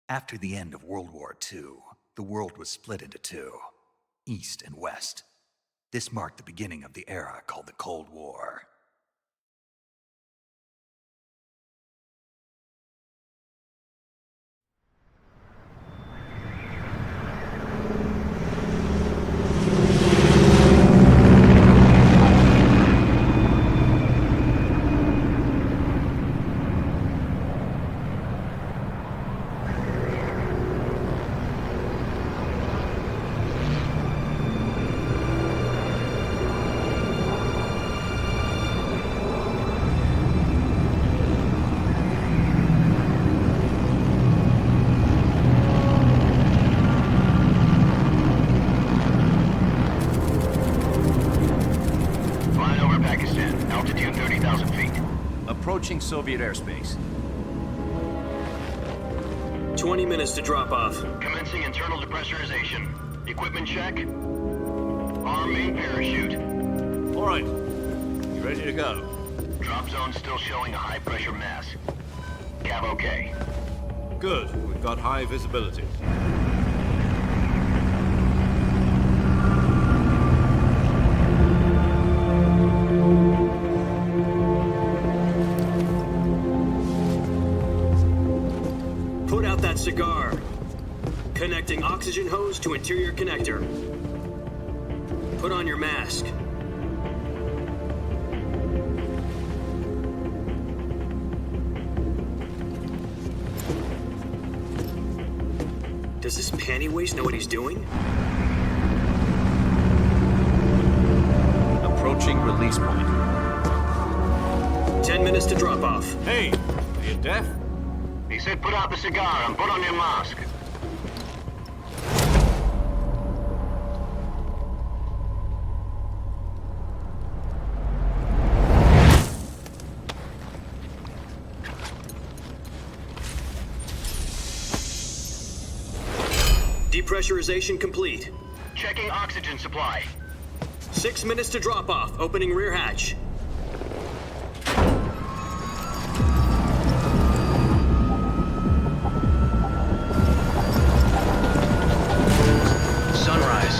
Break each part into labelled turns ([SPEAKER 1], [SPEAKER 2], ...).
[SPEAKER 1] After the end of World War II, the world was split into two, East and West. This marked the beginning of the era called the Cold War.
[SPEAKER 2] Approaching Soviet airspace.
[SPEAKER 3] 20 minutes to drop off.
[SPEAKER 4] Commencing internal depressurization. Equipment check. Arm main parachute.
[SPEAKER 2] All right. You ready to go?
[SPEAKER 4] Drop zone still showing a high pressure mass. Cav okay.
[SPEAKER 2] Good. We've got high visibility.
[SPEAKER 3] Put out that cigar. Connecting oxygen hose to interior connector. Put on your mask. Does this pantywaist know what he's doing?
[SPEAKER 2] Approaching release point.
[SPEAKER 3] 10 minutes to drop off.
[SPEAKER 2] Hey, are you deaf?
[SPEAKER 4] He said put out the cigar and put on your mask.
[SPEAKER 3] Depressurization complete.
[SPEAKER 4] Checking oxygen supply.
[SPEAKER 3] 6 minutes to drop off. Opening rear hatch.
[SPEAKER 4] Sunrise.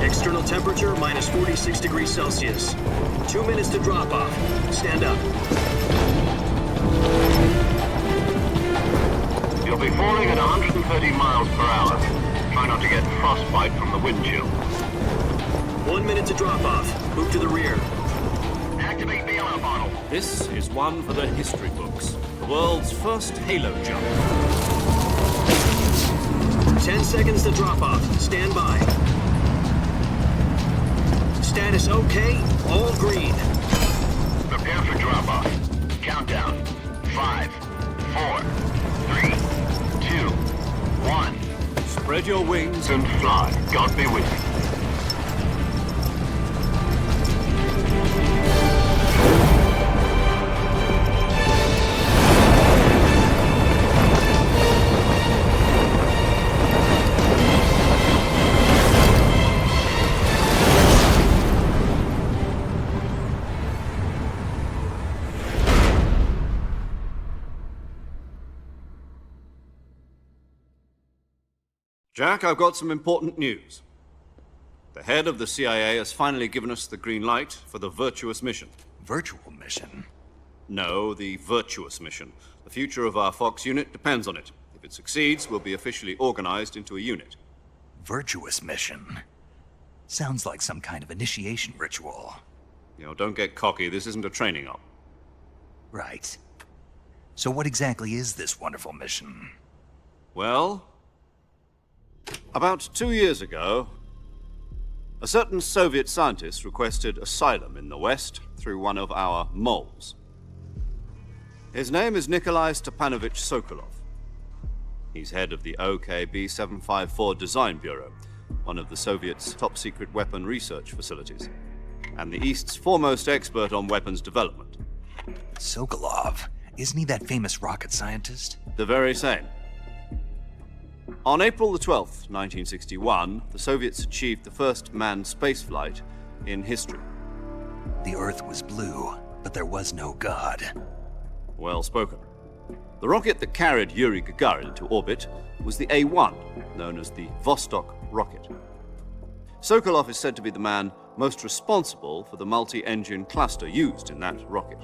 [SPEAKER 3] External temperature minus 46 degrees Celsius. 2 minutes to drop off. Stand up.
[SPEAKER 4] You'll be falling at 130 miles per hour. Try not to get frostbite from the wind chill.
[SPEAKER 3] 1 minute to drop off. Move to the rear.
[SPEAKER 4] Activate the air bottle.
[SPEAKER 2] This is one for the history books. The world's first halo jump.
[SPEAKER 3] 10 seconds to drop off. Stand by. Status okay. All green.
[SPEAKER 4] Prepare for drop off. Countdown. 5, 4, 3, 2, 1.
[SPEAKER 2] Spread your wings
[SPEAKER 4] And fly. God be with you.
[SPEAKER 2] Jack, I've got some important news. The head of the CIA has finally given us the green light for the virtuous mission.
[SPEAKER 1] Virtual mission?
[SPEAKER 2] No, the virtuous mission. The future of our Fox unit depends on it. If it succeeds, we'll be officially organized into a unit.
[SPEAKER 1] Virtuous mission? Sounds like some kind of initiation ritual.
[SPEAKER 2] You know, don't get cocky. This isn't a training op.
[SPEAKER 1] Right. So what exactly is this wonderful mission?
[SPEAKER 2] Well, about 2 years ago, a certain Soviet scientist requested asylum in the West through one of our moles. His name is Nikolai Stepanovich Sokolov. He's head of the OKB 754 Design Bureau, one of the Soviets' top-secret weapon research facilities, and the East's foremost expert on weapons development.
[SPEAKER 1] Sokolov? Isn't he that famous rocket scientist?
[SPEAKER 2] The very same. On April the 12th, 1961, the Soviets achieved the first manned spaceflight in history.
[SPEAKER 1] The Earth was blue, but there was no God.
[SPEAKER 2] Well spoken. The rocket that carried Yuri Gagarin into orbit was the A-1, known as the Vostok rocket. Sokolov is said to be the man most responsible for the multi-engine cluster used in that rocket.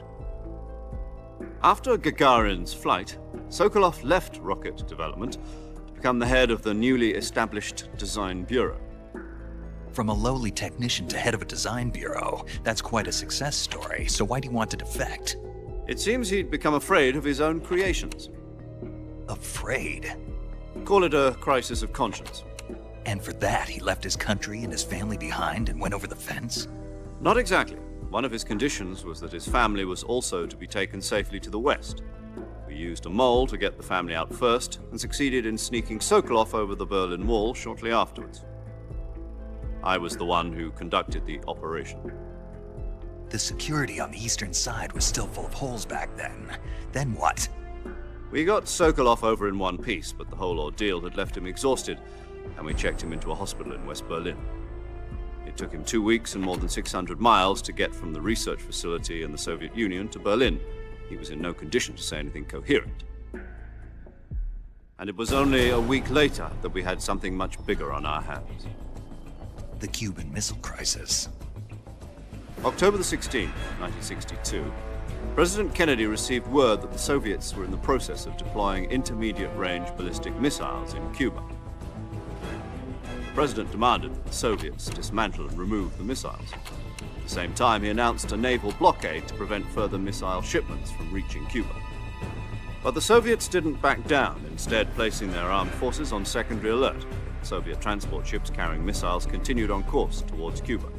[SPEAKER 2] After Gagarin's flight, Sokolov left rocket development to become the head of the newly established Design Bureau.
[SPEAKER 1] From a lowly technician to head of a design bureau, that's quite a success story, so why'd he want to defect?
[SPEAKER 2] It seems he'd become afraid of his own creations.
[SPEAKER 1] Afraid?
[SPEAKER 2] Call it a crisis of conscience.
[SPEAKER 1] And for that, he left his country and his family behind and went over the fence?
[SPEAKER 2] Not exactly. One of his conditions was that his family was also to be taken safely to the west. We used a mole to get the family out first and succeeded in sneaking Sokolov over the Berlin Wall shortly afterwards. I was the one who conducted the operation.
[SPEAKER 1] The security on the eastern side was still full of holes back then. Then what?
[SPEAKER 2] We got Sokolov over in one piece, but the whole ordeal had left him exhausted, and we checked him into a hospital in West Berlin. It took him 2 weeks and more than 600 miles to get from the research facility in the Soviet Union to Berlin. He was in no condition to say anything coherent. And it was only a week later that we had something much bigger on our hands.
[SPEAKER 1] The Cuban Missile Crisis.
[SPEAKER 2] October the 16th, 1962, President Kennedy received word that the Soviets were in the process of deploying intermediate-range ballistic missiles in Cuba. The President demanded that the Soviets dismantle and remove the missiles. At the same time, he announced a naval blockade to prevent further missile shipments from reaching Cuba. But the Soviets didn't back down, instead placing their armed forces on secondary alert. Soviet transport ships carrying missiles continued on course towards Cuba.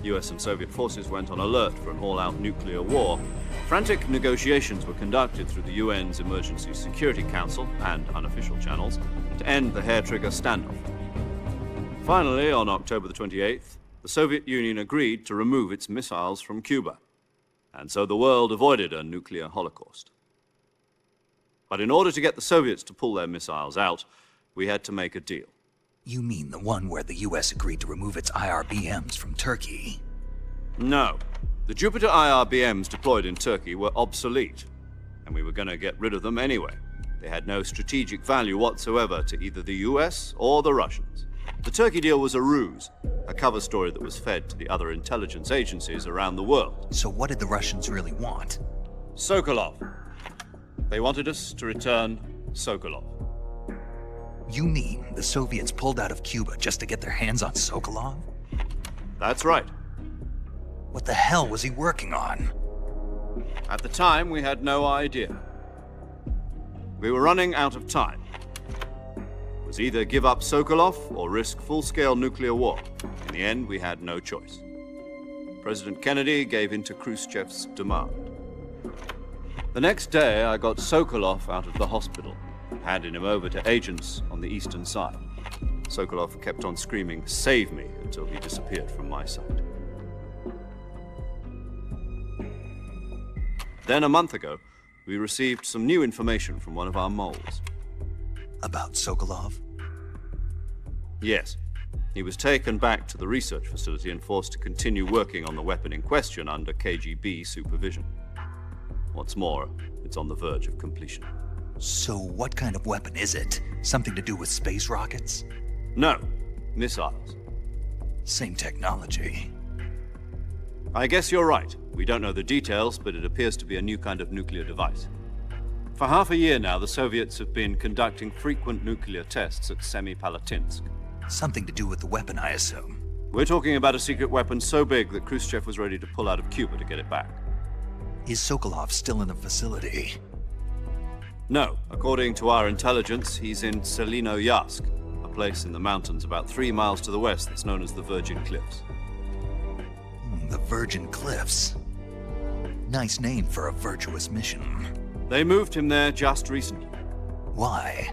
[SPEAKER 2] US and Soviet forces went on alert for an all-out nuclear war. Frantic negotiations were conducted through the UN's Emergency Security Council and unofficial channels to end the hair-trigger standoff. Finally, on October the 28th, the Soviet Union agreed to remove its missiles from Cuba, and so the world avoided a nuclear holocaust. But in order to get the Soviets to pull their missiles out, we had to make a deal.
[SPEAKER 1] You mean the one where the US agreed to remove its IRBMs from Turkey?
[SPEAKER 2] No. The Jupiter IRBMs deployed in Turkey were obsolete, and we were going to get rid of them anyway. They had no strategic value whatsoever to either the US or the Russians. The Turkey deal was a ruse, a cover story that was fed to the other intelligence agencies around the world.
[SPEAKER 1] So what did the Russians really want?
[SPEAKER 2] Sokolov. They wanted us to return Sokolov.
[SPEAKER 1] You mean the Soviets pulled out of Cuba just to get their hands on Sokolov?
[SPEAKER 2] That's right.
[SPEAKER 1] What the hell was he working on?
[SPEAKER 2] At the time, we had no idea. We were running out of time. It was either give up Sokolov or risk full-scale nuclear war. In the end, we had no choice. President Kennedy gave in to Khrushchev's demand. The next day, I got Sokolov out of the hospital, handing him over to agents on the eastern side. Sokolov kept on screaming, "Save me," until he disappeared from my sight. Then a month ago, we received some new information from one of our moles.
[SPEAKER 1] About Sokolov?
[SPEAKER 2] Yes. He was taken back to the research facility and forced to continue working on the weapon in question under KGB supervision. What's more, it's on the verge of completion.
[SPEAKER 1] So what kind of weapon is it? Something to do with space rockets?
[SPEAKER 2] No, missiles.
[SPEAKER 1] Same technology.
[SPEAKER 2] I guess you're right. We don't know the details, but it appears to be a new kind of nuclear device. For half a year now, the Soviets have been conducting frequent nuclear tests at Semipalatinsk.
[SPEAKER 1] Something to do with the weapon, I assume.
[SPEAKER 2] We're talking about a secret weapon so big that Khrushchev was ready to pull out of Cuba to get it back.
[SPEAKER 1] Is Sokolov still in the facility?
[SPEAKER 2] No. According to our intelligence, he's in Selinoyarsk, a place in the mountains about 3 miles to the west that's known as the Virgin Cliffs.
[SPEAKER 1] The Virgin Cliffs. Nice name for a virtuous mission.
[SPEAKER 2] They moved him there just recently.
[SPEAKER 1] Why?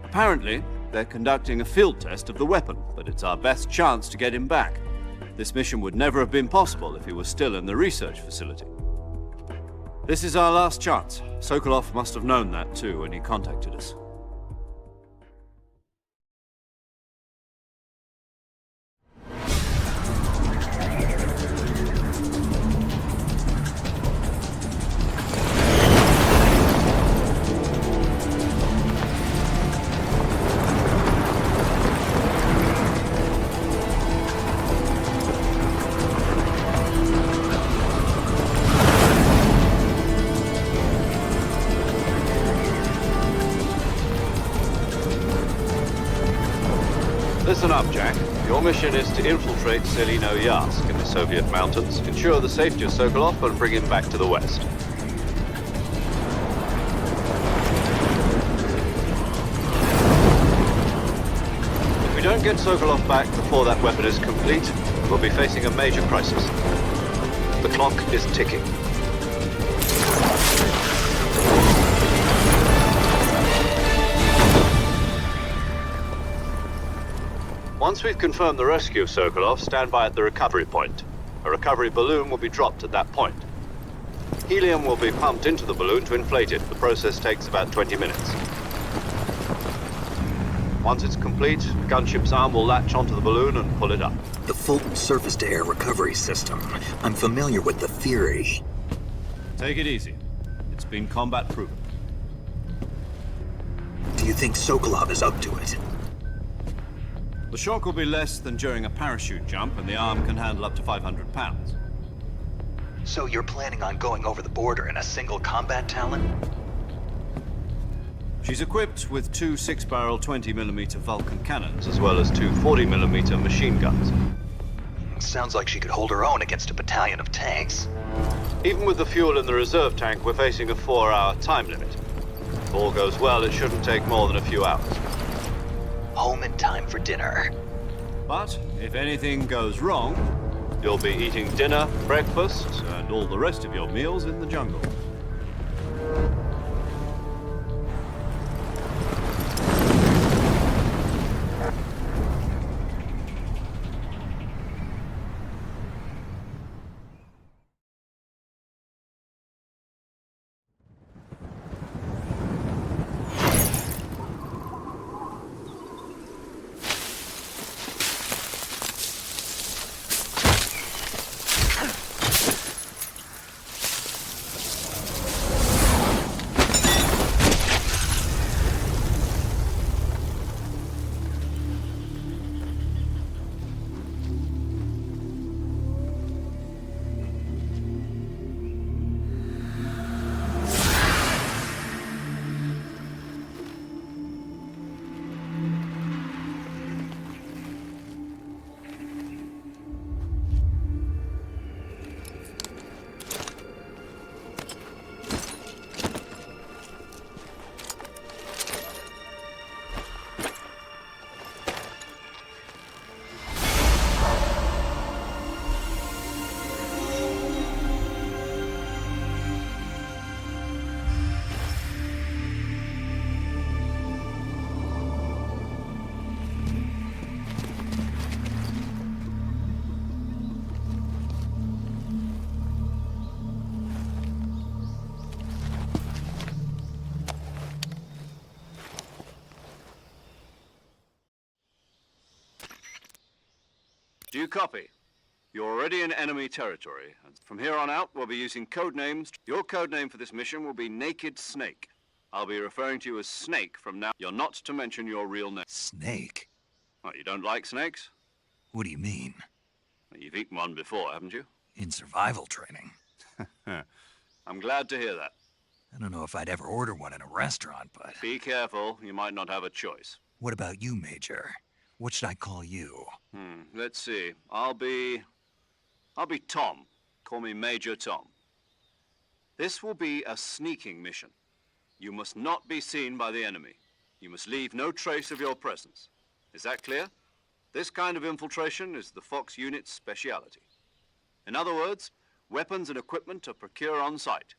[SPEAKER 2] Apparently, they're conducting a field test of the weapon, but it's our best chance to get him back. This mission would never have been possible if he was still in the research facility. This is our last chance. Sokolov must have known that too when he contacted us. Listen up, Jack. Your mission is to infiltrate Selino-Yarsk in the Soviet mountains, ensure the safety of Sokolov, and bring him back to the west. If we don't get Sokolov back before that weapon is complete, we'll be facing a major crisis. The clock is ticking. Once we've confirmed the rescue of Sokolov, stand by at the recovery point. A recovery balloon will be dropped at that point. Helium will be pumped into the balloon to inflate it. The process takes about 20 minutes. Once it's complete, the gunship's arm will latch onto the balloon and pull it up.
[SPEAKER 5] The Fulton surface-to-air recovery system. I'm familiar with the theory.
[SPEAKER 2] Take it easy. It's been combat proven.
[SPEAKER 5] Do you think Sokolov is up to it?
[SPEAKER 2] The shock will be less than during a parachute jump, and the arm can handle up to 500 pounds.
[SPEAKER 1] So you're planning on going over the border in a single combat Talon?
[SPEAKER 2] She's equipped with two 6-barrel 20mm VOLGIN cannons, as well as two 40mm machine guns.
[SPEAKER 1] Sounds like she could hold her own against a battalion of tanks.
[SPEAKER 2] Even with the fuel in the reserve tank, we're facing a 4-hour time limit. If all goes well, it shouldn't take more than a few hours.
[SPEAKER 1] Home in time for dinner.
[SPEAKER 2] But if anything goes wrong, you'll be eating dinner, breakfast, and all the rest of your meals in the jungle. Do you copy? You're already in enemy territory, and from here on out, we'll be using code names. Your code name for this mission will be Naked Snake. I'll be referring to you as Snake from now. You're not to mention your real name.
[SPEAKER 1] Snake?
[SPEAKER 2] Oh, you don't like snakes?
[SPEAKER 1] What do you mean?
[SPEAKER 2] Well, you've eaten one before, haven't you?
[SPEAKER 1] In survival training.
[SPEAKER 2] I'm glad to hear that.
[SPEAKER 1] I don't know if I'd ever order one in a restaurant, but...
[SPEAKER 2] Be careful, you might not have a choice.
[SPEAKER 1] What about you, Major? What should I call you?
[SPEAKER 2] Let's see. I'll be Tom. Call me Major Tom. This will be a sneaking mission. You must not be seen by the enemy. You must leave no trace of your presence. Is that clear? This kind of infiltration is the Fox unit's speciality. In other words, weapons and equipment are procured on site.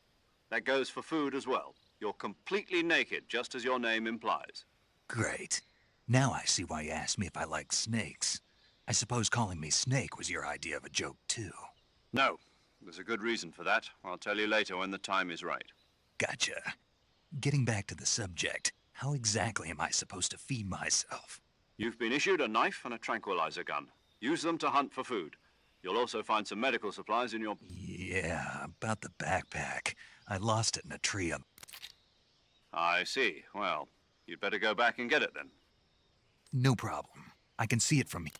[SPEAKER 2] That goes for food as well. You're completely naked, just as your name implies.
[SPEAKER 1] Great. Now I see why you asked me if I like snakes. I suppose calling me Snake was your idea of a joke, too.
[SPEAKER 2] No, there's a good reason for that. I'll tell you later when the time is right.
[SPEAKER 1] Gotcha. Getting back to the subject, how exactly am I supposed to feed myself?
[SPEAKER 2] You've been issued a knife and a tranquilizer gun. Use them to hunt for food. You'll also find some medical supplies in your...
[SPEAKER 1] Yeah, about the backpack. I lost it in a tree.
[SPEAKER 2] I see. Well, you'd better go back and get it then.
[SPEAKER 1] No problem. I can see it from here.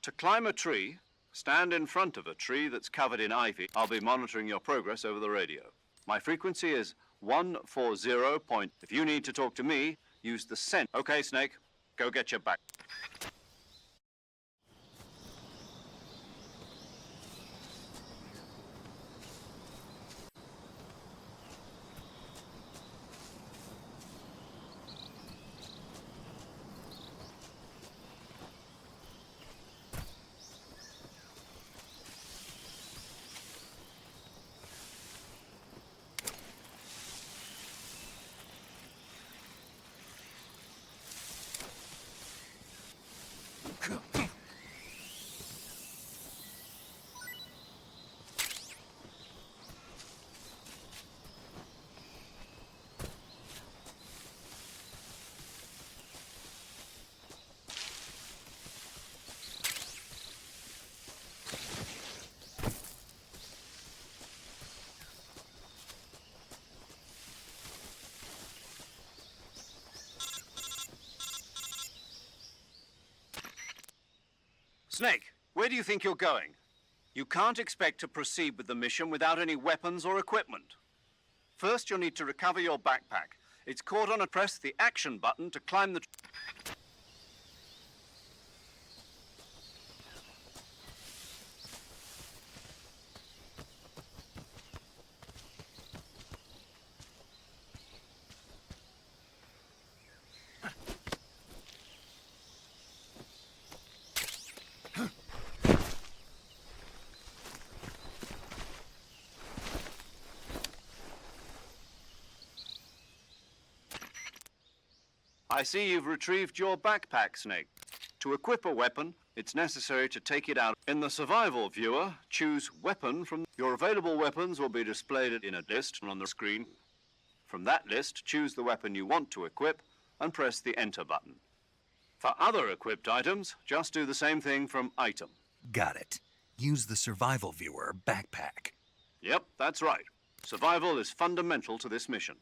[SPEAKER 2] To climb a tree, stand in front of a tree that's covered in ivy. I'll be monitoring your progress over the radio. My frequency is 140. If you need to talk to me, use the scent. Okay, Snake. Go get your back. Snake, where do you think you're going? You can't expect to proceed with the mission without any weapons or equipment. First, you'll need to recover your backpack. It's caught on a press the action button to climb the... I see you've retrieved your backpack, Snake. To equip a weapon, it's necessary to take it out. In the survival viewer, choose weapon from... Your available weapons will be displayed in a list on the screen. From that list, choose the weapon you want to equip and press the enter button. For other equipped items, just do the same thing from item.
[SPEAKER 1] Got it. Use the survival viewer backpack.
[SPEAKER 2] Yep, that's right. Survival is fundamental to this mission.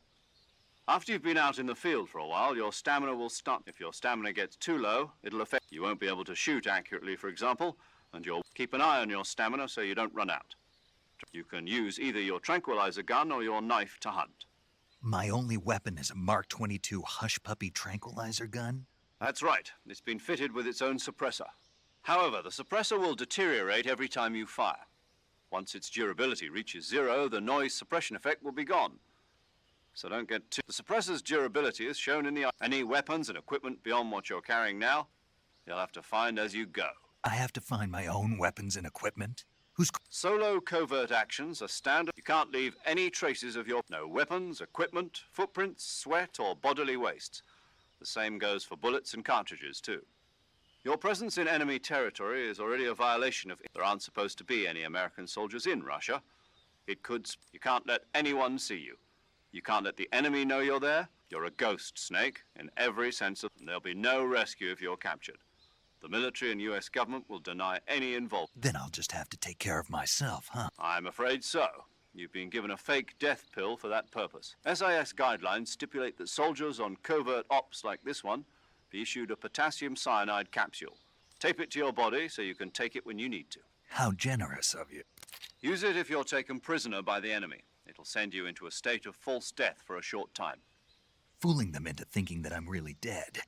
[SPEAKER 2] After you've been out in the field for a while, your stamina will start. If your stamina gets too low, it'll affect... You won't be able to shoot accurately, for example, and you'll keep an eye on your stamina so you don't run out. You can use either your tranquilizer gun or your knife to hunt.
[SPEAKER 1] My only weapon is a Mark 22 Hush Puppy tranquilizer gun?
[SPEAKER 2] That's right. It's been fitted with its own suppressor. However, the suppressor will deteriorate every time you fire. Once its durability reaches 0, the noise suppression effect will be gone. So don't get too... The suppressor's durability is shown in the... Any weapons and equipment beyond what you're carrying now, you'll have to find as you go.
[SPEAKER 1] I have to find my own weapons and equipment? Who's...
[SPEAKER 2] Solo covert actions are standard. You can't leave any traces of your... No weapons, equipment, footprints, sweat, or bodily wastes. The same goes for bullets and cartridges, too. Your presence in enemy territory is already a violation of... There aren't supposed to be any American soldiers in Russia. It could... You can't let anyone see you. You can't let the enemy know you're there. You're a ghost, Snake, in every sense of... There'll be no rescue if you're captured. The military and U.S. government will deny any involvement.
[SPEAKER 1] Then I'll just have to take care of myself, huh?
[SPEAKER 2] I'm afraid so. You've been given a fake death pill for that purpose. SIS guidelines stipulate that soldiers on covert ops like this one be issued a potassium cyanide capsule. Tape it to your body so you can take it when you need to.
[SPEAKER 1] How generous of you.
[SPEAKER 2] Use it if you're taken prisoner by the enemy. It'll send you into a state of false death for a short time.
[SPEAKER 1] Fooling them into thinking that I'm really dead.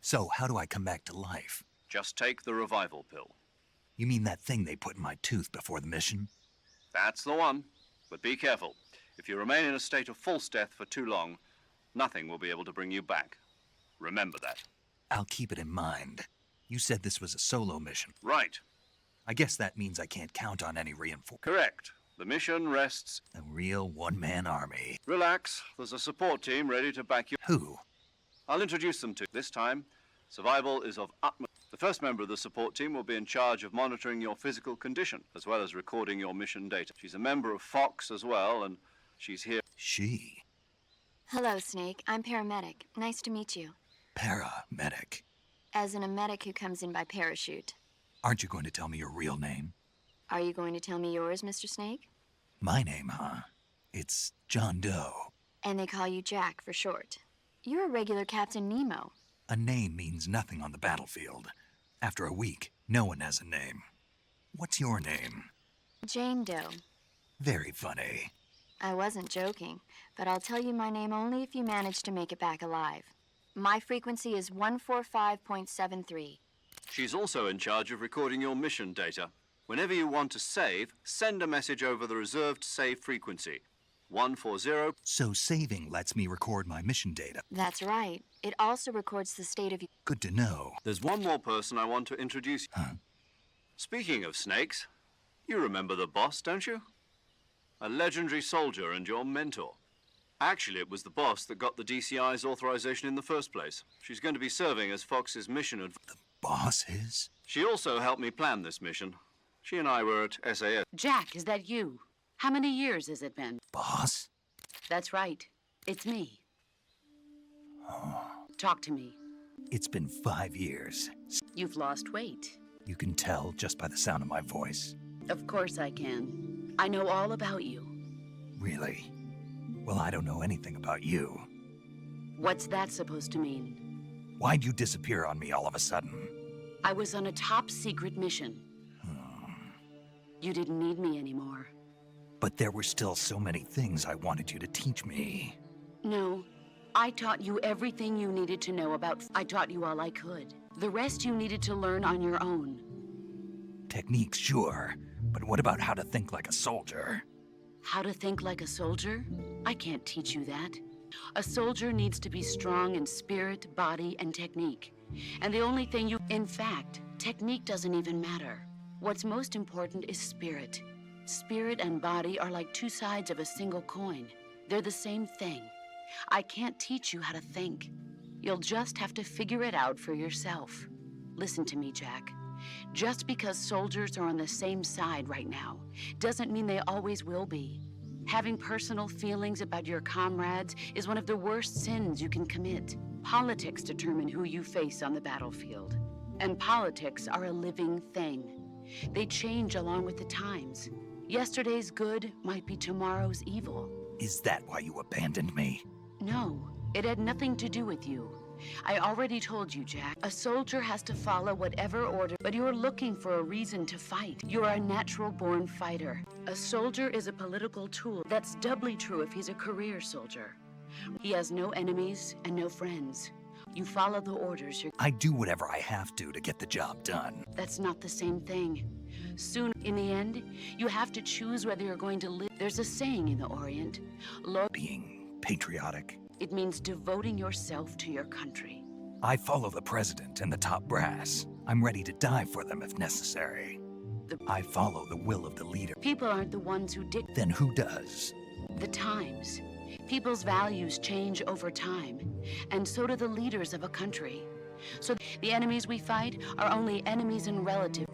[SPEAKER 1] So, how do I come back to life?
[SPEAKER 2] Just take the revival pill.
[SPEAKER 1] You mean that thing they put in my tooth before the mission?
[SPEAKER 2] That's the one. But be careful. If you remain in a state of false death for too long, nothing will be able to bring you back. Remember that.
[SPEAKER 1] I'll keep it in mind. You said this was a solo mission.
[SPEAKER 2] Right.
[SPEAKER 1] I guess that means I can't count on any reinforcements.
[SPEAKER 2] Correct. The mission rests...
[SPEAKER 1] A real one-man army.
[SPEAKER 2] Relax. There's a support team ready to back you.
[SPEAKER 1] Who?
[SPEAKER 2] I'll introduce them to you. This time, survival is of utmost... The first member of the support team will be in charge of monitoring your physical condition, as well as recording your mission data. She's a member of Fox as well, and she's here...
[SPEAKER 1] She?
[SPEAKER 6] Hello, Snake. I'm paramedic. Nice to meet you.
[SPEAKER 1] Paramedic.
[SPEAKER 6] As in a medic who comes in by parachute.
[SPEAKER 1] Aren't you going to tell me your real name?
[SPEAKER 6] Are you going to tell me yours, Mr. Snake?
[SPEAKER 1] My name, huh? It's John Doe.
[SPEAKER 6] And they call you Jack for short. You're a regular Captain Nemo.
[SPEAKER 1] A name means nothing on the battlefield. After a week, no one has a name. What's your name?
[SPEAKER 6] Jane Doe.
[SPEAKER 1] Very funny.
[SPEAKER 6] I wasn't joking, but I'll tell you my name only if you manage to make it back alive. My frequency is 145.73.
[SPEAKER 2] She's also in charge of recording your mission data. Whenever you want to save, send a message over the reserved save frequency, 140.
[SPEAKER 1] So saving lets me record my mission data.
[SPEAKER 6] That's right. It also records the state of...
[SPEAKER 1] Good to know.
[SPEAKER 2] There's one more person I want to introduce.
[SPEAKER 1] Huh?
[SPEAKER 2] Speaking of snakes, you remember the boss, don't you? A legendary soldier and your mentor. Actually, it was the boss that got the DCI's authorization in the first place. She's going to be serving as Fox's mission
[SPEAKER 1] The boss is?
[SPEAKER 2] She also helped me plan this mission. She and I were at SAS.
[SPEAKER 7] Jack, is that you? How many years has it been?
[SPEAKER 1] Boss?
[SPEAKER 7] That's right. It's me.
[SPEAKER 1] Oh.
[SPEAKER 7] Talk to me.
[SPEAKER 1] It's been 5 years.
[SPEAKER 7] You've lost weight.
[SPEAKER 1] You can tell just by the sound of my voice.
[SPEAKER 7] Of course I can. I know all about you.
[SPEAKER 1] Really? Well, I don't know anything about you.
[SPEAKER 7] What's that supposed to mean?
[SPEAKER 1] Why'd you disappear on me all of a sudden?
[SPEAKER 7] I was on a top-secret mission. You didn't need me anymore.
[SPEAKER 1] But there were still so many things I wanted you to teach me.
[SPEAKER 7] No. I taught you everything you needed to know about... I taught you all I could. The rest you needed to learn on your own.
[SPEAKER 1] Techniques, sure. But what about how to think like a soldier?
[SPEAKER 7] How to think like a soldier? I can't teach you that. A soldier needs to be strong in spirit, body, and technique. And the only thing you... In fact, technique doesn't even matter. What's most important is spirit. Spirit and body are like two sides of a single coin. They're the same thing. I can't teach you how to think. You'll just have to figure it out for yourself. Listen to me, Jack. Just because soldiers are on the same side right now doesn't mean they always will be. Having personal feelings about your comrades is one of the worst sins you can commit. Politics determine who you face on the battlefield. And politics are a living thing. They change along with the times. Yesterday's good might be tomorrow's evil.
[SPEAKER 1] Is that why you abandoned me?
[SPEAKER 7] No, it had nothing to do with you. I already told you, Jack. A soldier has to follow whatever order, but you're looking for a reason to fight. You're a natural-born fighter. A soldier is a political tool. That's doubly true if he's a career soldier. He has no enemies and no friends. You follow the orders.
[SPEAKER 1] I do whatever I have to get the job done.
[SPEAKER 7] That's not the same thing. Soon, in the end, you have to choose whether you're going to live. There's a saying in the Orient,
[SPEAKER 1] Being patriotic.
[SPEAKER 7] It means devoting yourself to your country.
[SPEAKER 1] I follow the president and the top brass. I'm ready to die for them if necessary. I follow the will of the leader.
[SPEAKER 7] People aren't the ones who dictate.
[SPEAKER 1] Then who does?
[SPEAKER 7] The times. People's values change over time, and so do the leaders of a country. So the enemies we fight are only enemies and relatives.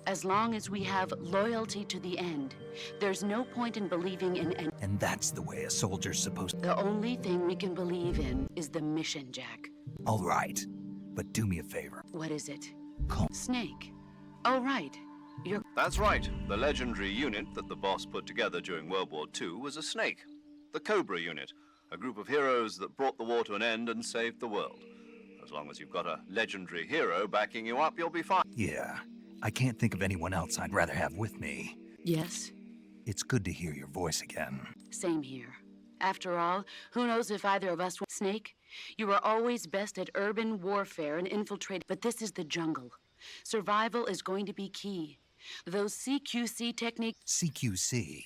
[SPEAKER 7] As long as we have loyalty to the end, there's no point in believing in any.
[SPEAKER 1] And that's the way a soldier's supposed to.
[SPEAKER 7] The only thing we can believe in is the mission, Jack.
[SPEAKER 1] All right, but do me a favor.
[SPEAKER 7] What is it?
[SPEAKER 1] Call.
[SPEAKER 7] Snake. Oh, right. You're...
[SPEAKER 2] That's right. The legendary unit that the boss put together during World War II was a snake. The Cobra unit, a group of heroes that brought the war to an end and saved the world. As long as you've got a legendary hero backing you up, you'll be fine.
[SPEAKER 1] Yeah, I can't think of anyone else I'd rather have with me.
[SPEAKER 7] Yes?
[SPEAKER 1] It's good to hear your voice again.
[SPEAKER 7] Same here. After all, who knows if either of us... Snake, you were always best at urban warfare and infiltrate, but this is the jungle. Survival is going to be key. Those CQC techniques...
[SPEAKER 1] CQC?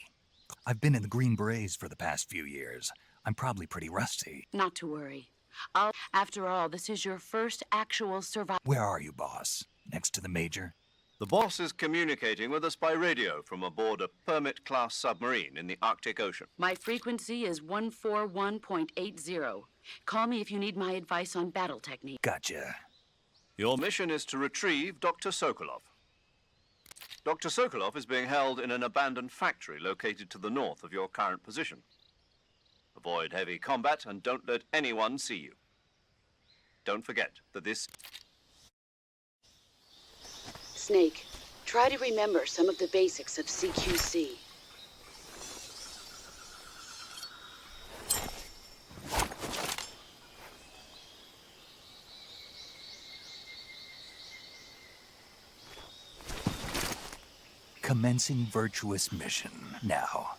[SPEAKER 1] I've been in the Green Berets for the past few years. I'm probably pretty rusty.
[SPEAKER 7] Not to worry. After all, this is your first actual survival...
[SPEAKER 1] Where are you, boss? Next to the major?
[SPEAKER 2] The boss is communicating with us by radio from aboard a Permit-class submarine in the Arctic Ocean.
[SPEAKER 7] My frequency is 141.80. Call me if you need my advice on battle technique.
[SPEAKER 1] Gotcha.
[SPEAKER 2] Your mission is to retrieve Dr. Sokolov. Dr. Sokolov is being held in an abandoned factory located to the north of your current position. Avoid heavy combat and don't let anyone see you. Don't forget that this...
[SPEAKER 7] Snake, try to remember some of the basics of CQC.
[SPEAKER 1] Commencing virtuous mission now.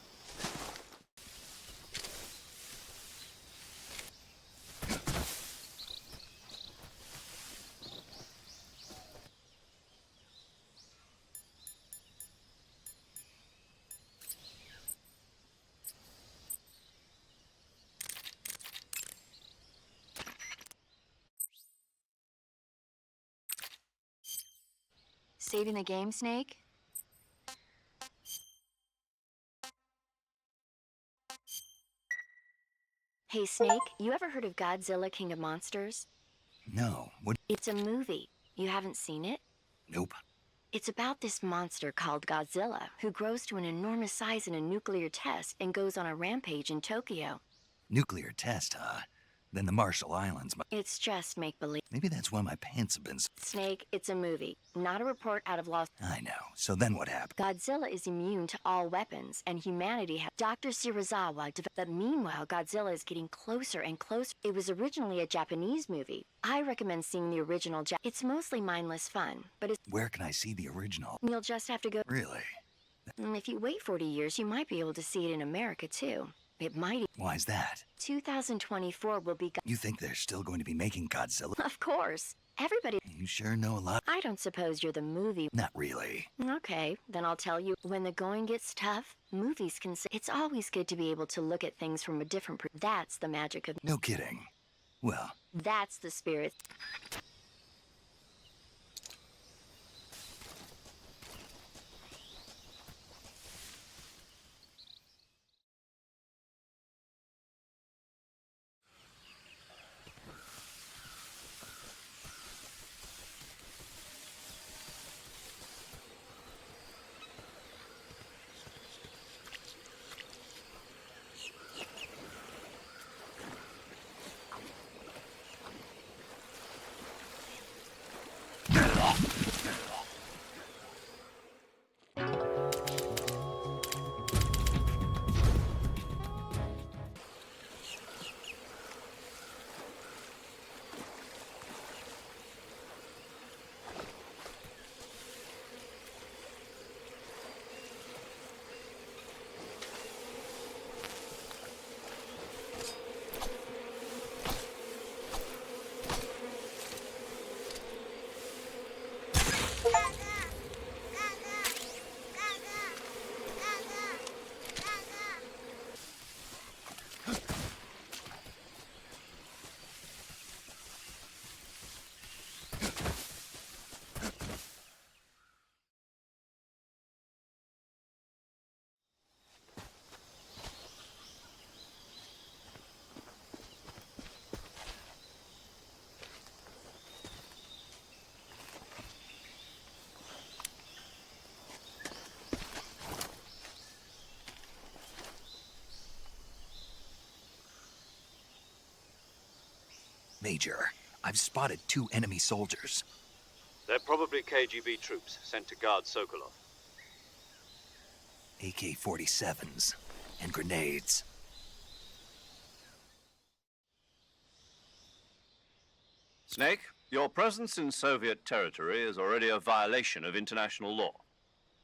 [SPEAKER 6] Saving the game, Snake? Hey, Snake, you ever heard of Godzilla King of Monsters?
[SPEAKER 1] No, what?
[SPEAKER 6] It's a movie. You haven't seen it?
[SPEAKER 1] Nope.
[SPEAKER 6] It's about this monster called Godzilla, who grows to an enormous size in a nuclear test and goes on a rampage in Tokyo.
[SPEAKER 1] Nuclear test, huh? Then the Marshall Islands.
[SPEAKER 6] It's just make-believe.
[SPEAKER 1] Maybe that's why my pants have been.
[SPEAKER 6] Snake, it's a movie, not a report out of Los...
[SPEAKER 1] I know. So then what happened?
[SPEAKER 6] Godzilla is immune to all weapons, and humanity has... Dr. Shirazawa developed... But meanwhile, Godzilla is getting closer and closer. It was originally a Japanese movie. I recommend seeing the original It's mostly mindless fun, but it's...
[SPEAKER 1] Where can I see the original?
[SPEAKER 6] You'll just have to go...
[SPEAKER 1] Really?
[SPEAKER 6] If you wait 40 years, you might be able to see it in America, too. It might...
[SPEAKER 1] Why's that?
[SPEAKER 6] 2024 will be...
[SPEAKER 1] You think they're still going to be making Godzilla?
[SPEAKER 6] Of course. Everybody...
[SPEAKER 1] You sure know a lot.
[SPEAKER 6] I don't suppose you're the movie...
[SPEAKER 1] Not really.
[SPEAKER 6] Okay, then I'll tell you. When the going gets tough, movies can say... It's always good to be able to look at things from a different... That's the magic of...
[SPEAKER 1] No kidding. Well...
[SPEAKER 6] That's the spirit.
[SPEAKER 1] Major, I've spotted 2 enemy soldiers.
[SPEAKER 2] They're probably KGB troops sent to guard Sokolov.
[SPEAKER 1] AK-47s and grenades.
[SPEAKER 2] Snake, your presence in Soviet territory is already a violation of international law.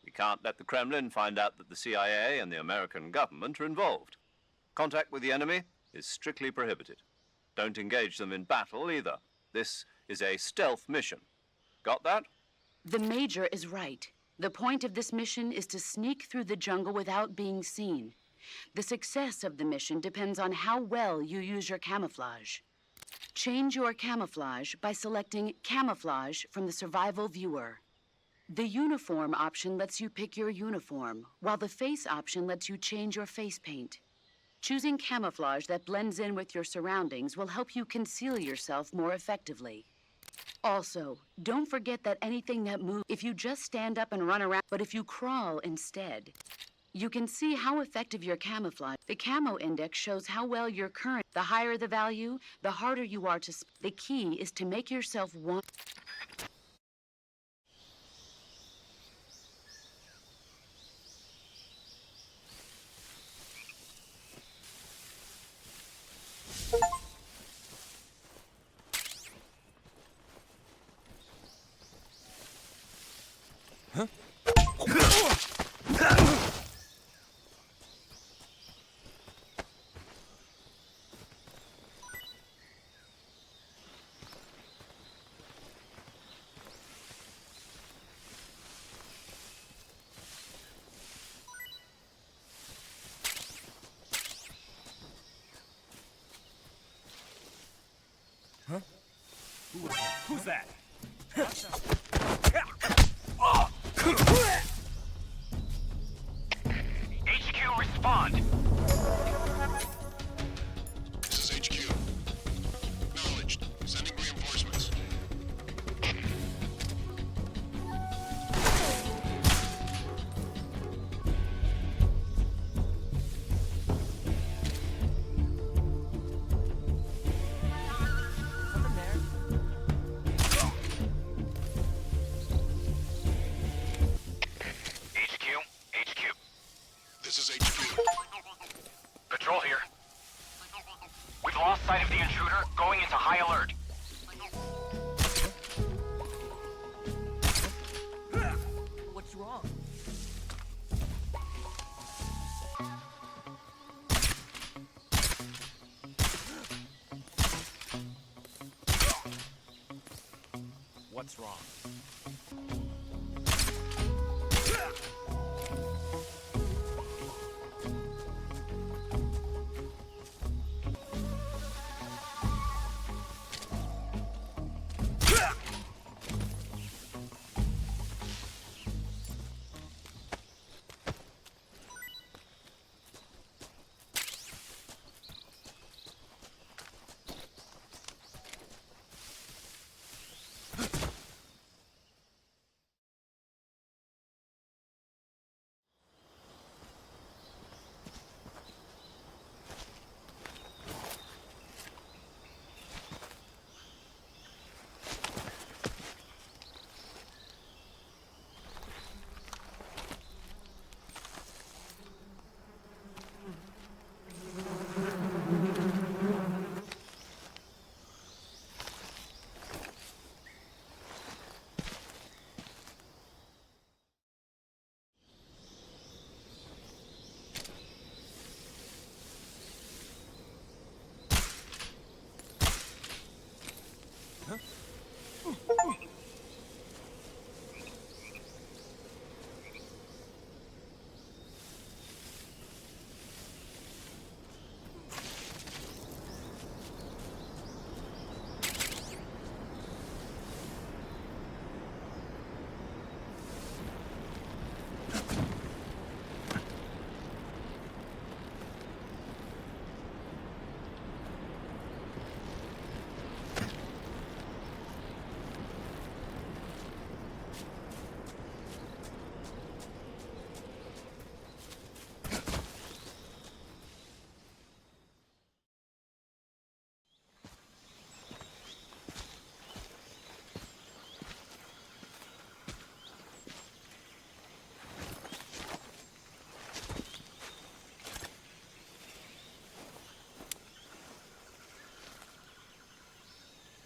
[SPEAKER 2] We can't let the Kremlin find out that the CIA and the American government are involved. Contact with the enemy is strictly prohibited. Don't engage them in battle either. This is a stealth mission. Got that?
[SPEAKER 7] The Major is right. The point of this mission is to sneak through the jungle without being seen. The success of the mission depends on how well you use your camouflage. Change your camouflage by selecting Camouflage from the Survival Viewer. The Uniform option lets you pick your uniform, while the Face option lets you change your face paint. Choosing camouflage that blends in with your surroundings will help you conceal yourself more effectively. Also, don't forget that anything that moves, if you just stand up and run around, but if you crawl instead, you can see how effective your camouflage. The camo index shows how well your current. The higher the value, the harder you are to. The key is to make yourself want.
[SPEAKER 8] Who's that? once wrong.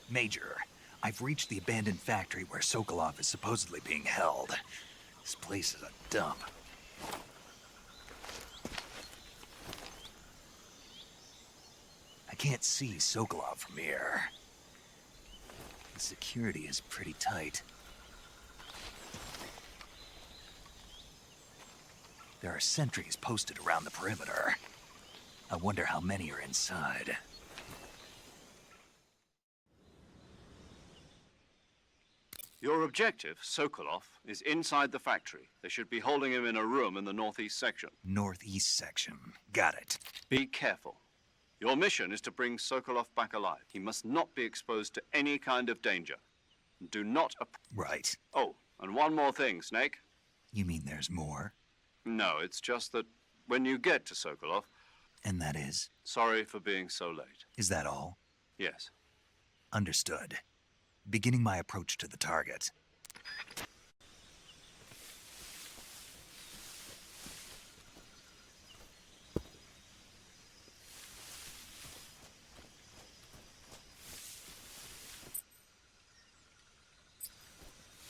[SPEAKER 1] Major, I've reached the abandoned factory where Sokolov is supposedly being held. This place is a dump. I can't see Sokolov from here. The security is pretty tight. There are sentries posted around the perimeter. I wonder how many are inside.
[SPEAKER 2] Your objective, Sokolov, is inside the factory. They should be holding him in a room in the northeast section.
[SPEAKER 1] Northeast section. Got it.
[SPEAKER 2] Be careful. Your mission is to bring Sokolov back alive. He must not be exposed to any kind of danger. Do not...
[SPEAKER 1] Right.
[SPEAKER 2] Oh, and one more thing, Snake.
[SPEAKER 1] You mean there's more?
[SPEAKER 2] No, it's just that when you get to Sokolov...
[SPEAKER 1] And that is?
[SPEAKER 2] Sorry for being so late.
[SPEAKER 1] Is that all?
[SPEAKER 2] Yes.
[SPEAKER 1] Understood. Beginning my approach to the target.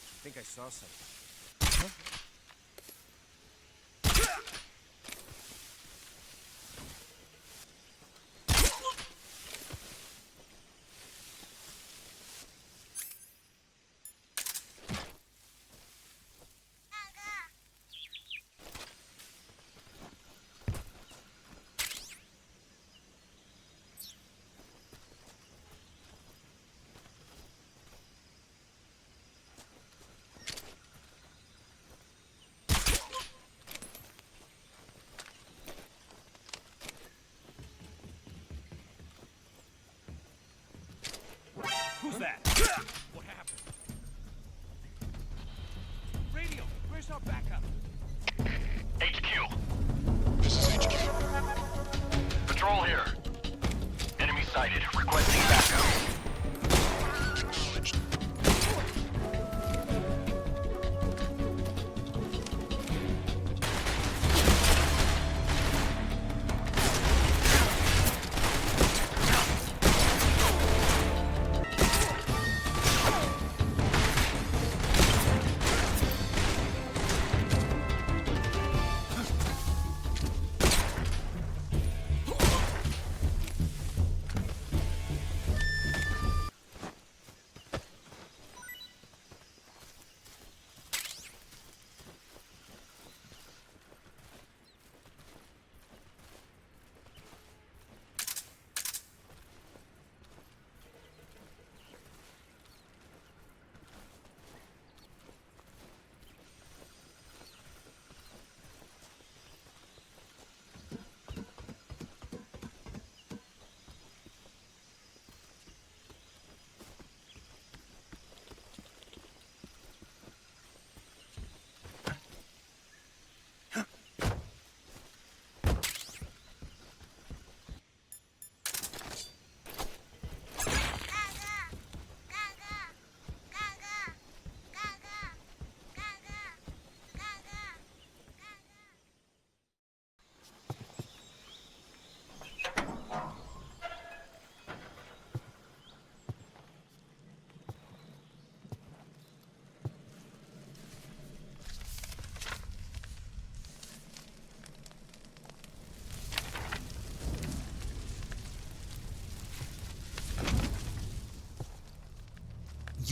[SPEAKER 8] I think I saw something. Huh? Who's that? What happened? Radio, where's our backup?
[SPEAKER 4] HQ. This is HQ. Patrol here. Enemy sighted. Requesting backup. Acknowledged.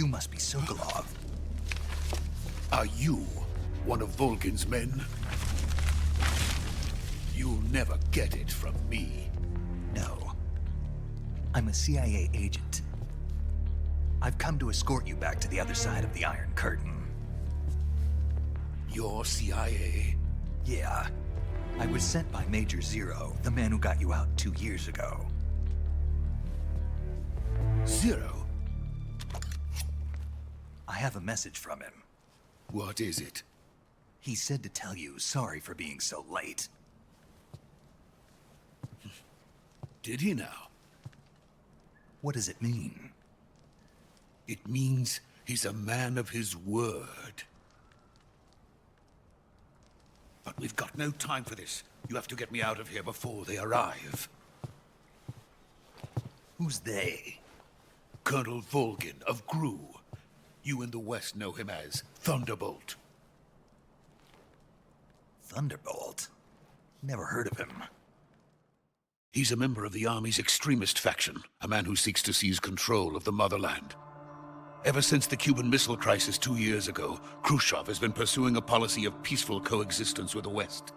[SPEAKER 1] You must be Sokolov.
[SPEAKER 9] Are you one of Volgin's men? You'll never get it from me.
[SPEAKER 1] No. I'm a CIA agent. I've come to escort you back to the other side of the Iron Curtain.
[SPEAKER 9] You're CIA?
[SPEAKER 1] Yeah. I was sent by Major Zero, the man who got you out 2 years ago.
[SPEAKER 9] Zero?
[SPEAKER 1] I have a message from him.
[SPEAKER 9] What is it?
[SPEAKER 1] He said to tell you sorry for being so late.
[SPEAKER 9] Did he now?
[SPEAKER 1] What does it mean?
[SPEAKER 9] It means he's a man of his word. But we've got no time for this. You have to get me out of here before they arrive.
[SPEAKER 1] Who's they?
[SPEAKER 9] Colonel Volgin of GRU. You in the West know him as Thunderbolt.
[SPEAKER 1] Thunderbolt? Never heard of him.
[SPEAKER 9] He's a member of the Army's extremist faction, a man who seeks to seize control of the motherland. Ever since the Cuban Missile Crisis 2 years ago, Khrushchev has been pursuing a policy of peaceful coexistence with the West.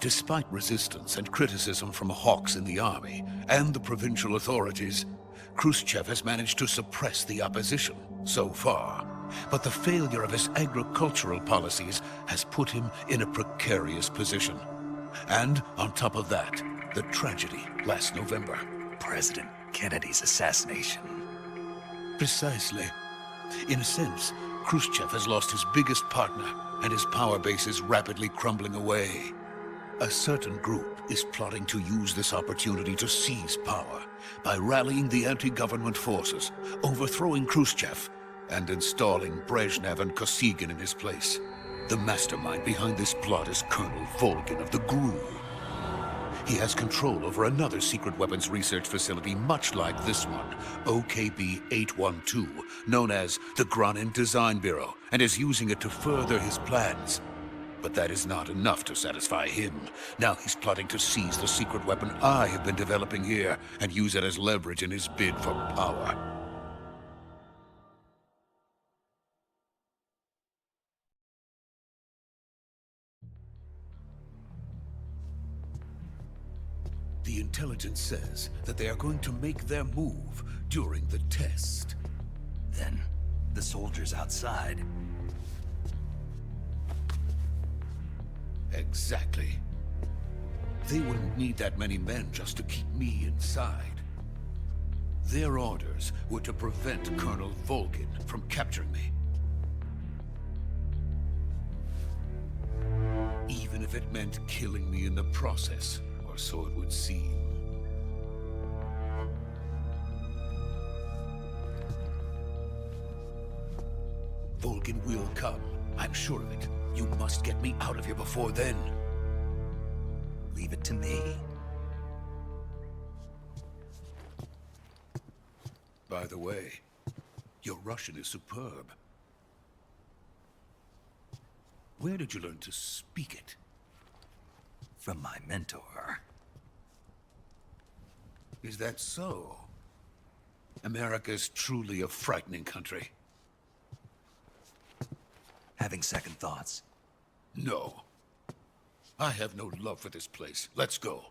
[SPEAKER 9] Despite resistance and criticism from hawks in the army and the provincial authorities, Khrushchev has managed to suppress the opposition so far. But the failure of his agricultural policies has put him in a precarious position. And on top of that, the tragedy last November.
[SPEAKER 1] President Kennedy's assassination.
[SPEAKER 9] Precisely. In a sense, Khrushchev has lost his biggest partner, and his power base is rapidly crumbling away. A certain group is plotting to use this opportunity to seize power by rallying the anti-government forces, overthrowing Khrushchev, and installing Brezhnev and Kosygin in his place. The mastermind behind this plot is Colonel Volgin of the GRU. He has control over another secret weapons research facility much like this one, OKB-812, known as the Granin Design Bureau, and is using it to further his plans. But that is not enough to satisfy him. Now he's plotting to seize the secret weapon I have been developing here and use it as leverage in his bid for power. The intelligence says that they are going to make their move during the test.
[SPEAKER 1] Then, the soldiers outside.
[SPEAKER 9] Exactly. They wouldn't need that many men just to keep me inside. Their orders were to prevent Colonel Volgin from capturing me. Even if it meant killing me in the process, or so it would seem. Volgin will come. I'm sure of it. You must get me out of here before then.
[SPEAKER 1] Leave it to me.
[SPEAKER 9] By the way, your Russian is superb. Where did you learn to speak it?
[SPEAKER 1] From my mentor.
[SPEAKER 9] Is that so? America's truly a frightening country.
[SPEAKER 1] Having second thoughts?
[SPEAKER 9] No. I have no love for this place. Let's go.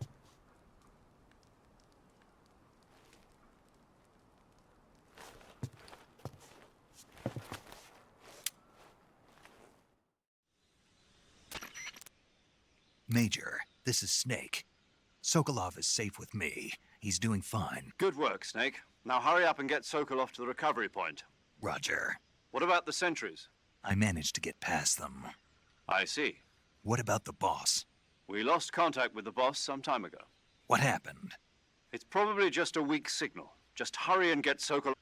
[SPEAKER 1] Major, this is Snake. Sokolov is safe with me. He's doing fine.
[SPEAKER 2] Good work, Snake. Now hurry up and get Sokolov to the recovery point.
[SPEAKER 1] Roger.
[SPEAKER 2] What about the sentries?
[SPEAKER 1] I managed to get past them.
[SPEAKER 2] I see.
[SPEAKER 1] What about the boss?
[SPEAKER 2] We lost contact with the boss some time ago.
[SPEAKER 1] What happened?
[SPEAKER 2] It's probably just a weak signal. Just hurry and get Sokolov.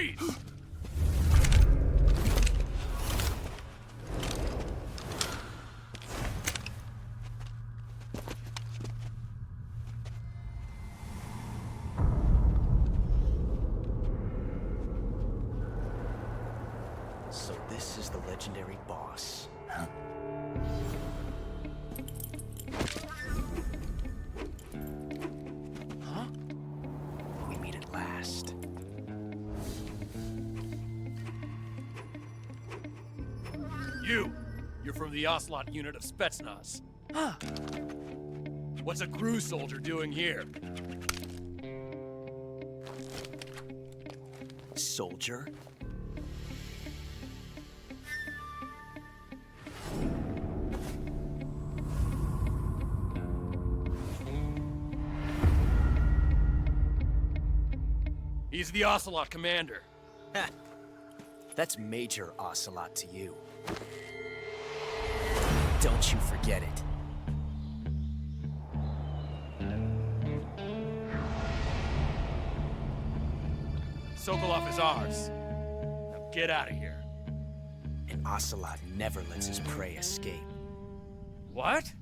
[SPEAKER 10] Freeze!
[SPEAKER 8] So this is the legendary boss.
[SPEAKER 1] Huh?
[SPEAKER 8] Huh? We meet at last.
[SPEAKER 10] You're from the OCELOT unit of Spetsnaz. What's a crew soldier doing here?
[SPEAKER 8] Soldier?
[SPEAKER 10] He's the OCELOT commander.
[SPEAKER 8] Ha! That's Major OCELOT to you. Don't you forget it.
[SPEAKER 10] Sokolov is ours. Now get out of here.
[SPEAKER 8] And OCELOT never lets his prey escape.
[SPEAKER 10] What?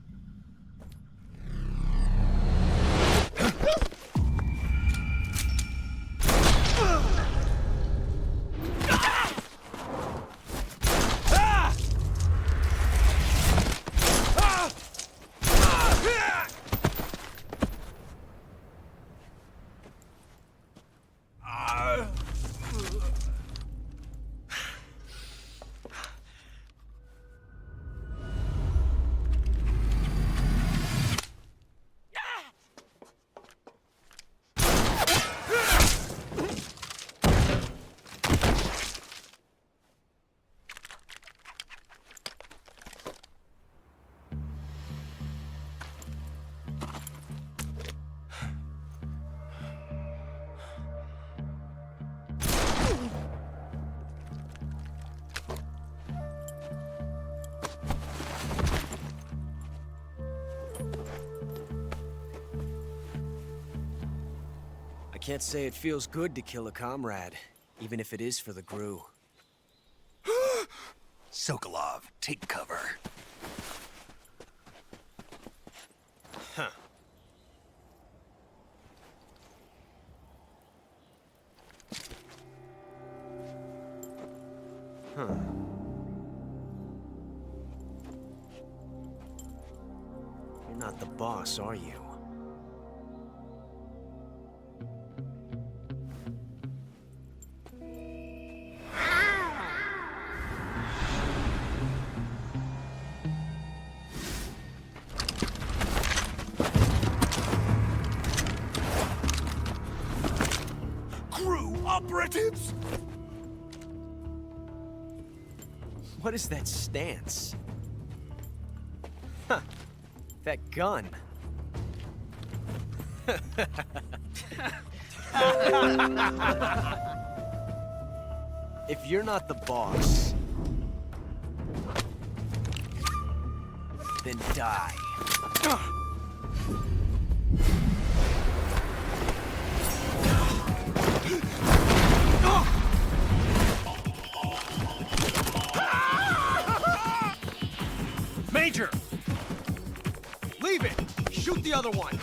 [SPEAKER 8] I can't say it feels good to kill a comrade, even if it is for the GRU.
[SPEAKER 1] Sokolov, take cover.
[SPEAKER 8] Huh. Huh. You're not the boss, are you?
[SPEAKER 1] Operatives!
[SPEAKER 8] What is that stance? Huh. That gun. If you're not the boss, then die.
[SPEAKER 3] Major! Leave it! Shoot the other one!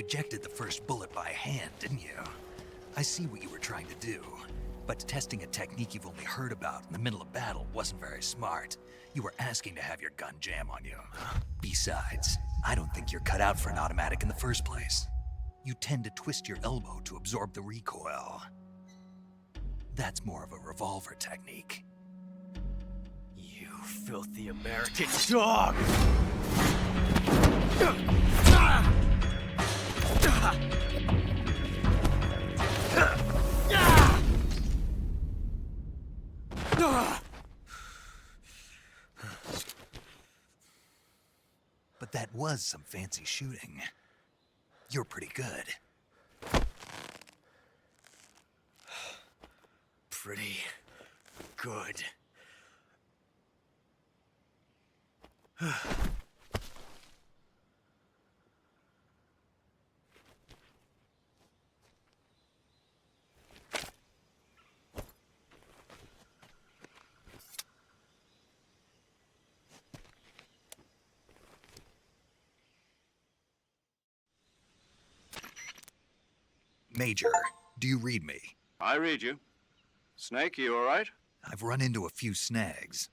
[SPEAKER 1] ejected the first bullet by hand, didn't you? I see what you were trying to do. But testing a technique you've only heard about in the middle of battle wasn't very smart. You were asking to have your gun jam on you. Besides, I don't think you're cut out for an automatic in the first place. You tend to twist your elbow to absorb the recoil. That's more of a revolver technique.
[SPEAKER 8] You filthy American dog!
[SPEAKER 1] But that was some fancy shooting. You're pretty good.
[SPEAKER 8] Pretty good.
[SPEAKER 1] Major, do you read me?
[SPEAKER 2] I read you. Snake, you all right?
[SPEAKER 1] I've run into a few snags.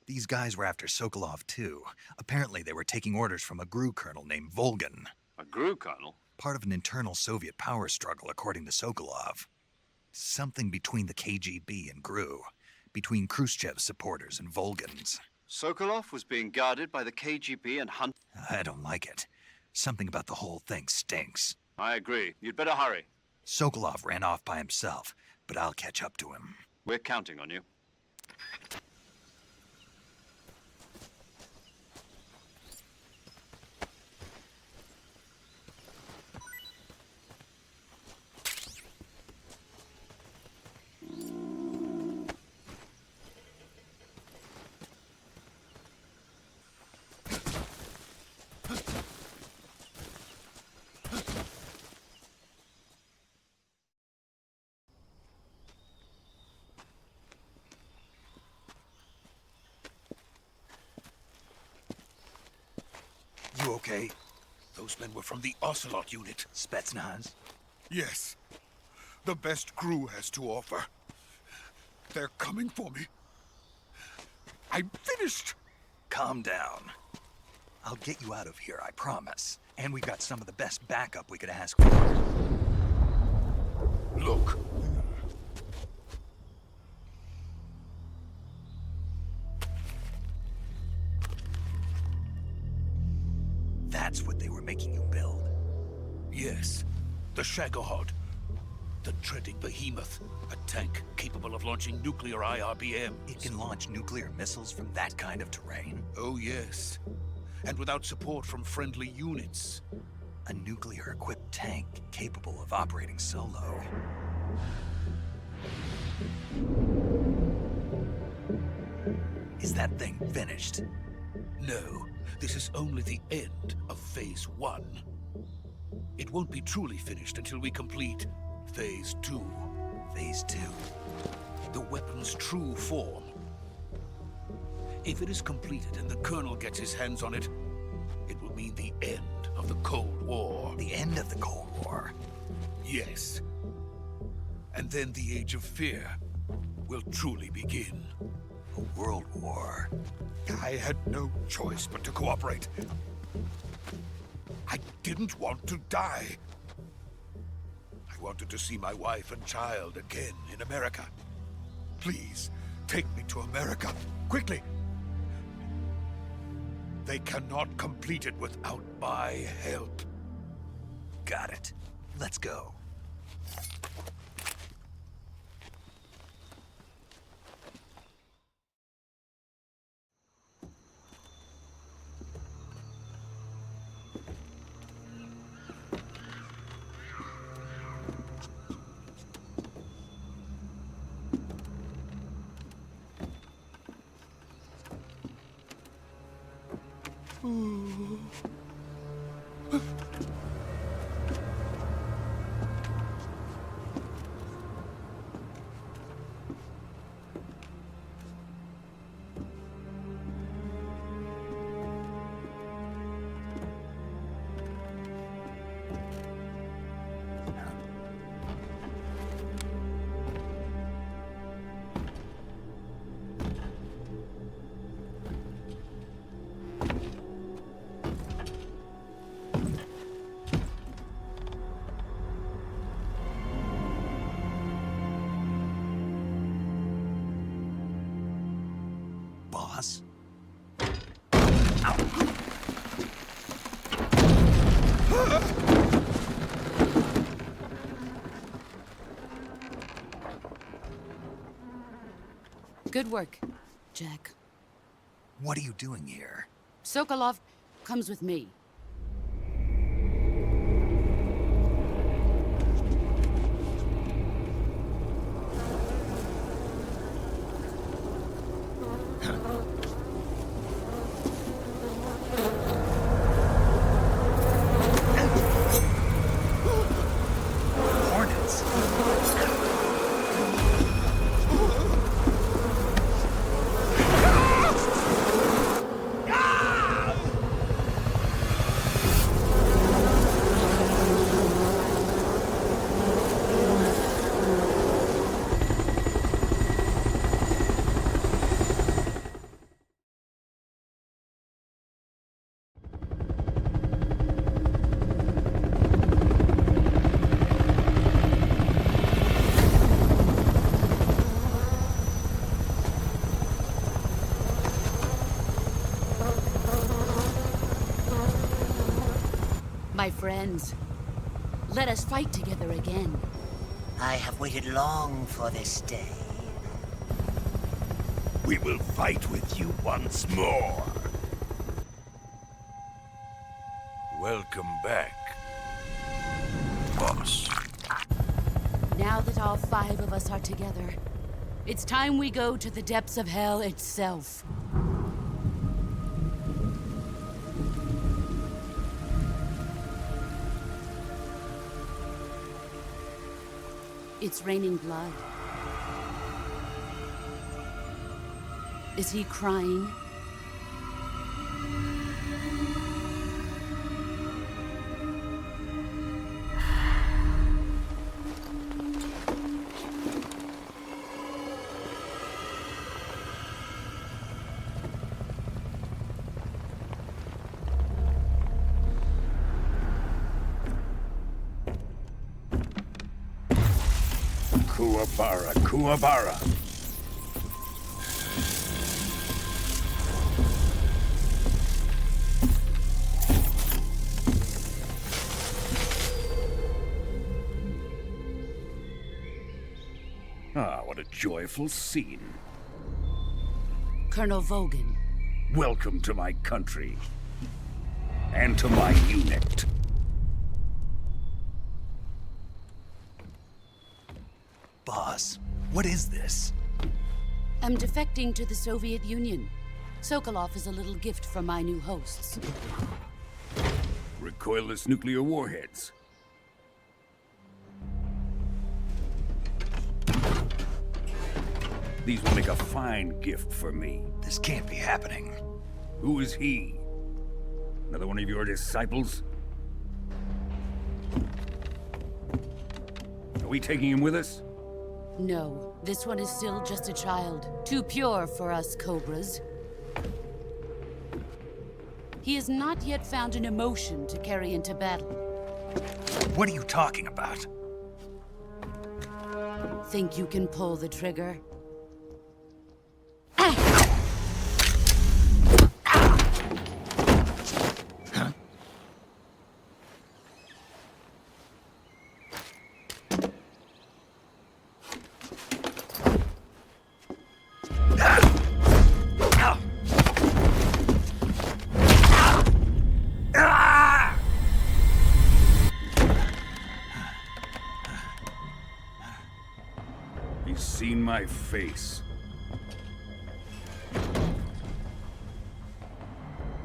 [SPEAKER 1] These guys were after Sokolov too. Apparently they were taking orders from a GRU colonel named VOLGIN.
[SPEAKER 2] A GRU colonel?
[SPEAKER 1] Part of an internal Soviet power struggle, according to Sokolov. Something between the KGB and GRU. Between Khrushchev's supporters and Volgin's.
[SPEAKER 2] Sokolov was being guarded by the KGB and hunt.
[SPEAKER 1] I don't like it. Something about the whole thing stinks.
[SPEAKER 2] I agree. You'd better hurry.
[SPEAKER 1] Sokolov ran off by himself, but I'll catch up to him.
[SPEAKER 2] We're counting on you.
[SPEAKER 1] You okay?
[SPEAKER 9] Those men were from the OCELOT unit.
[SPEAKER 1] Spetsnaz?
[SPEAKER 9] Yes. The best GRU has to offer. They're coming for me. I'm finished.
[SPEAKER 1] Calm down. I'll get you out of here, I promise. And we got some of the best backup we could ask for.
[SPEAKER 9] Look.
[SPEAKER 1] That's what they were making you build?
[SPEAKER 9] Yes. The SHAGOHOD. The treading behemoth. A tank capable of launching nuclear IRBMs.
[SPEAKER 1] It can launch nuclear missiles from that kind of terrain?
[SPEAKER 9] Oh, yes. And without support from friendly units.
[SPEAKER 1] A nuclear-equipped tank capable of operating solo. Is that thing finished?
[SPEAKER 9] No. This is only the end of Phase 1. It won't be truly finished until we complete Phase 2.
[SPEAKER 1] Phase 2?
[SPEAKER 9] The weapon's true form. If it is completed and the Colonel gets his hands on it, it will mean the end of the Cold War.
[SPEAKER 1] The end of the Cold War?
[SPEAKER 9] Yes. And then the Age of Fear will truly begin.
[SPEAKER 1] A world war?
[SPEAKER 9] I had no choice but to cooperate. I didn't want to die. I wanted to see my wife and child again in America. Please, take me to America, quickly. They cannot complete it without my help.
[SPEAKER 1] Got it. Let's go.
[SPEAKER 7] Good work, Jack.
[SPEAKER 1] What are you doing here?
[SPEAKER 7] Sokolov comes with me.
[SPEAKER 1] Hornets.
[SPEAKER 7] My friends, let us fight together again.
[SPEAKER 11] I have waited long for this day.
[SPEAKER 9] We will fight with you once more. Welcome back, boss.
[SPEAKER 7] Now that all 5 of us are together, it's time we go to the depths of hell itself. It's raining blood. Is he crying?
[SPEAKER 9] Kuwabara, Kuwabara. Ah, what a joyful scene.
[SPEAKER 7] Colonel VOLGIN.
[SPEAKER 9] Welcome to my country. And to my unit.
[SPEAKER 1] Boss, what is this?
[SPEAKER 7] I'm defecting to the Soviet Union. Sokolov is a little gift from my new hosts.
[SPEAKER 9] Recoilless nuclear warheads. These will make a fine gift for me.
[SPEAKER 1] This can't be happening.
[SPEAKER 9] Who is he? Another one of your disciples? Are we taking him with us?
[SPEAKER 7] No, this one is still just a child. Too pure for us Cobras. He has not yet found an emotion to carry into battle.
[SPEAKER 1] What are you talking about?
[SPEAKER 7] Think you can pull the trigger?
[SPEAKER 9] He's seen my face.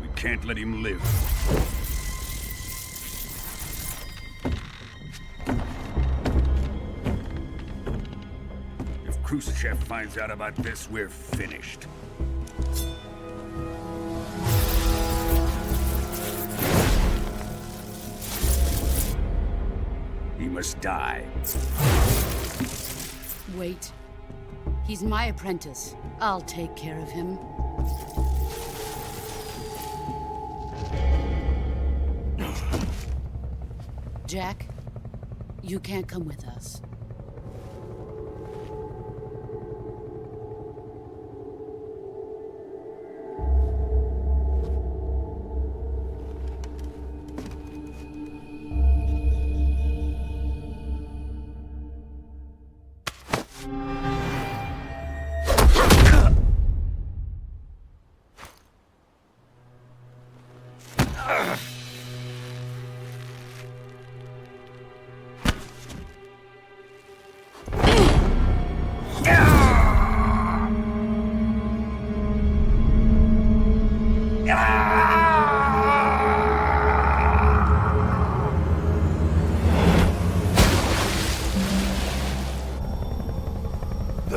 [SPEAKER 9] We can't let him live. If Khrushchev finds out about this, we're finished. He must die.
[SPEAKER 7] Wait. He's my apprentice. I'll take care of him. Jack, you can't come with us.
[SPEAKER 12] The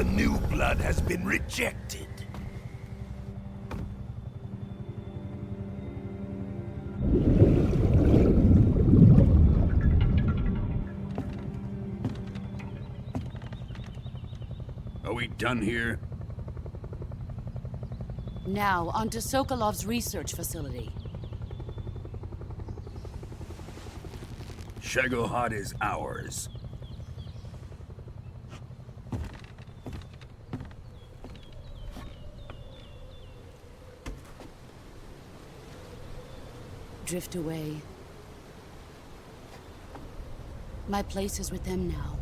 [SPEAKER 12] new blood has been rejected.
[SPEAKER 13] Are we done here?
[SPEAKER 7] Now, on to Sokolov's research facility.
[SPEAKER 13] SHAGOHOD is ours.
[SPEAKER 7] Drift away. My place is with them now.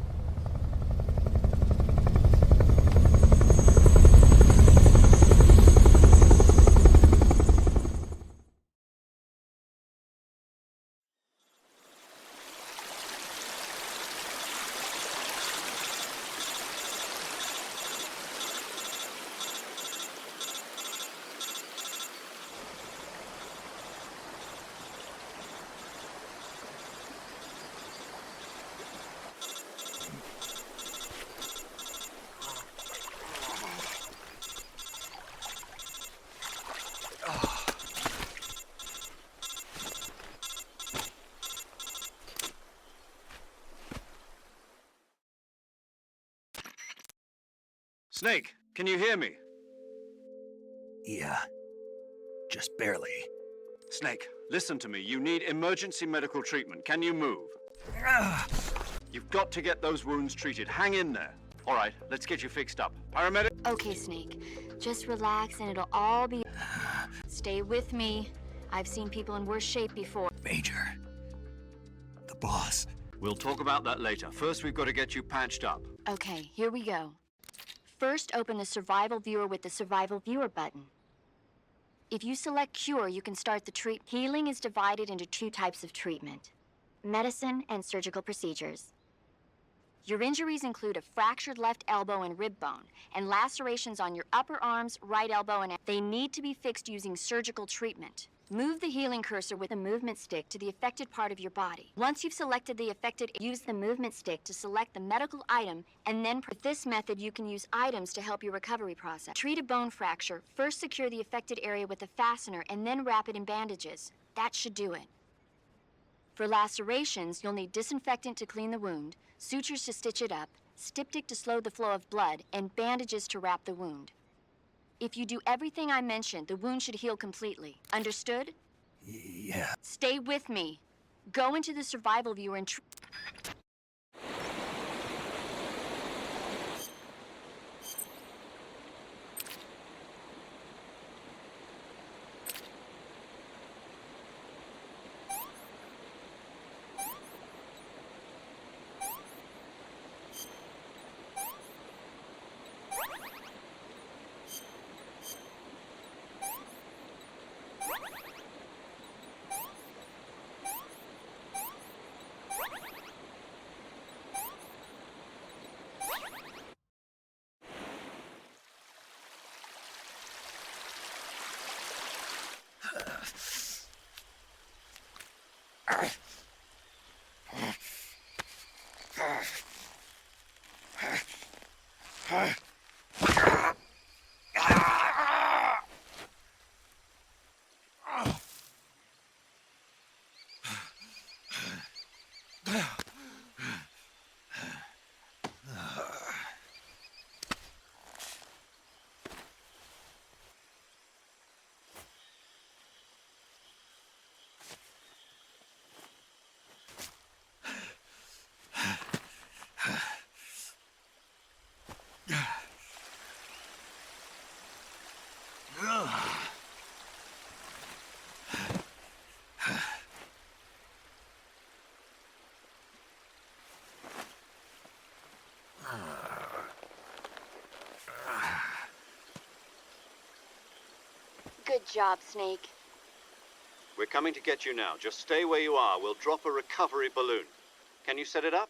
[SPEAKER 2] Snake, can you hear me?
[SPEAKER 1] Yeah. Just barely.
[SPEAKER 2] Snake, listen to me. You need emergency medical treatment. Can you move? You've got to get those wounds treated. Hang in there. All right, let's get you fixed up. Paramedic?
[SPEAKER 6] Okay, Snake. Just relax and it'll all be... Stay with me. I've seen people in worse shape before.
[SPEAKER 1] Major. The boss.
[SPEAKER 2] We'll talk about that later. First, we've got to get you patched up.
[SPEAKER 6] Okay, here we go. First, open the Survival Viewer with the Survival Viewer button. If you select Cure, you can start the treatment. Healing is divided into two types of treatment: medicine and surgical procedures. Your injuries include a fractured left elbow and rib bone, and lacerations on your upper arms, right elbow, and they need to be fixed using surgical treatment. Move the healing cursor with a movement stick to the affected part of your body. Once you've selected the affected, use the movement stick to select the medical item, and then with this method you can use items to help your recovery process. Treat a bone fracture, first secure the affected area with a fastener and then wrap it in bandages. That should do it. For lacerations, you'll need disinfectant to clean the wound, sutures to stitch it up, styptic to slow the flow of blood, and bandages to wrap the wound. If you do everything I mentioned, the wound should heal completely. Understood?
[SPEAKER 1] Yeah.
[SPEAKER 6] Stay with me. Go into the Survival Viewer and... Good job, Snake.
[SPEAKER 2] We're coming to get you now. Just stay where you are. We'll drop a recovery balloon. Can you set it up?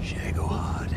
[SPEAKER 1] Shagohod.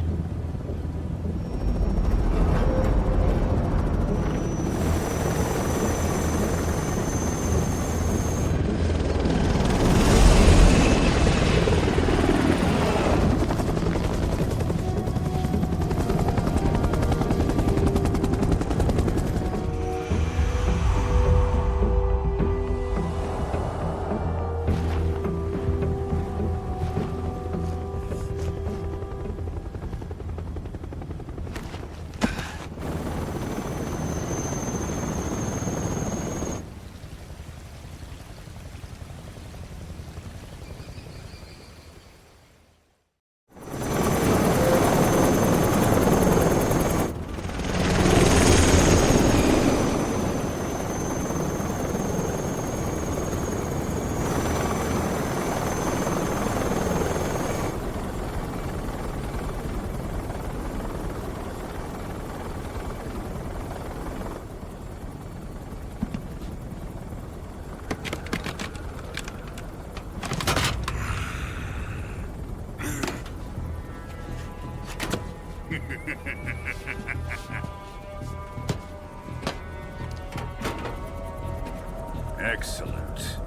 [SPEAKER 13] Excellent.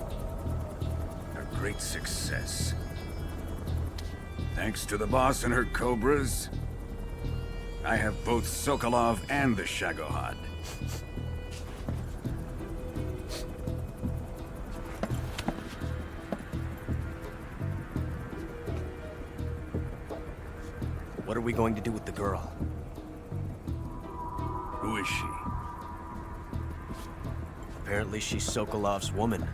[SPEAKER 13] A great success. Thanks to the boss and her cobras, I have both Sokolov and the Shagohod.
[SPEAKER 8] What are we going to do with the girl?
[SPEAKER 13] Who is she?
[SPEAKER 8] Apparently she's Sokolov's woman.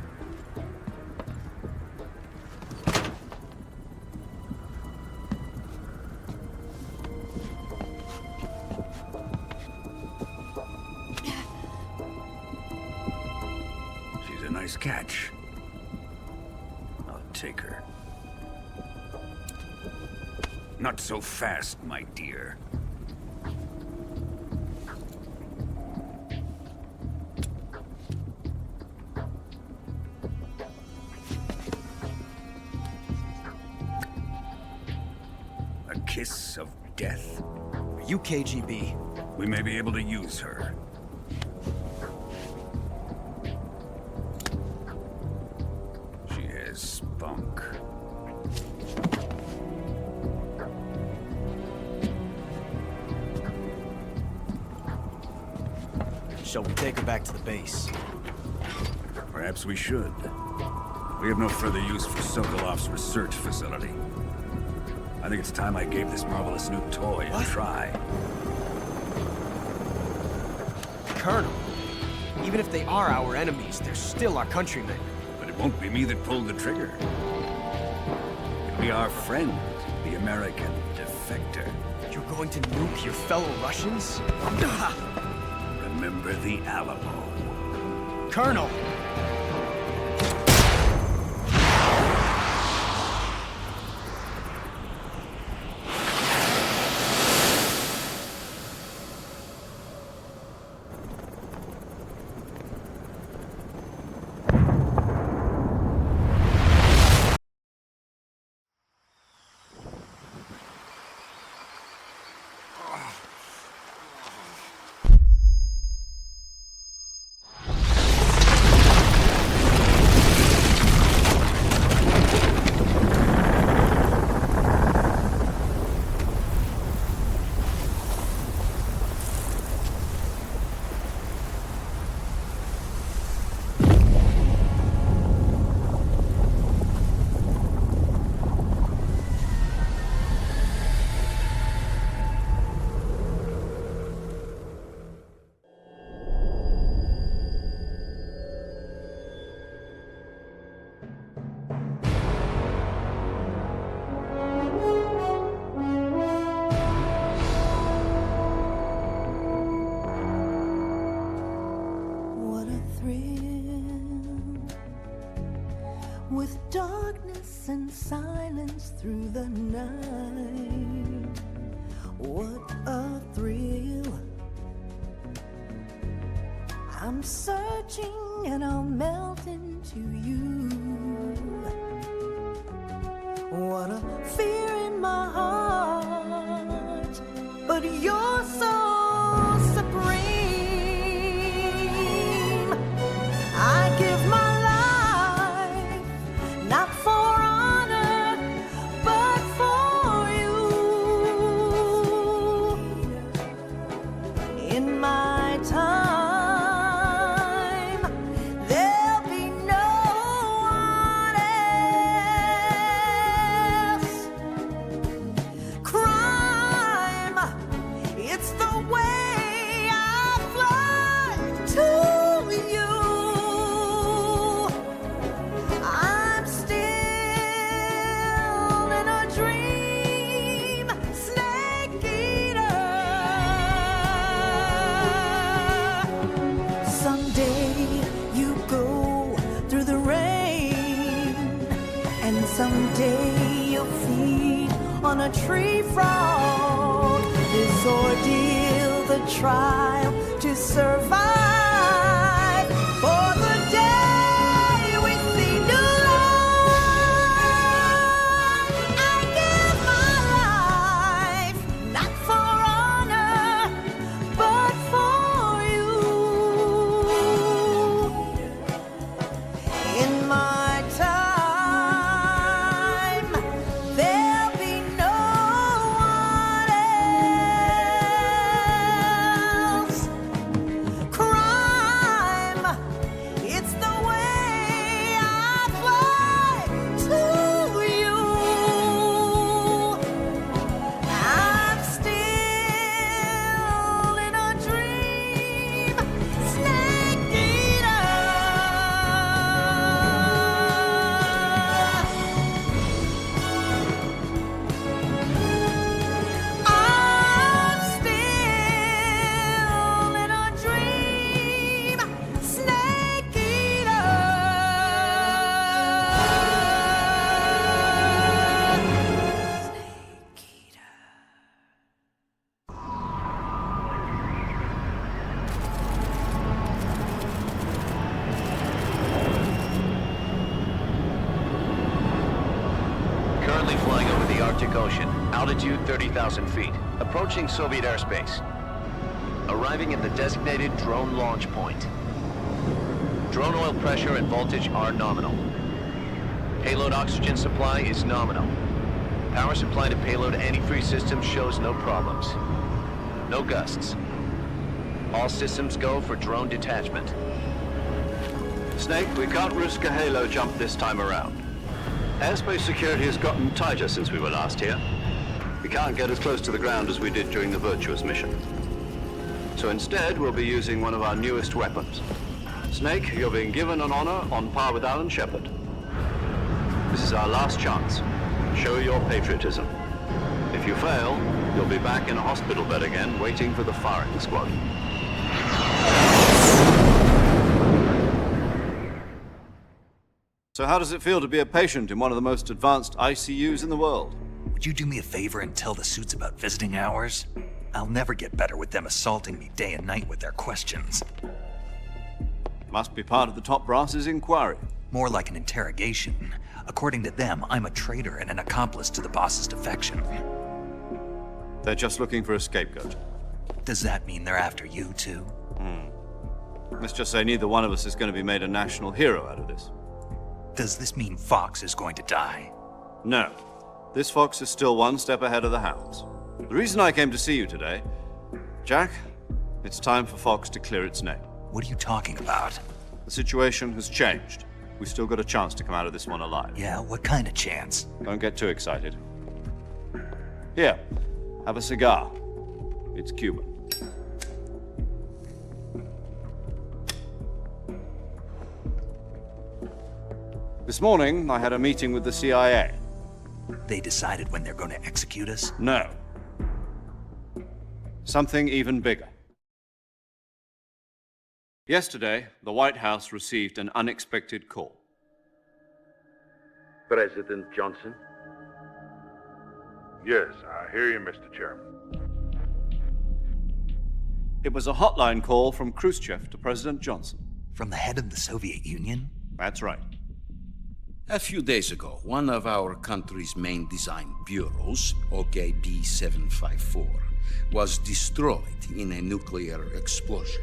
[SPEAKER 13] She's a nice catch. I'll take her. Not so fast, my dear. A kiss of death?
[SPEAKER 8] Are you KGB?
[SPEAKER 13] We may be able to use her. She has spunk.
[SPEAKER 8] Shall we take her back to the base?
[SPEAKER 13] Perhaps we should. We have no further use for Sokolov's research facility. I think it's time I gave this marvelous new toy a try.
[SPEAKER 8] Colonel, even if they are our enemies, they're still our countrymen.
[SPEAKER 13] But it won't be me that pulled the trigger. It'll be our friend, the American defector.
[SPEAKER 8] You're going to nuke your fellow Russians?
[SPEAKER 13] Remember the Alamo.
[SPEAKER 8] Colonel!
[SPEAKER 14] thrill with darkness and silence through the night. What a thrill. I'm searching and I'll melt into you. What a fear in my heart, but you're so supreme. I give my life, not for honor, but for you. In my time, there'll be no one else. Crime, it's the way I fly to you. I'm still in a dream, snake eater. Someday you go through the rain, and someday you'll feed on a tree frog. This ordeal, the trial to survive, for the day we see new light. I give my life, not for honor, but for you. In my time, there'll be no one else. Crime, it's the way I fly to you. I'm still in a dream, snake eater. I'm still in a dream, snake eater.
[SPEAKER 4] Currently flying over the Arctic Ocean, altitude 30,000 feet, approaching Soviet airspace. Arriving at the designated drone launch point. Drone oil pressure and voltage are nominal. Payload oxygen supply is nominal. Power supply to payload antifreeze system shows no problems. No gusts. All systems go for drone detachment.
[SPEAKER 2] Snake, we can't risk a halo jump this time around. Airspace security has gotten tighter since we were last here. We can't get as close to the ground as we did during the Virtuous mission. So instead, we'll be using one of our newest weapons. Snake, you're being given an honor on par with Alan Shepard. This is our last chance. Show your patriotism. If you fail, you'll be back in a hospital bed again, waiting for the firing squad. So how does it feel to be a patient in one of the most advanced ICUs in the world?
[SPEAKER 1] Would you do me a favor and tell the suits about visiting hours? I'll never get better with them assaulting me day and night with their questions.
[SPEAKER 2] Must be part of the top brass's inquiry.
[SPEAKER 1] More like an interrogation. According to them, I'm a traitor and an accomplice to the boss's defection.
[SPEAKER 2] They're just looking for a scapegoat.
[SPEAKER 1] Does that mean they're after you, too?
[SPEAKER 2] Let's just say neither one of us is going to be made a national hero out of this.
[SPEAKER 1] Does this mean Fox is going to die?
[SPEAKER 2] No. This fox is still one step ahead of the hounds. The reason I came to see you today, Jack, it's time for Fox to clear its name.
[SPEAKER 1] What are you talking about?
[SPEAKER 2] The situation has changed. We've still got a chance to come out of this one alive.
[SPEAKER 1] Yeah, what kind of chance?
[SPEAKER 2] Don't get too excited. Here, have a cigar. It's Cuban. This morning, I had a meeting with the CIA.
[SPEAKER 1] They decided when they're going to execute us?
[SPEAKER 2] No. Something even bigger. Yesterday, the White House received an unexpected call.
[SPEAKER 15] President Johnson?
[SPEAKER 16] Yes, I hear you, Mr. Chairman.
[SPEAKER 2] It was a hotline call from Khrushchev to President Johnson.
[SPEAKER 1] From the head of the Soviet Union?
[SPEAKER 2] That's right.
[SPEAKER 9] A few days ago, one of our country's main design bureaus, OKB 754, was destroyed in a nuclear explosion.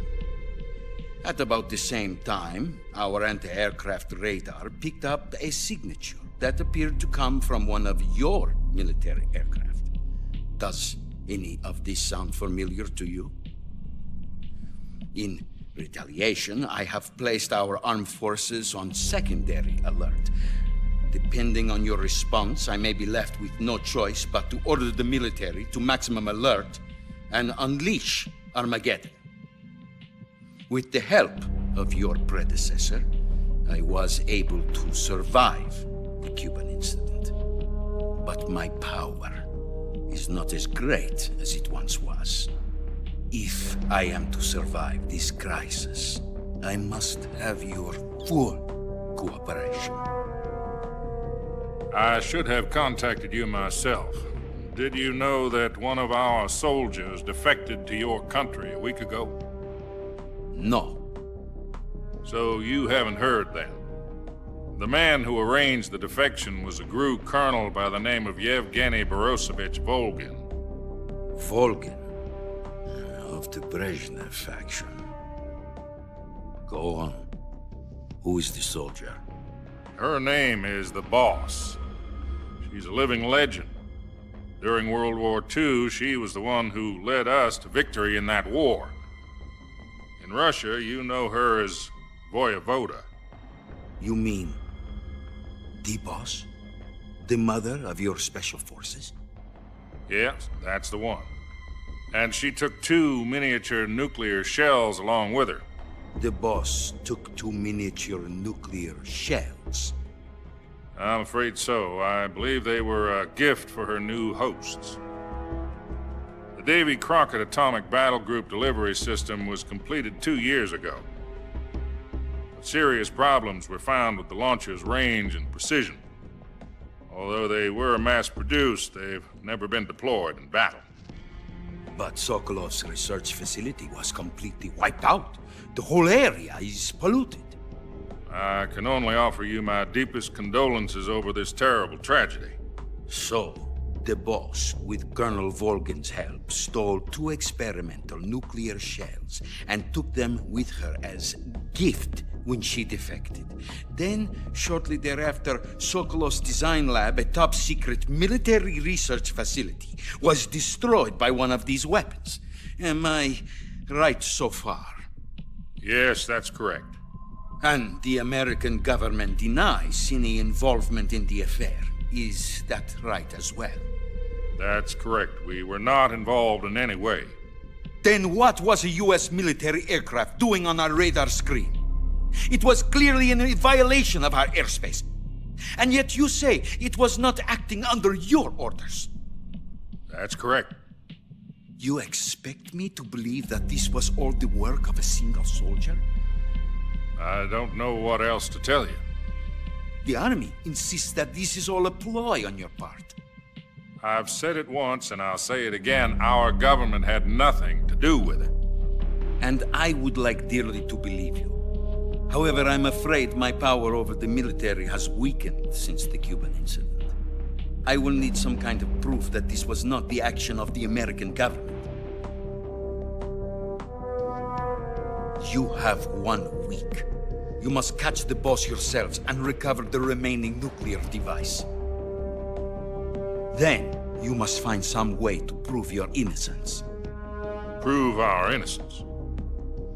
[SPEAKER 9] At about the same time, our anti-aircraft radar picked up a signature that appeared to come from one of your military aircraft. Does any of this sound familiar to you? In retaliation, I have placed our armed forces on secondary alert. Depending on your response, I may be left with no choice but to order the military to maximum alert and unleash Armageddon. With the help of your predecessor, I was able to survive the Cuban incident. But my power is not as great as it once was. If I am to survive this crisis, I must have your full cooperation.
[SPEAKER 16] I should have contacted you myself. Did you know that one of our soldiers defected to your country a week ago?
[SPEAKER 9] No.
[SPEAKER 16] So you haven't heard then? The man who arranged the defection was a GRU colonel by the name of Yevgeny Borisovich Volgin.
[SPEAKER 9] Volgin? Of the Brezhnev faction. Go on. Who is the soldier?
[SPEAKER 16] Her name is the Boss. She's a living legend. During World War II, she was the one who led us to victory in that war. In Russia, you know her as Voyevoda.
[SPEAKER 9] You mean the Boss? The mother of your special forces?
[SPEAKER 16] Yes, that's the one. And she took 2 miniature nuclear shells along with her.
[SPEAKER 9] The Boss took 2 miniature nuclear shells?
[SPEAKER 16] I'm afraid so. I believe they were a gift for her new hosts. The Davy Crockett Atomic Battle Group delivery system was completed 2 years ago. But serious problems were found with the launcher's range and precision. Although they were mass-produced, they've never been deployed in battle.
[SPEAKER 9] But Sokolov's research facility was completely wiped out. The whole area is polluted.
[SPEAKER 16] I can only offer you my deepest condolences over this terrible tragedy.
[SPEAKER 9] So, the Boss, with Colonel Volgin's help, stole 2 experimental nuclear shells and took them with her as gift when she defected. Then, shortly thereafter, Sokolov's design lab, a top-secret military research facility, was destroyed by one of these weapons. Am I right so far?
[SPEAKER 16] Yes, that's correct.
[SPEAKER 9] And the American government denies any involvement in the affair. Is that right as well?
[SPEAKER 16] That's correct. We were not involved in any way.
[SPEAKER 9] Then what was a U.S. military aircraft doing on our radar screen? It was clearly in violation of our airspace. And yet you say it was not acting under your orders.
[SPEAKER 16] That's correct.
[SPEAKER 9] You expect me to believe that this was all the work of a single soldier?
[SPEAKER 16] I don't know what else to tell you.
[SPEAKER 9] The Army insists that this is all a ploy on your part.
[SPEAKER 16] I've said it once and I'll say it again. Our government had nothing to do with it.
[SPEAKER 9] And I would like dearly to believe you. However, I'm afraid my power over the military has weakened since the Cuban incident. I will need some kind of proof that this was not the action of the American government. You have 1 week. You must catch the Boss yourselves and recover the remaining nuclear device. Then, you must find some way to prove your innocence.
[SPEAKER 16] Prove our innocence?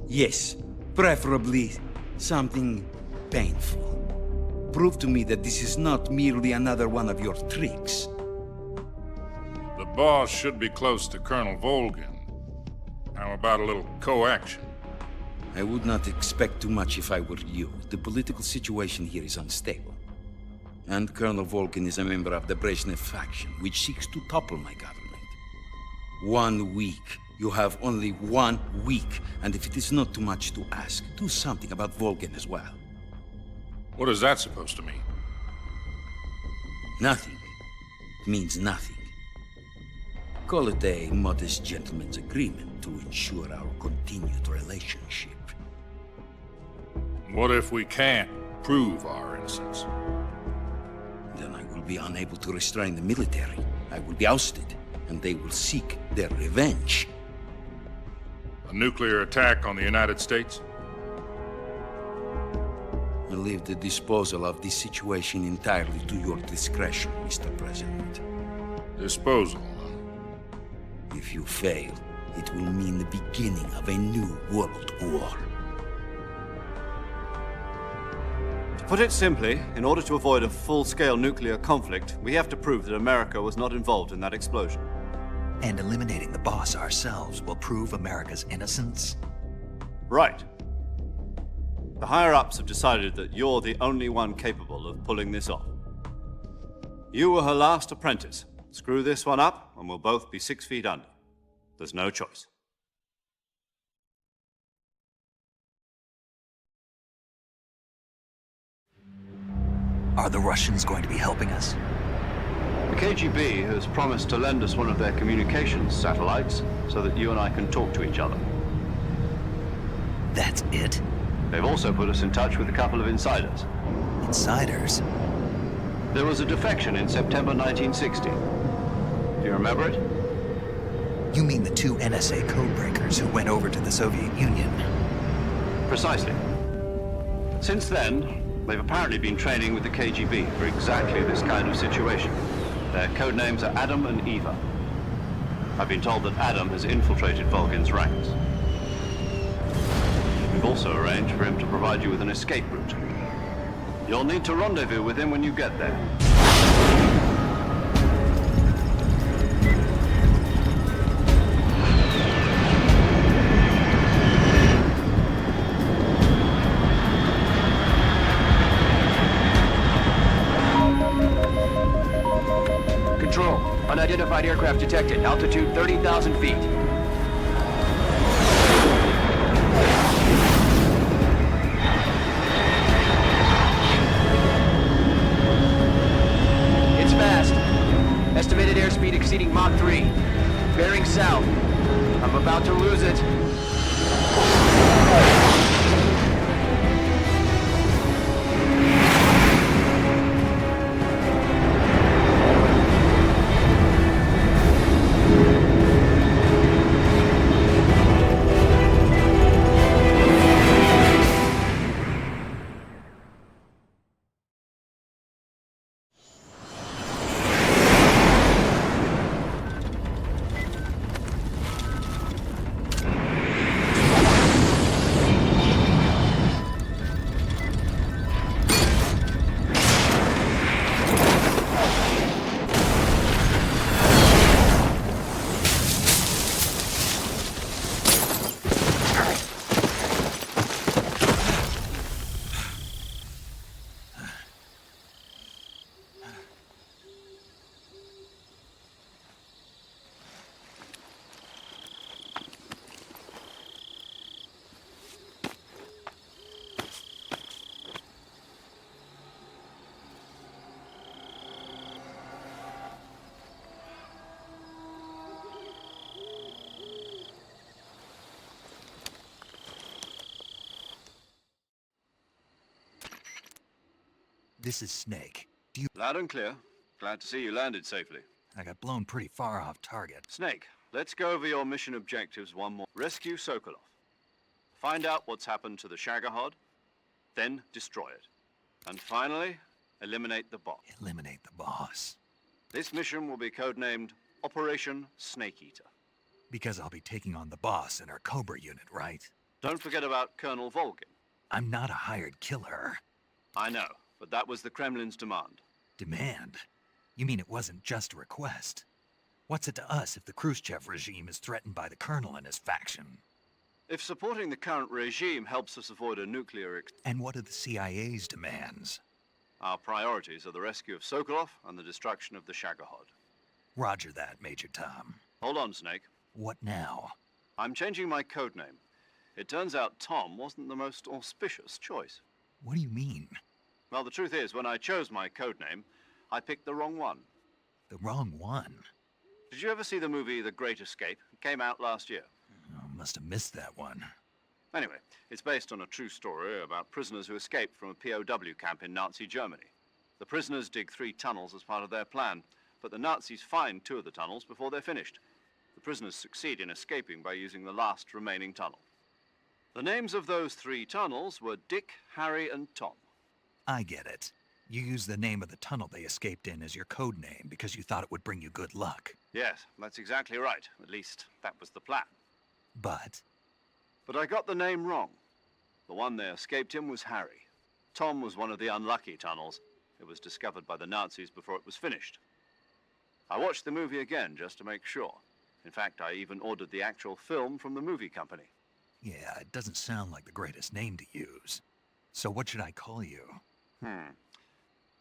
[SPEAKER 9] Yes, preferably something painful. Prove to me that this is not merely another one of your tricks.
[SPEAKER 16] The Boss should be close to Colonel Volgin. How about a little co-action?
[SPEAKER 9] I would not expect too much if I were you. The political situation here is unstable. And Colonel Volgin is a member of the Brezhnev faction, which seeks to topple my government. 1 week You have only 1 week, and if it is not too much to ask, do something about VOLGIN as well.
[SPEAKER 16] What is that supposed to mean?
[SPEAKER 9] Nothing. It means nothing. Call it a modest gentleman's agreement to ensure our continued relationship.
[SPEAKER 16] What if we can't prove our innocence?
[SPEAKER 9] Then I will be unable to restrain the military. I will be ousted, and they will seek their revenge.
[SPEAKER 16] A nuclear attack on the United States?
[SPEAKER 9] I leave the disposal of this situation entirely to your discretion, Mr. President.
[SPEAKER 16] Disposal?
[SPEAKER 9] If you fail, it will mean the beginning of a new world war.
[SPEAKER 2] To put it simply, in order to avoid a full-scale nuclear conflict, we have to prove that America was not involved in that explosion.
[SPEAKER 1] And eliminating the boss ourselves will prove America's innocence?
[SPEAKER 2] Right. The higher-ups have decided that you're the only one capable of pulling this off. You were her last apprentice. Screw this one up, and we'll both be 6 feet under. There's no choice.
[SPEAKER 1] Are the Russians going to be helping us?
[SPEAKER 2] The KGB has promised to lend us one of their communications satellites so that you and I can talk to each other.
[SPEAKER 1] That's it?
[SPEAKER 2] They've also put us in touch with a couple of insiders.
[SPEAKER 1] Insiders?
[SPEAKER 2] There was a defection in September 1960. Do you remember it?
[SPEAKER 1] You mean the 2 NSA codebreakers who went over to the Soviet Union?
[SPEAKER 2] Precisely. Since then, they've apparently been training with the KGB for exactly this kind of situation. Their codenames are Adam and Eva. I've been told that Adam has infiltrated VOLGIN's ranks. We've also arranged for him to provide you with an escape route. You'll need to rendezvous with him when you get there.
[SPEAKER 15] Control, unidentified aircraft detected. Altitude 30,000 feet. It's fast. Estimated airspeed exceeding Mach 3. Bearing south. I'm about to lose it.
[SPEAKER 1] This is Snake. Do you...
[SPEAKER 2] Loud and clear. Glad to see you landed safely.
[SPEAKER 1] I got blown pretty far off target.
[SPEAKER 2] Snake, let's go over your mission objectives one more. Rescue Sokolov. Find out what's happened to the SHAGOHOD, then destroy it. And finally, eliminate the boss.
[SPEAKER 1] Eliminate the boss.
[SPEAKER 2] This mission will be codenamed Operation Snake Eater.
[SPEAKER 1] Because I'll be taking on the boss in our Cobra unit, right?
[SPEAKER 2] Don't forget about Colonel VOLGIN.
[SPEAKER 1] I'm not a hired killer.
[SPEAKER 2] I know, but that was the Kremlin's demand.
[SPEAKER 1] Demand? You mean it wasn't just a request? What's it to us if the Khrushchev regime is threatened by the Colonel and his faction?
[SPEAKER 2] If supporting the current regime helps us avoid a nuclear
[SPEAKER 1] And what are the CIA's demands?
[SPEAKER 2] Our priorities are the rescue of Sokolov and the destruction of the SHAGOHOD.
[SPEAKER 1] Roger that, Major Tom.
[SPEAKER 2] Hold on, Snake.
[SPEAKER 1] What now?
[SPEAKER 2] I'm changing my code name. It turns out Tom wasn't the most auspicious choice.
[SPEAKER 1] What do you mean?
[SPEAKER 2] Well, the truth is, when I chose my code name, I picked the wrong one.
[SPEAKER 1] The wrong one?
[SPEAKER 2] Did you ever see the movie The Great Escape? It came out last year.
[SPEAKER 1] Oh, must have missed that one.
[SPEAKER 2] Anyway, it's based on a true story about prisoners who escaped from a POW camp in Nazi Germany. The prisoners dig 3 tunnels as part of their plan, but the Nazis find 2 of the tunnels before they're finished. The prisoners succeed in escaping by using the last remaining tunnel. The names of those 3 tunnels were Dick, Harry, and Tom.
[SPEAKER 1] I get it. You used the name of the tunnel they escaped in as your code name because you thought it would bring you good luck.
[SPEAKER 2] Yes, that's exactly right. At least, that was the plan.
[SPEAKER 1] But
[SPEAKER 2] I got the name wrong. The one they escaped in was Harry. Tom was one of the unlucky tunnels. It was discovered by the Nazis before it was finished. I watched the movie again just to make sure. In fact, I even ordered the actual film from the movie company.
[SPEAKER 1] yeah, it doesn't sound like the greatest name to use. So what should I call you?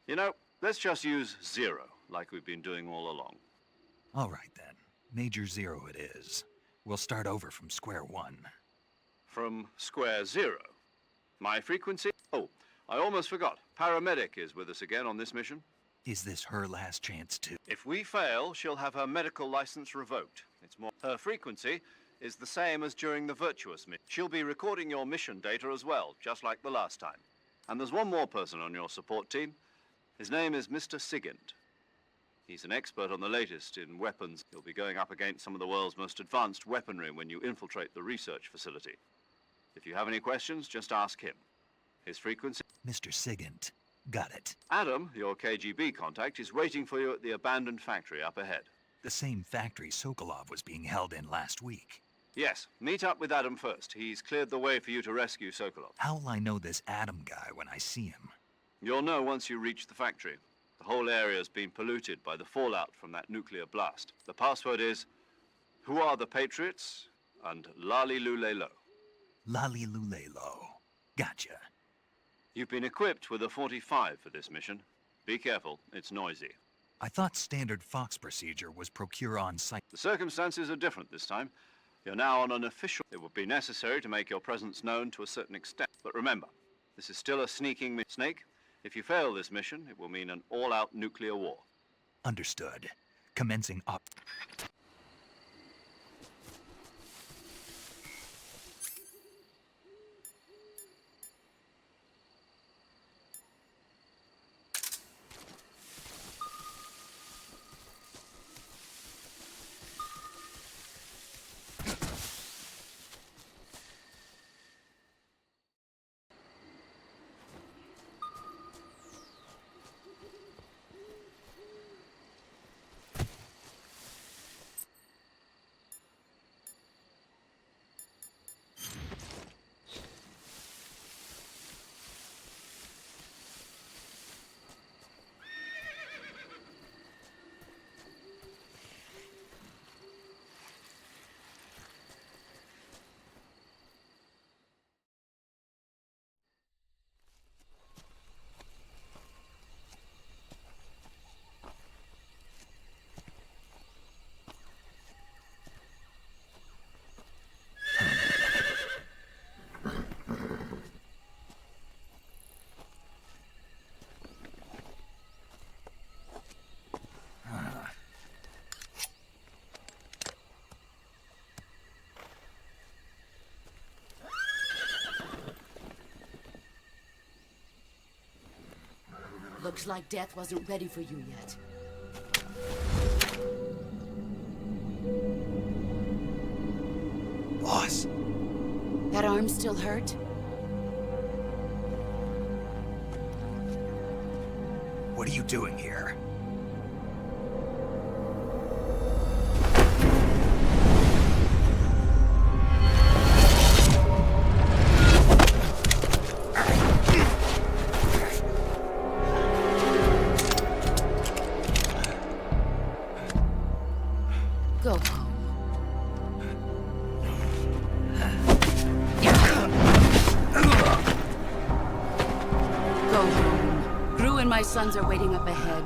[SPEAKER 2] You know, let's just use Zero, like we've been doing all along.
[SPEAKER 1] All right then. Major Zero it is. We'll start over from square one.
[SPEAKER 2] From square 0. My frequency? Oh, I almost forgot. Paramedic is with us again on this mission.
[SPEAKER 1] Is this her last chance too?
[SPEAKER 2] If we fail, she'll have her medical license revoked. It's more. Her frequency is the same as during the Virtuous mission. She'll be recording your mission data as well, just like the last time. And there's one more person on your support team. His name is Mr. Sigint. He's an expert on the latest in weapons. He'll be going up against some of the world's most advanced weaponry when you infiltrate the research facility. If you have any questions, just ask him. His frequency?
[SPEAKER 1] Mr. Sigint. Got it.
[SPEAKER 2] Adam, your KGB contact, is waiting for you at the abandoned factory up ahead.
[SPEAKER 1] The same factory Sokolov was being held in last week.
[SPEAKER 2] Yes, meet up with Adam first. He's cleared the way for you to rescue Sokolov.
[SPEAKER 1] How will I know this Adam guy when I see him?
[SPEAKER 2] You'll know once you reach the factory. The whole area's been polluted by the fallout from that nuclear blast. The password is, "Who are the Patriots?" and Lali Lule Lo.
[SPEAKER 1] Lali Lule Lo. Gotcha.
[SPEAKER 2] You've been equipped with a 45 for this mission. Be careful, it's noisy.
[SPEAKER 1] I thought standard Fox procedure was procure on site.
[SPEAKER 2] The circumstances are different this time. You're now on an official... It would be necessary to make your presence known to a certain extent. But remember, this is still a sneaking snake. If you fail this mission, it will mean an all-out nuclear war.
[SPEAKER 1] Understood. Commencing op...
[SPEAKER 7] Looks like death wasn't ready for you yet.
[SPEAKER 1] Boss.
[SPEAKER 7] That arm still hurt?
[SPEAKER 1] What are you doing here?
[SPEAKER 7] Go home. Go home. Gru and my sons are waiting up ahead.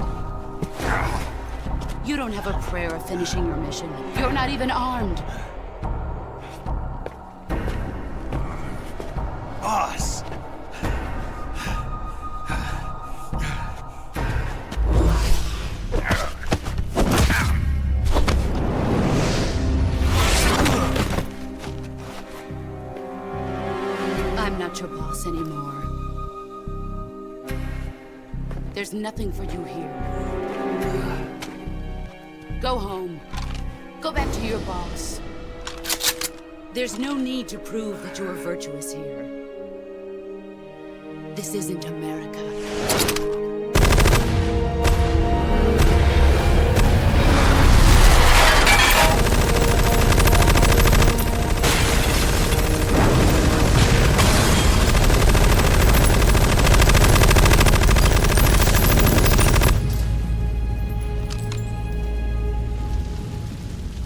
[SPEAKER 7] You don't have a prayer of finishing your mission. You're not even armed. There's nothing for you here. Go home. Go back to your boss. There's no need to prove that you are virtuous here. This isn't America.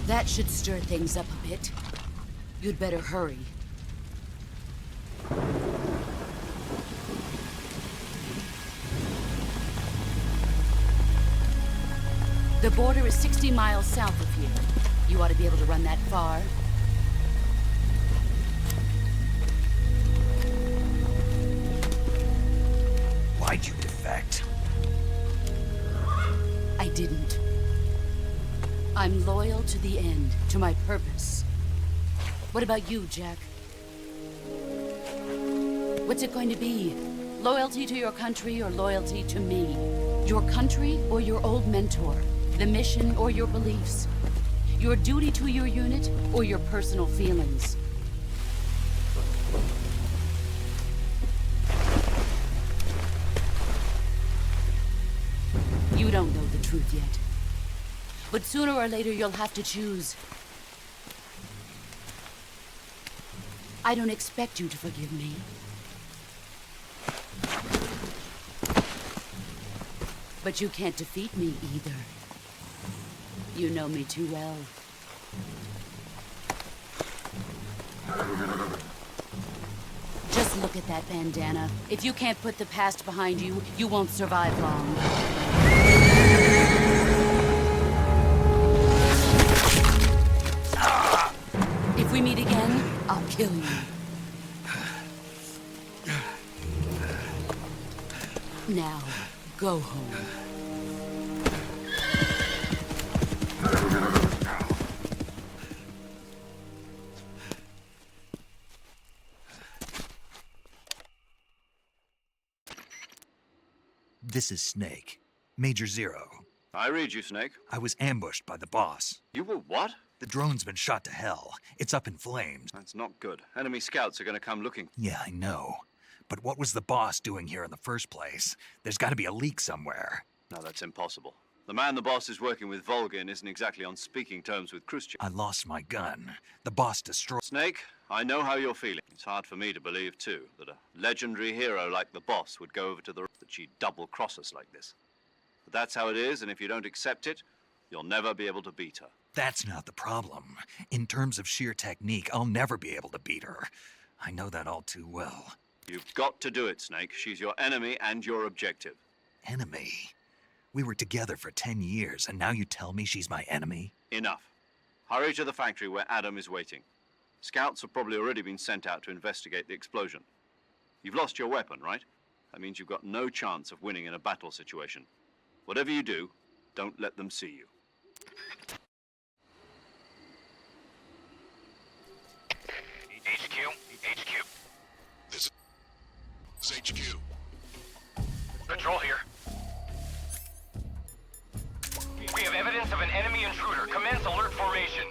[SPEAKER 7] That should stir things up a bit. You'd better hurry. The border is 60 miles south of here. You ought to be able to run that far.
[SPEAKER 1] Why'd you defect?
[SPEAKER 7] I didn't. I'm loyal to the end, to my purpose. What about you, Jack? What's it going to be? Loyalty to your country or loyalty to me? Your country or your old mentor? The mission or your beliefs? Your duty to your unit or your personal feelings? You don't know the truth yet. But sooner or later you'll have to choose. I don't expect you to forgive me. But you can't defeat me either. You know me too well. Just look at that bandana. If you can't put the past behind you, you won't survive long. If we meet again, I'll kill you. Now, go home.
[SPEAKER 1] This is Snake. Major Zero.
[SPEAKER 2] I read you, Snake.
[SPEAKER 1] I was ambushed by the boss.
[SPEAKER 2] You were what?
[SPEAKER 1] The drone's been shot to hell. It's up in flames.
[SPEAKER 2] That's not good. Enemy scouts are gonna come looking.
[SPEAKER 1] Yeah, I know. But what was the boss doing here in the first place? There's gotta be a leak somewhere.
[SPEAKER 2] No, that's impossible. The man the boss is working with, VOLGIN, isn't exactly on speaking terms with Khrushchev.
[SPEAKER 1] I lost my gun. The boss destroyed...
[SPEAKER 2] Snake, I know how you're feeling. It's hard for me to believe, too, that a legendary hero like the boss would go over to the... that she'd double-cross us like this. But that's how it is, and if you don't accept it, you'll never be able to beat her.
[SPEAKER 1] That's not the problem. In terms of sheer technique, I'll never be able to beat her. I know that all too well.
[SPEAKER 2] You've got to do it, Snake. She's your enemy and your objective.
[SPEAKER 1] Enemy? We were together for 10 years, and now you tell me she's my enemy?
[SPEAKER 2] Enough. Hurry to the factory where Adam is waiting. Scouts have probably already been sent out to investigate the explosion. You've lost your weapon, right? That means you've got no chance of winning in a battle situation. Whatever you do, don't let them see you.
[SPEAKER 17] HQ. This is HQ.
[SPEAKER 18] Patrol here. We have evidence of an enemy intruder. Commence alert formation.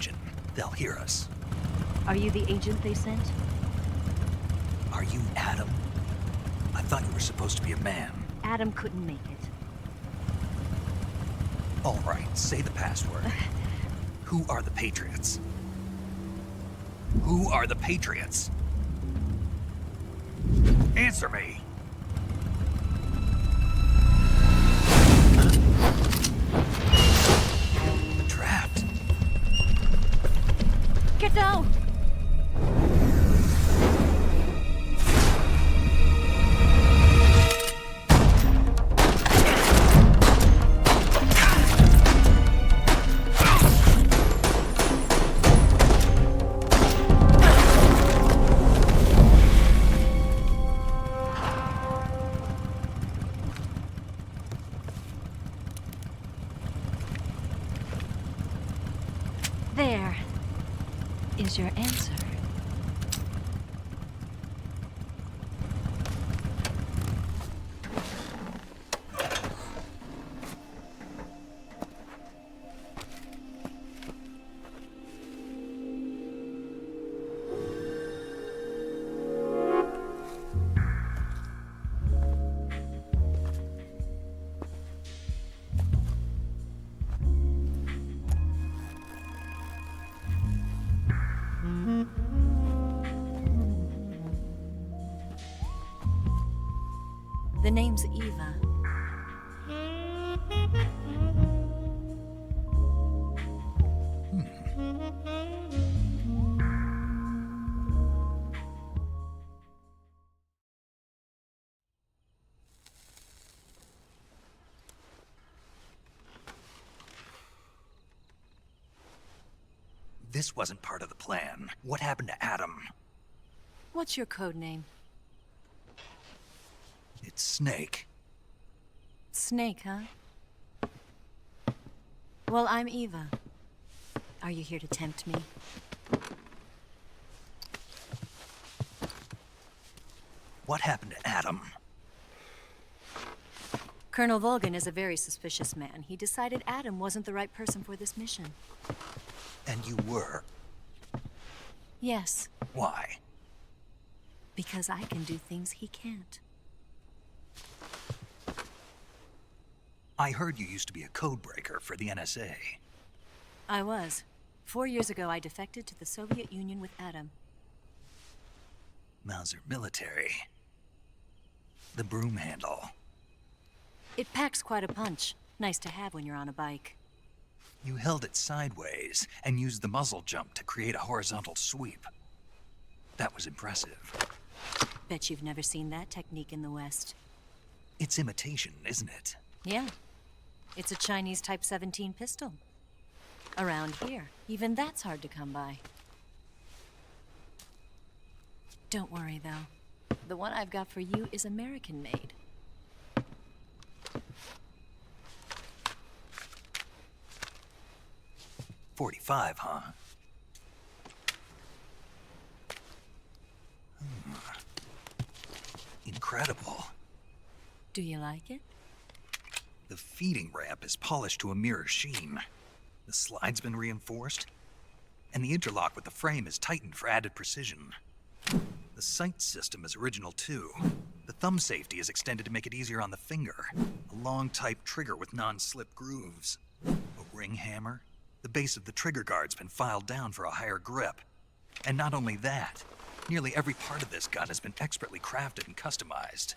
[SPEAKER 1] attention. They'll hear us.
[SPEAKER 19] Are you the agent they sent?
[SPEAKER 1] Are you Adam? I thought you were supposed to be a man.
[SPEAKER 19] Adam couldn't make it.
[SPEAKER 1] All right, say the password. Who are the Patriots? Who are the Patriots? Answer me! We're trapped.
[SPEAKER 19] Get down! There is your answer. The name's Eva.
[SPEAKER 1] This wasn't part of the plan. What happened to Adam?
[SPEAKER 19] What's your code name?
[SPEAKER 1] It's Snake.
[SPEAKER 19] Snake, huh? Well, I'm Eva. Are you here to tempt me?
[SPEAKER 1] What happened to Adam?
[SPEAKER 19] Colonel VOLGIN is a very suspicious man. He decided Adam wasn't the right person for this mission.
[SPEAKER 1] And you were?
[SPEAKER 19] Yes.
[SPEAKER 1] Why?
[SPEAKER 19] Because I can do things he can't.
[SPEAKER 1] I heard you used to be a codebreaker for the NSA.
[SPEAKER 19] I was. 4 years ago, I defected to the Soviet Union with Adam.
[SPEAKER 1] Mauser military. The broom handle.
[SPEAKER 19] It packs quite a punch. Nice to have when you're on a bike.
[SPEAKER 1] You held it sideways and used the muzzle jump to create a horizontal sweep. That was impressive.
[SPEAKER 19] Bet you've never seen that technique in the West.
[SPEAKER 1] It's imitation, isn't it?
[SPEAKER 19] Yeah. It's a Chinese Type 17 pistol. Around here, even that's hard to come by. Don't worry, though. The one I've got for you is American-made.
[SPEAKER 1] .45, huh? Incredible.
[SPEAKER 19] Do you like it?
[SPEAKER 1] The feeding ramp is polished to a mirror sheen. The slide's been reinforced, and the interlock with the frame is tightened for added precision. The sight system is original too. The thumb safety is extended to make it easier on the finger. A long type trigger with non-slip grooves. A ring hammer. The base of the trigger guard's been filed down for a higher grip. And not only that, nearly every part of this gun has been expertly crafted and customized.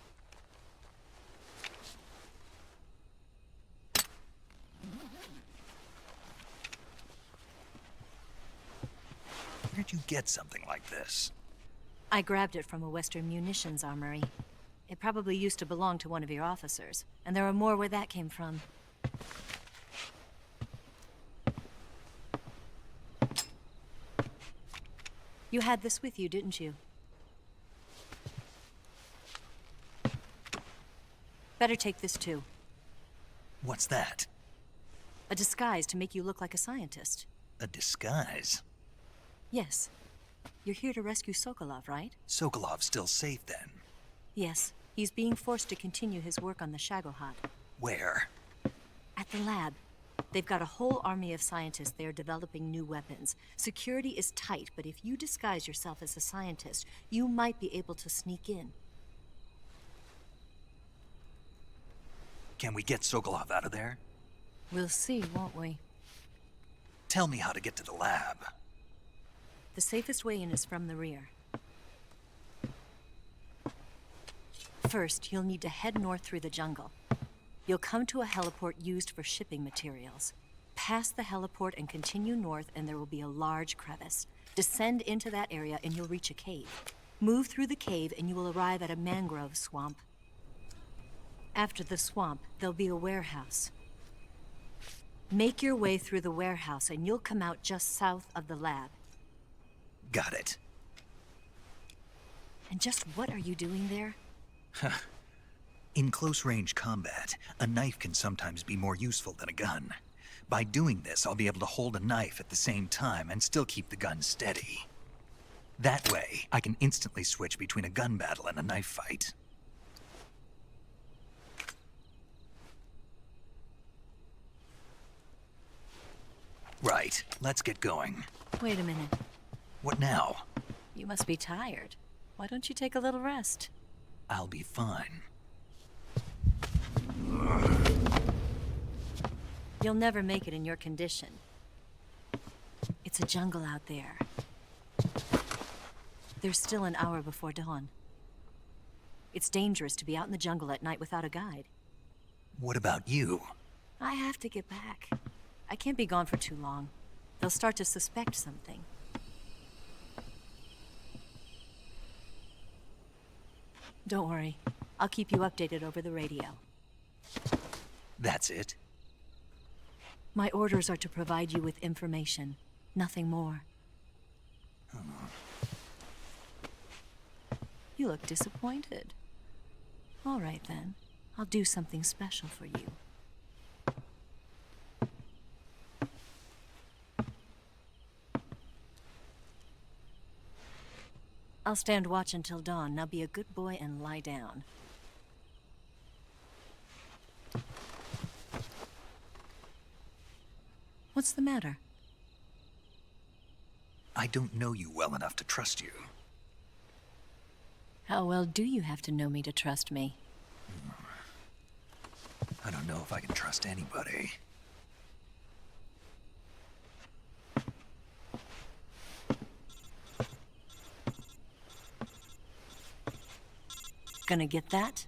[SPEAKER 1] Where'd you get something like this?
[SPEAKER 19] I grabbed it from a Western munitions armory. It probably used to belong to one of your officers, and there are more where that came from. You had this with you, didn't you? Better take this too.
[SPEAKER 1] What's that?
[SPEAKER 19] A disguise to make you look like a scientist.
[SPEAKER 1] A disguise?
[SPEAKER 19] Yes. You're here to rescue Sokolov, right?
[SPEAKER 1] Sokolov's still safe then?
[SPEAKER 19] Yes. He's being forced to continue his work on the SHAGOHOD.
[SPEAKER 1] Where?
[SPEAKER 19] At the lab. They've got a whole army of scientists there developing new weapons. Security is tight, but if you disguise yourself as a scientist, you might be able to sneak in.
[SPEAKER 1] Can we get Sokolov out of there?
[SPEAKER 19] We'll see, won't we?
[SPEAKER 1] Tell me how to get to the lab.
[SPEAKER 19] The safest way in is from the rear. First, you'll need to head north through the jungle. You'll come to a heliport used for shipping materials. Pass the heliport and continue north, and there will be a large crevice. Descend into that area and you'll reach a cave. Move through the cave and you will arrive at a mangrove swamp. After the swamp, there'll be a warehouse. Make your way through the warehouse and you'll come out just south of the lab.
[SPEAKER 1] Got it.
[SPEAKER 19] And just what are you doing there?
[SPEAKER 1] In close-range combat, a knife can sometimes be more useful than a gun. By doing this, I'll be able to hold a knife at the same time and still keep the gun steady. That way, I can instantly switch between a gun battle and a knife fight. Right, let's get going.
[SPEAKER 19] Wait a minute.
[SPEAKER 1] What now?
[SPEAKER 19] You must be tired. Why don't you take a little rest?
[SPEAKER 1] I'll be fine.
[SPEAKER 19] You'll never make it in your condition. It's a jungle out there. There's still an hour before dawn. It's dangerous to be out in the jungle at night without a guide.
[SPEAKER 1] What about you?
[SPEAKER 19] I have to get back. I can't be gone for too long. They'll start to suspect something. Don't worry. I'll keep you updated over the radio.
[SPEAKER 1] That's it?
[SPEAKER 19] My orders are to provide you with information. Nothing more. You look disappointed. All right, then. I'll do something special for you. I'll stand watch until dawn. Now be a good boy and lie down. What's the matter?
[SPEAKER 1] I don't know you well enough to trust you.
[SPEAKER 19] How well do you have to know me to trust me?
[SPEAKER 1] I don't know if I can trust anybody.
[SPEAKER 19] Gonna get that?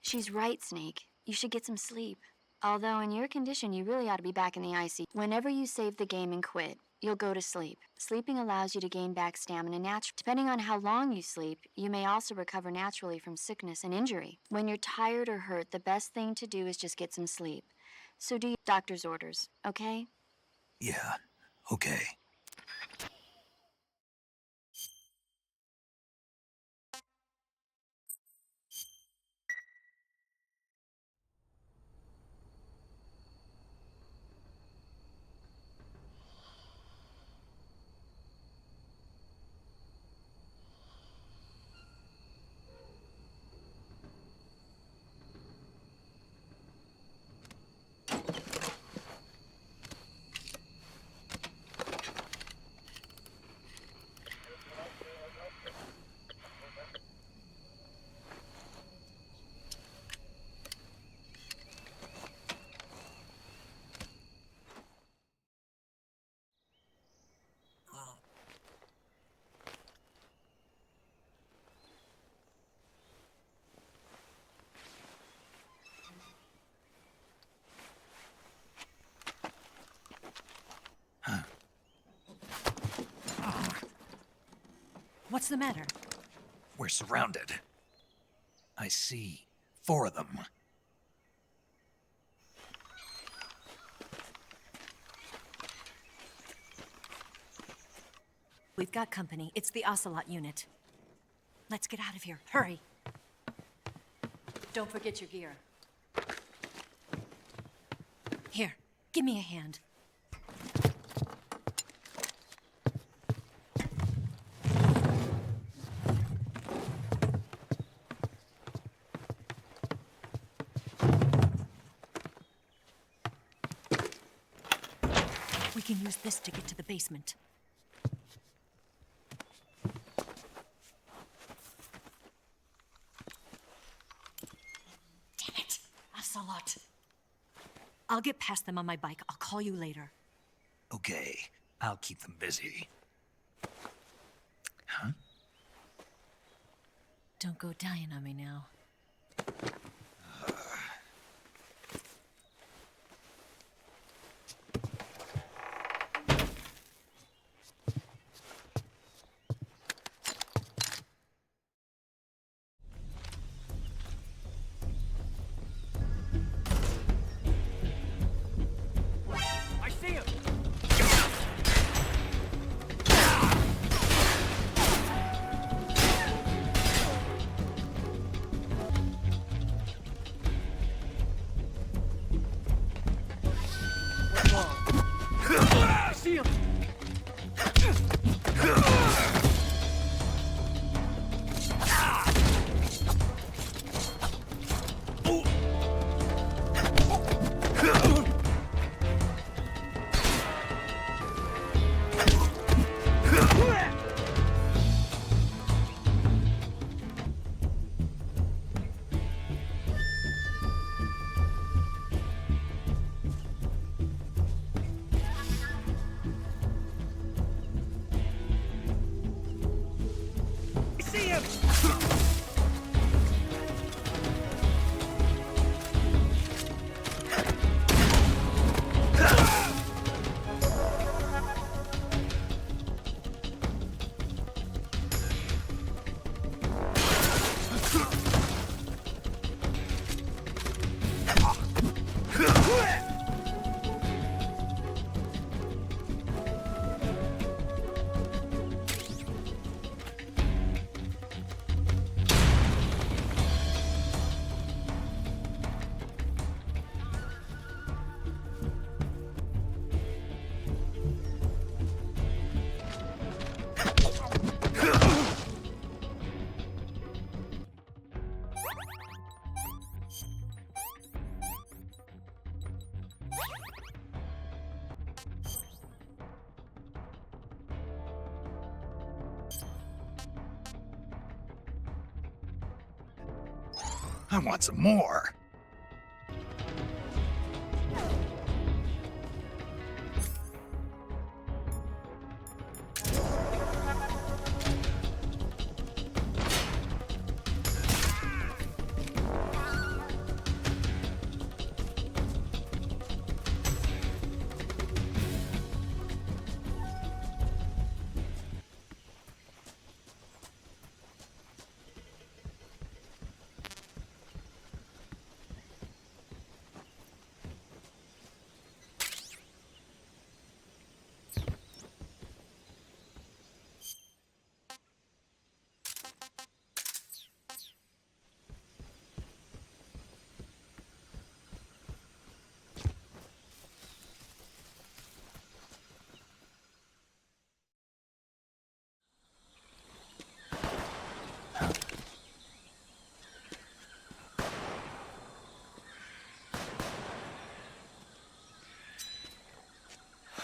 [SPEAKER 6] She's right, Snake. You should get some sleep. Although in your condition, you really ought to be back in the IC. Whenever you save the game and quit, you'll go to sleep. Sleeping allows you to gain back stamina naturally. Depending on how long you sleep, you may also recover naturally from sickness and injury. When you're tired or hurt, the best thing to do is just get some sleep. So do your doctor's orders, okay?
[SPEAKER 1] Yeah, okay.
[SPEAKER 19] What's the matter?
[SPEAKER 1] We're surrounded. I see 4 of them.
[SPEAKER 19] We've got company. It's the OCELOT unit. Let's get out of here. Hurry. Don't forget your gear. Here, give me a hand. can use this to get to the basement. Damn it! OCELOT. I'll get past them on my bike. I'll call you later.
[SPEAKER 1] Okay, I'll keep them busy. Huh?
[SPEAKER 19] Don't go dying on me now.
[SPEAKER 15] I see him! I see him! See him!
[SPEAKER 1] I want some more.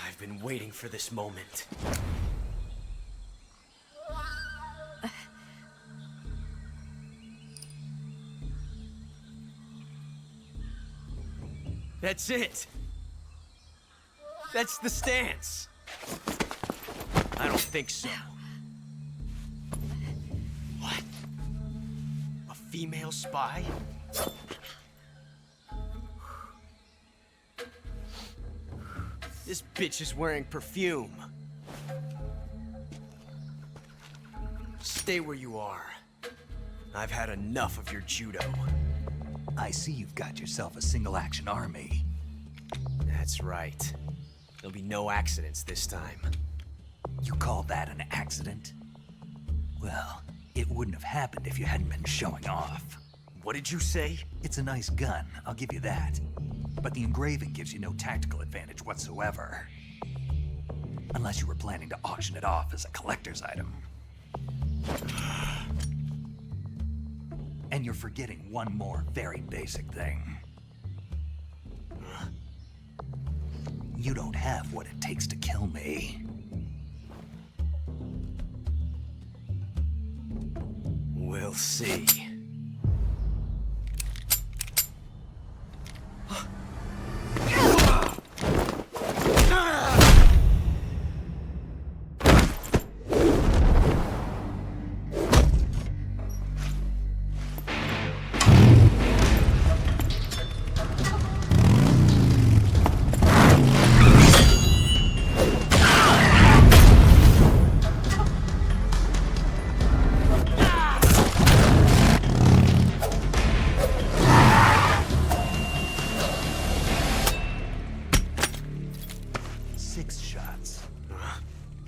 [SPEAKER 8] I've been waiting for this moment. That's it. That's the stance. I don't think so. What? A female spy? This bitch is wearing perfume. Stay where you are. I've had enough of your judo.
[SPEAKER 1] I see you've got yourself a single-action army.
[SPEAKER 8] That's right. There'll be no accidents this time.
[SPEAKER 1] You call that an accident? Well, it wouldn't have happened if you hadn't been showing off.
[SPEAKER 8] What did you say?
[SPEAKER 1] It's a nice gun, I'll give you that. But the engraving gives you no tactical advantage whatsoever. Unless you were planning to auction it off as a collector's item. And you're forgetting one more very basic thing. You don't have what it takes to kill me.
[SPEAKER 8] We'll see.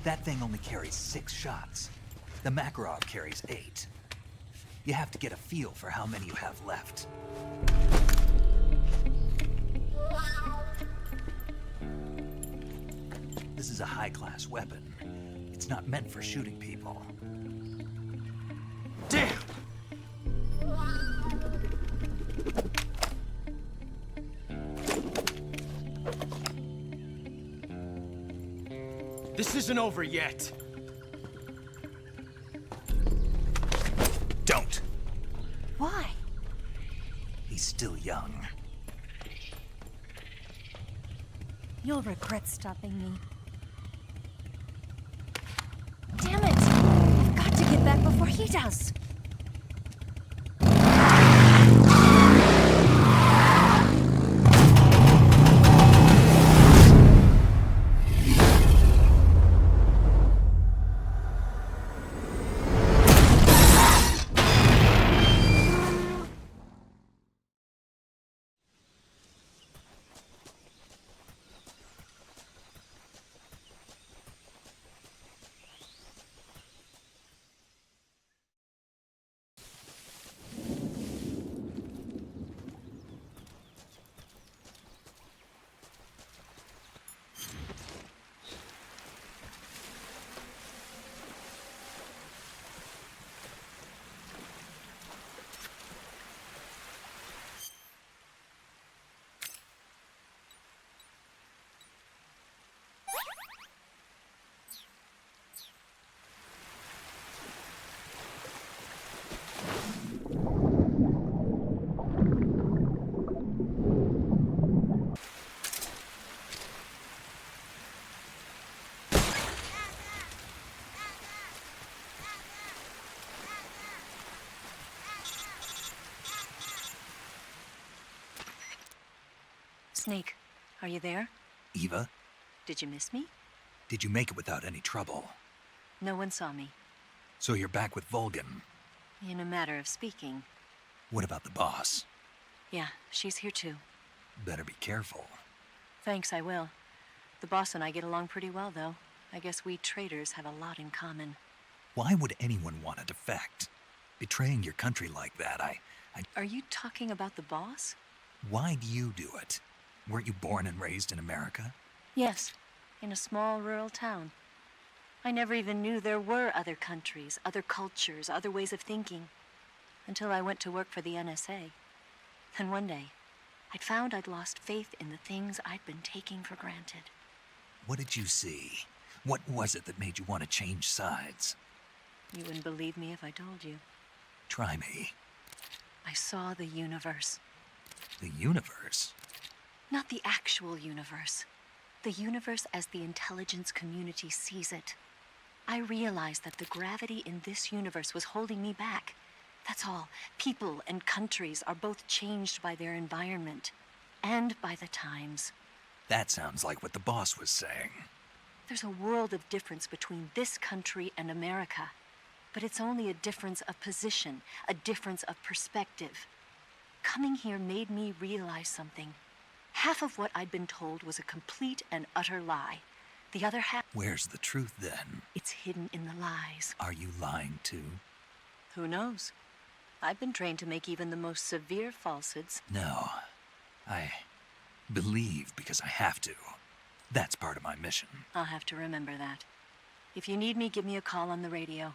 [SPEAKER 1] That thing only carries 6 shots. The Makarov carries 8. You have to get a feel for how many you have left. This is a high-class weapon. It's not meant for shooting people.
[SPEAKER 8] Damn! This isn't over yet.
[SPEAKER 1] Don't.
[SPEAKER 19] Why?
[SPEAKER 1] He's still young.
[SPEAKER 19] You'll regret stopping me. Damn it! I've got to get back before he does. Snake, are you there?
[SPEAKER 1] Eva,
[SPEAKER 19] Did you miss me?
[SPEAKER 1] did you make it without any trouble?
[SPEAKER 19] No one saw me.
[SPEAKER 1] So you're back with VOLGIN.
[SPEAKER 19] In a matter of speaking.
[SPEAKER 1] What about the boss?
[SPEAKER 19] Yeah, she's here too.
[SPEAKER 1] Better be careful.
[SPEAKER 19] Thanks, I will. The boss and I get along pretty well, though. I guess we traitors have a lot in common.
[SPEAKER 1] Why would anyone want to defect? Betraying your country like that,
[SPEAKER 19] Are you talking about the boss?
[SPEAKER 1] Why do you do it? Weren't you born and raised in America?
[SPEAKER 19] Yes, in a small rural town. I never even knew there were other countries, other cultures, other ways of thinking. Until I went to work for the NSA. Then one day, I'd found I'd lost faith in the things I'd been taking for granted.
[SPEAKER 1] What did you see? What was it that made you want to change sides?
[SPEAKER 19] You wouldn't believe me if I told you.
[SPEAKER 1] Try me.
[SPEAKER 19] I saw the universe.
[SPEAKER 1] The universe?
[SPEAKER 19] Not the actual universe. The universe as the intelligence community sees it. I realized that the gravity in this universe was holding me back. That's all. People and countries are both changed by their environment and by the times.
[SPEAKER 1] That sounds like what the boss was saying.
[SPEAKER 19] There's a world of difference between this country and America. But it's only a difference of position, a difference of perspective. Coming here made me realize something. Half of what I'd been told was a complete and utter lie. The other half...
[SPEAKER 1] Where's the truth, then?
[SPEAKER 19] It's hidden in the lies.
[SPEAKER 1] Are you lying, too?
[SPEAKER 19] Who knows? I've been trained to make even the most severe falsehoods.
[SPEAKER 1] No. I believe because I have to. That's part of my mission.
[SPEAKER 19] I'll have to remember that. If you need me, give me a call on the radio.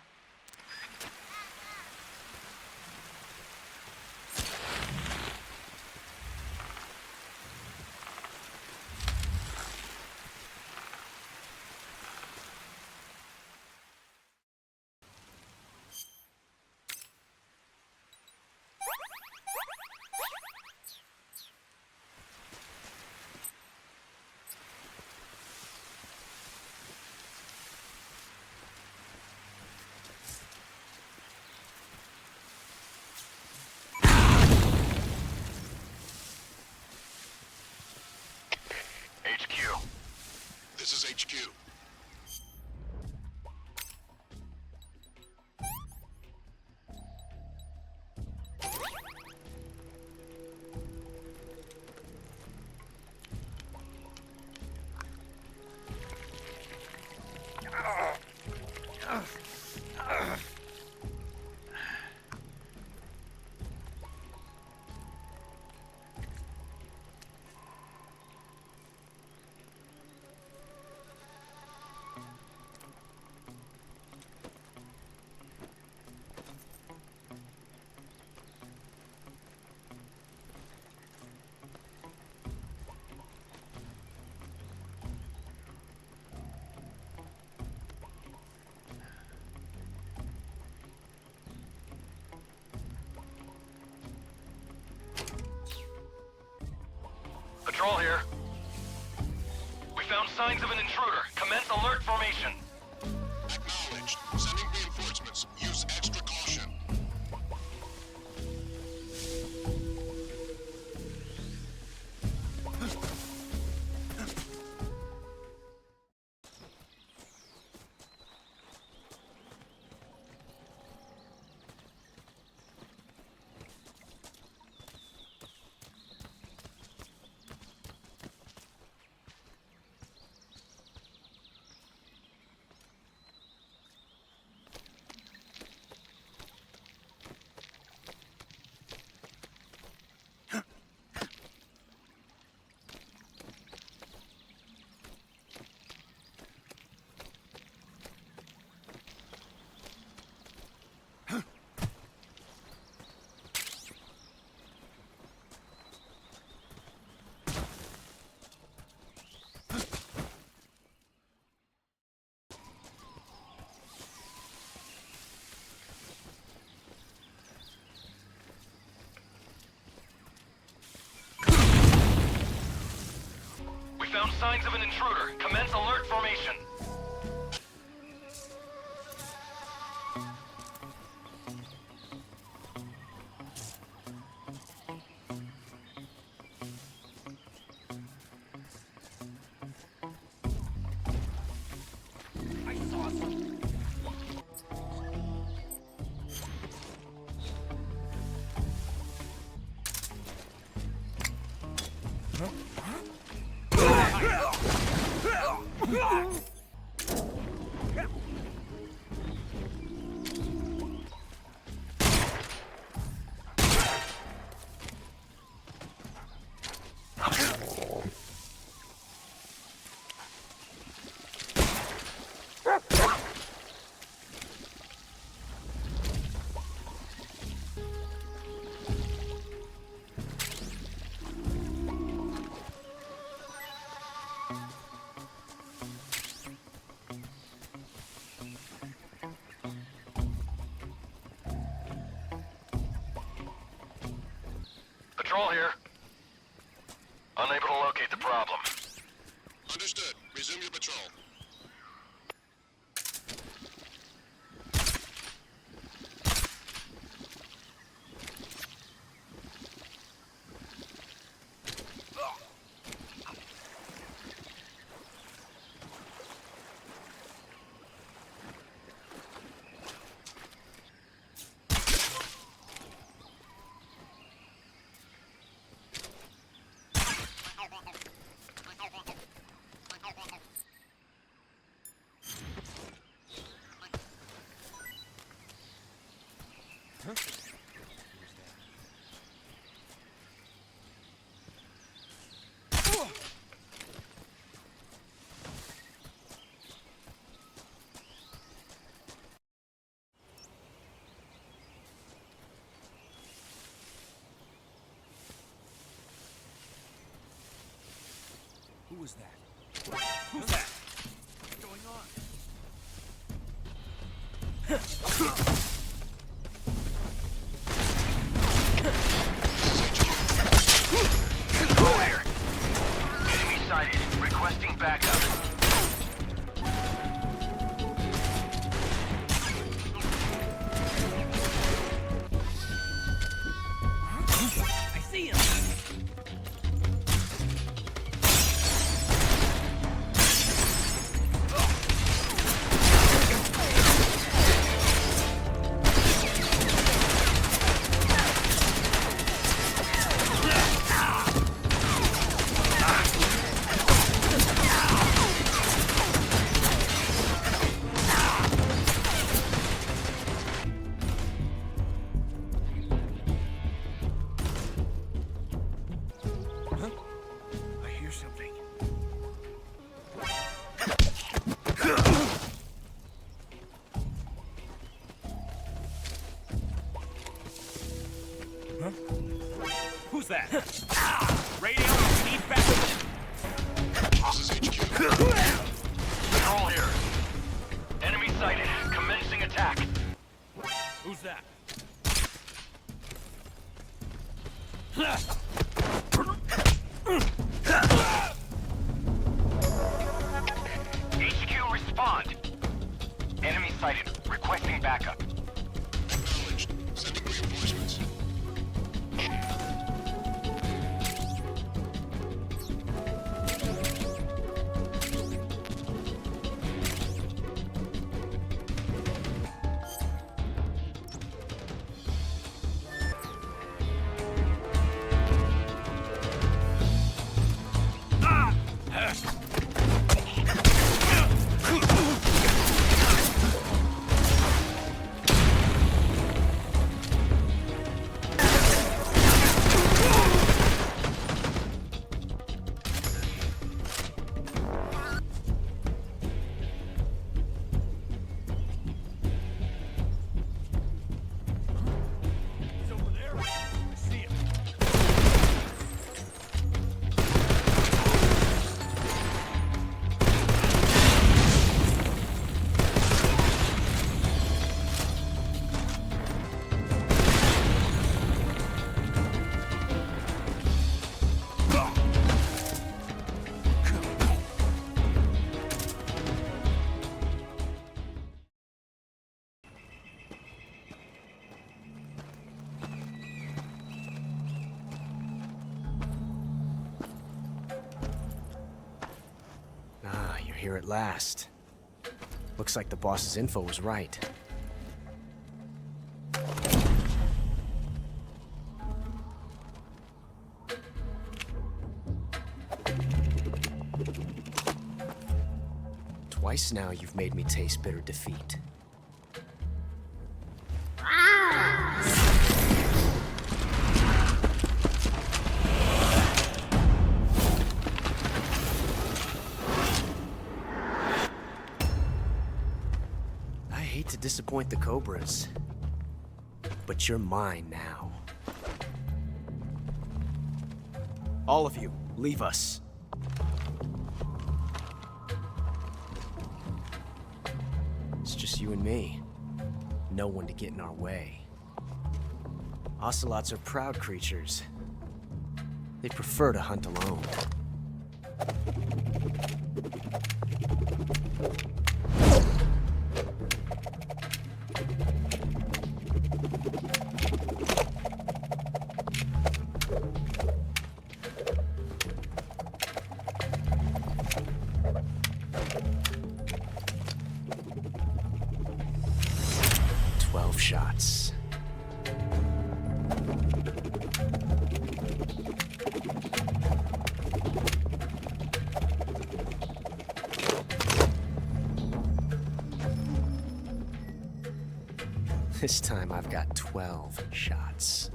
[SPEAKER 18] Patrol here. We found signs of an intruder. Commence alert formation.
[SPEAKER 17] Acknowledged. Sending reinforcements. Use extra caution.
[SPEAKER 18] Found signs of an intruder. Commence alert formation.
[SPEAKER 12] I saw something.
[SPEAKER 18] Patrol here. Unable to locate the problem.
[SPEAKER 17] Understood. Resume your patrol.
[SPEAKER 12] Who was that? Who's that? What's going on?
[SPEAKER 18] Clear. Enemy sighted. Requesting backup.
[SPEAKER 12] I see him. Who's that? Radio, need backup.
[SPEAKER 17] This is HQ.
[SPEAKER 18] Patrol here. Enemy sighted. Commencing attack.
[SPEAKER 12] Who's that?
[SPEAKER 18] Respond. Enemy sighted. Requesting backup.
[SPEAKER 17] Acknowledged. Sending reinforcements.
[SPEAKER 8] Here at last. Looks like the boss's info was right. Twice now you've made me taste bitter defeat. To disappoint the Cobras, but you're mine now. All of you, leave us. It's just you and me. No one to get in our way. Ocelots are proud creatures. They prefer to hunt alone. Shots. This time I've got 12 shots.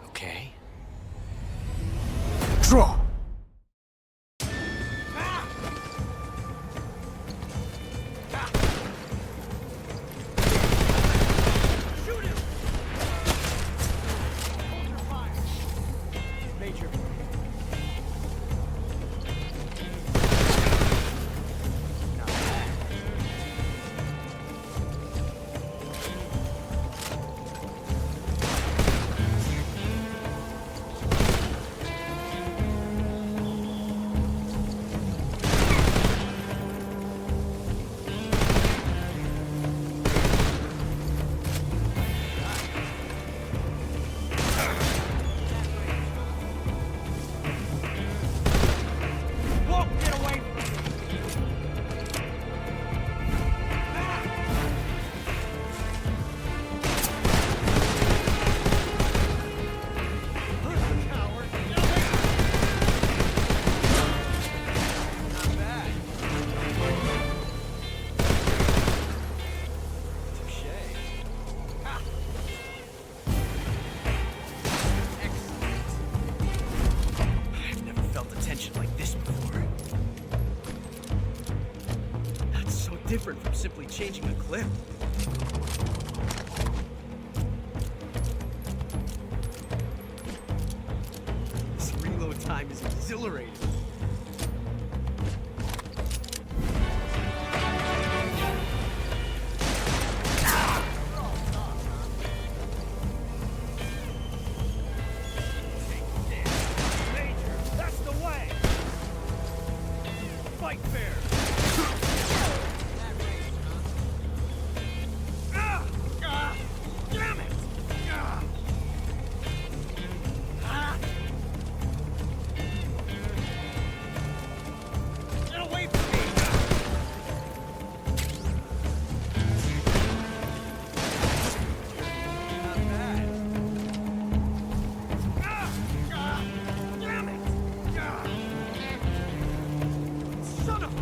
[SPEAKER 8] Okay. Draw! Different from simply changing a clip. This reload time is exhilarating.
[SPEAKER 12] Fight fair! Damn it! Get away from me! Damn it! Son of a...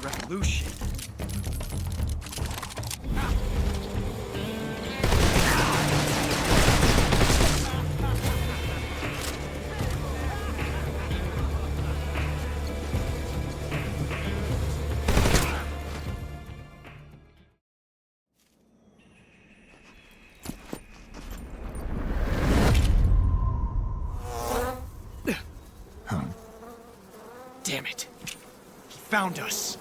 [SPEAKER 8] Revolution. Damn it. He found us.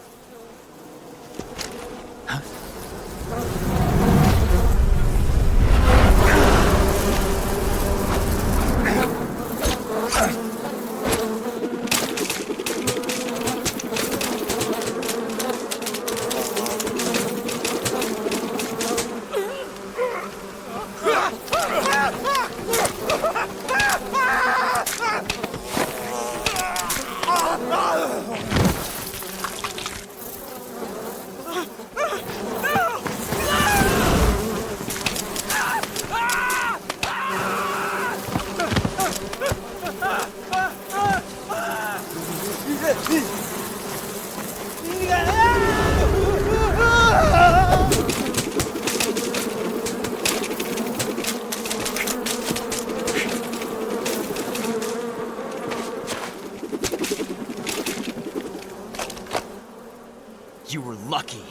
[SPEAKER 8] You were lucky.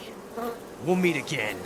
[SPEAKER 8] We'll meet again.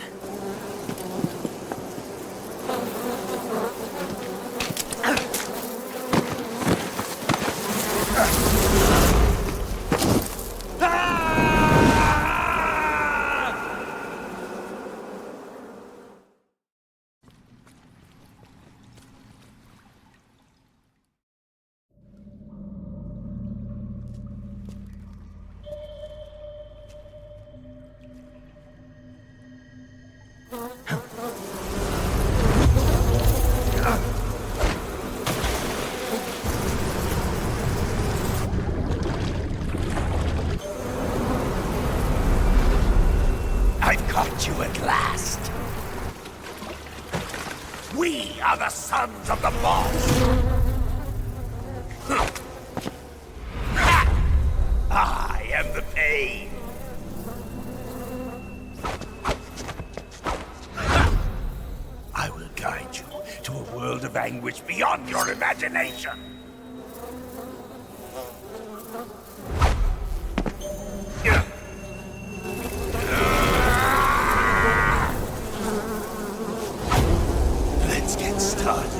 [SPEAKER 20] I've caught you at last. We are the sons of the boss. I am the pain. I will guide you to a world of anguish beyond your imagination. Let's get started.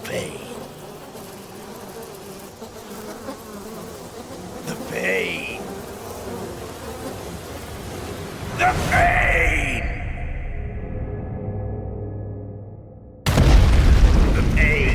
[SPEAKER 20] pain. The pain. The pain! The pain!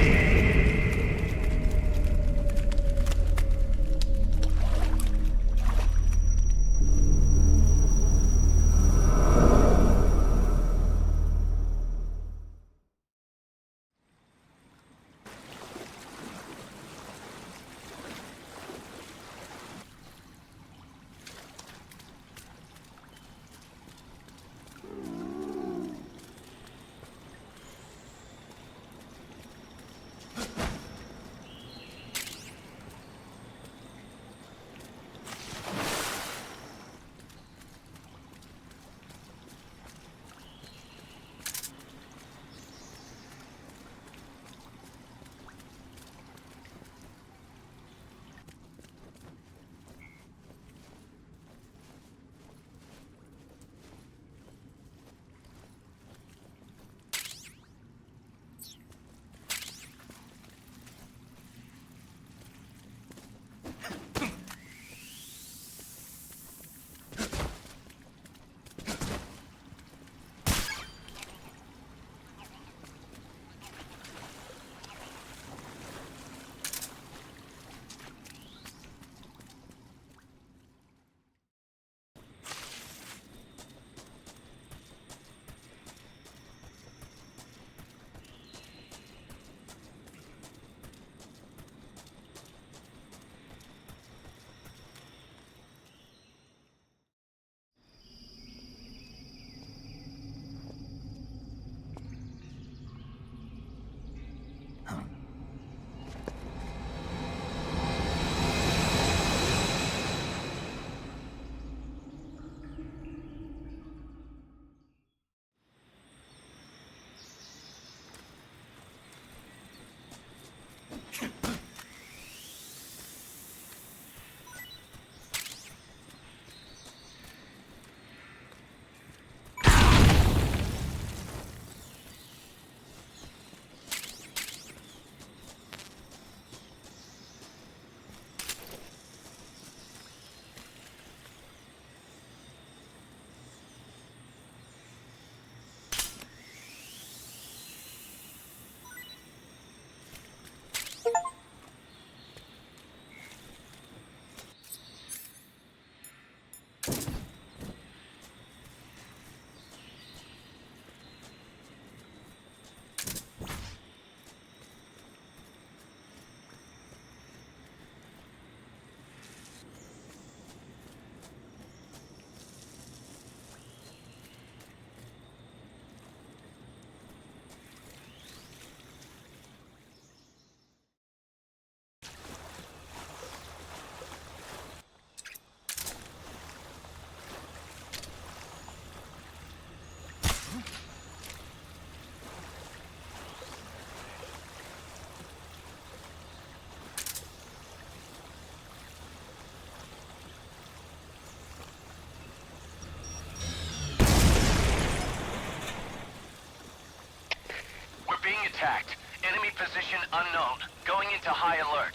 [SPEAKER 4] Attacked. Enemy position unknown. Going into high alert.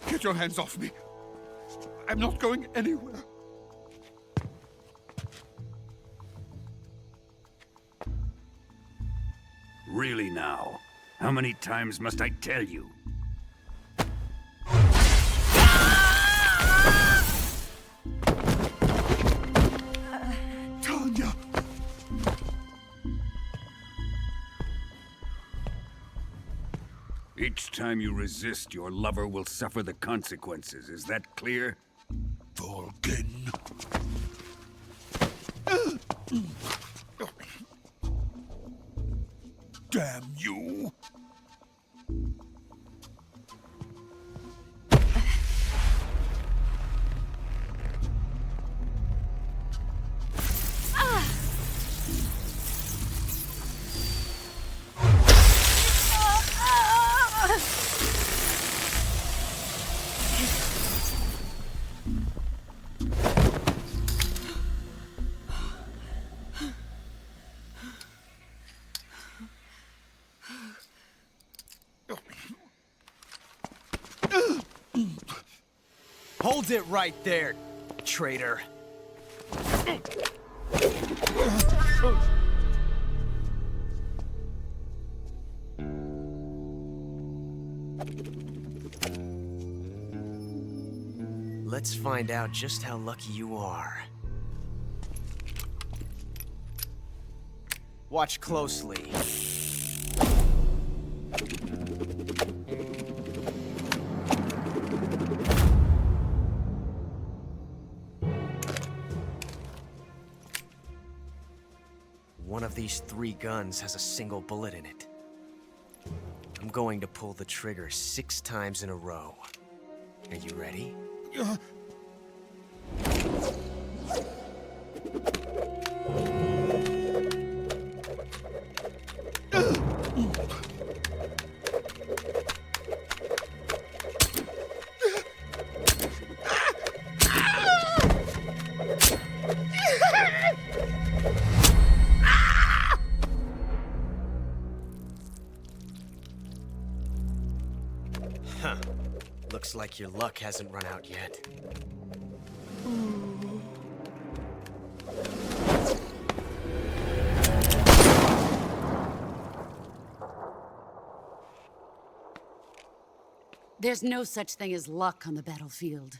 [SPEAKER 9] Get your hands off me. I'm not going anywhere.
[SPEAKER 13] Really now? How many times must I tell you?
[SPEAKER 9] Tanya!
[SPEAKER 13] Each time you resist, your lover will suffer the consequences. Is that clear?
[SPEAKER 9] VOLGIN. Damn you!
[SPEAKER 8] Hold it right there, traitor. Let's find out just how lucky you are. Watch closely. One of these 3 guns has a single bullet in it. I'm going to pull the trigger 6 times in a row. Are you ready? Huh. Looks like your luck hasn't run out yet.
[SPEAKER 7] There's no such thing as luck on the battlefield.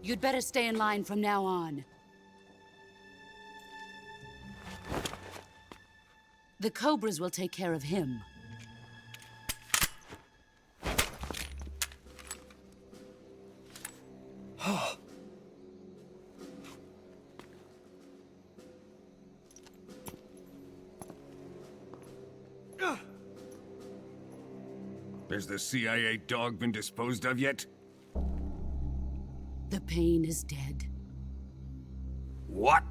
[SPEAKER 7] You'd better stay in line from now on. The Cobras will take care of him.
[SPEAKER 13] Has the CIA dog been disposed of yet?
[SPEAKER 7] The pain is dead.
[SPEAKER 13] What?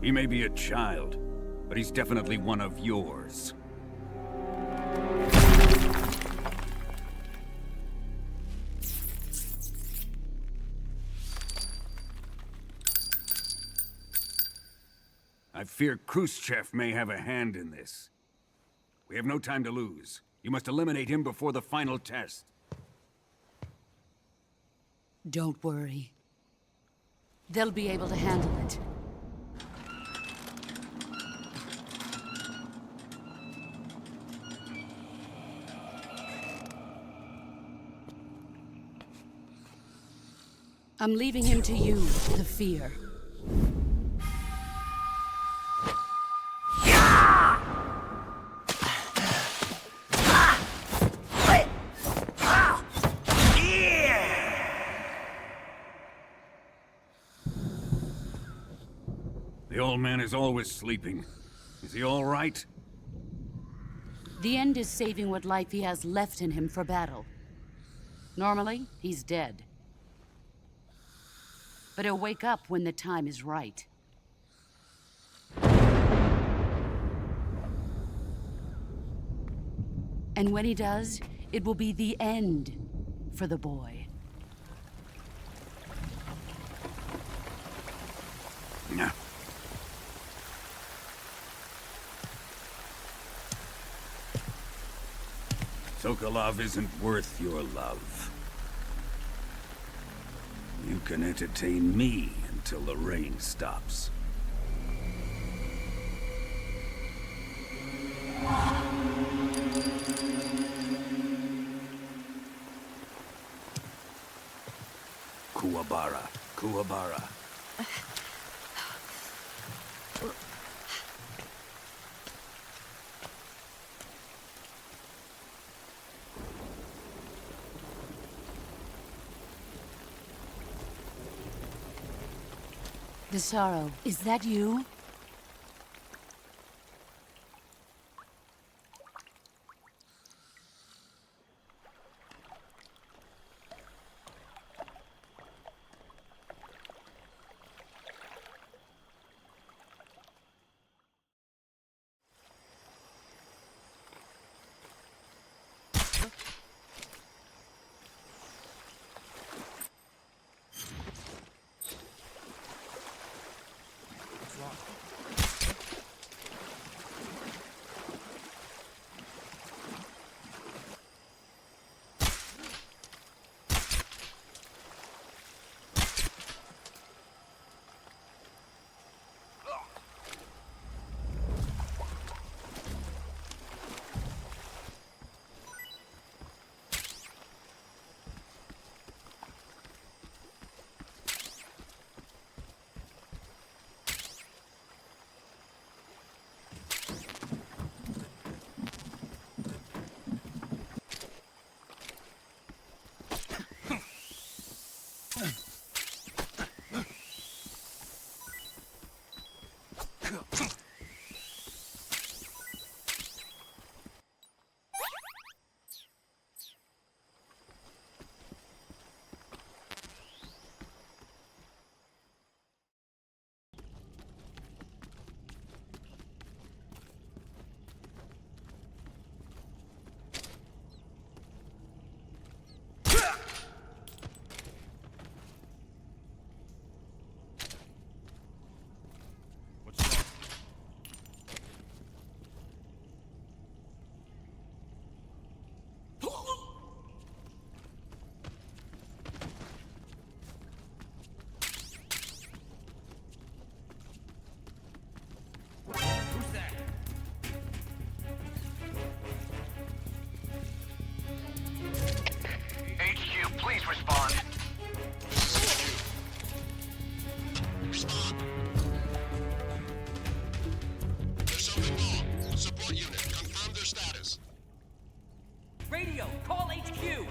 [SPEAKER 13] He may be a child, but he's definitely one of yours. I fear Khrushchev may have a hand in this. We have no time to lose. You must eliminate him before the final test.
[SPEAKER 7] Don't worry. They'll be able to handle it. I'm leaving him to you, the fear.
[SPEAKER 13] The old man is always sleeping. Is he all right?
[SPEAKER 7] The end is saving what life he has left in him for battle. Normally, he's dead. But he'll wake up when the time is right. And when he does, it will be the end for the boy.
[SPEAKER 13] Yeah. Sokolov isn't worth your love. You can entertain me until the rain stops. Kuwabara, Kuwabara.
[SPEAKER 7] Desaro, is that you?
[SPEAKER 18] Please respond.
[SPEAKER 17] Respond. There's something wrong. Support unit, confirm their status.
[SPEAKER 12] Radio, call HQ!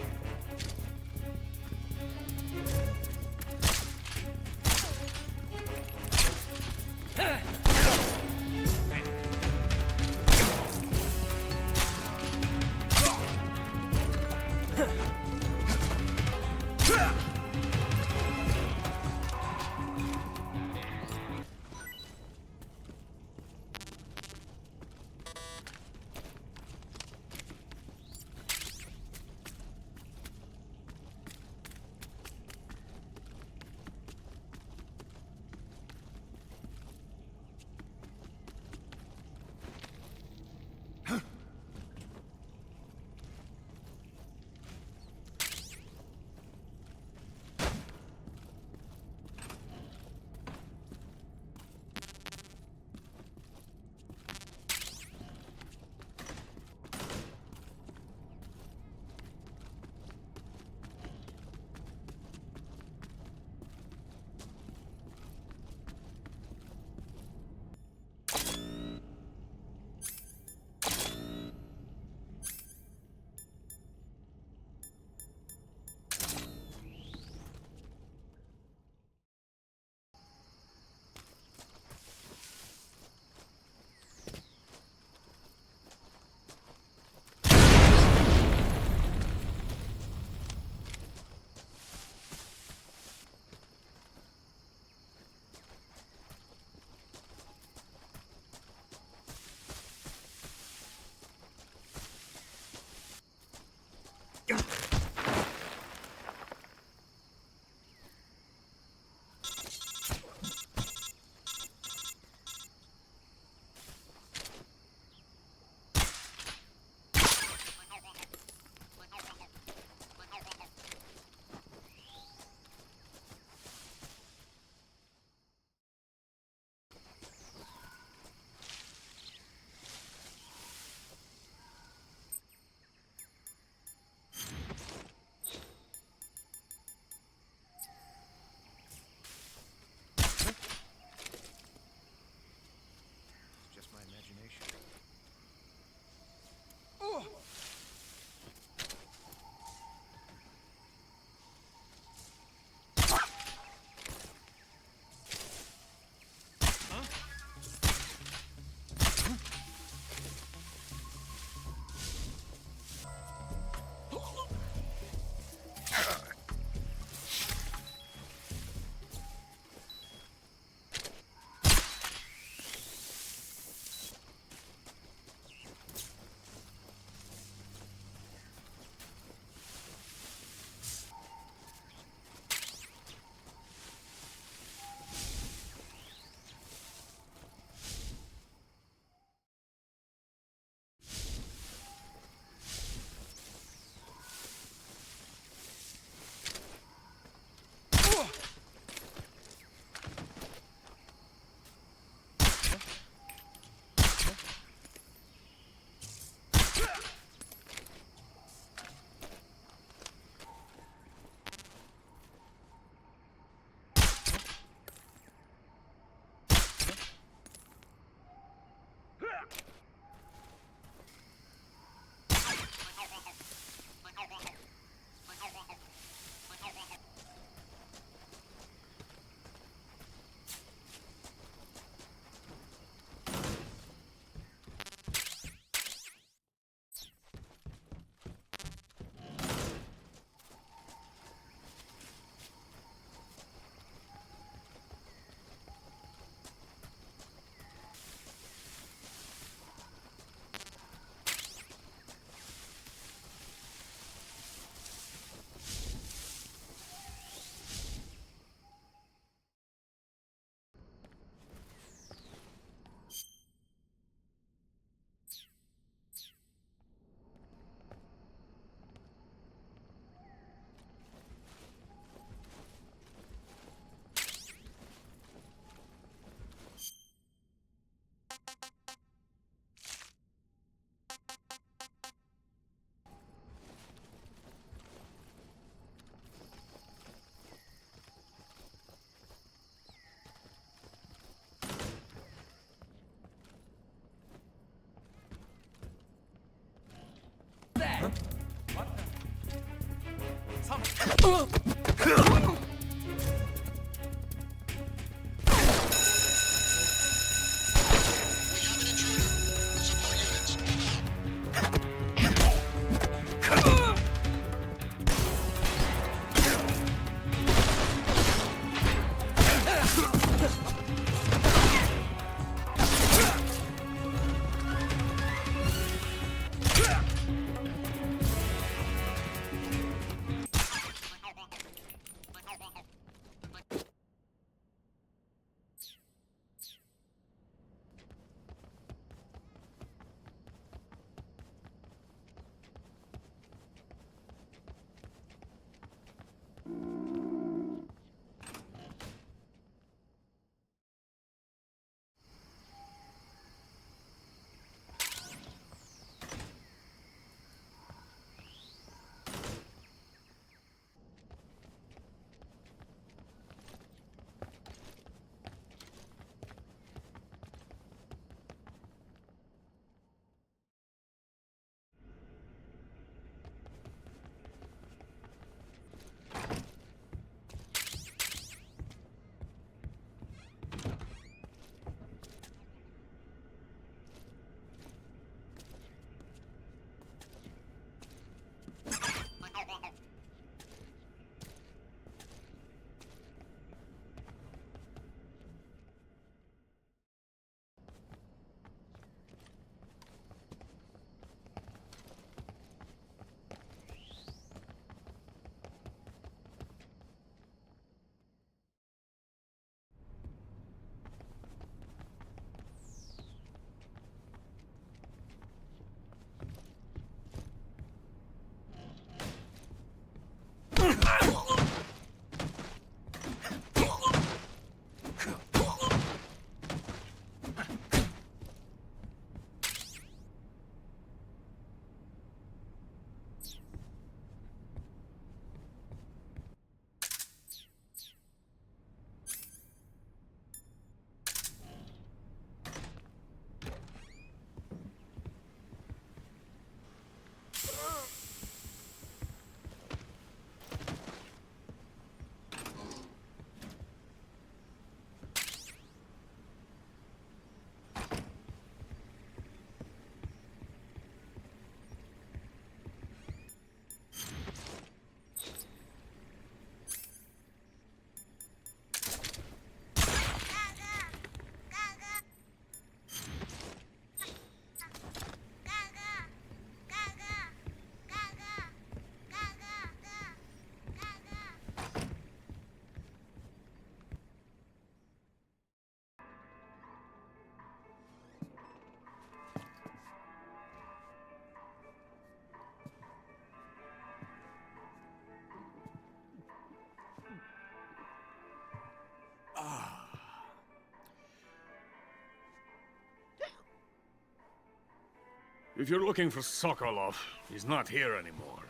[SPEAKER 13] If you're looking for Sokolov, he's not here anymore.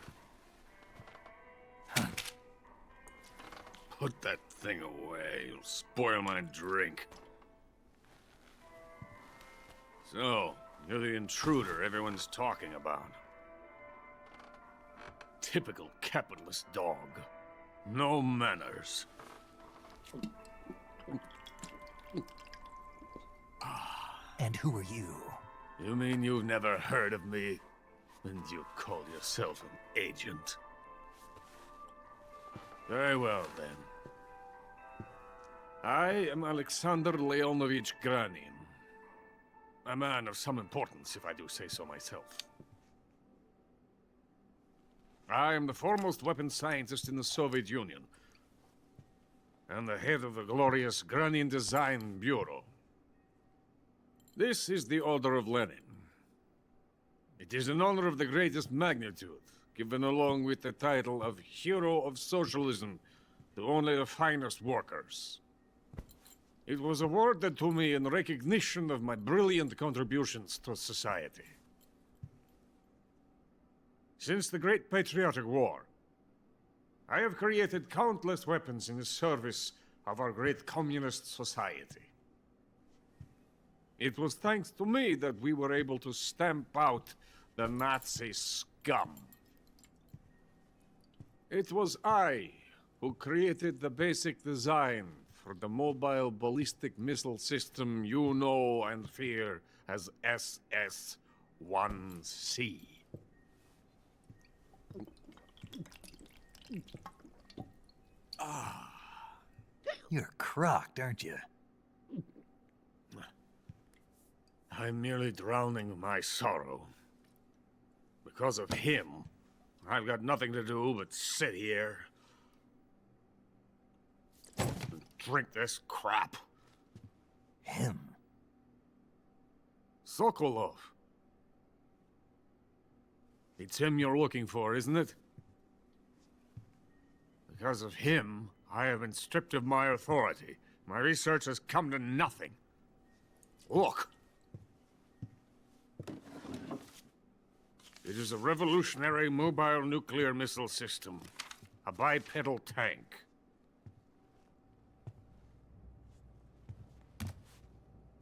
[SPEAKER 13] Put that thing away. You'll spoil my drink. So, you're the intruder everyone's talking about. Typical capitalist dog. No manners.
[SPEAKER 1] And who are you?
[SPEAKER 13] You mean you've never heard of me? And you call yourself an agent? Very well, then. I am Alexander Leonovich Granin. A man of some importance, if I do say so myself. I am the foremost weapons scientist in the Soviet Union, and the head of the glorious Granin Design Bureau. This is the Order of Lenin. It is an honor of the greatest magnitude, given along with the title of Hero of Socialism to only the finest workers. It was awarded to me in recognition of my brilliant contributions to society. Since the Great Patriotic War, I have created countless weapons in the service of our great communist society. It was thanks to me that we were able to stamp out the Nazi scum. It was I who created the basic design for the mobile ballistic missile system you know and fear as SS-1C.
[SPEAKER 1] You're crocked, aren't you?
[SPEAKER 13] I'm merely drowning my sorrow. Because of him, I've got nothing to do but sit here and drink this crap.
[SPEAKER 1] Him?
[SPEAKER 13] Sokolov. It's him you're looking for, isn't it? Because of him, I have been stripped of my authority. My research has come to nothing. Look. It is a revolutionary mobile nuclear missile system. A bipedal tank.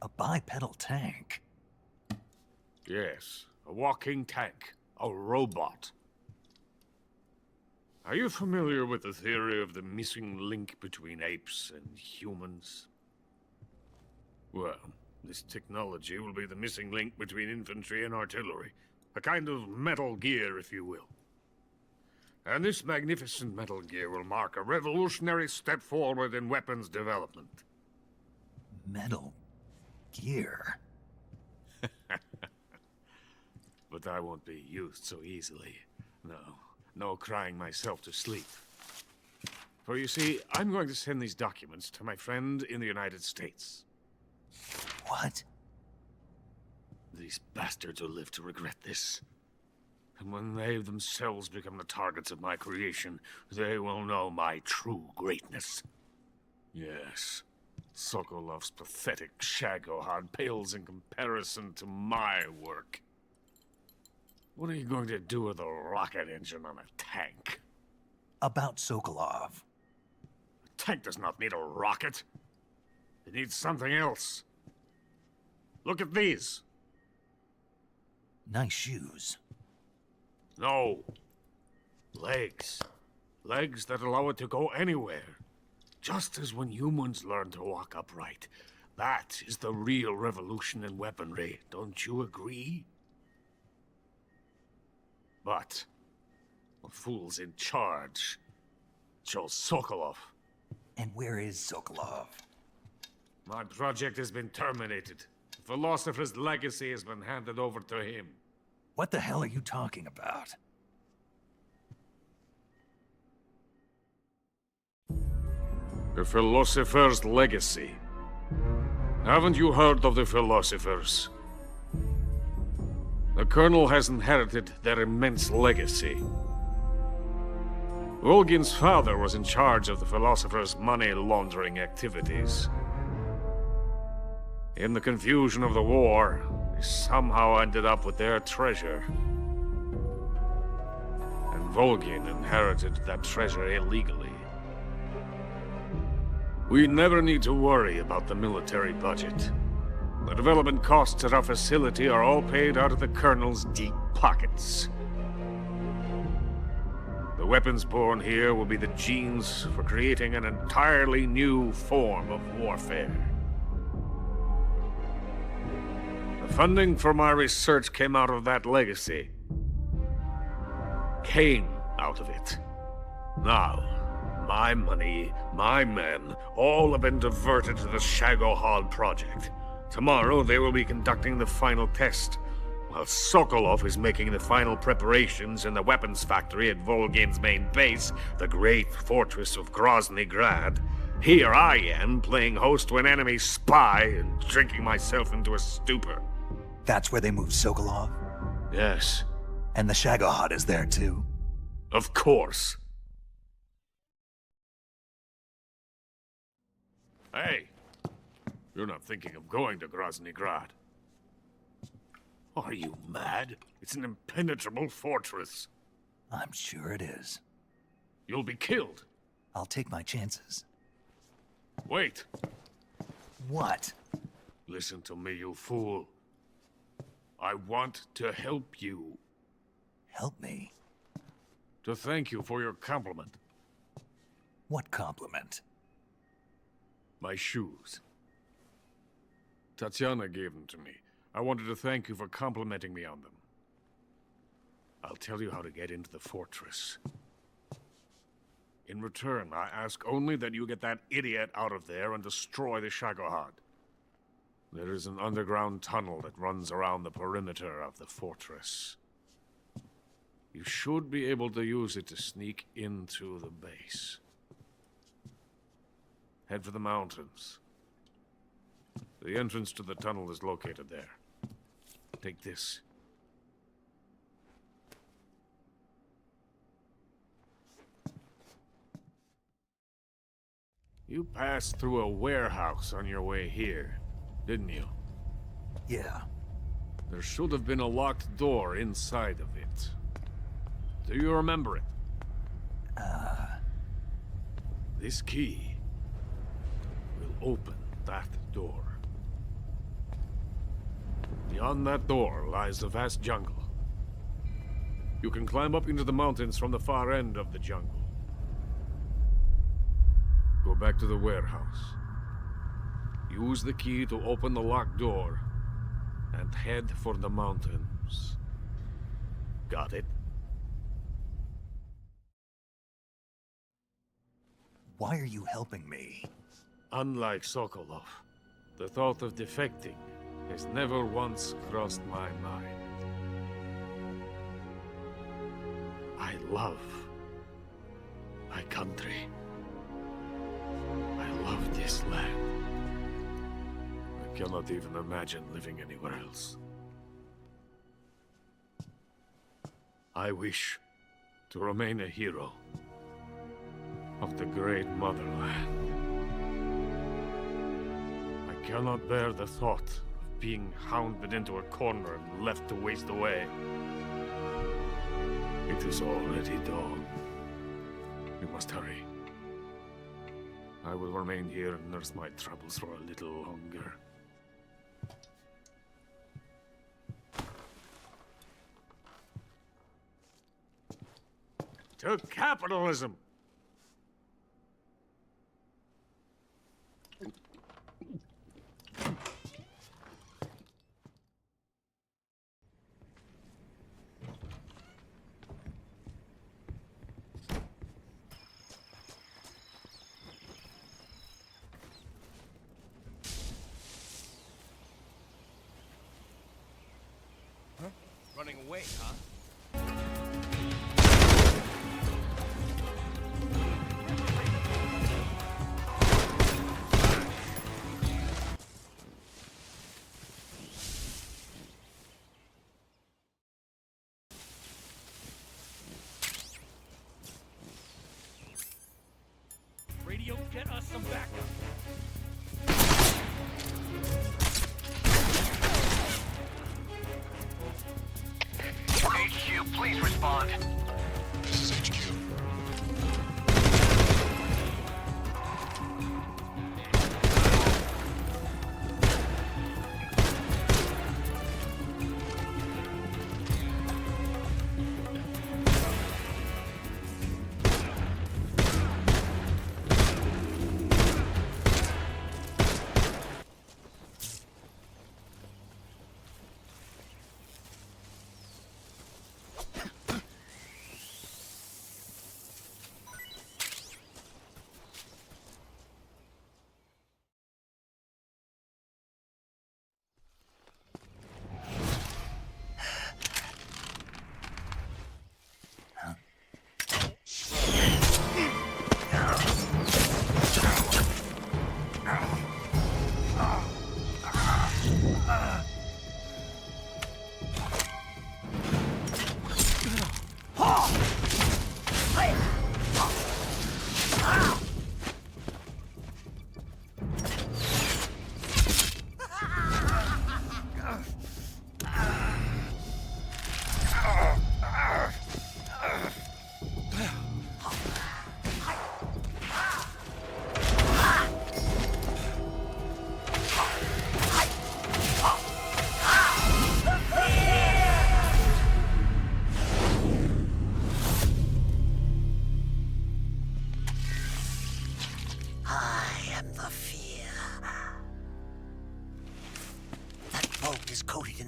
[SPEAKER 1] A bipedal tank?
[SPEAKER 13] Yes, a walking tank. A robot. Are you familiar with the theory of the missing link between apes and humans? Well, this technology will be the missing link between infantry and artillery. A kind of Metal Gear, if you will. And this magnificent Metal Gear will mark a revolutionary step forward in weapons development.
[SPEAKER 1] Metal Gear?
[SPEAKER 13] But I won't be used so easily. No crying myself to sleep. For you see, I'm going to send these documents to my friend in the United States.
[SPEAKER 1] What?
[SPEAKER 13] These bastards will live to regret this. And when they themselves become the targets of my creation, they will know my true greatness. Yes, Sokolov's pathetic SHAGOHOD pales in comparison to my work. What are you going to do with a rocket engine on a tank?
[SPEAKER 1] About Sokolov.
[SPEAKER 13] A tank does not need a rocket. It needs something else. Look at these.
[SPEAKER 1] Nice shoes.
[SPEAKER 13] No. Legs. Legs that allow it to go anywhere. Just as when humans learn to walk upright. That is the real revolution in weaponry. Don't you agree? But the fool's in charge. Joe Sokolov.
[SPEAKER 1] And where is Sokolov?
[SPEAKER 13] My project has been terminated. The philosopher's legacy has been handed over to him.
[SPEAKER 1] What the hell are you talking about?
[SPEAKER 13] The philosopher's legacy. Haven't you heard of the philosophers? The Colonel has inherited their immense legacy. VOLGIN's father was in charge of the philosophers' money laundering activities. In the confusion of the war, they somehow ended up with their treasure. And VOLGIN inherited that treasure illegally. We never need to worry about the military budget. The development costs at our facility are all paid out of the Colonel's deep pockets. The weapons born here will be the genes for creating an entirely new form of warfare. The funding for my research came out of that legacy. Came out of it. Now, my money, my men, all have been diverted to the SHAGOHOD project. Tomorrow, they will be conducting the final test, while Sokolov is making the final preparations in the weapons factory at VOLGIN's main base, the great fortress of Grozny Grad. Here I am, playing host to an enemy spy and drinking myself into a stupor.
[SPEAKER 1] That's where they moved Sokolov?
[SPEAKER 13] Yes.
[SPEAKER 1] And the SHAGOHOD is there, too?
[SPEAKER 13] Of course. Hey! You're not thinking of going to Grozny Grad. Are you mad? It's an impenetrable fortress.
[SPEAKER 1] I'm sure it is.
[SPEAKER 13] You'll be killed.
[SPEAKER 1] I'll take my chances.
[SPEAKER 13] Wait.
[SPEAKER 1] What?
[SPEAKER 13] Listen to me, you fool. I want to help you.
[SPEAKER 1] Help me?
[SPEAKER 13] to thank you for your compliment.
[SPEAKER 1] What compliment?
[SPEAKER 13] My shoes. Tatiana gave them to me. I wanted to thank you for complimenting me on them. I'll tell you how to get into the fortress. In return, I ask only that you get that idiot out of there and destroy the Shagohod. There is an underground tunnel that runs around the perimeter of the fortress. You should be able to use it to sneak into the base. Head for the mountains. The entrance to the tunnel is located there. Take this. You passed through a warehouse on your way here, didn't you?
[SPEAKER 1] Yeah.
[SPEAKER 13] There should have been a locked door inside of it. Do you remember it? This key will open that door. Beyond that door lies a vast jungle. You can climb up into the mountains from the far end of the jungle. Go back to the warehouse. Use the key to open the locked door and head for the mountains. Got it?
[SPEAKER 1] Why are you helping me?
[SPEAKER 13] Unlike Sokolov, the thought of defecting has never once crossed my mind. I love my country. I love this land. I cannot even imagine living anywhere else. I wish to remain a hero of the great motherland. I cannot bear the thought of being hounded into a corner and left to waste away. It is already dawn. We must hurry. I will remain here and nurse my troubles for a little longer. To capitalism!
[SPEAKER 12] Running away, huh? Radio, get us some backup.
[SPEAKER 18] HQ, please respond.
[SPEAKER 17] This is HQ.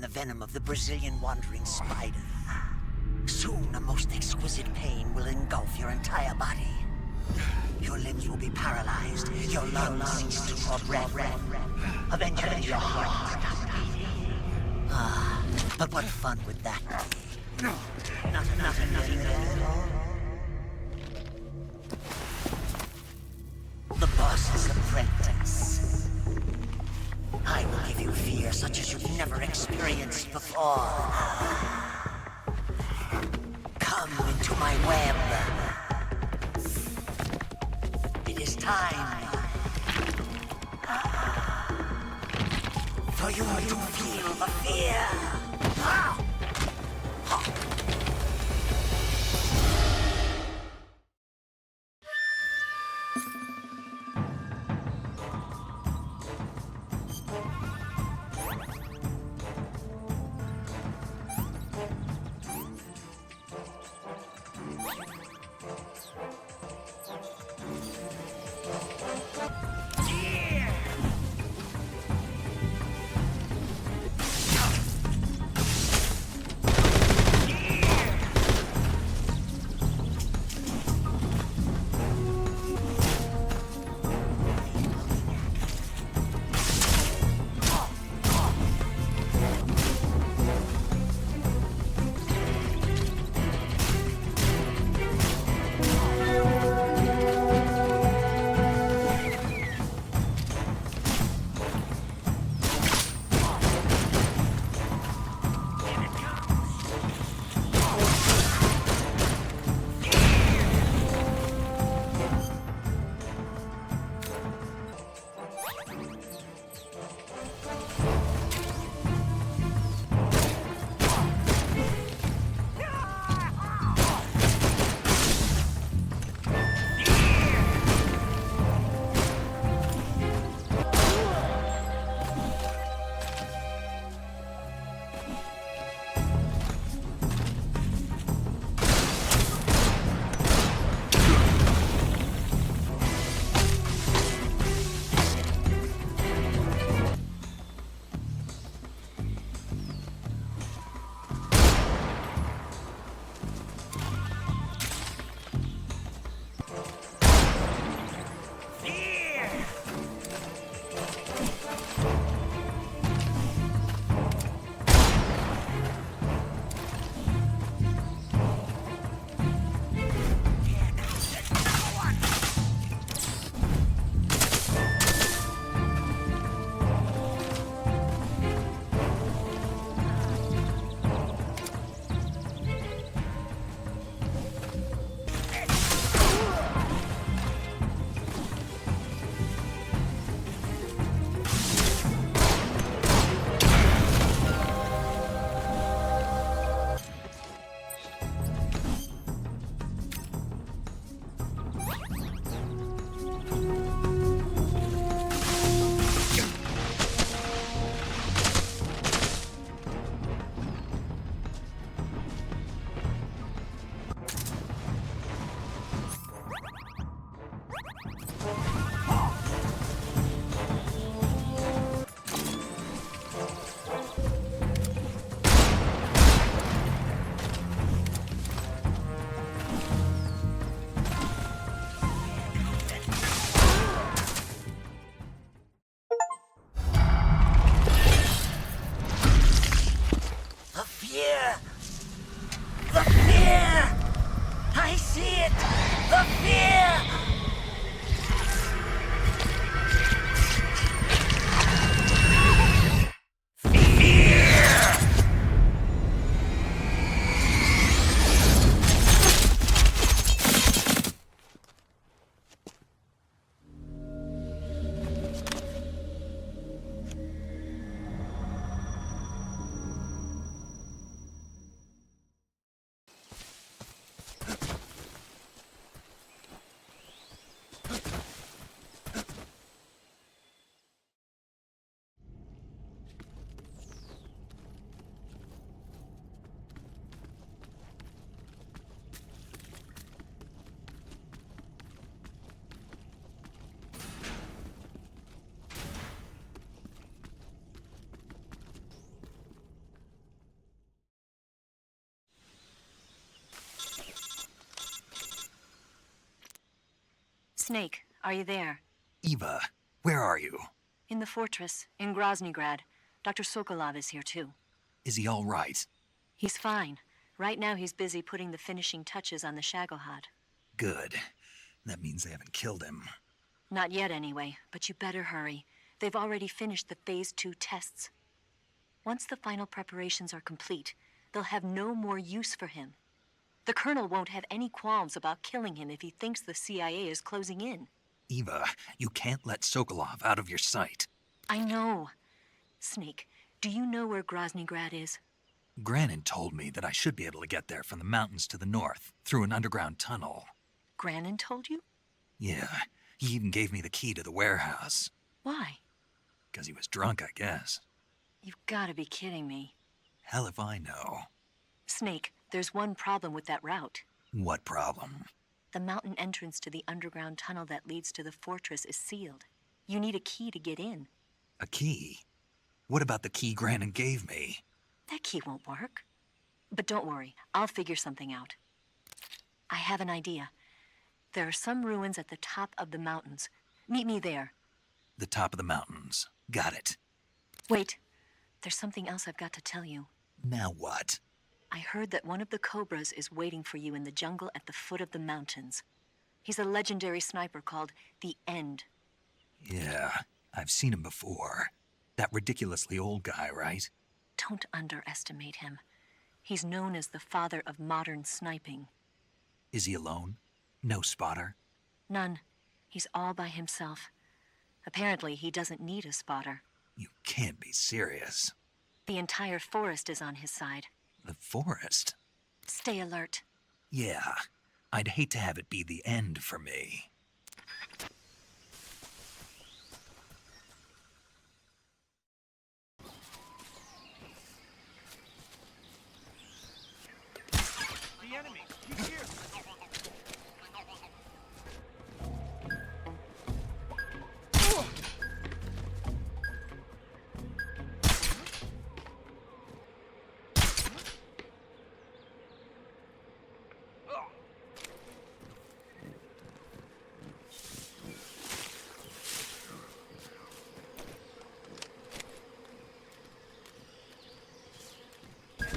[SPEAKER 11] the venom of the Brazilian wandering spider. Soon, a most exquisite pain will engulf your entire body. Your limbs will be paralyzed, your lungs cease to draw breath. Eventually, your heart will stop beating. Ah, but what fun would that be? Nothing at all. The boss's apprentice. I will give you fear such as you've never experienced before. Come into my web. It is time for you to feel the fear.
[SPEAKER 19] Snake, are you there?
[SPEAKER 1] Eva, where are you?
[SPEAKER 19] In the fortress, in Groznygrad. Dr. Sokolov is here too.
[SPEAKER 1] Is he all right?
[SPEAKER 19] He's fine. Right now he's busy putting the finishing touches on the SHAGOHOD.
[SPEAKER 1] Good. That means they haven't killed him.
[SPEAKER 19] Not yet anyway, but you better hurry. They've already finished the Phase 2 tests. Once the final preparations are complete, they'll have no more use for him. The Colonel won't have any qualms about killing him if he thinks the CIA is closing in.
[SPEAKER 1] Eva, you can't let Sokolov out of your sight.
[SPEAKER 19] I know. Snake, do you know where Groznygrad is?
[SPEAKER 1] Granin told me that I should be able to get there from the mountains to the north, through an underground tunnel.
[SPEAKER 19] Granin told you?
[SPEAKER 1] Yeah, he even gave me the key to the warehouse.
[SPEAKER 19] Why?
[SPEAKER 1] Because he was drunk, I guess.
[SPEAKER 19] You've got to be kidding me.
[SPEAKER 1] Hell if I know.
[SPEAKER 19] Snake, there's one problem with that route.
[SPEAKER 1] What problem?
[SPEAKER 19] The mountain entrance to the underground tunnel that leads to the fortress is sealed. You need a key to get in.
[SPEAKER 1] A key? What about the key Granin gave me?
[SPEAKER 19] That key won't work. But don't worry, I'll figure something out. I have an idea. There are some ruins at the top of the mountains. Meet me there.
[SPEAKER 1] The top of the mountains. Got it.
[SPEAKER 19] Wait, there's something else I've got to tell you.
[SPEAKER 1] Now what?
[SPEAKER 19] I heard that one of the Cobras is waiting for you in the jungle at the foot of the mountains. He's a legendary sniper called the End.
[SPEAKER 1] Yeah, I've seen him before. That ridiculously old guy, right?
[SPEAKER 19] Don't underestimate him. He's known as the father of modern sniping.
[SPEAKER 1] Is he alone? No spotter?
[SPEAKER 19] None. He's all by himself. Apparently, he doesn't need a spotter.
[SPEAKER 1] You can't be serious.
[SPEAKER 19] The entire forest is on his side.
[SPEAKER 1] The forest?
[SPEAKER 19] Stay alert.
[SPEAKER 1] Yeah, I'd hate to have it be the end for me.
[SPEAKER 12] The enemy! He's here!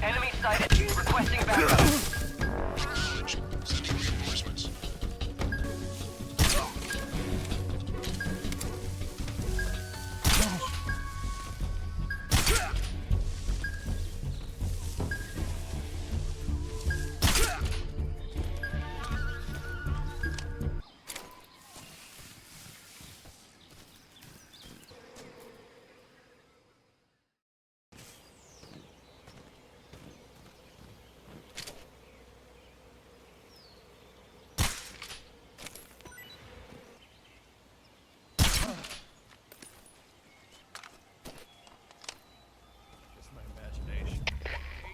[SPEAKER 18] Enemy sighted. Requesting backup.
[SPEAKER 17] Sending reinforcements.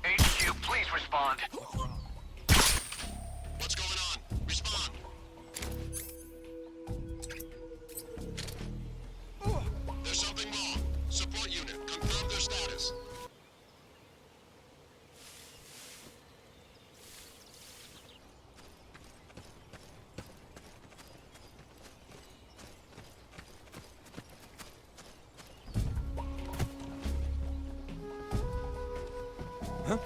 [SPEAKER 18] HQ, please respond.
[SPEAKER 17] What's going on? Respond. There's something wrong. Support unit, confirm their status.
[SPEAKER 8] Huh?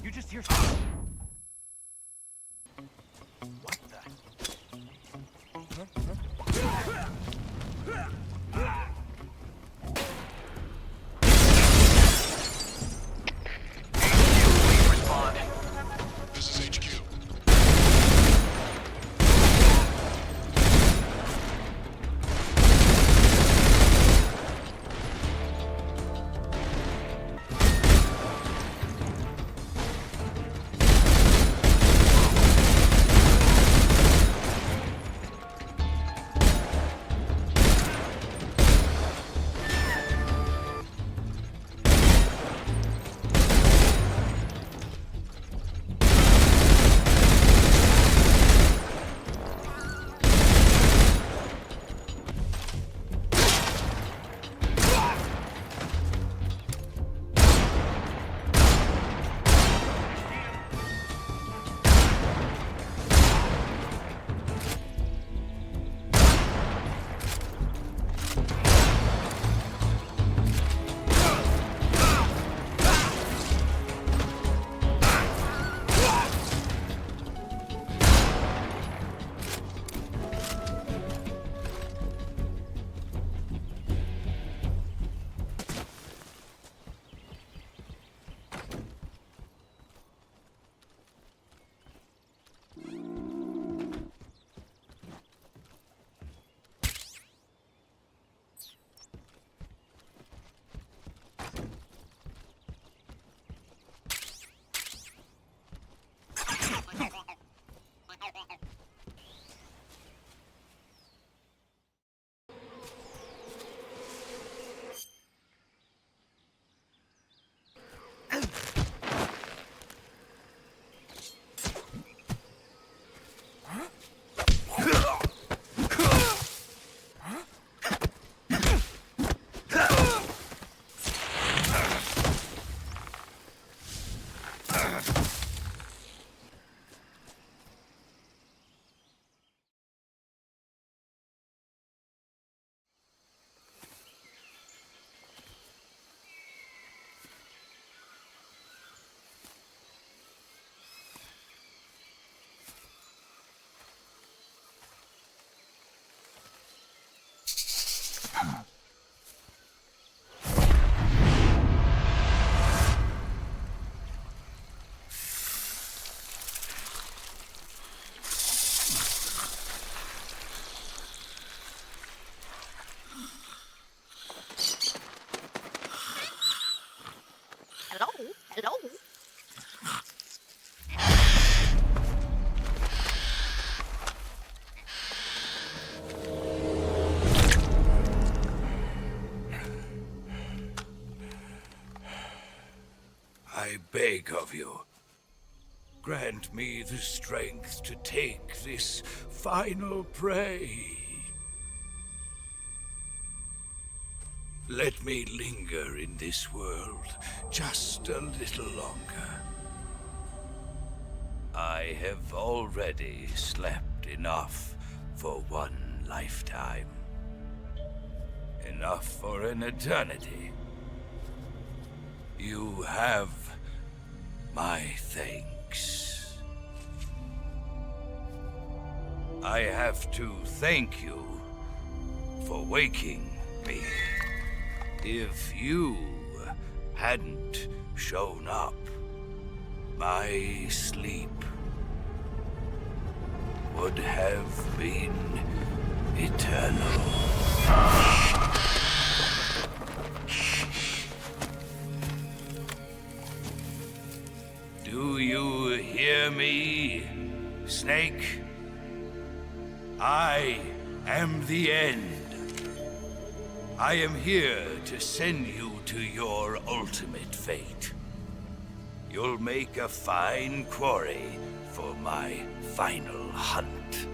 [SPEAKER 12] You just hear something. What
[SPEAKER 18] Please respond.
[SPEAKER 17] This is HQ.
[SPEAKER 7] Hello? Hello?
[SPEAKER 20] I beg of you, grant me the strength to take this final prey. Let me linger in this world just a little longer. I have already slept enough for one lifetime. Enough for an eternity. You have my thanks. I have to thank you for waking me. If you hadn't shown up, my sleep would have been eternal. Do you hear me, Snake? I am the end. I am here to send you to your ultimate fate. You'll make a fine quarry for my final hunt.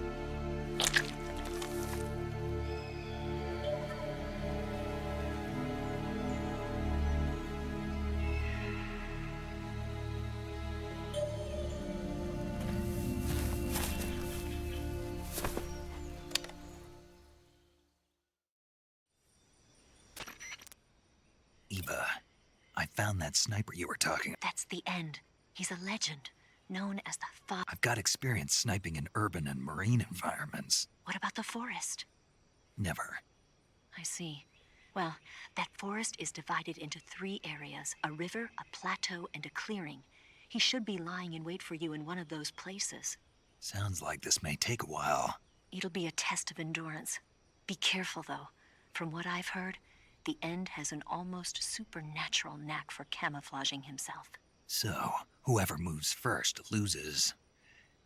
[SPEAKER 1] Eva, I found that sniper you were talking about.
[SPEAKER 19] That's the end. He's a legend, known as the father.
[SPEAKER 1] I've got experience sniping in urban and marine environments.
[SPEAKER 19] What about the forest?
[SPEAKER 1] Never.
[SPEAKER 19] I see. Well, that forest is divided into 3 areas, a river, a plateau, and a clearing. He should be lying in wait for you in one of those places.
[SPEAKER 1] Sounds like this may take a while.
[SPEAKER 19] It'll be a test of endurance. Be careful, though. From what I've heard, the End has an almost supernatural knack for camouflaging himself.
[SPEAKER 1] So, whoever moves first loses.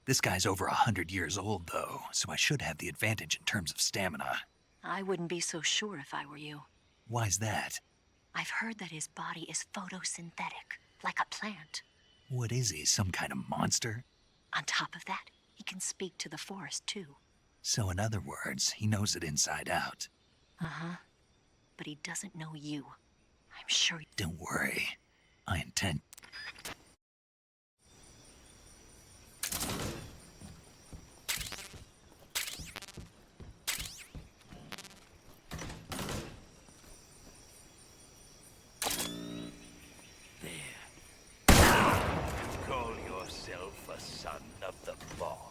[SPEAKER 1] This guy's over 100 years old, though, so I should have the advantage in terms of stamina.
[SPEAKER 19] I wouldn't be so sure if I were you.
[SPEAKER 1] Why's that?
[SPEAKER 19] I've heard that his body is photosynthetic, like a plant.
[SPEAKER 1] What is he, some kind of monster?
[SPEAKER 19] On top of that, he can speak to the forest, too.
[SPEAKER 1] So in other words, he knows it inside out.
[SPEAKER 19] Uh-huh. But he doesn't know you. I'm sure.
[SPEAKER 1] Don't worry. I intend...
[SPEAKER 20] Call yourself a son of the boss.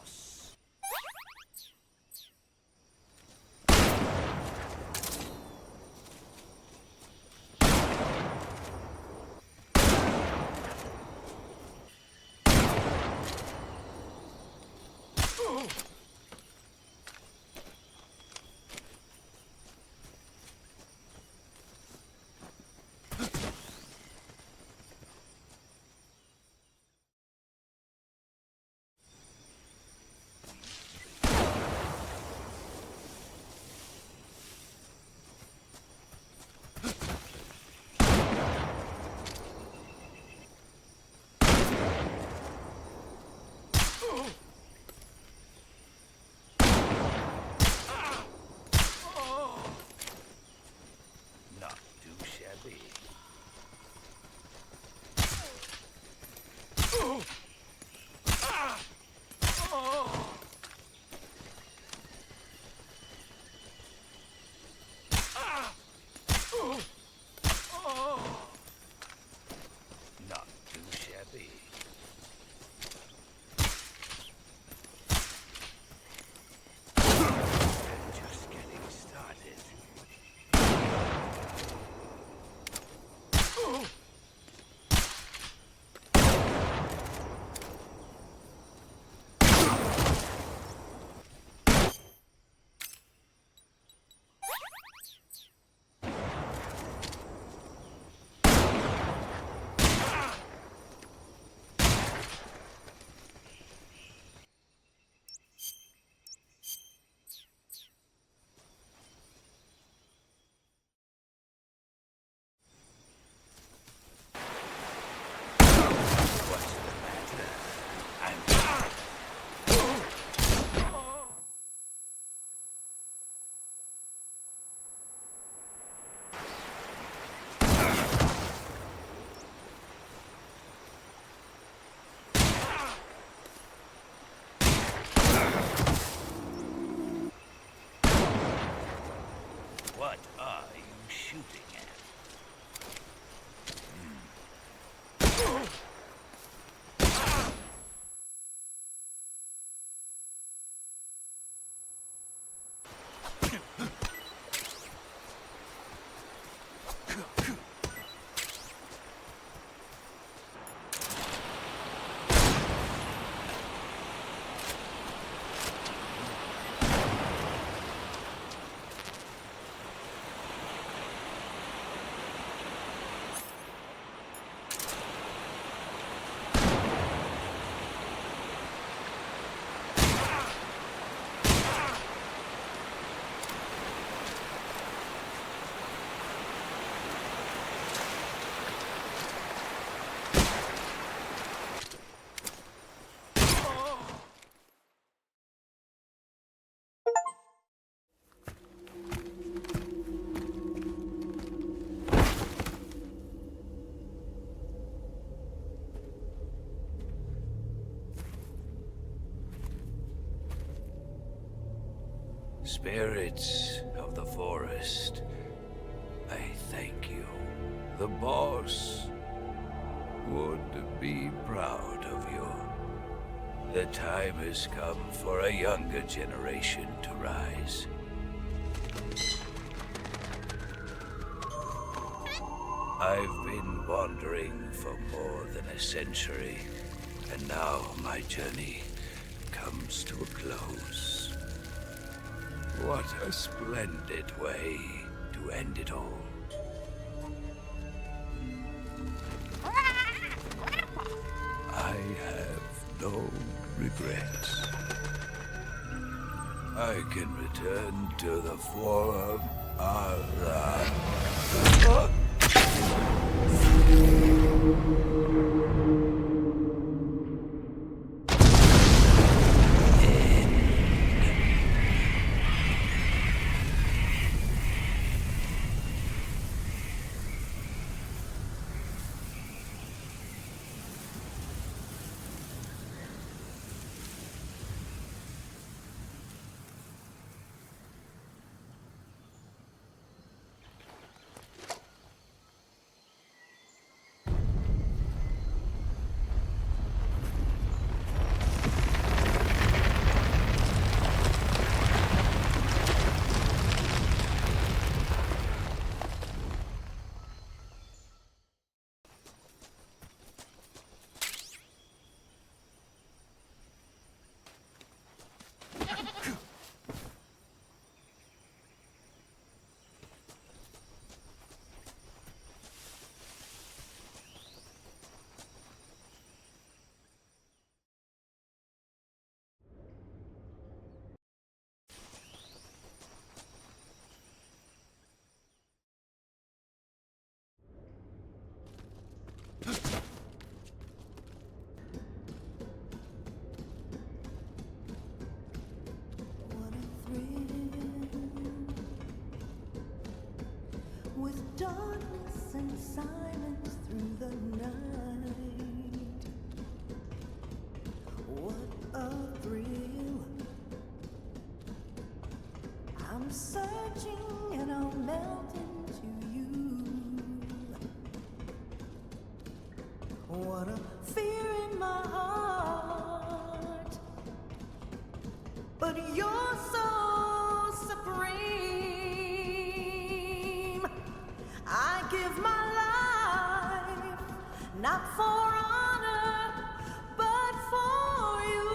[SPEAKER 20] Spirits of the forest, I thank you. The boss would be proud of you. The time has come for a younger generation to rise. I've been wandering for more than a century, and now my journey comes to a close. What a splendid way to end it all. I have no regrets. I can return to the form of
[SPEAKER 14] with darkness and silence through the night. What a thrill. I'm searching and I'll melt into you. What a fear in my heart. But you're so supreme. I give my life, not for honor, but for you.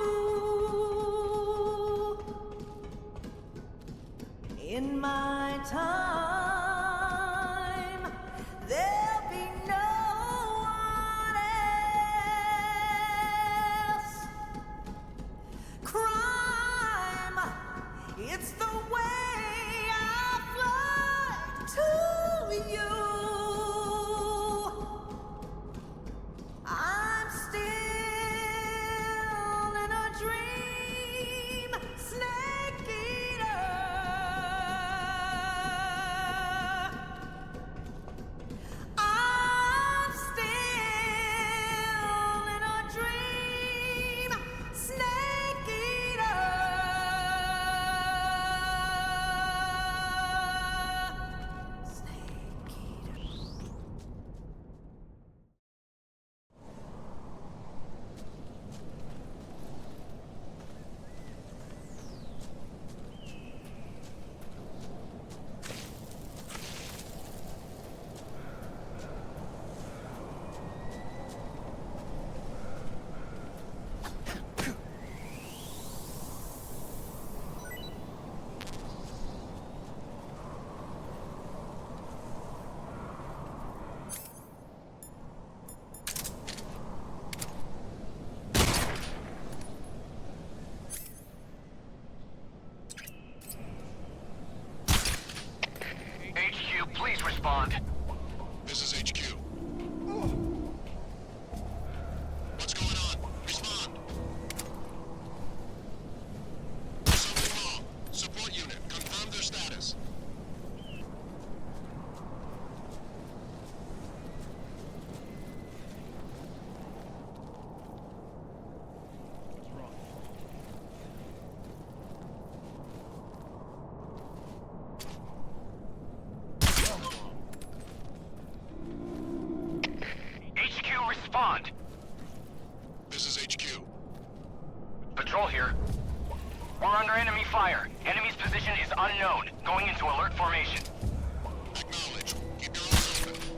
[SPEAKER 14] In my time, there'll be no one else. Crime, it's the way I fly to you.
[SPEAKER 18] Respond.
[SPEAKER 17] This is HQ.
[SPEAKER 18] Patrol here. We're under enemy fire. Enemy's position is unknown. Going into alert formation.
[SPEAKER 17] Acknowledge. Keep your eyes open.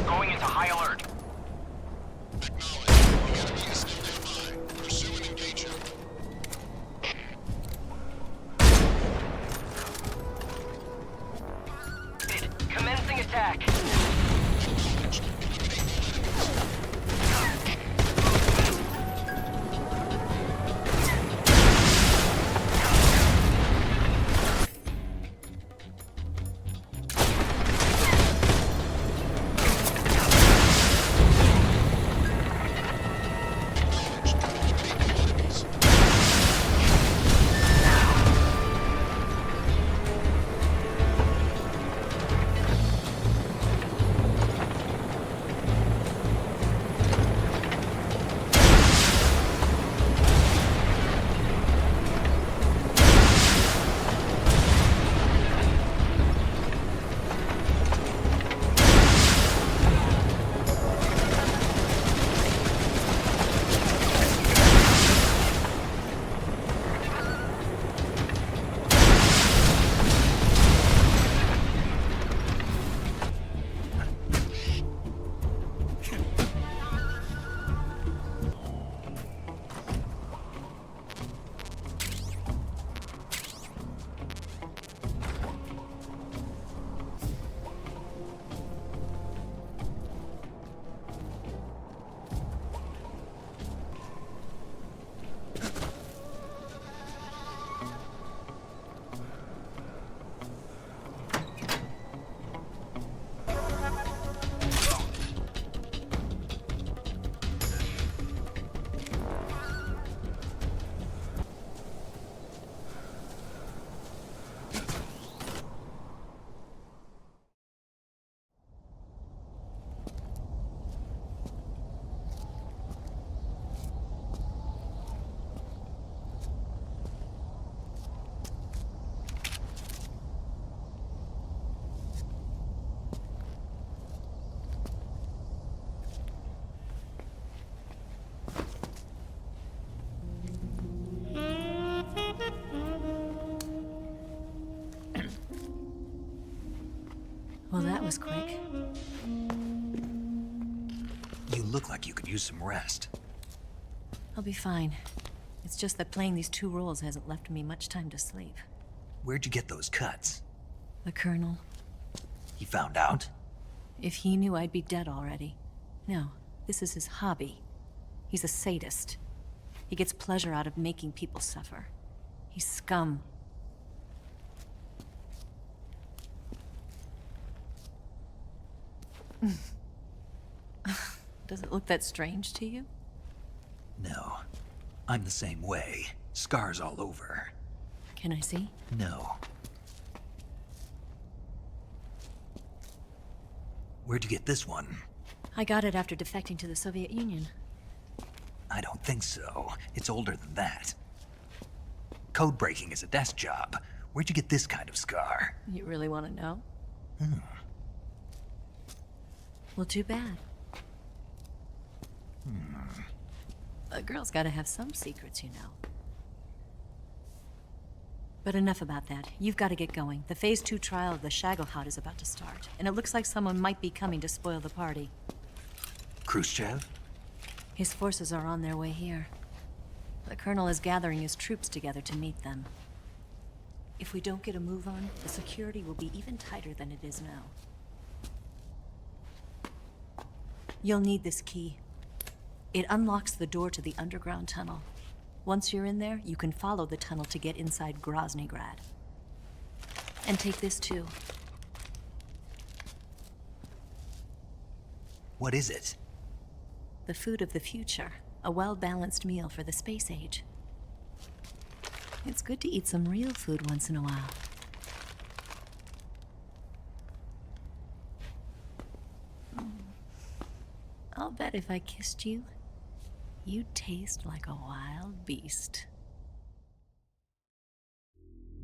[SPEAKER 18] Going into high alert. Commencing attack.
[SPEAKER 19] Well, that was quick.
[SPEAKER 1] You look like you could use some rest.
[SPEAKER 19] I'll be fine. It's just that playing these 2 roles hasn't left me much time to sleep.
[SPEAKER 1] Where'd you get those cuts?
[SPEAKER 19] The Colonel.
[SPEAKER 1] He found out?
[SPEAKER 19] If he knew, I'd be dead already. No, this is his hobby. He's a sadist. He gets pleasure out of making people suffer. He's scum. Does it look that strange to you?
[SPEAKER 1] No. I'm the same way. Scars all over.
[SPEAKER 19] Can I see?
[SPEAKER 1] No. Where'd you get this one?
[SPEAKER 19] I got it after defecting to the Soviet Union.
[SPEAKER 1] I don't think so. It's older than that. Code breaking is a desk job. Where'd you get this kind of scar?
[SPEAKER 19] You really want to know?
[SPEAKER 1] Hmm.
[SPEAKER 19] Well, too bad. A girl's gotta have some secrets, you know. But enough about that. You've got to get going. The Phase 2 trial of the SHAGOHOD is about to start, and it looks like someone might be coming to spoil the party.
[SPEAKER 1] Khrushchev?
[SPEAKER 19] His forces are on their way here. The Colonel is gathering his troops together to meet them. If we don't get a move on, the security will be even tighter than it is now. You'll need this key. It unlocks the door to the underground tunnel. Once you're in there, you can follow the tunnel to get inside Groznygrad. And take this too.
[SPEAKER 1] What is it?
[SPEAKER 19] The food of the future. A well-balanced meal for the space age. It's good to eat some real food once in a while. I'll bet if I kissed you, you'd taste like a wild beast.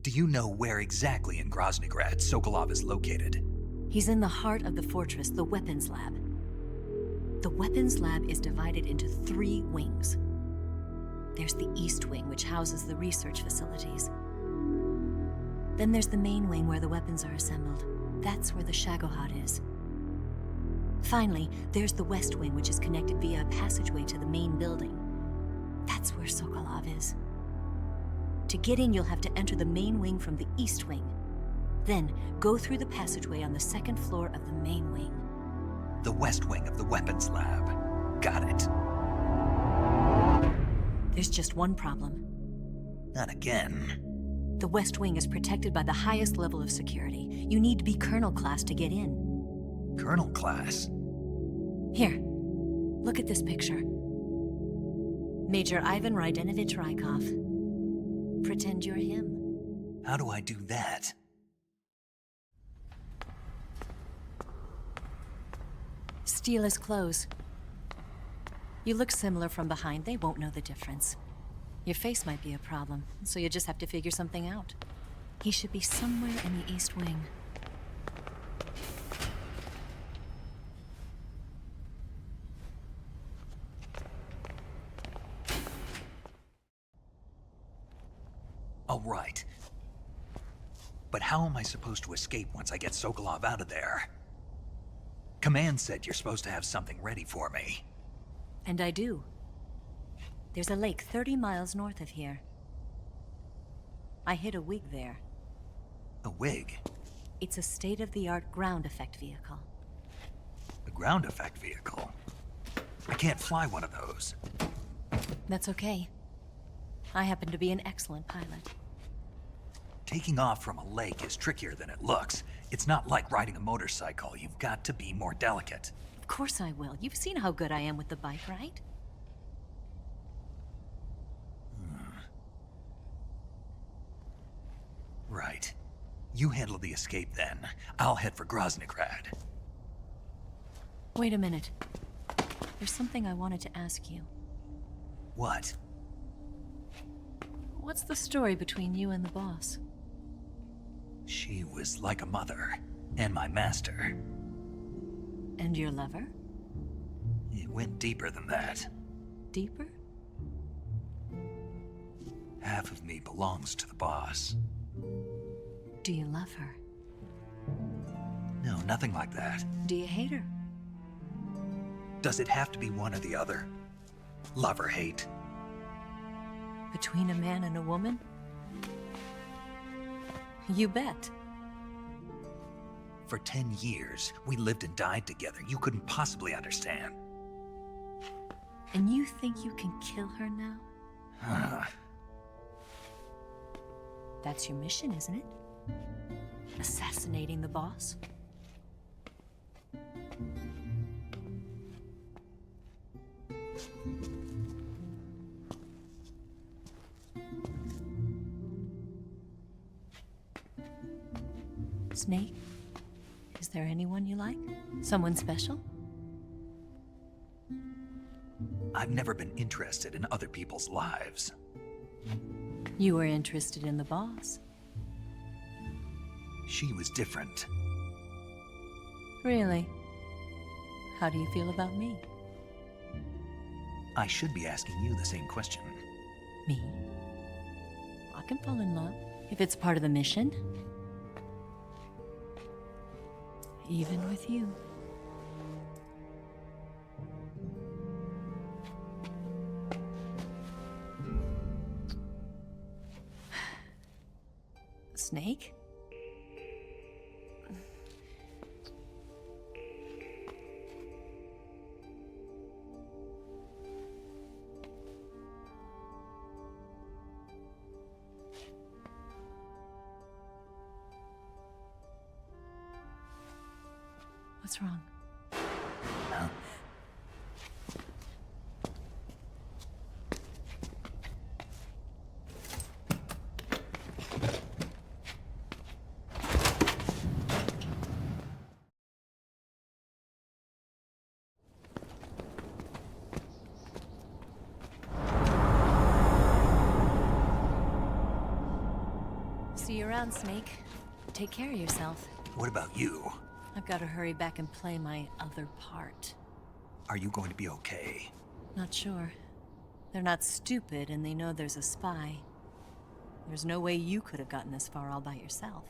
[SPEAKER 1] Do you know where exactly in Groznygrad Sokolov is located?
[SPEAKER 19] He's in the heart of the fortress, the weapons lab. The weapons lab is divided into 3 wings. There's the East Wing, which houses the research facilities. Then there's the main wing where the weapons are assembled. That's where the SHAGOHOD is. Finally, there's the West Wing, which is connected via a passageway to the main building. That's where Sokolov is. To get in, you'll have to enter the main wing from the East Wing. Then, go through the passageway on the second floor of the main wing.
[SPEAKER 1] The West Wing of the weapons lab. Got it.
[SPEAKER 19] There's just one problem.
[SPEAKER 1] Not again.
[SPEAKER 19] The West Wing is protected by the highest level of security. You need to be Colonel class to get in.
[SPEAKER 1] Colonel class?
[SPEAKER 19] Here, look at this picture. Major Ivan Rydenovich Rykov. Pretend you're him.
[SPEAKER 1] How do I do that?
[SPEAKER 19] Steal his clothes. You look similar from behind. They won't know the difference. Your face might be a problem, so you just have to figure something out. He should be somewhere in the East Wing.
[SPEAKER 1] Oh, right. But how am I supposed to escape once I get Sokolov out of there? Command said you're supposed to have something ready for me.
[SPEAKER 19] And I do. There's a lake 30 miles north of here. I hid a wig there.
[SPEAKER 1] A wig?
[SPEAKER 19] It's a state-of-the-art ground effect vehicle.
[SPEAKER 1] A ground effect vehicle? I can't fly one of those.
[SPEAKER 19] That's okay. I happen to be an excellent pilot.
[SPEAKER 1] Taking off from a lake is trickier than it looks. It's not like riding a motorcycle. You've got to be more delicate.
[SPEAKER 19] Of course I will. You've seen how good I am with the bike, right?
[SPEAKER 1] Right. You handle the escape then. I'll head for Groznygrad.
[SPEAKER 19] Wait a minute. There's something I wanted to ask you.
[SPEAKER 1] What?
[SPEAKER 19] What's the story between you and the boss?
[SPEAKER 1] She was like a mother, and my master.
[SPEAKER 19] And your lover?
[SPEAKER 1] It went deeper than that.
[SPEAKER 19] Deeper?
[SPEAKER 1] Half of me belongs to the boss.
[SPEAKER 19] Do you love her?
[SPEAKER 1] No, nothing like that.
[SPEAKER 19] Do you hate her?
[SPEAKER 1] Does it have to be one or the other? Love or hate?
[SPEAKER 19] Between a man and a woman? You bet.
[SPEAKER 1] For 10 years, we lived and died together. You couldn't possibly understand.
[SPEAKER 19] And you think you can kill her now? That's your mission, isn't it? Assassinating the boss? Snake? Is there anyone you like? Someone special?
[SPEAKER 1] I've never been interested in other people's lives.
[SPEAKER 19] You were interested in the boss.
[SPEAKER 1] She was different.
[SPEAKER 19] Really? How do you feel about me?
[SPEAKER 1] I should be asking you the same question.
[SPEAKER 19] Me? I can fall in love if it's part of the mission. Even with you. Snake? What's wrong?
[SPEAKER 1] Huh?
[SPEAKER 19] See you around, Snake. Take care of yourself.
[SPEAKER 1] What about you?
[SPEAKER 19] I've got to hurry back and play my other part.
[SPEAKER 1] Are you going to be okay?
[SPEAKER 19] Not sure. They're not stupid, and they know there's a spy. There's no way you could have gotten this far all by yourself.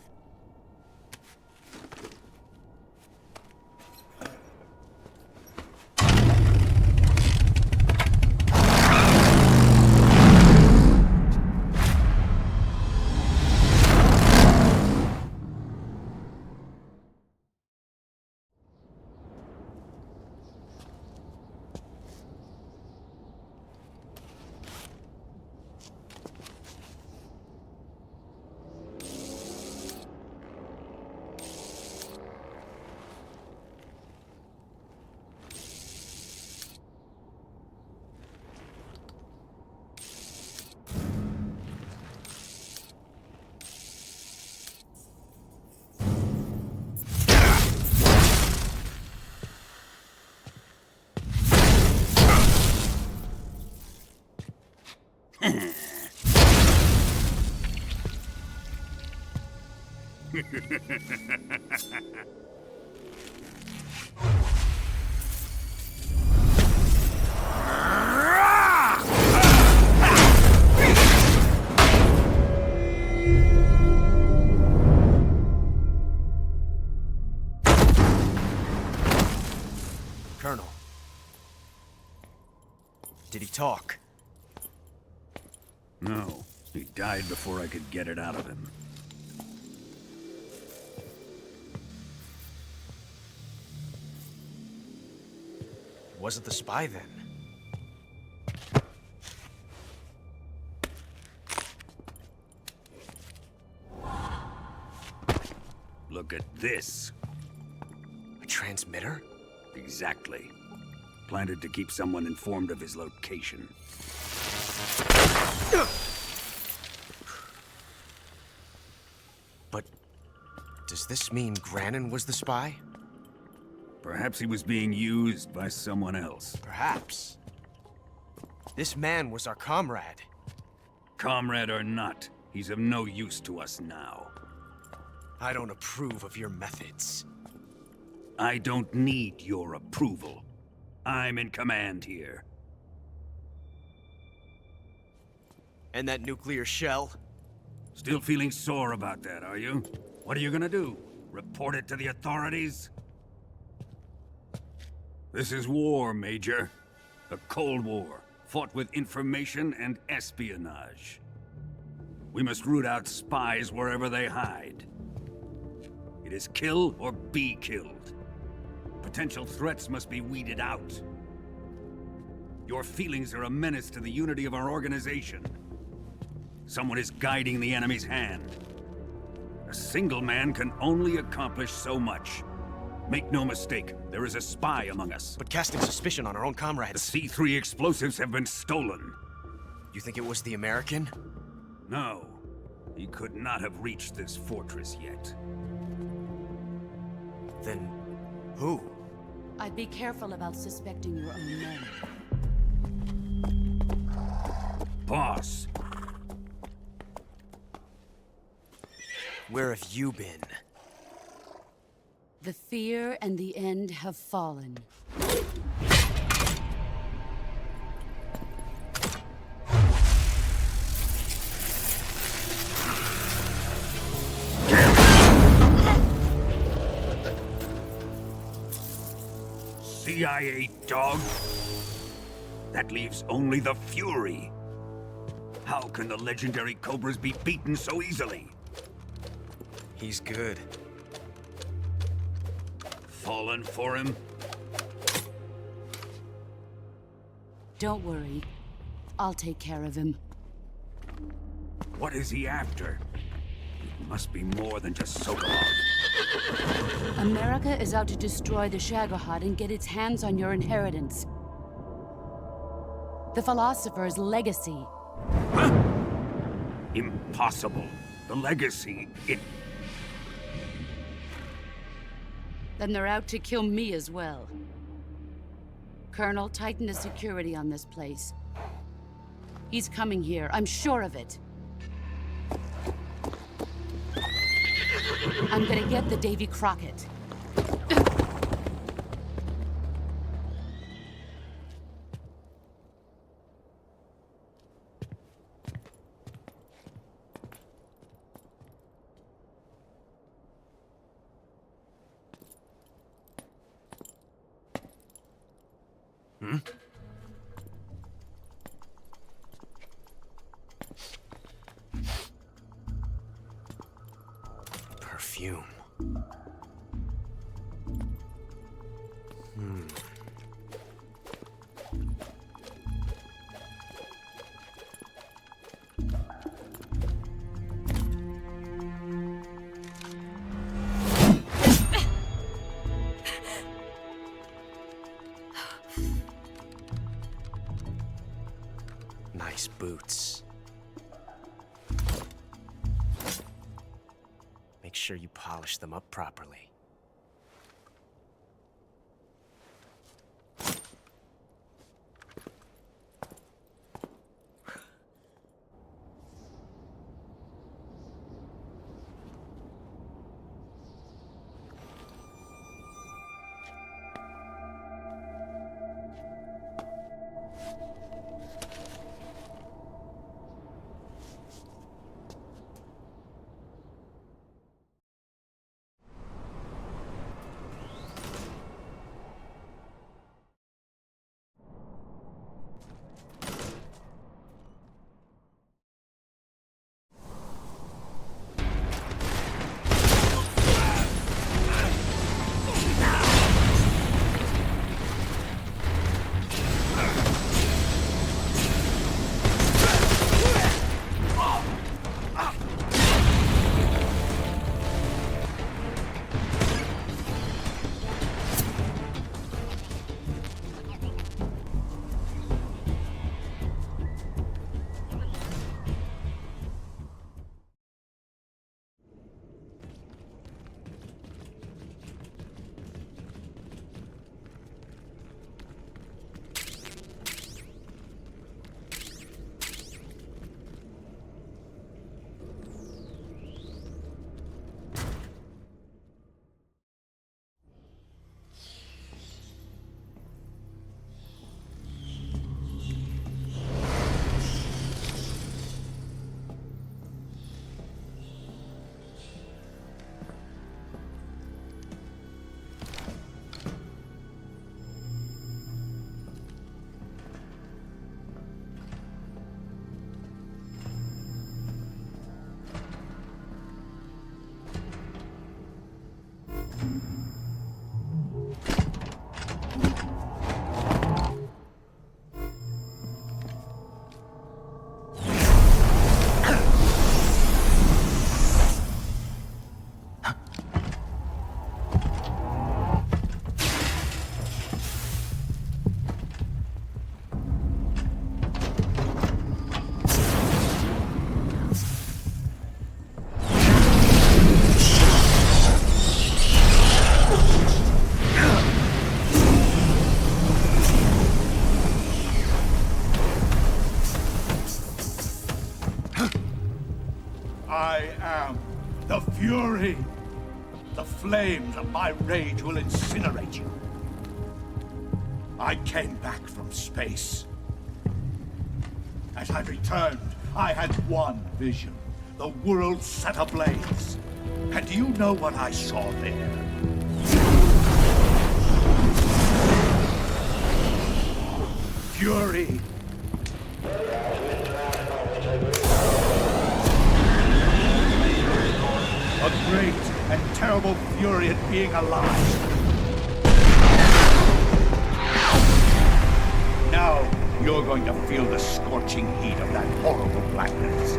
[SPEAKER 8] Colonel. Did he talk?
[SPEAKER 12] No. He died before I could get it out of him.
[SPEAKER 8] Wasn't the spy then?
[SPEAKER 12] Look at this.
[SPEAKER 8] A transmitter?
[SPEAKER 12] Exactly. Planted to keep someone informed of his location.
[SPEAKER 8] But does this mean Granin was the spy?
[SPEAKER 12] Perhaps he was being used by someone else.
[SPEAKER 8] Perhaps. This man was our comrade.
[SPEAKER 12] Comrade or not, he's of no use to us now.
[SPEAKER 8] I don't approve of your methods.
[SPEAKER 12] I don't need your approval. I'm in command here.
[SPEAKER 8] And that nuclear shell?
[SPEAKER 12] Still feeling sore about that, are you? What are you gonna do? Report it to the authorities? This is war, Major. The Cold War, fought with information and espionage. We must root out spies wherever they hide. It is kill or be killed. Potential threats must be weeded out. Your feelings are a menace to the unity of our organization. Someone is guiding the enemy's hand. A single man can only accomplish so much. Make no mistake, there is a spy among us.
[SPEAKER 8] But casting suspicion on our own comrades.
[SPEAKER 12] The C3 explosives have been stolen.
[SPEAKER 8] You think it was the American?
[SPEAKER 12] No. He could not have reached this fortress yet.
[SPEAKER 8] Then who?
[SPEAKER 7] I'd be careful about suspecting your own men.
[SPEAKER 12] Boss!
[SPEAKER 8] Where have you been?
[SPEAKER 7] The fear and the end have fallen.
[SPEAKER 12] CIA dog? That leaves only the Fury. How can the legendary Cobras be beaten so easily?
[SPEAKER 8] He's good.
[SPEAKER 12] Fallen for him?
[SPEAKER 7] Don't worry. I'll take care of him.
[SPEAKER 12] What is he after? It must be more than just SHAGOHOD.
[SPEAKER 7] America is out to destroy the SHAGOHOD and get its hands on your inheritance. The Philosopher's legacy.
[SPEAKER 12] Huh? Impossible. The legacy,
[SPEAKER 7] Then they're out to kill me as well. Colonel, tighten the security on this place. He's coming here, I'm sure of it. I'm gonna get the Davy Crockett.
[SPEAKER 8] Hmm? Perfume. Nice boots. Make sure you polish them up properly.
[SPEAKER 9] I am the Fury. The flames of my rage will incinerate you. I came back from space. As I returned, I had one vision. The world set ablaze. And do you know what I saw there? Fury. A great and terrible fury at being alive. Now, you're going to feel the scorching heat of that horrible blackness.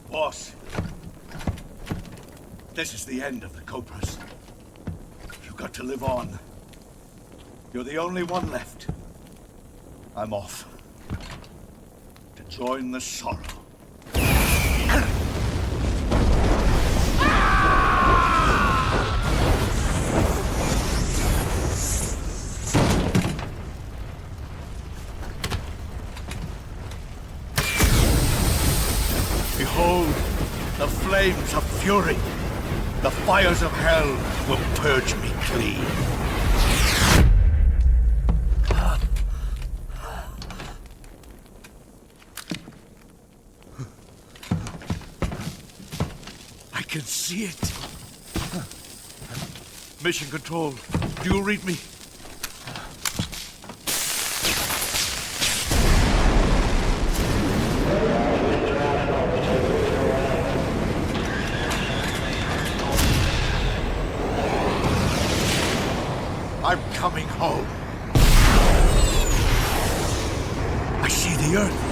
[SPEAKER 9] Boss, this is the end of the Cobras. You've got to live on. You're the only one left. I'm off. To join the sorrow. Behold, the flames of fury. The fires of hell will purge me clean. I can see it. Mission Control, do you read me?
[SPEAKER 20] I'm coming home. I see the Earth.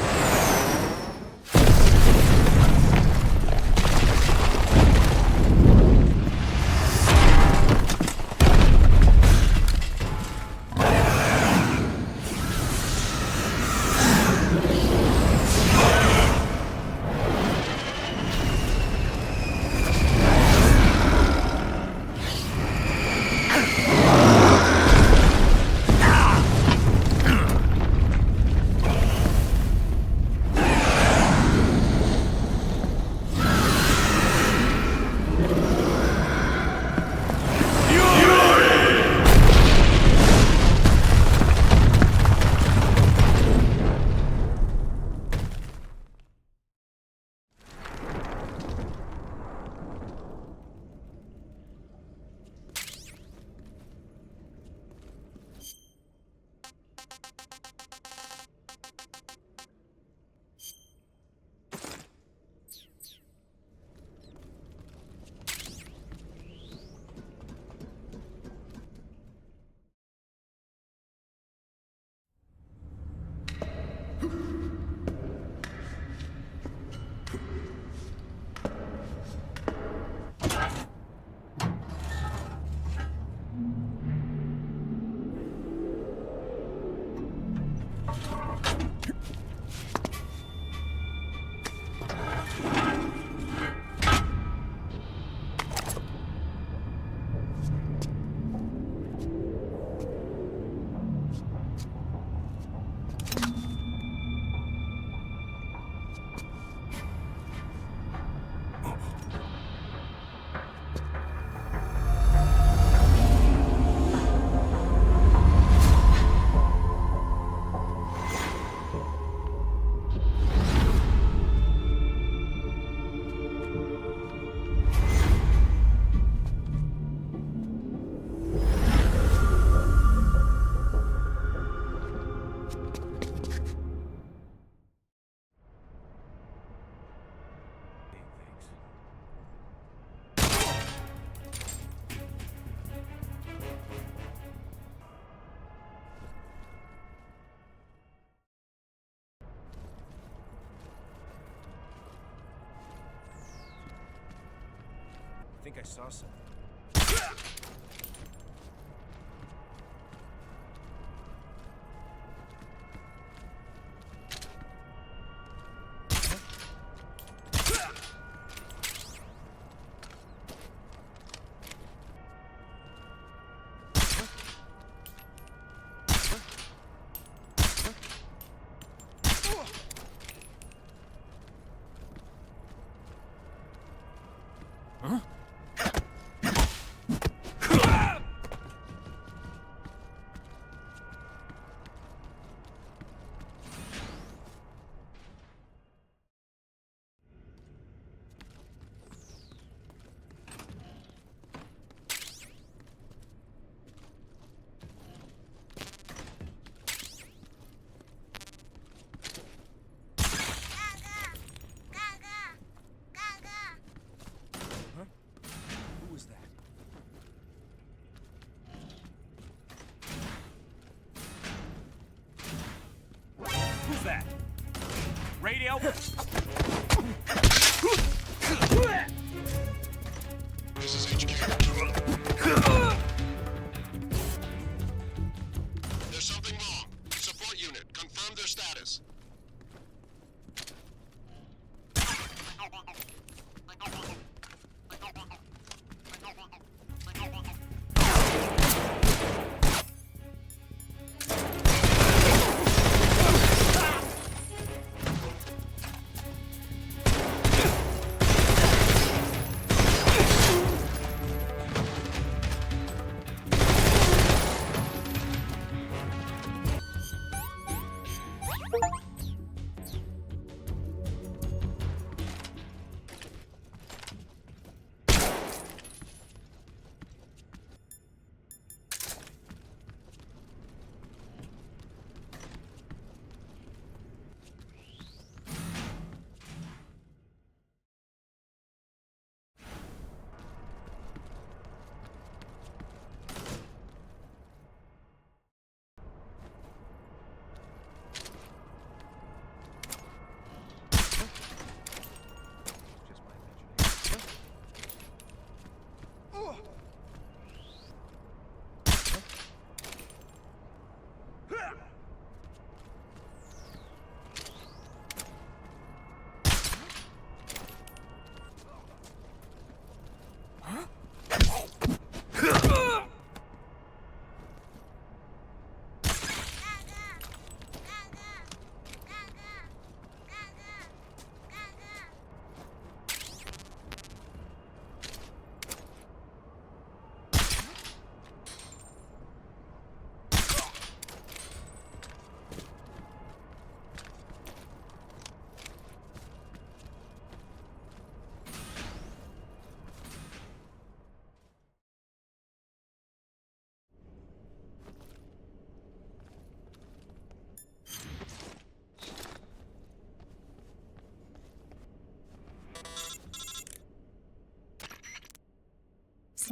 [SPEAKER 8] I think I saw something.
[SPEAKER 10] That? Radio?
[SPEAKER 17] This is HQ. There's something wrong. Support unit, confirm their status.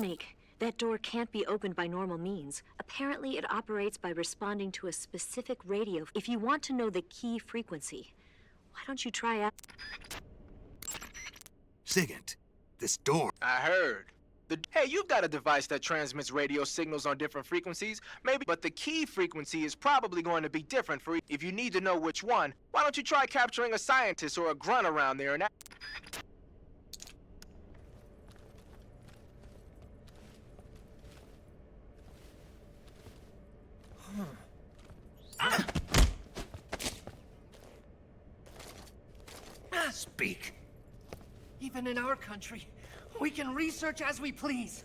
[SPEAKER 19] Snake. That door can't be opened by normal means. Apparently, it operates by responding to a specific radio. If you want to know the key frequency, why don't you try out...
[SPEAKER 1] Sigint, this door...
[SPEAKER 21] I heard. Hey, you've got a device that transmits radio signals on different frequencies, maybe, but the key frequency is probably going to be different for... If you need to know which one, why don't you try capturing a scientist or a grunt around there and...
[SPEAKER 22] Speak. Even in our country, we can research as we please.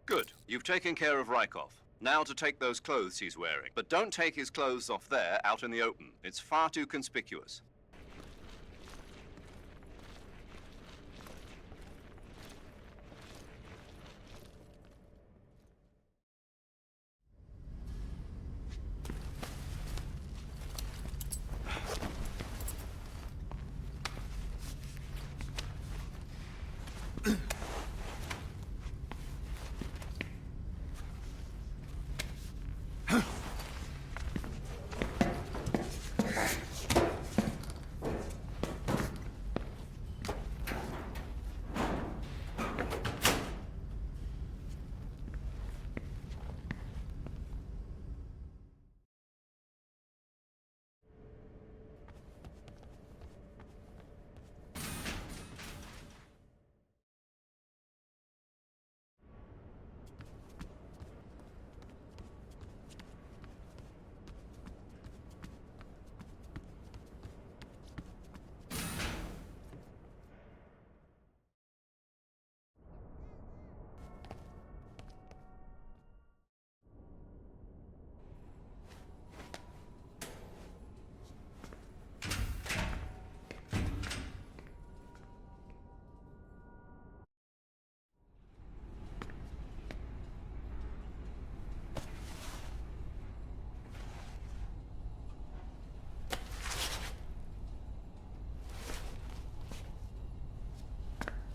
[SPEAKER 2] Good. You've taken care of Rykov. Now to take those clothes he's wearing. But don't take his clothes off there, out in the open. It's far too conspicuous.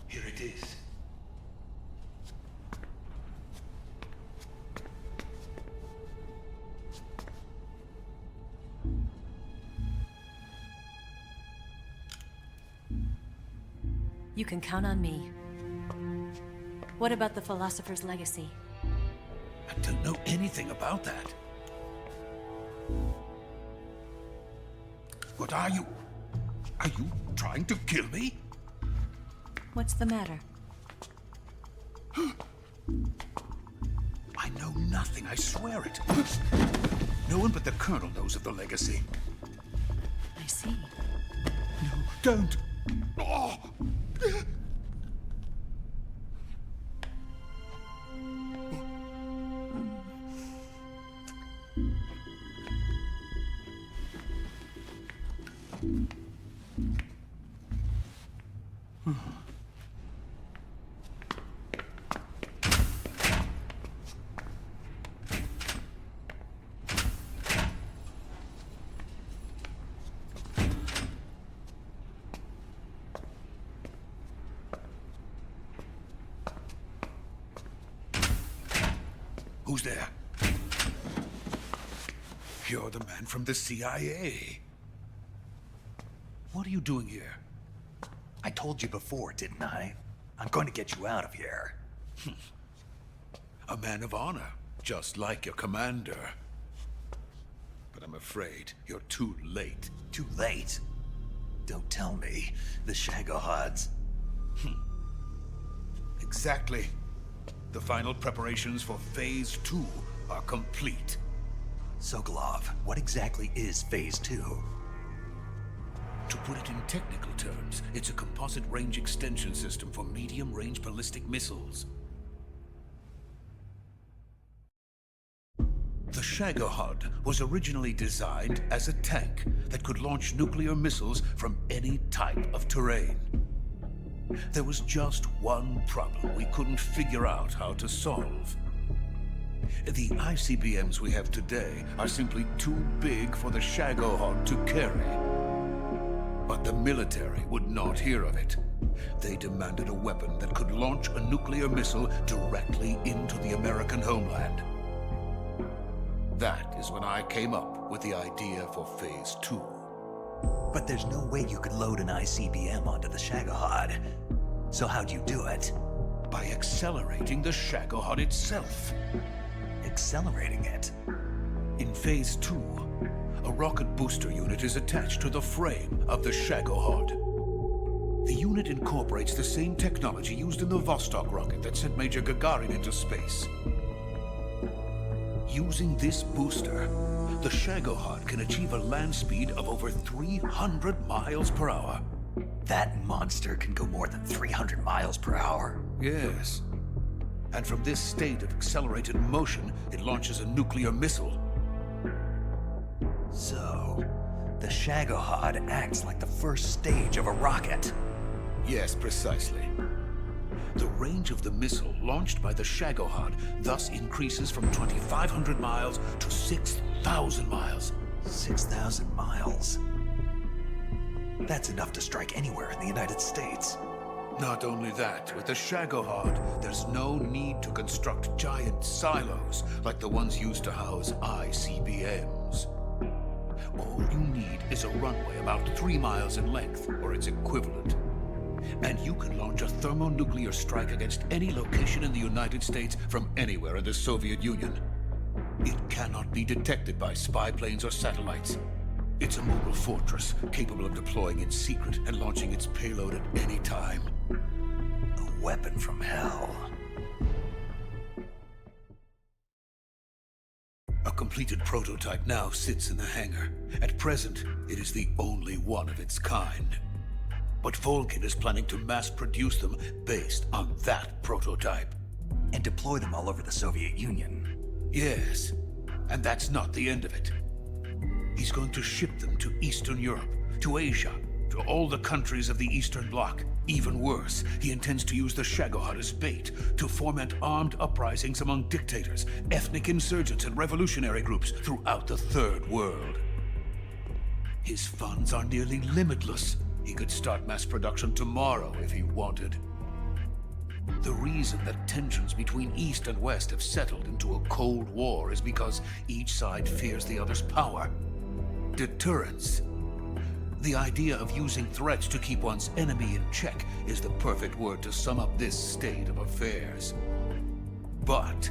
[SPEAKER 9] Here it is.
[SPEAKER 19] You can count on me. What about the philosopher's legacy?
[SPEAKER 9] I don't know anything about that. What are you? Are you trying to kill me?
[SPEAKER 19] What's the matter?
[SPEAKER 9] I know nothing, I swear it. No one but the Colonel knows of the legacy.
[SPEAKER 19] I see.
[SPEAKER 9] No, don't. Oh. Who's there? You're the man from the CIA. What are you doing here? I told
[SPEAKER 1] told you before, didn't I? I'm going to get you out of here.
[SPEAKER 9] A man of honor, just like your commander. But I'm afraid you're too late.
[SPEAKER 1] Too late? Don't tell me. The Shagohods.
[SPEAKER 9] Exactly. The final preparations for Phase 2 are complete.
[SPEAKER 1] Sokolov, what exactly is Phase 2?
[SPEAKER 9] To put it in technical terms, it's a composite range extension system for medium-range ballistic missiles. The Shagohod was originally designed as a tank that could launch nuclear missiles from any type of terrain. There was just one problem we couldn't figure out how to solve. The ICBMs we have today are simply too big for the Shagohod to carry. But the military would not hear of it. They demanded a weapon that could launch a nuclear missile directly into the American homeland. That is when I came up with the idea for Phase 2.
[SPEAKER 1] But there's no way you could load an ICBM onto the Shagohod. So how'd you do it?
[SPEAKER 9] By accelerating the Shagohod itself.
[SPEAKER 1] Accelerating it?
[SPEAKER 9] In Phase 2, a rocket booster unit is attached to the frame of the Shagohod. The unit incorporates the same technology used in the Vostok rocket that sent Major Gagarin into space. Using this booster, the Shagohod can achieve a land speed of over 300 miles per hour.
[SPEAKER 1] That monster can go more than 300 miles per hour?
[SPEAKER 9] Yes. And from this state of accelerated motion, it launches a nuclear missile.
[SPEAKER 1] So, the Shagohod acts like the first stage of a rocket.
[SPEAKER 9] Yes, precisely. The range of the missile launched by the Shagohod thus increases from 2,500 miles to 6,000 miles.
[SPEAKER 1] 6,000 miles? That's enough to strike anywhere in the United States.
[SPEAKER 9] Not only that, with the Shagohod, there's no need to construct giant silos like the ones used to house ICBMs. All you need is a runway about 3 miles in length, or its equivalent. And you can launch a thermonuclear strike against any location in the United States from anywhere in the Soviet Union. It cannot be detected by spy planes or satellites. It's a mobile fortress, capable of deploying in secret and launching its payload at any time.
[SPEAKER 1] A weapon from hell.
[SPEAKER 9] A completed prototype now sits in the hangar. At present, it is the only one of its kind. But VOLGIN is planning to mass-produce them based on that prototype.
[SPEAKER 1] And deploy them all over the Soviet Union.
[SPEAKER 9] Yes, and that's not the end of it. He's going to ship them to Eastern Europe, to Asia, to all the countries of the Eastern Bloc. Even worse, he intends to use the Shagohod as bait to foment armed uprisings among dictators, ethnic insurgents, and revolutionary groups throughout the Third World. His funds are nearly limitless. He could start mass production tomorrow if he wanted. The reason that tensions between East and West have settled into a Cold War is because each side fears the other's power. Deterrence. The idea of using threats to keep one's enemy in check is the perfect word to sum up this state of affairs. But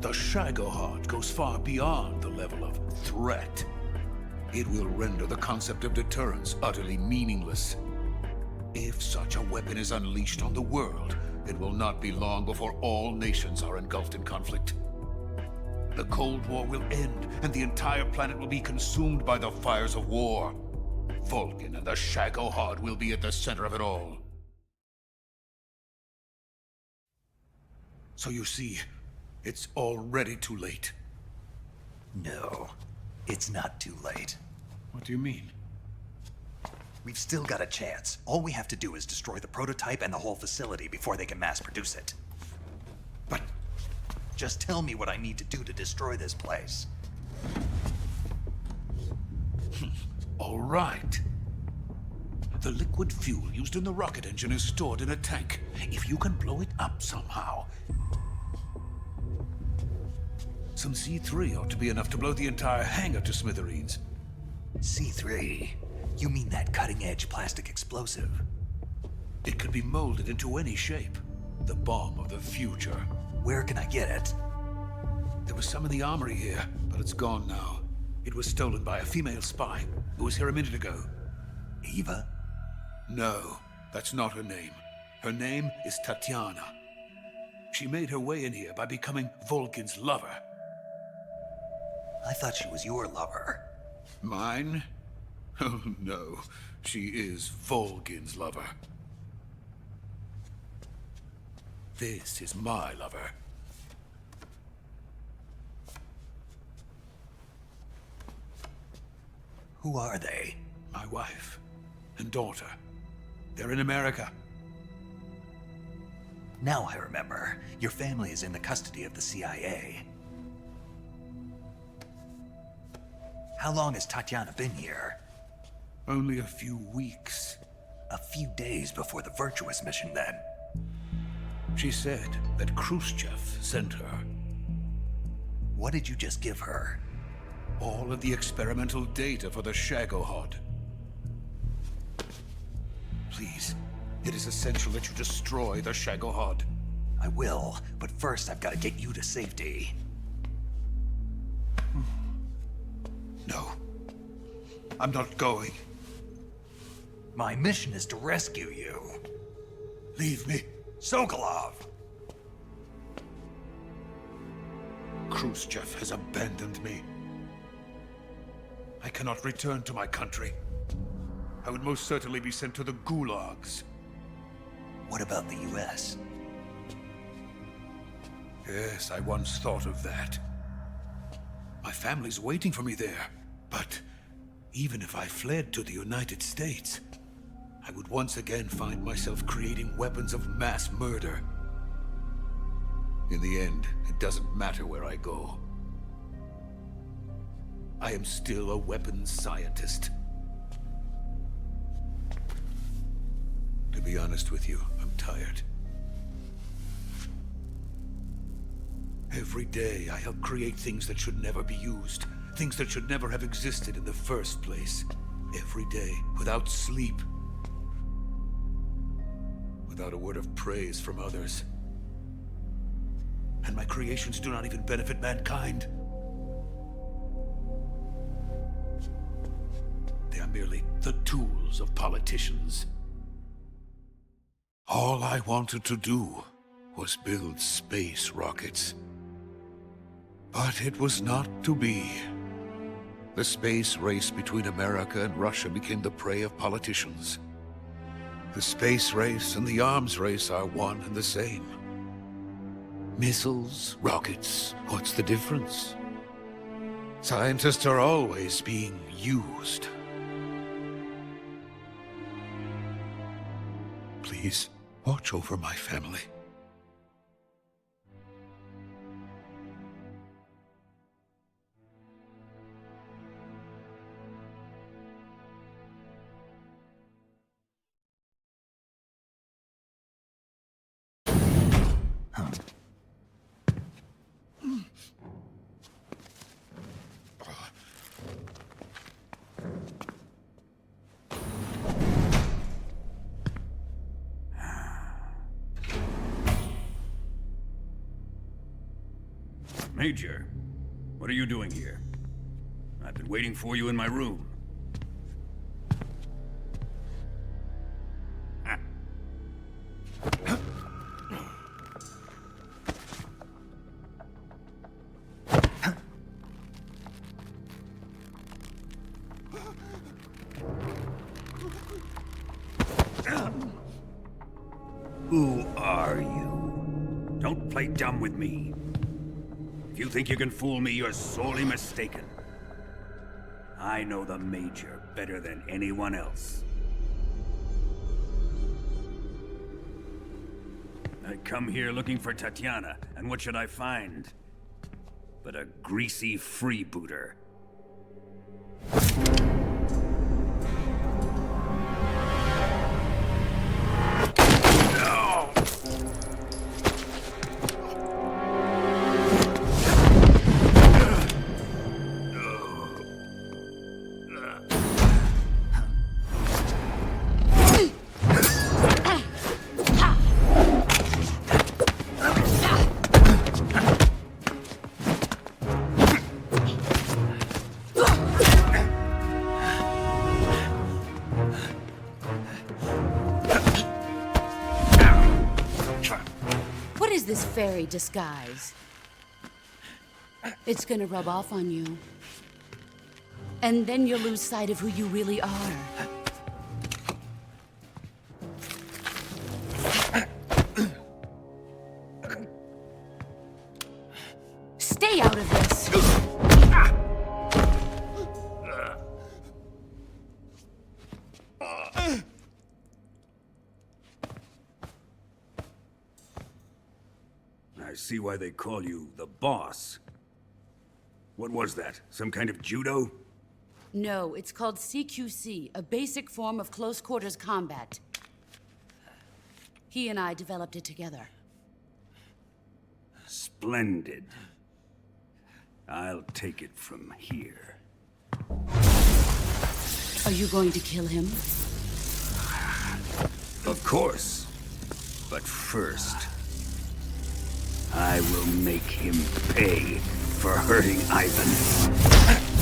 [SPEAKER 9] the Shagohod goes far beyond the level of threat. It will render the concept of deterrence utterly meaningless. If such a weapon is unleashed on the world, it will not be long before all nations are engulfed in conflict. The Cold War will end, and the entire planet will be consumed by the fires of war. VOLGIN and the Shagohod will be at the center of it all. So you see, it's already too late.
[SPEAKER 1] No, it's not too late.
[SPEAKER 9] What do you mean?
[SPEAKER 1] We've still got a chance. All we have to do is destroy the prototype and the whole facility before they can mass produce it. But just tell me what I need to do to destroy this place.
[SPEAKER 9] All right. The liquid fuel used in the rocket engine is stored in a tank. If you can blow it up somehow. Some C3 ought to be enough to blow the entire hangar to smithereens.
[SPEAKER 1] C3? You mean that cutting-edge plastic explosive?
[SPEAKER 9] It could be molded into any shape. The bomb of the future.
[SPEAKER 1] Where can I get it?
[SPEAKER 9] There was some in the armory here, but it's gone now. It was stolen by a female spy who was here a minute ago.
[SPEAKER 1] Eva?
[SPEAKER 9] No, that's not her name. Her name is Tatiana. She made her way in here by becoming Volgin's lover.
[SPEAKER 1] I thought she was your lover.
[SPEAKER 9] Mine? Oh no, she is Volgin's lover. This is my lover.
[SPEAKER 1] Who are they?
[SPEAKER 9] My wife and daughter. They're in America.
[SPEAKER 1] Now I remember. Your family is in the custody of the CIA. How long has Tatiana been here?
[SPEAKER 9] Only a few weeks.
[SPEAKER 1] A few days before the Virtuous mission, then.
[SPEAKER 9] She said that Khrushchev sent her.
[SPEAKER 1] What did you just give her?
[SPEAKER 9] All of the experimental data for the SHAGOHOD. Please, it is essential that you destroy the SHAGOHOD.
[SPEAKER 1] I will, but first I've got to get you to safety.
[SPEAKER 9] No. I'm not going.
[SPEAKER 1] My mission is to rescue you.
[SPEAKER 9] Leave me.
[SPEAKER 1] Sokolov!
[SPEAKER 9] Khrushchev has abandoned me. I cannot return to my country. I would most certainly be sent to the gulags.
[SPEAKER 1] What about the US?
[SPEAKER 9] Yes, I once thought of that. My family's waiting for me there. But even if I fled to the United States, I would once again find myself creating weapons of mass murder. In the end, it doesn't matter where I go. I am still a weapons scientist. To be honest with you, I'm tired. Every day, I help create things that should never be used. Things that should never have existed in the first place. Every day, without sleep. Without a word of praise from others. And my creations do not even benefit mankind. They are merely the tools of politicians. All I wanted to do was build space rockets. But it was not to be. The space race between America and Russia became the prey of politicians. The space race and the arms race are one and the same. Missiles, rockets, what's the difference? Scientists are always being used. Please, watch over my family.
[SPEAKER 12] Major, what are you doing here? I've been waiting for you in my room. Who are you? Don't play dumb with me. If you think you can fool me, you're sorely mistaken. I know the Major better than anyone else. I come here looking for Tatiana, and what should I find? But a greasy freebooter.
[SPEAKER 7] Use this fairy disguise. It's gonna rub off on you. And then you'll lose sight of who you really are. Stay out of this!
[SPEAKER 12] I see why they call you the boss. What was that? Some kind of judo?
[SPEAKER 7] No, it's called CQC, a basic form of close quarters combat. He and I developed it together.
[SPEAKER 12] Splendid. I'll take it from here.
[SPEAKER 7] Are you going to kill him?
[SPEAKER 12] Of course. But first, I will make him pay for hurting Ivan.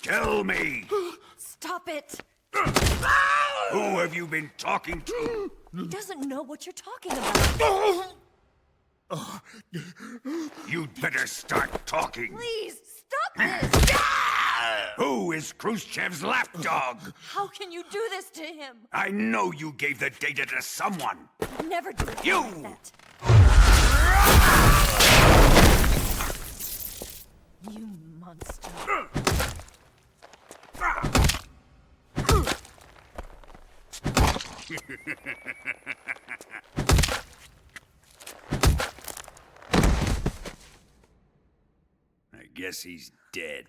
[SPEAKER 12] Tell me!
[SPEAKER 19] Stop it!
[SPEAKER 12] Who have you been talking to?
[SPEAKER 19] He doesn't know what you're talking about.
[SPEAKER 12] You'd better start talking.
[SPEAKER 19] Please, stop this!
[SPEAKER 12] Who is Khrushchev's lapdog?
[SPEAKER 19] How can you do this to him?
[SPEAKER 12] I know you gave the data to someone.
[SPEAKER 19] I'd never do it
[SPEAKER 12] You!
[SPEAKER 19] like that. You monster.
[SPEAKER 12] I guess he's dead.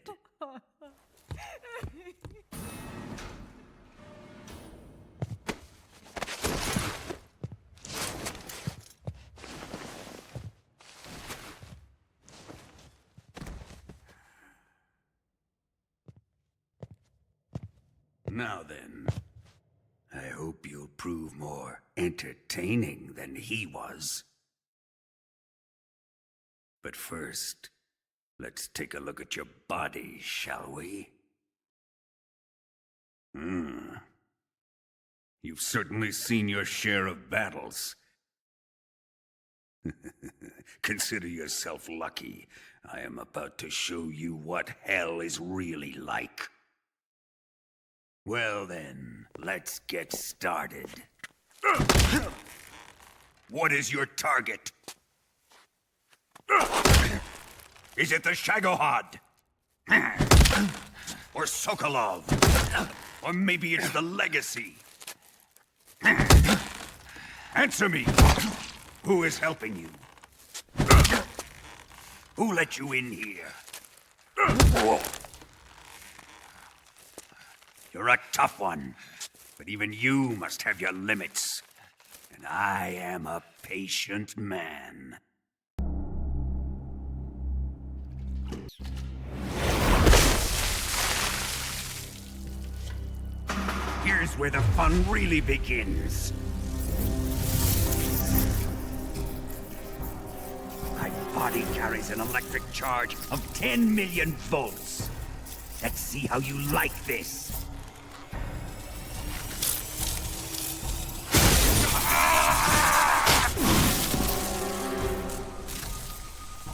[SPEAKER 12] Now then, I hope you'll prove more entertaining than he was. But first, let's take a look at your body, shall we? You've certainly seen your share of battles. Consider yourself lucky. I am about to show you what hell is really like. Well then, let's get started. What is your target? Is it the SHAGOHOD? Or Sokolov? Or maybe it's the Legacy? Answer me! Who is helping you? Who let you in here? You're a tough one, but even you must have your limits. And I am a patient man. Here's where the fun really begins. My body carries an electric charge of 10 million volts. Let's see how you like this.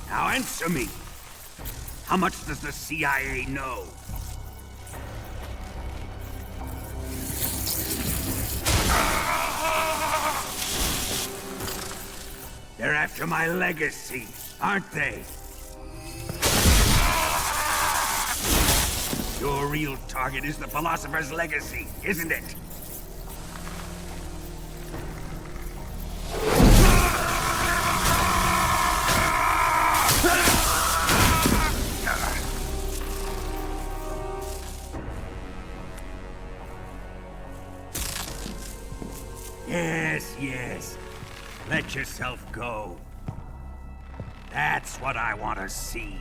[SPEAKER 12] Now answer me. How much does the CIA know? They're after my legacy, aren't they? Your real target is the Philosopher's Legacy, isn't it? Yes. Let yourself go. That's what I want to see.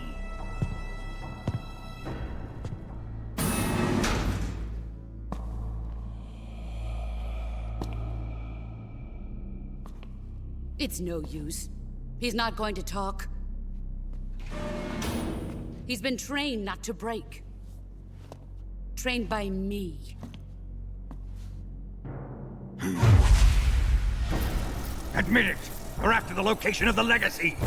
[SPEAKER 7] It's no use. He's not going to talk. He's been trained not to break. Trained by me.
[SPEAKER 12] Admit it! We're after the location of the Legacy!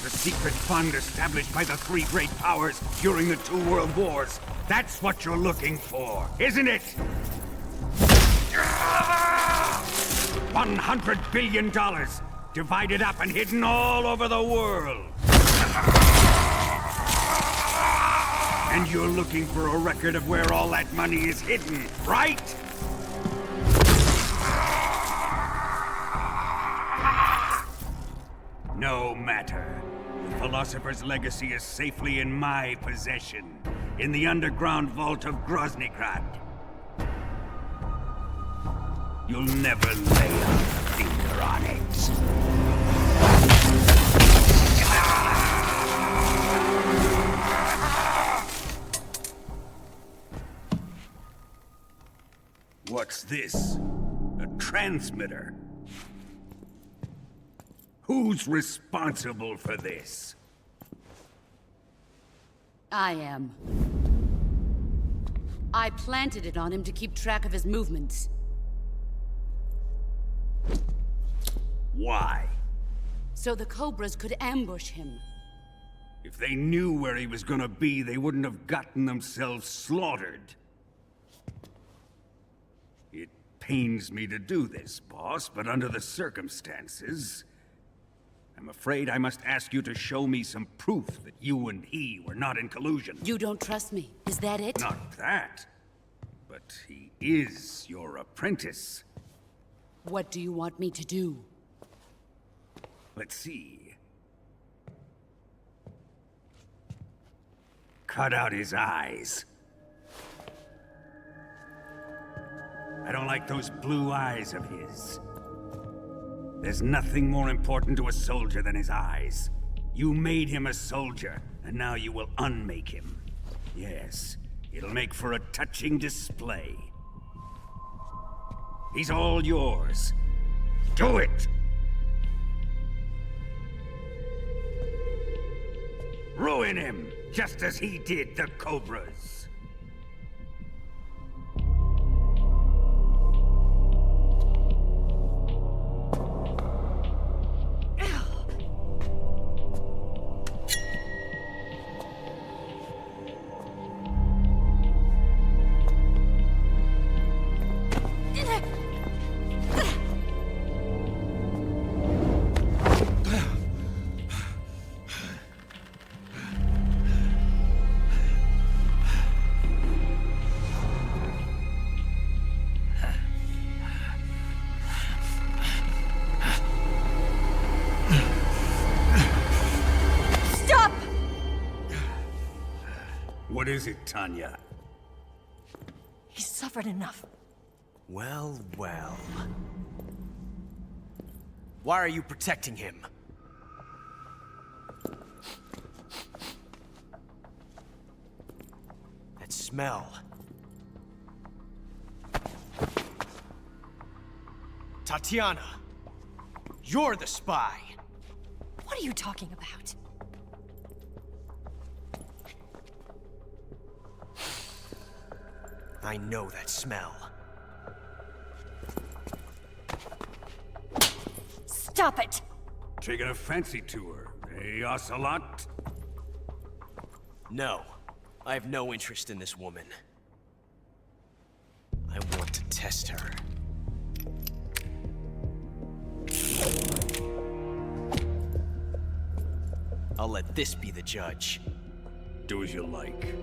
[SPEAKER 12] The secret fund established by the three great powers during the 2 world wars. That's what you're looking for, isn't it? $100 billion, divided up and hidden all over the world. And you're looking for a record of where all that money is hidden, right? No matter. The Philosopher's Legacy is safely in my possession, in the underground vault of Groznygrad. You'll never lay a finger on it. What's this? A transmitter? Who's responsible for this?
[SPEAKER 7] I am. I planted it on him to keep track of his movements.
[SPEAKER 12] Why?
[SPEAKER 7] So the Cobras could ambush him.
[SPEAKER 12] If they knew where he was gonna be, they wouldn't have gotten themselves slaughtered. It pains me to do this, boss, but under the circumstances, I'm afraid I must ask you to show me some proof that you and he were not in collusion.
[SPEAKER 7] You don't trust me, is that it?
[SPEAKER 12] Not that. But he is your apprentice.
[SPEAKER 7] What do you want me to do?
[SPEAKER 12] Let's see. Cut out his eyes. I don't like those blue eyes of his. There's nothing more important to a soldier than his eyes. You made him a soldier, and now you will unmake him. Yes, it'll make for a touching display. He's all yours. Do it! Ruin him, just as he did the Cobras. What is it, Tanya?
[SPEAKER 19] He's suffered enough.
[SPEAKER 8] Well, well. Why are you protecting him? That smell. Tatiana! You're the spy!
[SPEAKER 19] What are you talking about?
[SPEAKER 8] I know that smell.
[SPEAKER 19] Stop it!
[SPEAKER 12] Taking a fancy to her, eh, OCELOT?
[SPEAKER 8] No. I have no interest in this woman. I want to test her. I'll let this be the judge.
[SPEAKER 12] Do as you like.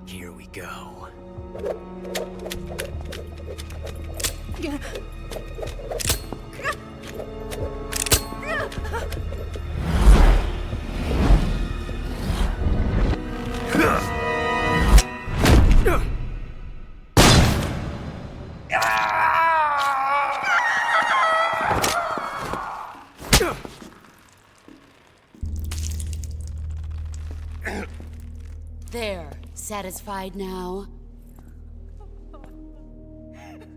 [SPEAKER 8] Here we go.
[SPEAKER 7] There. Satisfied now?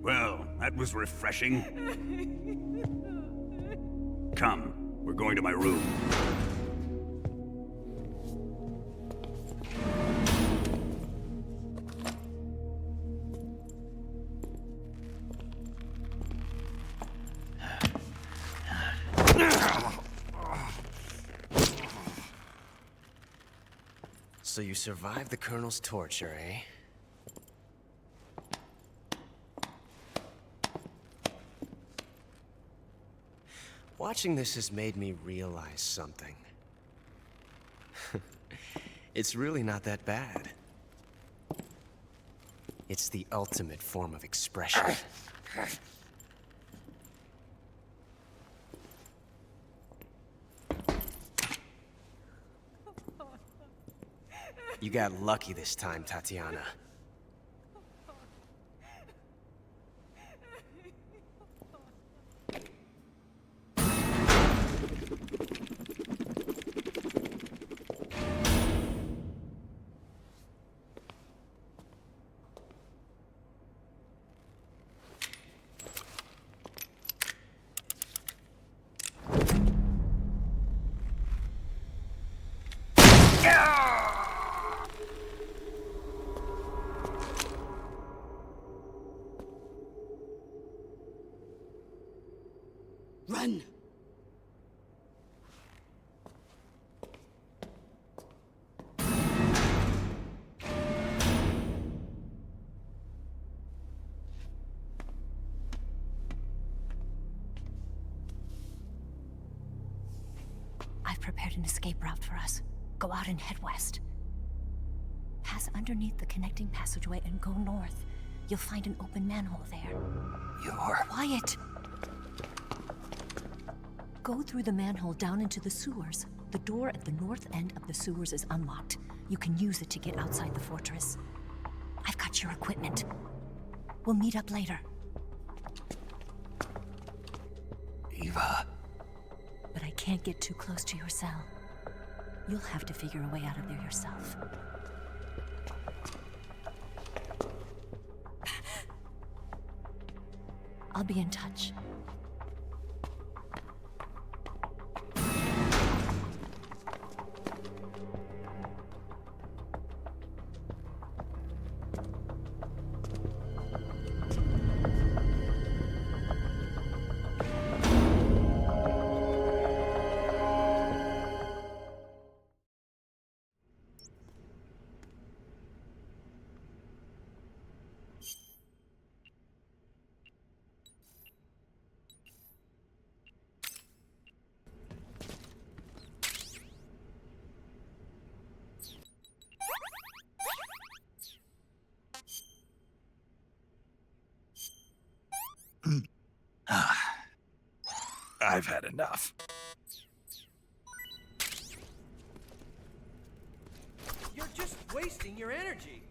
[SPEAKER 12] Well, that was refreshing. Come, we're going to my room.
[SPEAKER 8] So you survived the Colonel's torture, eh? Watching this has made me realize something. It's really not that bad. It's the ultimate form of expression. You got lucky this time, Tatiana.
[SPEAKER 7] Run!
[SPEAKER 19] I've prepared an escape route for us. Go out and head west. Pass underneath the connecting passageway and go north. You'll find an open manhole there.
[SPEAKER 1] You're...
[SPEAKER 19] Quiet! Go through the manhole down into the sewers. The door at the north end of the sewers is unlocked. You can use it to get outside the fortress. I've got your equipment. We'll meet up later.
[SPEAKER 1] Eva...
[SPEAKER 19] But I can't get too close to your cell. You'll have to figure a way out of there yourself. I'll be in touch.
[SPEAKER 1] I've had enough.
[SPEAKER 22] just wasting your energy.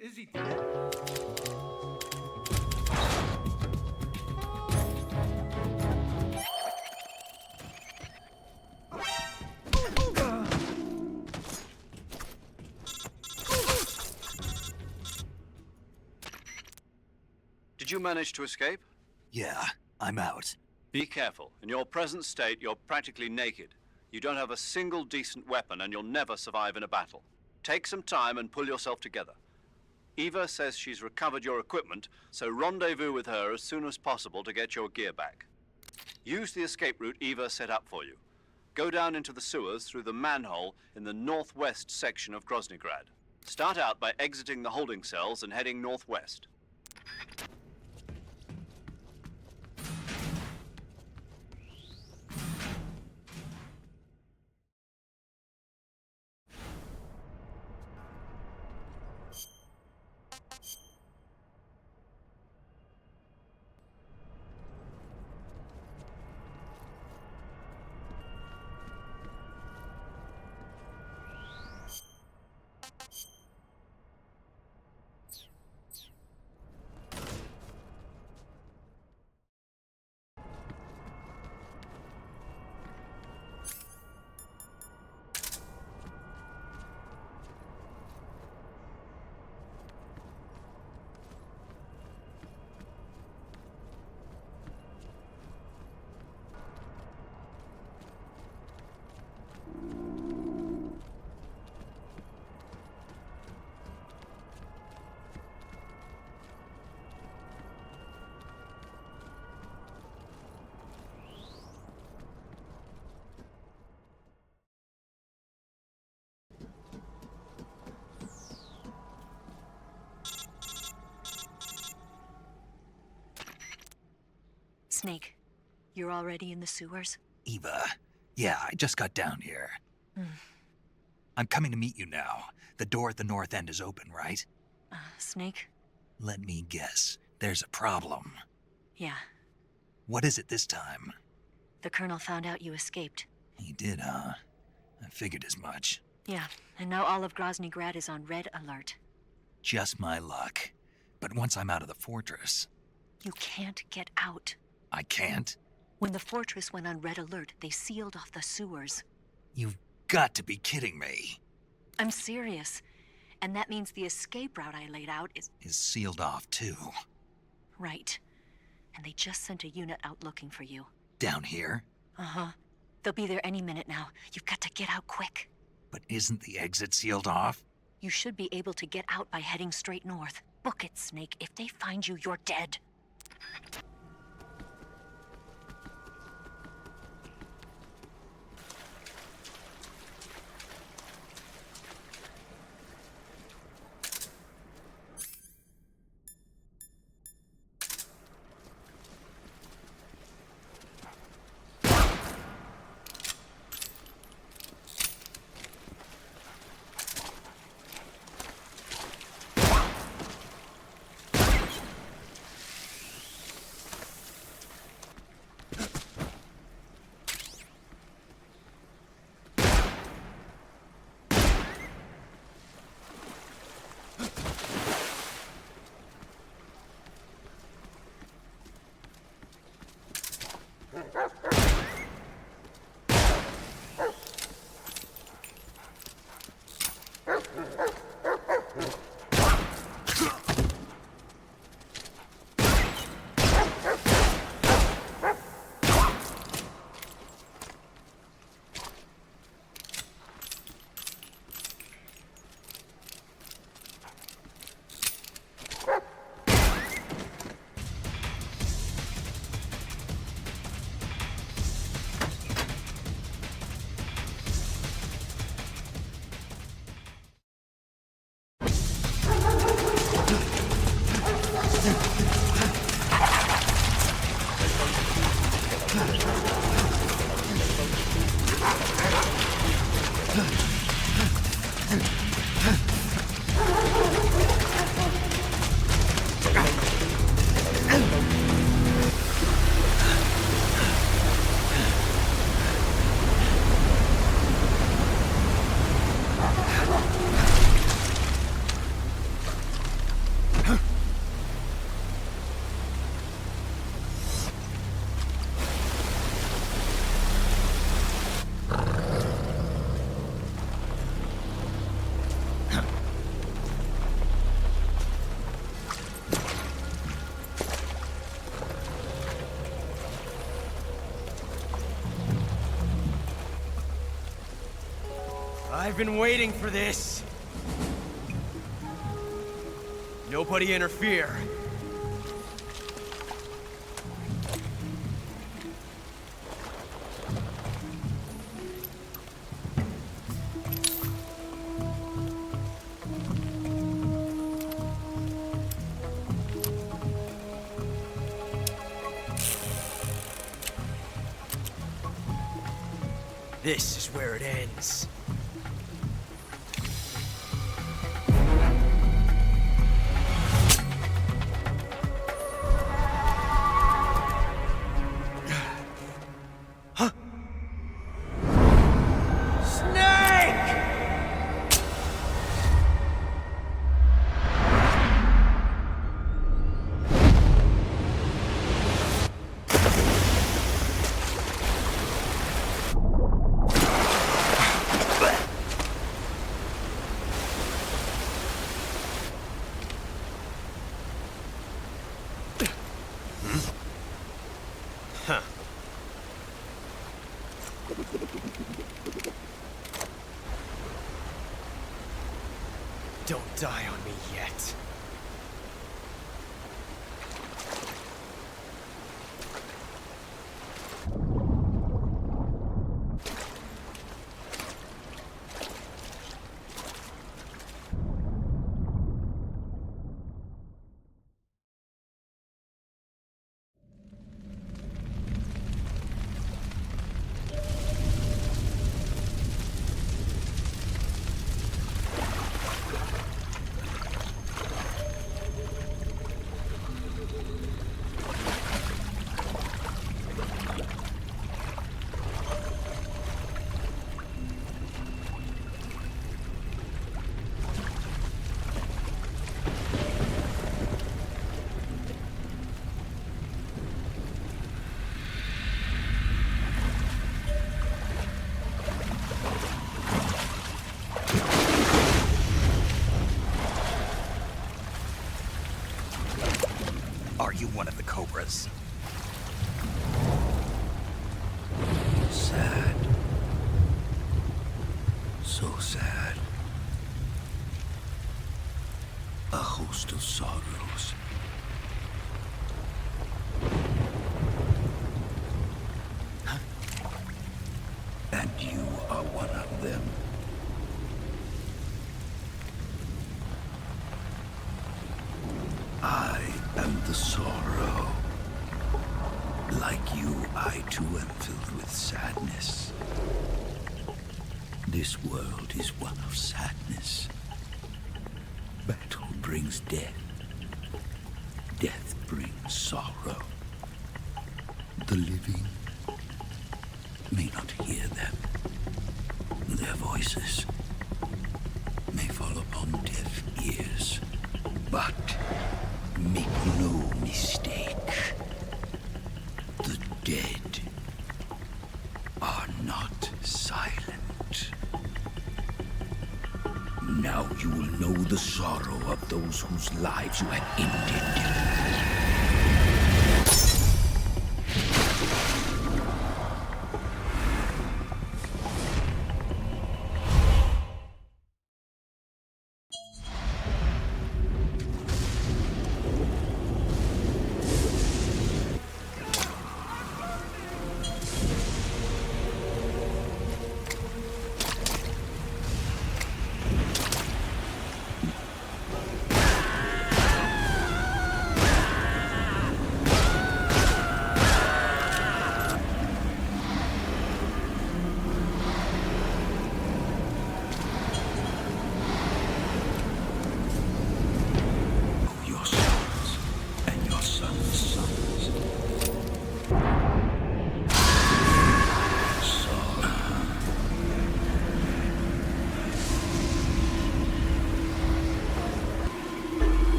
[SPEAKER 22] Is he dead?
[SPEAKER 2] Did you manage to escape?
[SPEAKER 1] Yeah, I'm out.
[SPEAKER 2] Be careful. In your present state, you're practically naked. You don't have a single decent weapon, and you'll never survive in a battle. Take some time and pull yourself together. Eva says she's recovered your equipment, so rendezvous with her as soon as possible to get your gear back. Use the escape route Eva set up for you. Go down into the sewers through the manhole in the northwest section of Groznygrad. Start out by exiting the holding cells and heading northwest.
[SPEAKER 19] Snake, you're already in the sewers?
[SPEAKER 1] Eva, yeah, I just got down here. I'm coming to meet you now. The door at the north end is open, right?
[SPEAKER 19] Snake?
[SPEAKER 1] Let me guess. There's a problem.
[SPEAKER 19] Yeah.
[SPEAKER 1] What is it this time?
[SPEAKER 19] The Colonel found out you escaped.
[SPEAKER 1] He did, huh? I figured as much.
[SPEAKER 19] Yeah, and now all of Groznygrad is on red alert.
[SPEAKER 1] Just my luck. But once I'm out of the fortress...
[SPEAKER 19] You can't get out.
[SPEAKER 1] I can't?
[SPEAKER 19] When the fortress went on red alert, they sealed off the sewers.
[SPEAKER 1] You've got to be kidding me.
[SPEAKER 19] I'm serious. And that means the escape route I laid out is
[SPEAKER 1] sealed off, too.
[SPEAKER 19] Right. And they just sent a unit out looking for you.
[SPEAKER 1] Down here?
[SPEAKER 19] Uh-huh. They'll be there any minute now. You've got to get out quick.
[SPEAKER 1] But isn't the exit sealed off?
[SPEAKER 19] You should be able to get out by heading straight north. Book it, Snake. If they find you, you're dead.
[SPEAKER 8] I've been waiting for this. Nobody interfere. This is where it ends. Huh. Don't die on me yet.
[SPEAKER 1] Are you one of the Cobras?
[SPEAKER 20] Sad. So sad. A host of sorrows. And you are one of them. I am the sorrow. Like you, I too am filled with sadness. This world is one of sadness. Battle brings death. Death brings sorrow. The living may not hear them. Their voices may fall upon deaf ears. But make no mistake, the dead are not silent. Now you will know the sorrow of those whose lives you have ended.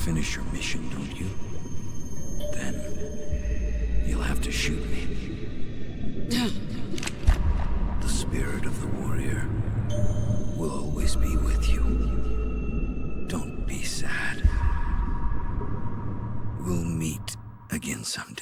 [SPEAKER 20] finish your mission, don't you? Then you'll have to shoot me. The spirit of the warrior will always be with you. Don't be sad. We'll meet again someday.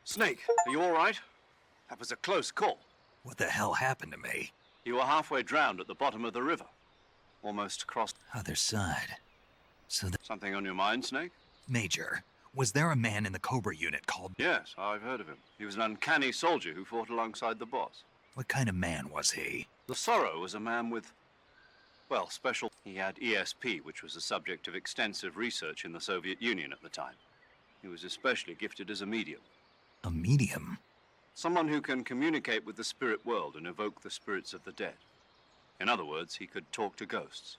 [SPEAKER 2] Snake, are you all right? That was a close call.
[SPEAKER 1] What the hell happened to me?
[SPEAKER 2] You were halfway drowned at the bottom of the river. Almost crossed.
[SPEAKER 1] Other side. So
[SPEAKER 2] Something on your mind, Snake?
[SPEAKER 1] Major, was there a man in the Cobra unit called...
[SPEAKER 2] Yes, I've heard of him. He was an uncanny soldier who fought alongside the boss.
[SPEAKER 1] What kind of man was he?
[SPEAKER 2] The Sorrow was a man with, well, special... He had ESP, which was the subject of extensive research in the Soviet Union at the time. He was especially gifted as a medium.
[SPEAKER 1] A medium?
[SPEAKER 2] Someone who can communicate with the spirit world and evoke the spirits of the dead. In other words, he could talk to ghosts.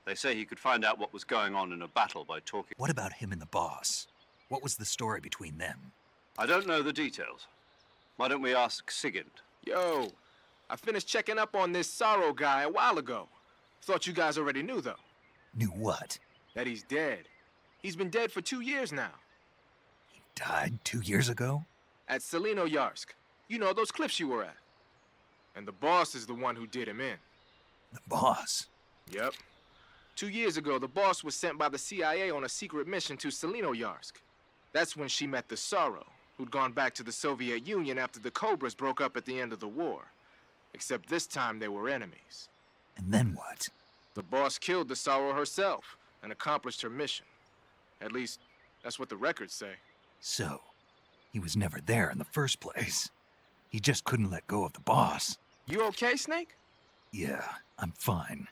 [SPEAKER 2] They say he could find out what was going on in a battle by talking...
[SPEAKER 1] What about him and the boss? What was the story between them?
[SPEAKER 2] I don't know the details. Why don't we ask Sigint?
[SPEAKER 21] Yo, I finished checking up on this Sorrow guy a while ago. Thought you guys already knew, though.
[SPEAKER 1] Knew what?
[SPEAKER 21] That he's dead. He's been dead for 2 years now.
[SPEAKER 1] He died 2 years ago?
[SPEAKER 21] At Selino-Yarsk. You know, those cliffs you were at. And the boss is the one who did him in.
[SPEAKER 1] The boss?
[SPEAKER 21] Yep. 2 years ago, the boss was sent by the CIA on a secret mission to Selino-Yarsk. That's when she met the Sorrow, who'd gone back to the Soviet Union after the Cobras broke up at the end of the war. Except this time they were enemies.
[SPEAKER 1] And then what?
[SPEAKER 21] The boss killed the Sorrow herself and accomplished her mission. At least, that's what the records say.
[SPEAKER 1] So, he was never there in the first place. He just couldn't let go of the boss.
[SPEAKER 21] You okay, Snake?
[SPEAKER 1] Yeah, I'm fine.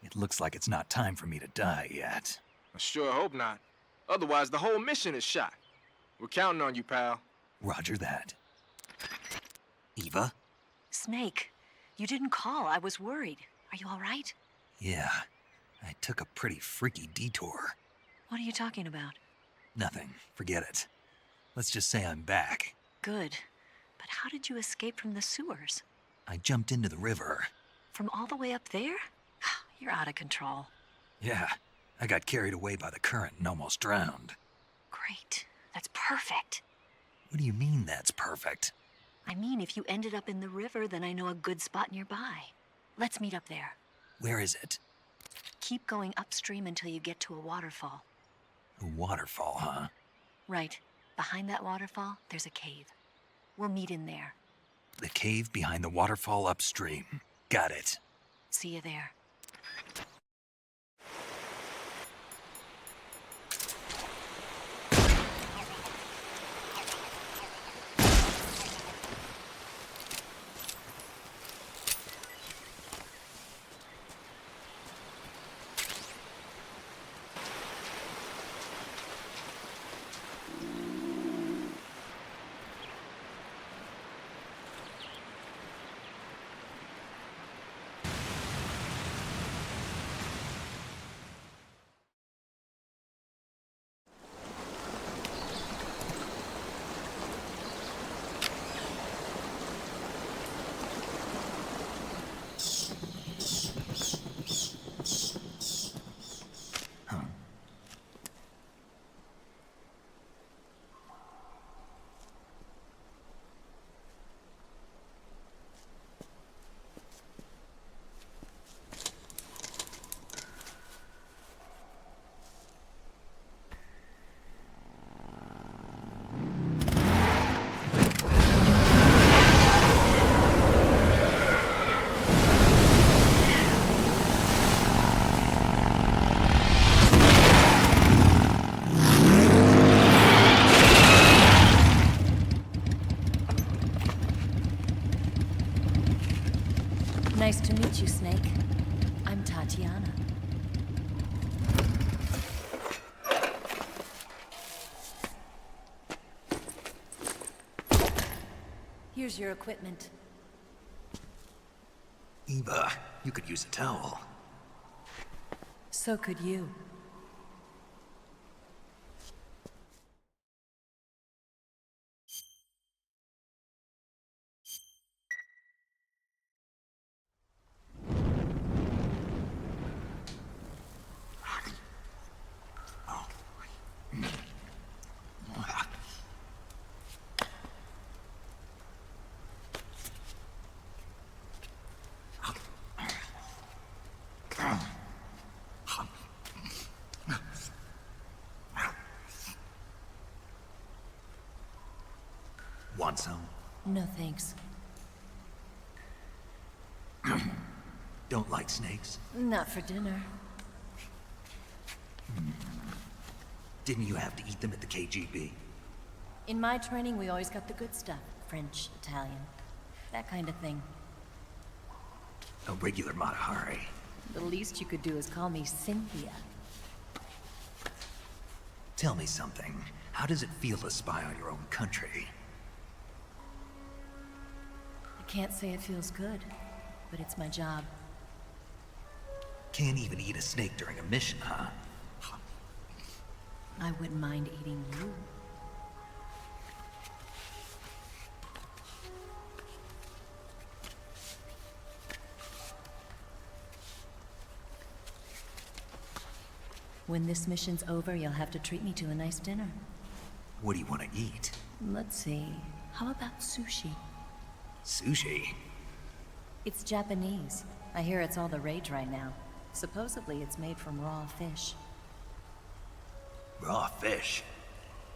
[SPEAKER 1] It looks like it's not time for me to die yet.
[SPEAKER 21] I sure hope not. Otherwise, the whole mission is shot. We're counting on you, pal.
[SPEAKER 1] Roger that. Eva?
[SPEAKER 19] Snake, you didn't call. I was worried. Are you all right?
[SPEAKER 1] Yeah, I took a pretty freaky detour.
[SPEAKER 19] What are you talking about?
[SPEAKER 1] Nothing. Forget it. Let's just say I'm back.
[SPEAKER 19] Good. But how did you escape from the sewers?
[SPEAKER 1] I jumped into the river.
[SPEAKER 19] From all the way up there? You're out of control.
[SPEAKER 1] Yeah, I got carried away by the current and almost drowned.
[SPEAKER 19] Great. That's perfect.
[SPEAKER 1] What do you mean that's perfect?
[SPEAKER 19] I mean, if you ended up in the river, then I know a good spot nearby. Let's meet up there.
[SPEAKER 1] Where is it?
[SPEAKER 19] Keep going upstream until you get to a waterfall.
[SPEAKER 1] A waterfall, huh?
[SPEAKER 19] Right. Behind that waterfall, there's a cave. We'll meet in there.
[SPEAKER 1] The cave behind the waterfall upstream. Got it.
[SPEAKER 19] See you there. Nice to meet you, Snake. I'm Tatiana. Here's your equipment.
[SPEAKER 1] Eva, you could use a towel.
[SPEAKER 19] So could you.
[SPEAKER 1] Want some?
[SPEAKER 19] No thanks.
[SPEAKER 1] Don't like snakes?
[SPEAKER 19] Not for dinner.
[SPEAKER 1] Didn't you have to eat them at the KGB?
[SPEAKER 19] In my training, we always got the good stuff. French, Italian, that kind of thing.
[SPEAKER 1] A regular Matahari.
[SPEAKER 19] The least you could do is call me Cynthia.
[SPEAKER 1] Tell me something. How does it feel to spy on your own country?
[SPEAKER 19] I can't say it feels good, but it's my job.
[SPEAKER 1] Can't even eat a snake during a mission, huh?
[SPEAKER 19] I wouldn't mind eating you. When this mission's over, you'll have to treat me to a nice dinner.
[SPEAKER 1] What do you want to eat?
[SPEAKER 19] Let's see. How about sushi?
[SPEAKER 1] Sushi?
[SPEAKER 19] It's Japanese. I hear it's all the rage right now. Supposedly it's made from raw fish.
[SPEAKER 1] Raw fish?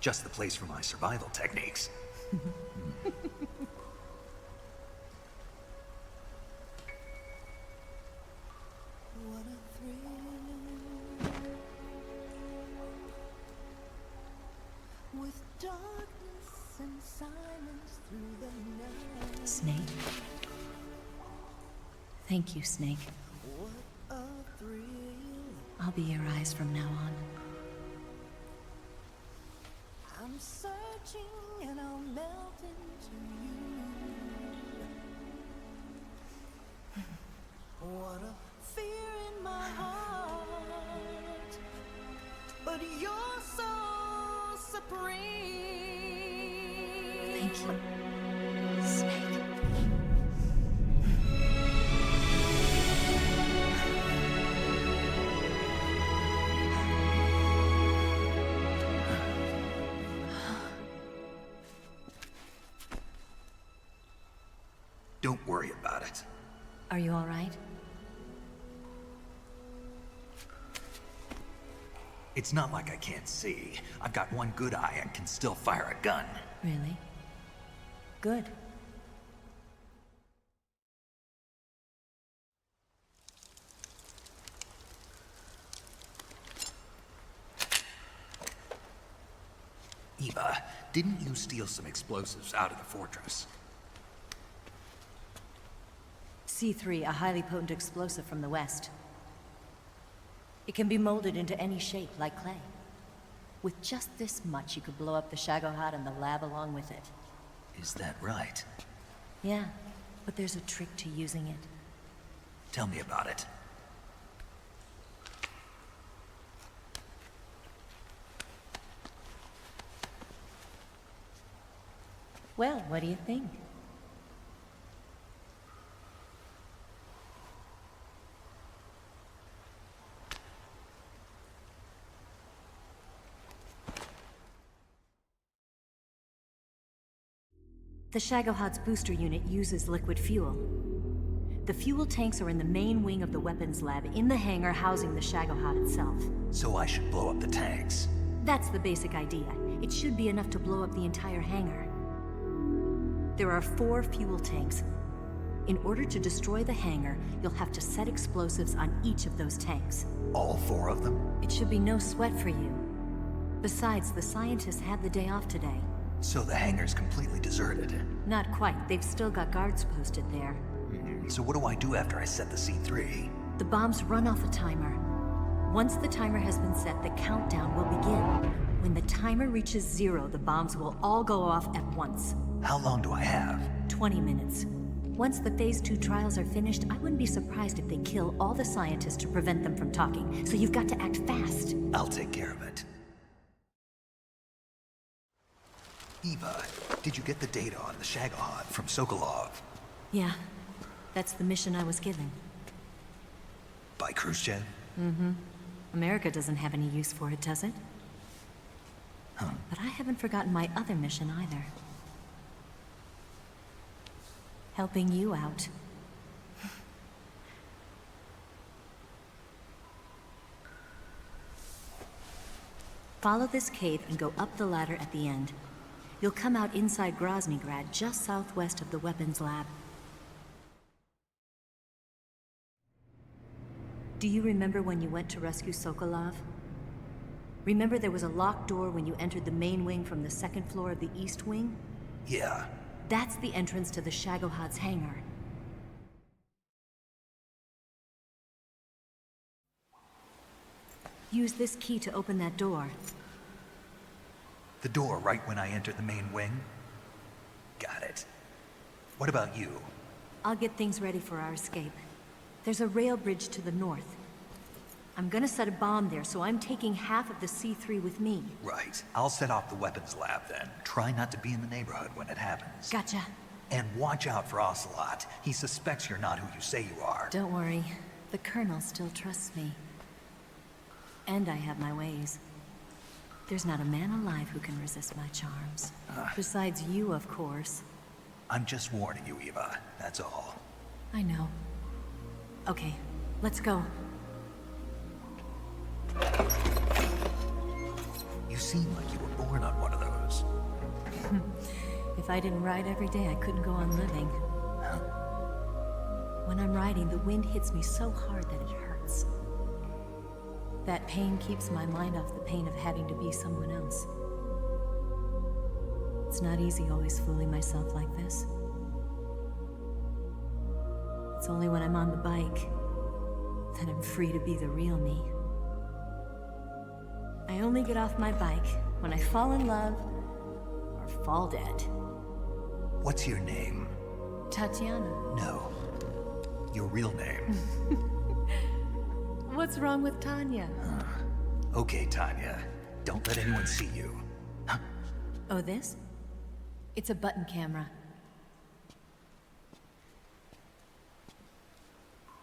[SPEAKER 1] Just the place for my survival techniques.
[SPEAKER 14] With darkness and silence through the night.
[SPEAKER 19] Snake? Thank you, Snake.
[SPEAKER 14] What a thrill.
[SPEAKER 19] I'll be your eyes from now on.
[SPEAKER 14] I'm searching and I'll melt into you. What a fear in my heart. But you're so supreme.
[SPEAKER 19] Thank you, Snake.
[SPEAKER 1] Don't worry about it.
[SPEAKER 19] Are you all right?
[SPEAKER 1] It's not like I can't see. I've got one good eye and can still fire a gun.
[SPEAKER 19] Really? Good.
[SPEAKER 1] Eva, didn't you steal some explosives out of the fortress?
[SPEAKER 19] C3, a highly potent explosive from the west. It can be molded into any shape, like clay. With just this much, you could blow up the SHAGOHOD and the lab along with it.
[SPEAKER 1] Is that right?
[SPEAKER 19] Yeah, but there's a trick to using it.
[SPEAKER 1] Tell me about it.
[SPEAKER 19] Well, what do you think? The SHAGOHOD's booster unit uses liquid fuel. The fuel tanks are in the main wing of the weapons lab in the hangar housing the SHAGOHOD itself.
[SPEAKER 1] So I should blow up the tanks.
[SPEAKER 19] That's the basic idea. It should be enough to blow up the entire hangar. There are 4 fuel tanks. In order to destroy the hangar, you'll have to set explosives on each of those tanks.
[SPEAKER 1] All 4 of them?
[SPEAKER 19] It should be no sweat for you. Besides, the scientists had the day off today.
[SPEAKER 1] So the hangar's completely deserted.
[SPEAKER 19] Not quite. They've still got guards posted there.
[SPEAKER 1] So what do I do after I set the C3?
[SPEAKER 19] The bombs run off a timer. Once the timer has been set, the countdown will begin. When the timer reaches 0, the bombs will all go off at once.
[SPEAKER 1] How long do I have?
[SPEAKER 19] 20 minutes. Once the Phase 2 trials are finished, I wouldn't be surprised if they kill all the scientists to prevent them from talking. So you've got to act fast.
[SPEAKER 1] I'll take care of it. Eva, did you get the data on the Shagohod from Sokolov?
[SPEAKER 19] Yeah, that's the mission I was given.
[SPEAKER 1] By Khrushchev?
[SPEAKER 19] Mm-hmm. America doesn't have any use for it, does it?
[SPEAKER 1] Huh.
[SPEAKER 19] But I haven't forgotten my other mission either. Helping you out. Follow this cave and go up the ladder at the end. You'll come out inside Groznygrad, just southwest of the weapons lab. Do you remember when you went to rescue Sokolov? Remember there was a locked door when you entered the main wing from the second floor of the east wing?
[SPEAKER 1] Yeah.
[SPEAKER 19] That's the entrance to the Shagohod's hangar. Use this key to open that door.
[SPEAKER 1] The door right when I enter the main wing? Got it. What about you?
[SPEAKER 19] I'll get things ready for our escape. There's a rail bridge to the north. I'm gonna set a bomb there, so I'm taking half of the C3 with me.
[SPEAKER 1] Right. I'll set off the weapons lab then. Try not to be in the neighborhood when it happens.
[SPEAKER 19] Gotcha.
[SPEAKER 1] And watch out for OCELOT. He suspects you're not who you say you are.
[SPEAKER 19] Don't worry. The Colonel still trusts me. And I have my ways. There's not a man alive who can resist my charms. Besides you, of course.
[SPEAKER 1] I'm just warning you, Eva. That's all.
[SPEAKER 19] I know. Okay, let's go.
[SPEAKER 1] You seem like you were born on one of those.
[SPEAKER 19] If I didn't ride every day, I couldn't go on living. When I'm riding, the wind hits me so hard that it hurts. That pain keeps my mind off the pain of having to be someone else. It's not easy always fooling myself like this. It's only when I'm on the bike that I'm free to be the real me. I only get off my bike when I fall in love or fall dead.
[SPEAKER 1] What's your name?
[SPEAKER 19] Tatiana.
[SPEAKER 1] No. Your real name.
[SPEAKER 19] What's wrong with Tanya?
[SPEAKER 1] Okay, Tanya. Don't let anyone see you.
[SPEAKER 19] Oh, this? It's a button camera.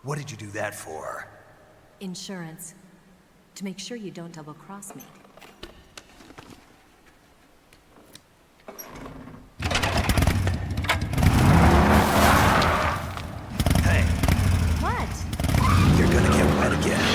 [SPEAKER 1] What did you do that for?
[SPEAKER 19] Insurance. To make sure you don't double-cross me.
[SPEAKER 1] Hey.
[SPEAKER 19] What?
[SPEAKER 1] You're gonna get wet again.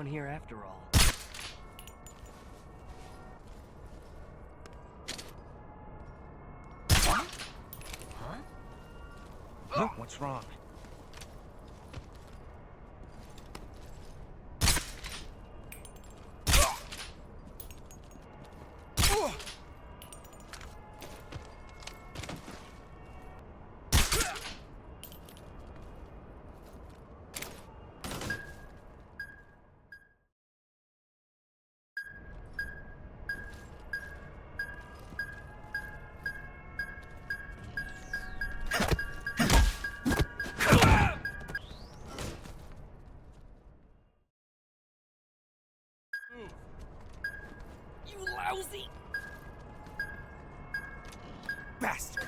[SPEAKER 22] one here after all.
[SPEAKER 8] Huh? Huh? What's wrong?
[SPEAKER 22] You lousy bastard!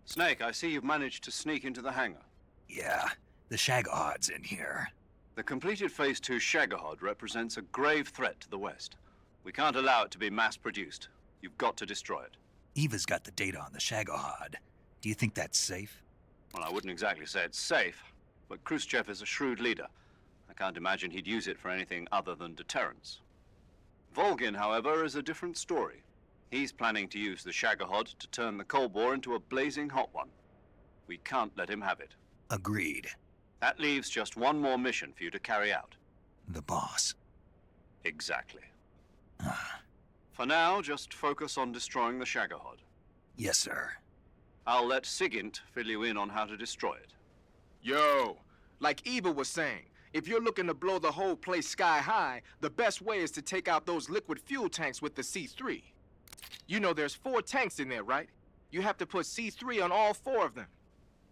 [SPEAKER 2] Snake, I see you've managed to sneak into the hangar.
[SPEAKER 1] Yeah, the SHAGOHOD's in here.
[SPEAKER 2] The completed Phase 2 SHAGOHOD represents a grave threat to the West. We can't allow it to be mass-produced. You've got to destroy it.
[SPEAKER 1] Eva's got the data on the SHAGOHOD. Do you think that's safe?
[SPEAKER 2] Well, I wouldn't exactly say it's safe, but Khrushchev is a shrewd leader. I can't imagine he'd use it for anything other than deterrence. VOLGIN, however, is a different story. He's planning to use the SHAGOHOD to turn the Cold War into a blazing hot one. We can't let him have it.
[SPEAKER 1] Agreed.
[SPEAKER 2] That leaves just one more mission for you to carry out.
[SPEAKER 1] The boss.
[SPEAKER 2] Exactly. For now, just focus on destroying the SHAGOHOD.
[SPEAKER 1] Yes, sir.
[SPEAKER 2] I'll let Sigint fill you in on how to destroy it.
[SPEAKER 21] Yo, like Eva was saying, if you're looking to blow the whole place sky high, the best way is to take out those liquid fuel tanks with the C3. You know there's 4 tanks in there, right? You have to put C3 on all 4 of them.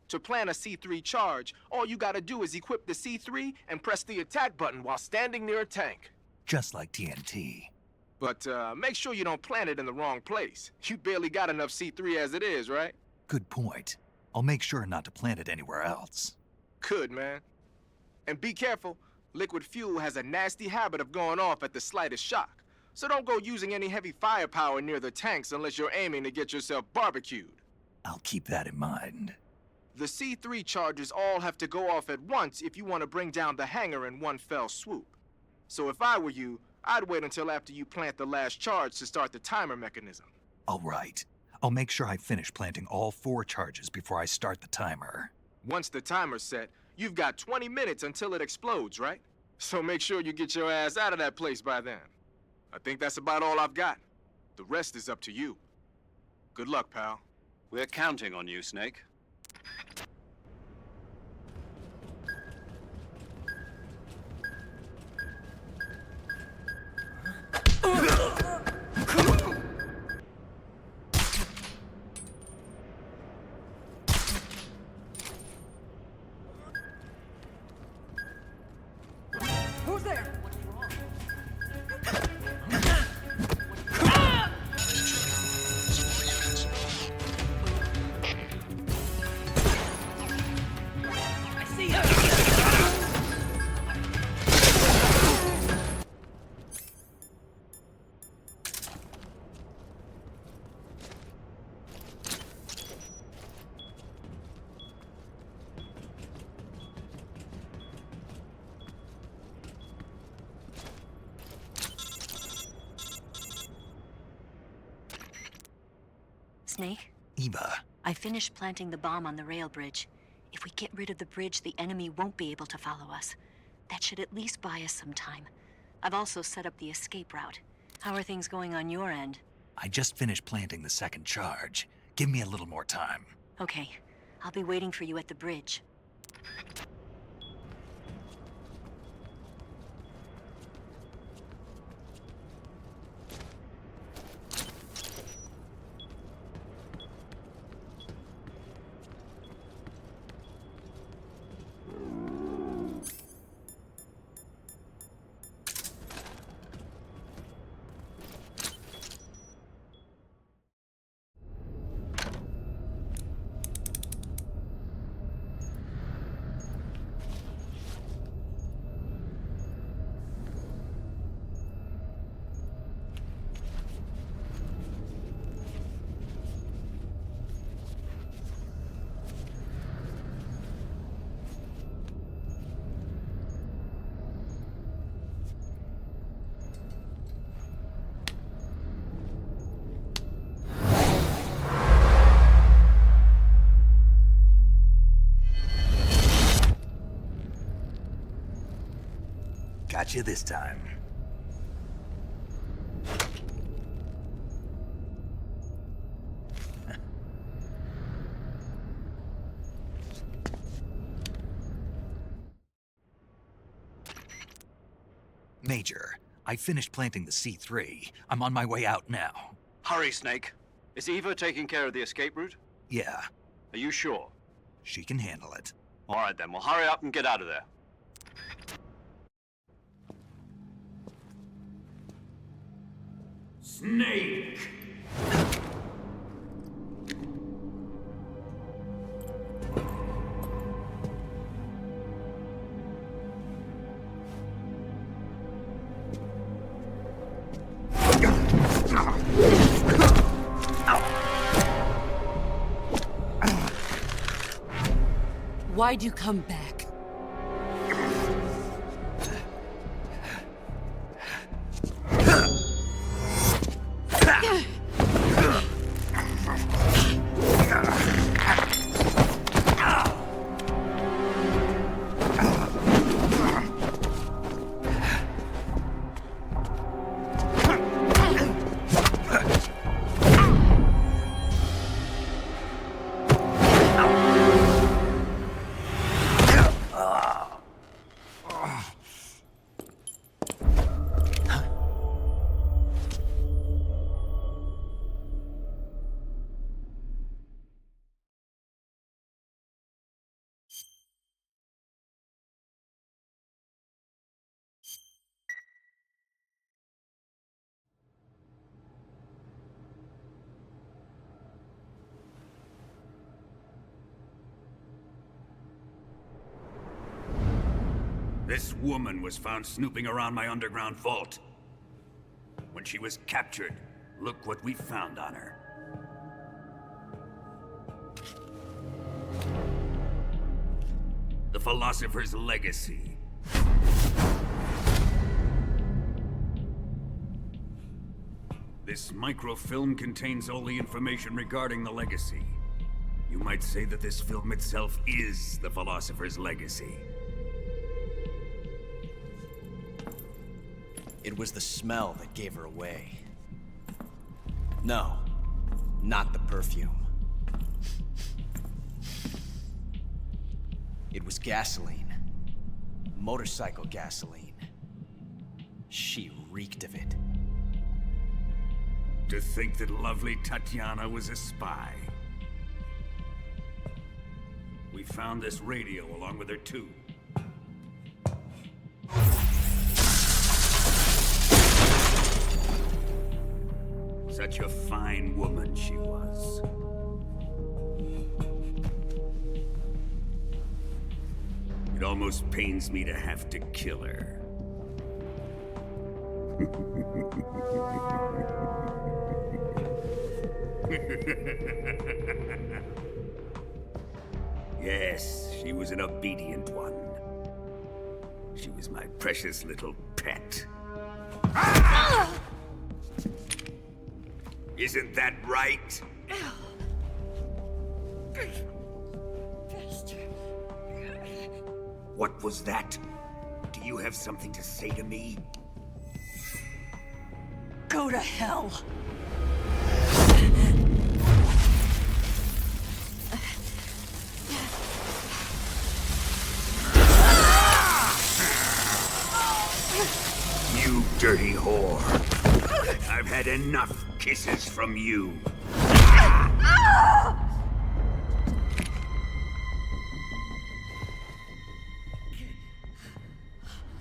[SPEAKER 21] To plan a C3 charge, all you gotta do is equip the C3 and press the attack button while standing near a tank.
[SPEAKER 1] Just like TNT.
[SPEAKER 21] But make sure you don't plant it in the wrong place. You barely got enough C3 as it is, right?
[SPEAKER 1] Good point. I'll make sure not to plant it anywhere else.
[SPEAKER 21] Good, man. And be careful. Liquid fuel has a nasty habit of going off at the slightest shock. So don't go using any heavy firepower near the tanks unless you're aiming to get yourself barbecued.
[SPEAKER 1] I'll keep that in mind.
[SPEAKER 21] The C3 charges all have to go off at once if you want to bring down the hangar in one fell swoop. So if I were you, I'd wait until after you plant the last charge to start the timer mechanism.
[SPEAKER 1] All right. I'll make sure I finish planting all 4 charges before I start the timer.
[SPEAKER 21] Once the timer's set, you've got 20 minutes until it explodes, right? So make sure you get your ass out of that place by then. I think that's about all I've got. The rest is up to you. Good luck, pal.
[SPEAKER 2] We're counting on you, Snake.
[SPEAKER 22] Who's there?
[SPEAKER 19] Snake?
[SPEAKER 1] Eva.
[SPEAKER 19] I finished planting the bomb on the rail bridge. If we get rid of the bridge, the enemy won't be able to follow us. That should at least buy us some time. I've also set up the escape route. How are things going on your end?
[SPEAKER 1] I just finished planting the second charge. Give me a little more time.
[SPEAKER 19] Okay. I'll be waiting for you at the bridge.
[SPEAKER 1] Got you this time. Major, I finished planting the C3. I'm on my way out now.
[SPEAKER 2] Hurry, Snake. Is Eva taking care of the escape route?
[SPEAKER 1] Yeah.
[SPEAKER 2] Are you sure?
[SPEAKER 1] She can handle it.
[SPEAKER 2] All right, then. Well, hurry up and get out of there.
[SPEAKER 12] Snake!
[SPEAKER 7] Why'd you come back?
[SPEAKER 12] This woman was found snooping around my underground vault. When she was captured, look what we found on her. The Philosopher's Legacy. This microfilm contains all the information regarding the Legacy. You might say that this film itself is the Philosopher's Legacy.
[SPEAKER 8] It was the smell that gave her away. No, not the perfume. It was gasoline. Motorcycle gasoline. She reeked of it.
[SPEAKER 12] To think that lovely Tatiana was a spy. We found this radio along with her too. Such a fine woman she was. It almost pains me to have to kill her. Yes, she was an obedient one. She was my precious little pet. Isn't that right?
[SPEAKER 20] What was that? Do you have something to say to me?
[SPEAKER 14] Go to hell.
[SPEAKER 20] You dirty whore. I've had enough kisses from you.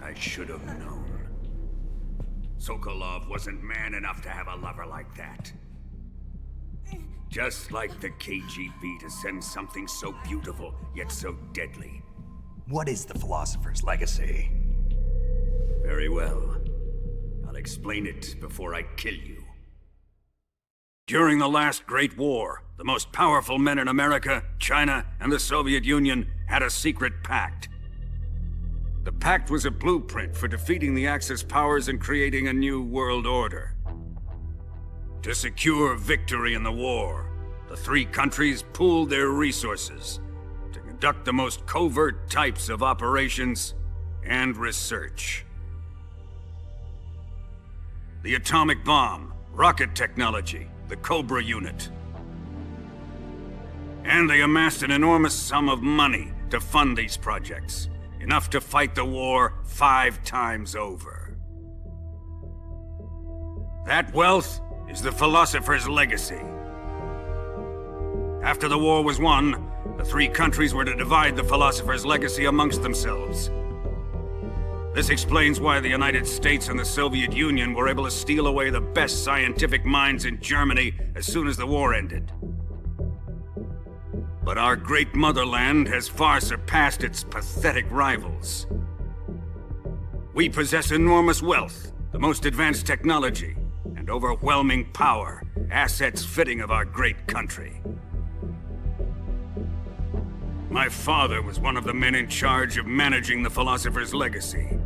[SPEAKER 20] I should have known. Sokolov wasn't man enough to have a lover like that. Just like the KGB to send something so beautiful, yet so deadly.
[SPEAKER 1] What is the Philosopher's Legacy?
[SPEAKER 20] Very well. I'll explain it before I kill you.
[SPEAKER 12] During the last Great War, the most powerful men in America, China, and the Soviet Union had a secret pact. The pact was a blueprint for defeating the Axis powers and creating a new world order. To secure victory in the war, the three countries pooled their resources to conduct the most covert types of operations and research. The atomic bomb, rocket technology, the Cobra unit. And they amassed an enormous sum of money to fund these projects, enough to fight the war 5 times over. That wealth is the Philosopher's Legacy. After the war was won, the three countries were to divide the Philosopher's Legacy amongst themselves. This explains why the United States and the Soviet Union were able to steal away the best scientific minds in Germany as soon as the war ended. But our great motherland has far surpassed its pathetic rivals. We possess enormous wealth, the most advanced technology, and overwhelming power, assets fitting of our great country. My father was one of the men in charge of managing the Philosopher's Legacy.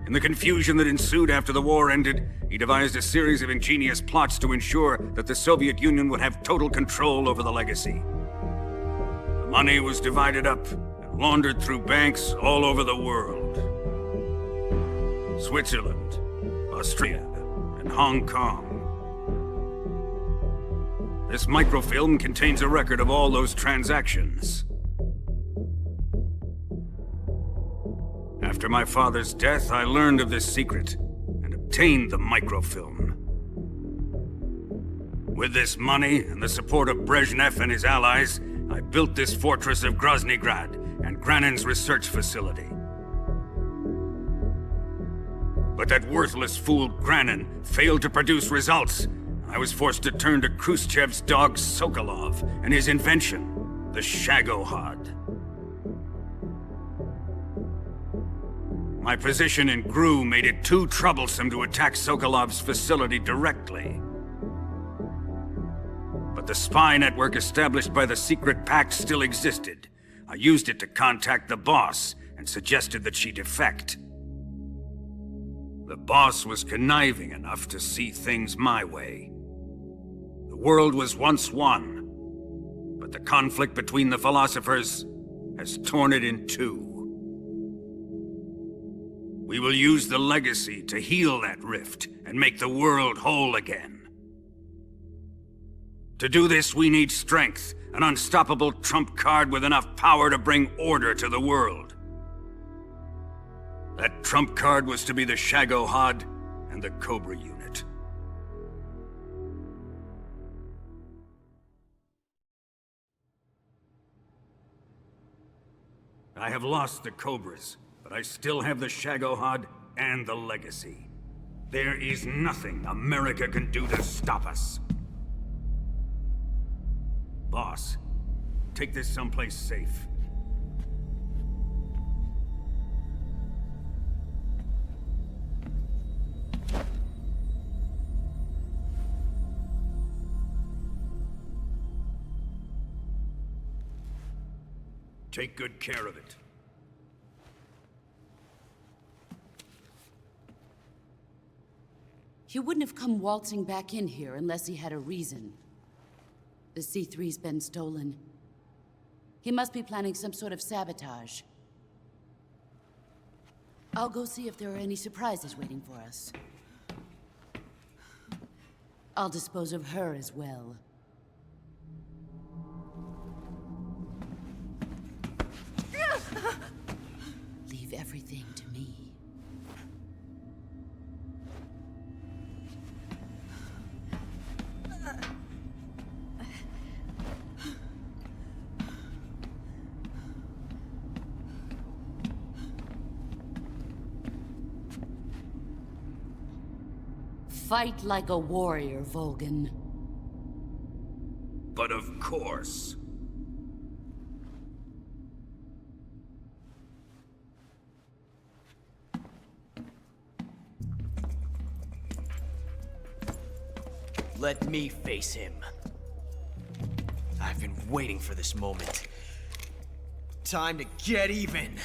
[SPEAKER 12] In the confusion that ensued after the war ended, he devised a series of ingenious plots to ensure that the Soviet Union would have total control over the legacy. The money was divided up and laundered through banks all over the world. Switzerland, Austria, and Hong Kong. This microfilm contains a record of all those transactions. After my father's death, I learned of this secret and obtained the microfilm. With this money and the support of Brezhnev and his allies, I built this fortress of Groznygrad and Granin's research facility. But that worthless fool Granin failed to produce results. I was forced to turn to Khrushchev's dog Sokolov and his invention, the SHAGOHOD. My position in GRU made it too troublesome to attack Sokolov's facility directly. But the spy network established by the secret pact still existed. I used it to contact the boss and suggested that she defect. The boss was conniving enough to see things my way. The world was once one, but the conflict between the philosophers has torn it in two. We will use the legacy to heal that rift and make the world whole again. To do this, we need strength, an unstoppable trump card with enough power to bring order to the world. That trump card was to be the SHAGOHOD and the Cobra unit. I have lost the Cobras, but I still have the SHAGOHOD and the legacy. There is nothing America can do to stop us. Boss, take this someplace safe. Take good care of it.
[SPEAKER 7] He wouldn't have come waltzing back in here unless he had a reason. The C3's been stolen. He must be planning some sort of sabotage. I'll go see if there are any surprises waiting for us. I'll dispose of her as well. Leave everything to me. Fight like a warrior, VOLGIN.
[SPEAKER 12] But of course.
[SPEAKER 8] Let me face him. I've been waiting for this moment. Time to get even.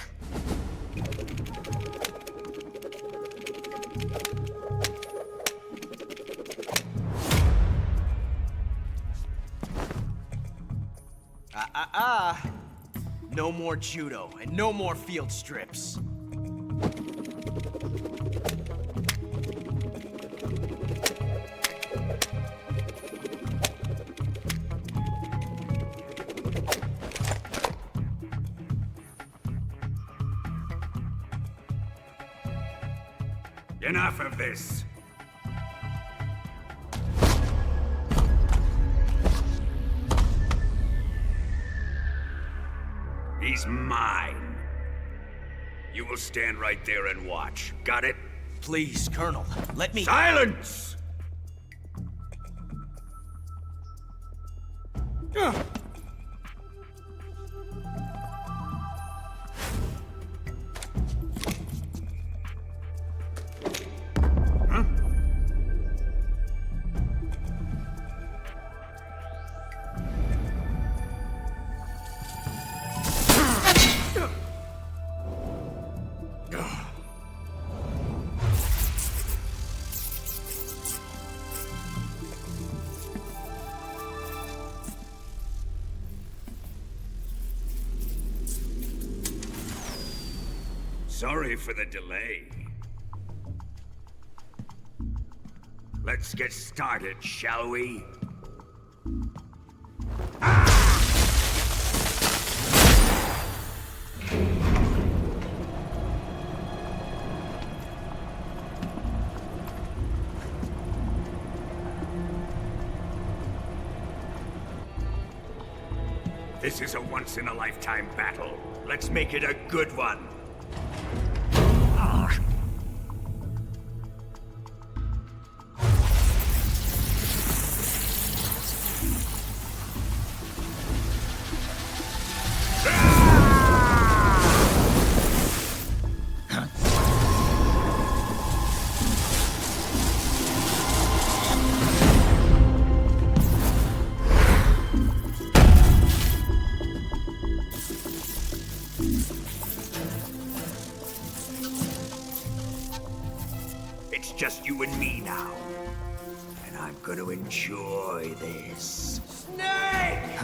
[SPEAKER 8] No more judo, and no more field strips.
[SPEAKER 12] Enough of this. He's mine. You will stand right there and watch. Got it?
[SPEAKER 8] Please, Colonel, let me—
[SPEAKER 12] Silence! Sorry for the delay. Let's get started, shall we? This is a once-in-a-lifetime battle. Let's make it a good one. It's just you and me now. And I'm gonna enjoy this.
[SPEAKER 8] Snake!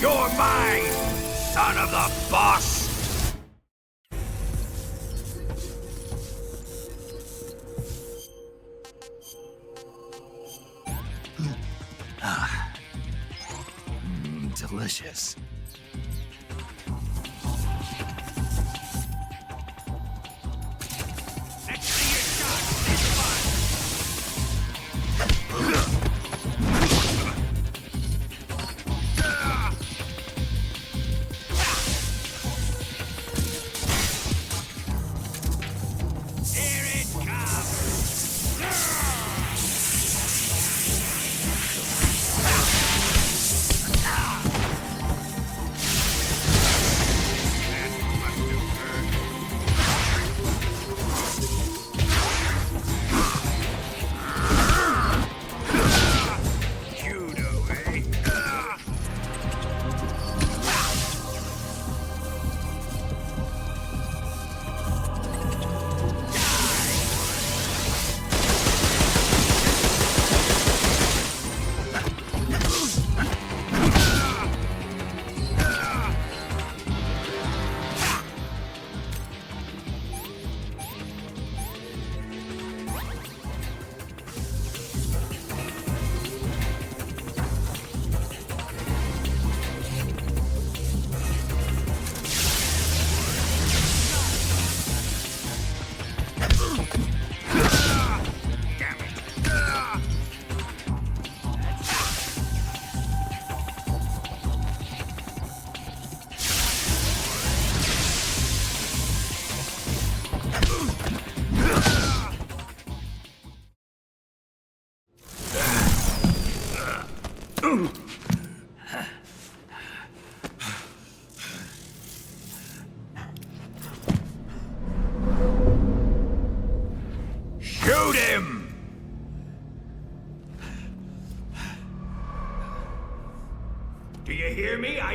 [SPEAKER 12] You're mine, son of the boss!
[SPEAKER 1] Delicious.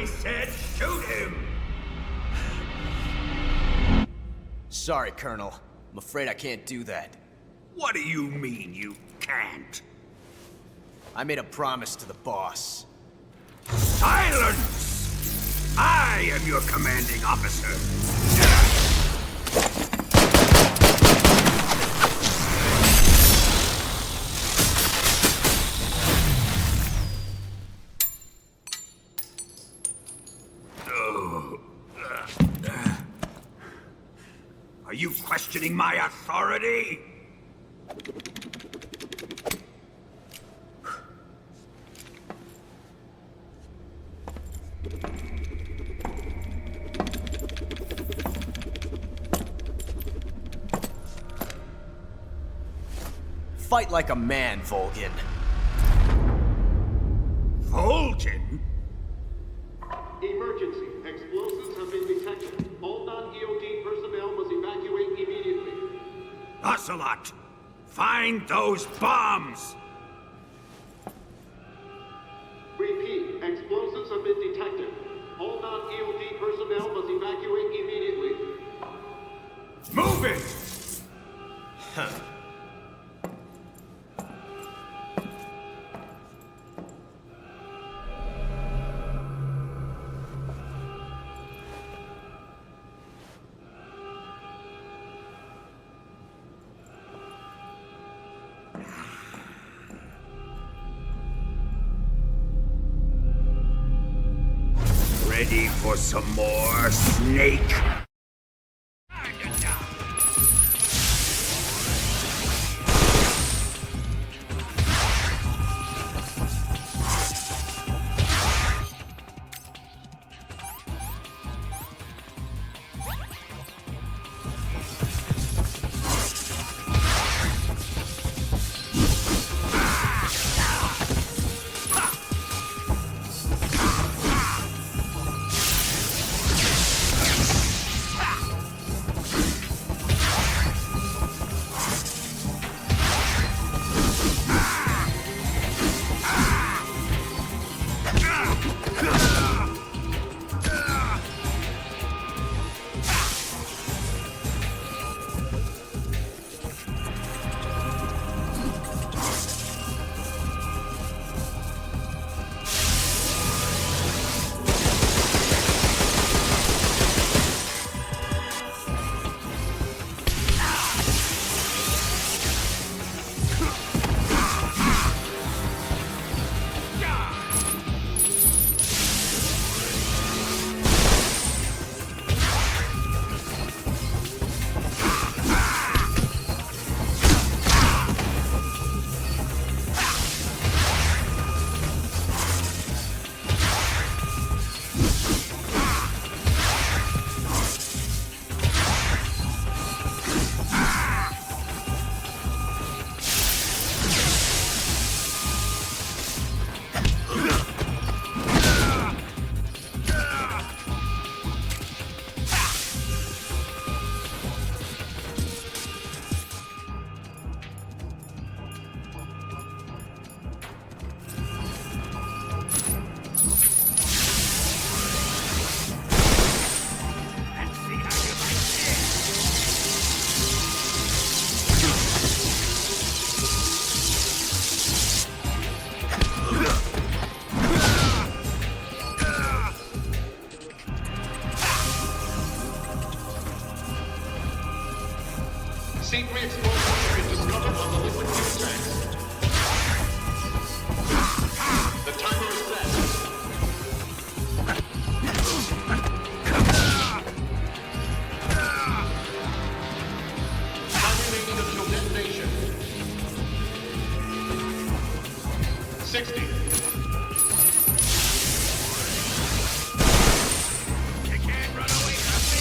[SPEAKER 20] said shoot him!
[SPEAKER 8] Sorry, Colonel. I'm afraid I can't do that.
[SPEAKER 20] What do you mean you can't?
[SPEAKER 8] I made a promise to the boss.
[SPEAKER 20] Silence! I am your commanding officer. Are you questioning my authority?
[SPEAKER 8] Fight like a man, Volgin.
[SPEAKER 20] VOLGIN?
[SPEAKER 17] Emergency. Explosives have been detected. All non-EOD personnel must evacuate immediately.
[SPEAKER 20] OCELOT! Find those bombs!
[SPEAKER 17] Repeat. Explosives have been detected. All non-EOD personnel must evacuate immediately.
[SPEAKER 20] Move it!
[SPEAKER 8] Huh.
[SPEAKER 20] Ready for some more, Snake?
[SPEAKER 17] C3 explosives have been discovered on the liquid fuel tanks. The timer is set. Time remaining until detonation. 60.
[SPEAKER 20] You can't run away from me!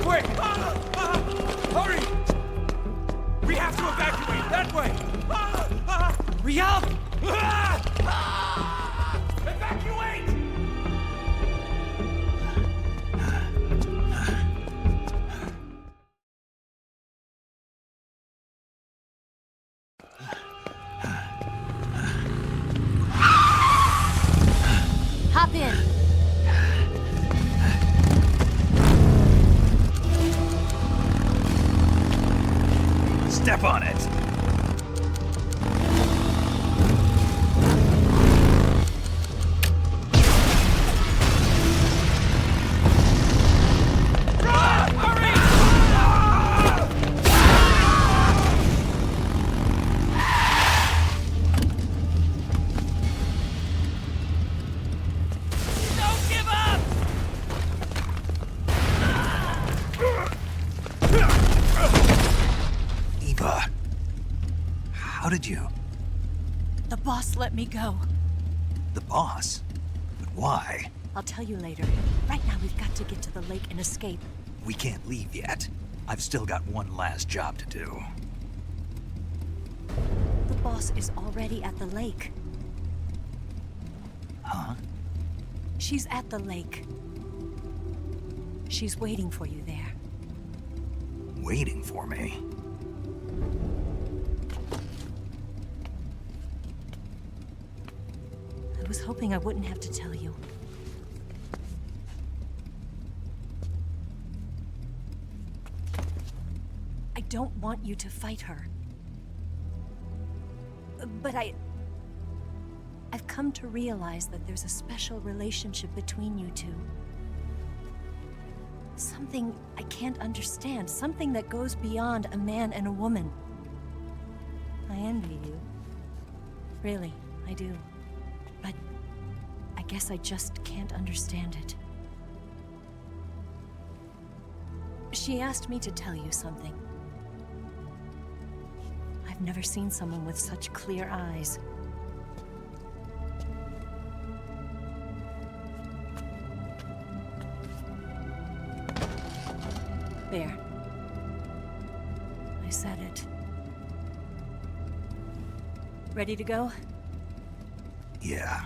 [SPEAKER 10] quick! Hurry! We have to evacuate that way! Hurry up! Evacuate!
[SPEAKER 19] Hop in.
[SPEAKER 1] Step on it! How did you?
[SPEAKER 19] The boss let me go.
[SPEAKER 1] The boss? But why?
[SPEAKER 19] I'll tell you later. Right now, we've got to get to the lake and escape.
[SPEAKER 1] We can't leave yet. I've still got one last job to do.
[SPEAKER 19] The boss is already at the lake.
[SPEAKER 1] Huh?
[SPEAKER 19] She's at the lake. She's waiting for you there.
[SPEAKER 1] Waiting for me?
[SPEAKER 19] I was hoping I wouldn't have to tell you. I don't want you to fight her. But I've come to realize that there's a special relationship between you two. Something I can't understand. Something that goes beyond a man and a woman. I envy you. Really, I do. But I guess I just can't understand it. She asked me to tell you something. I've never seen someone with such clear eyes. There. I said it. Ready to go?
[SPEAKER 1] Yeah.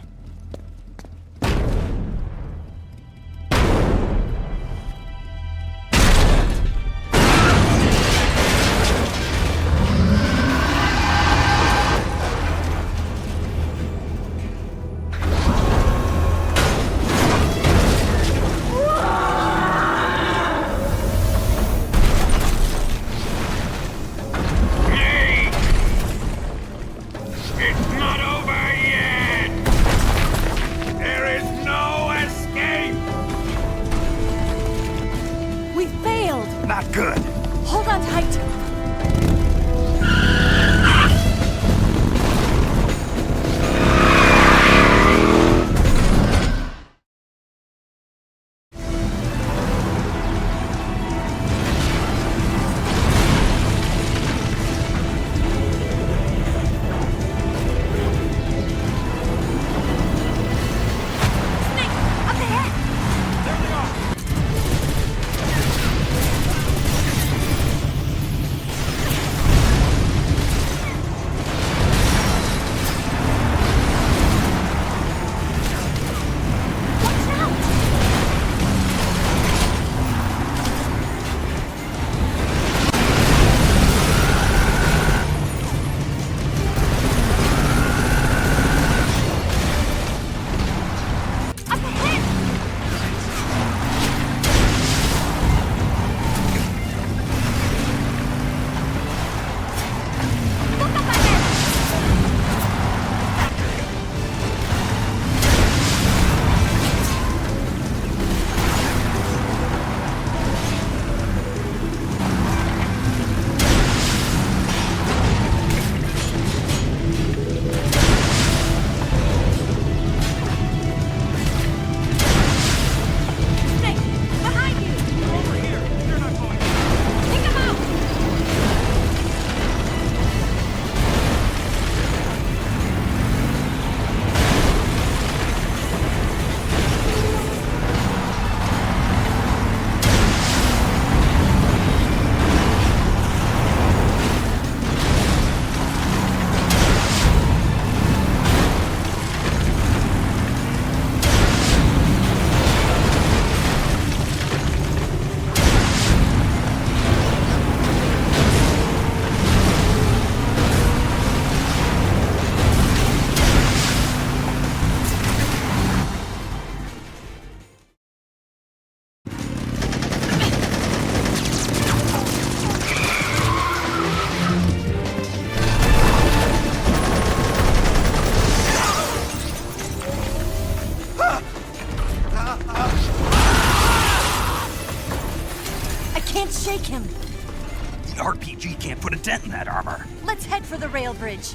[SPEAKER 19] I can't shake him.
[SPEAKER 1] The RPG can't put a dent in that armor.
[SPEAKER 19] Let's head for the rail bridge.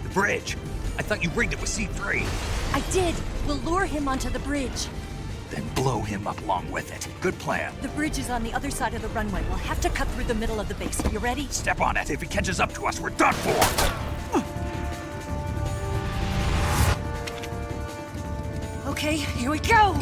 [SPEAKER 1] The bridge? I thought you rigged it with C3.
[SPEAKER 19] I did. We'll lure him onto the bridge.
[SPEAKER 1] Then blow him up along with it. Good plan.
[SPEAKER 19] The bridge is on the other side of the runway. We'll have to cut through the middle of the base. You ready?
[SPEAKER 1] Step on it. If he catches up to us, we're done for.
[SPEAKER 19] Okay, here we go!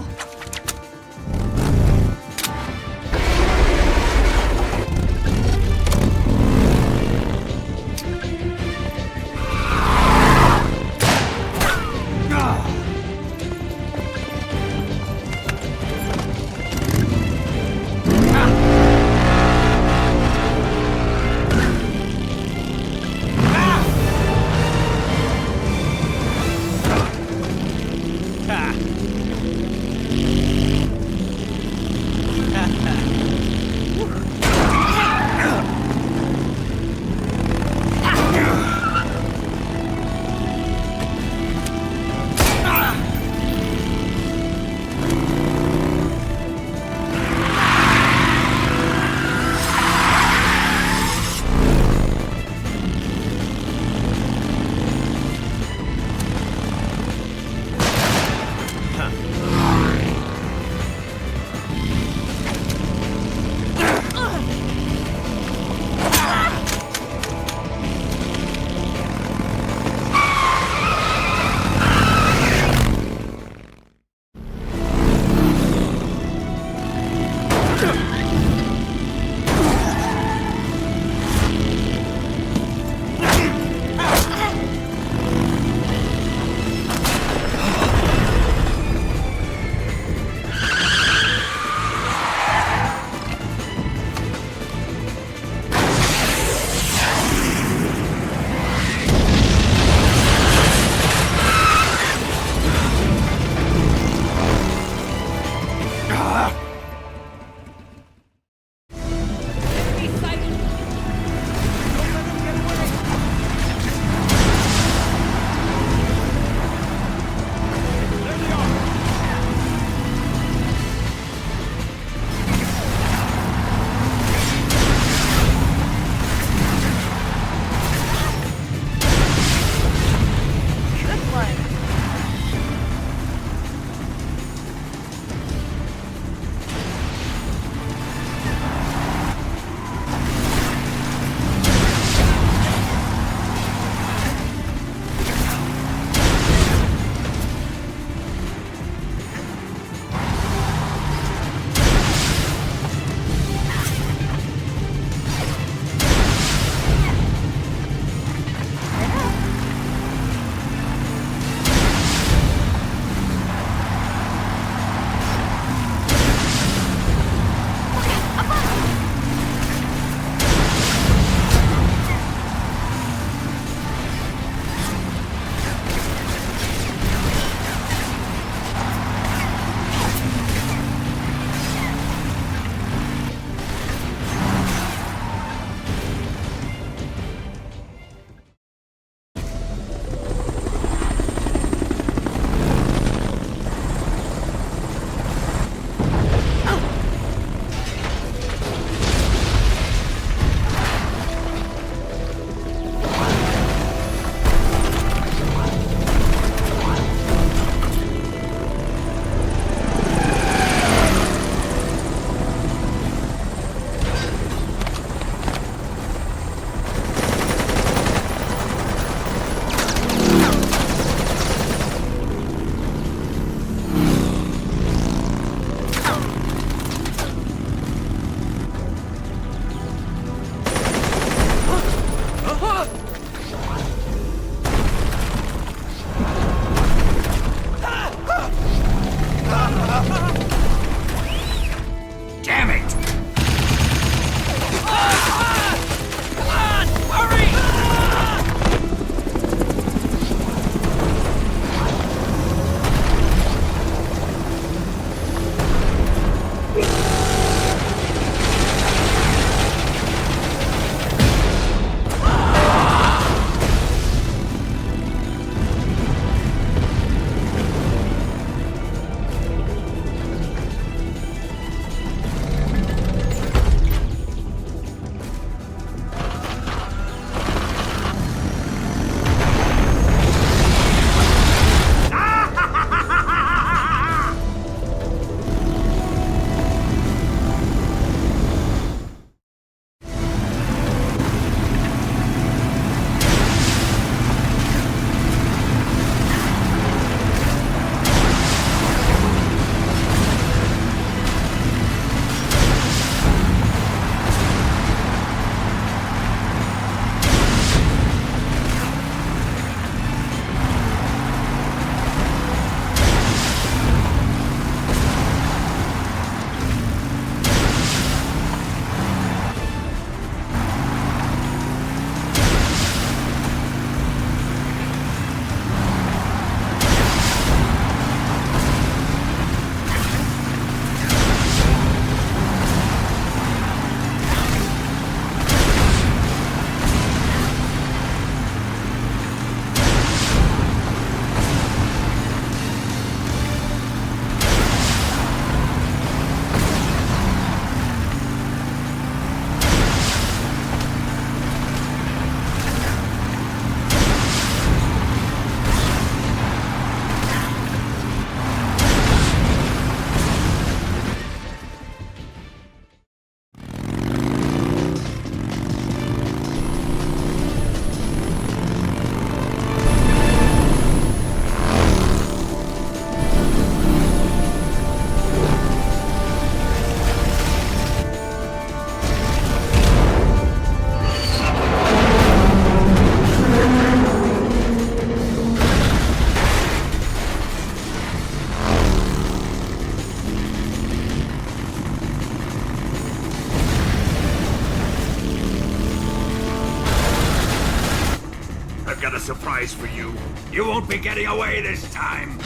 [SPEAKER 20] surprise for you. You won't be getting away this time.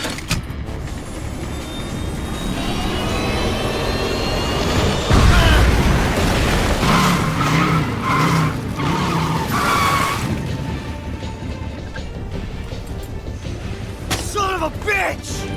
[SPEAKER 8] Son of a bitch!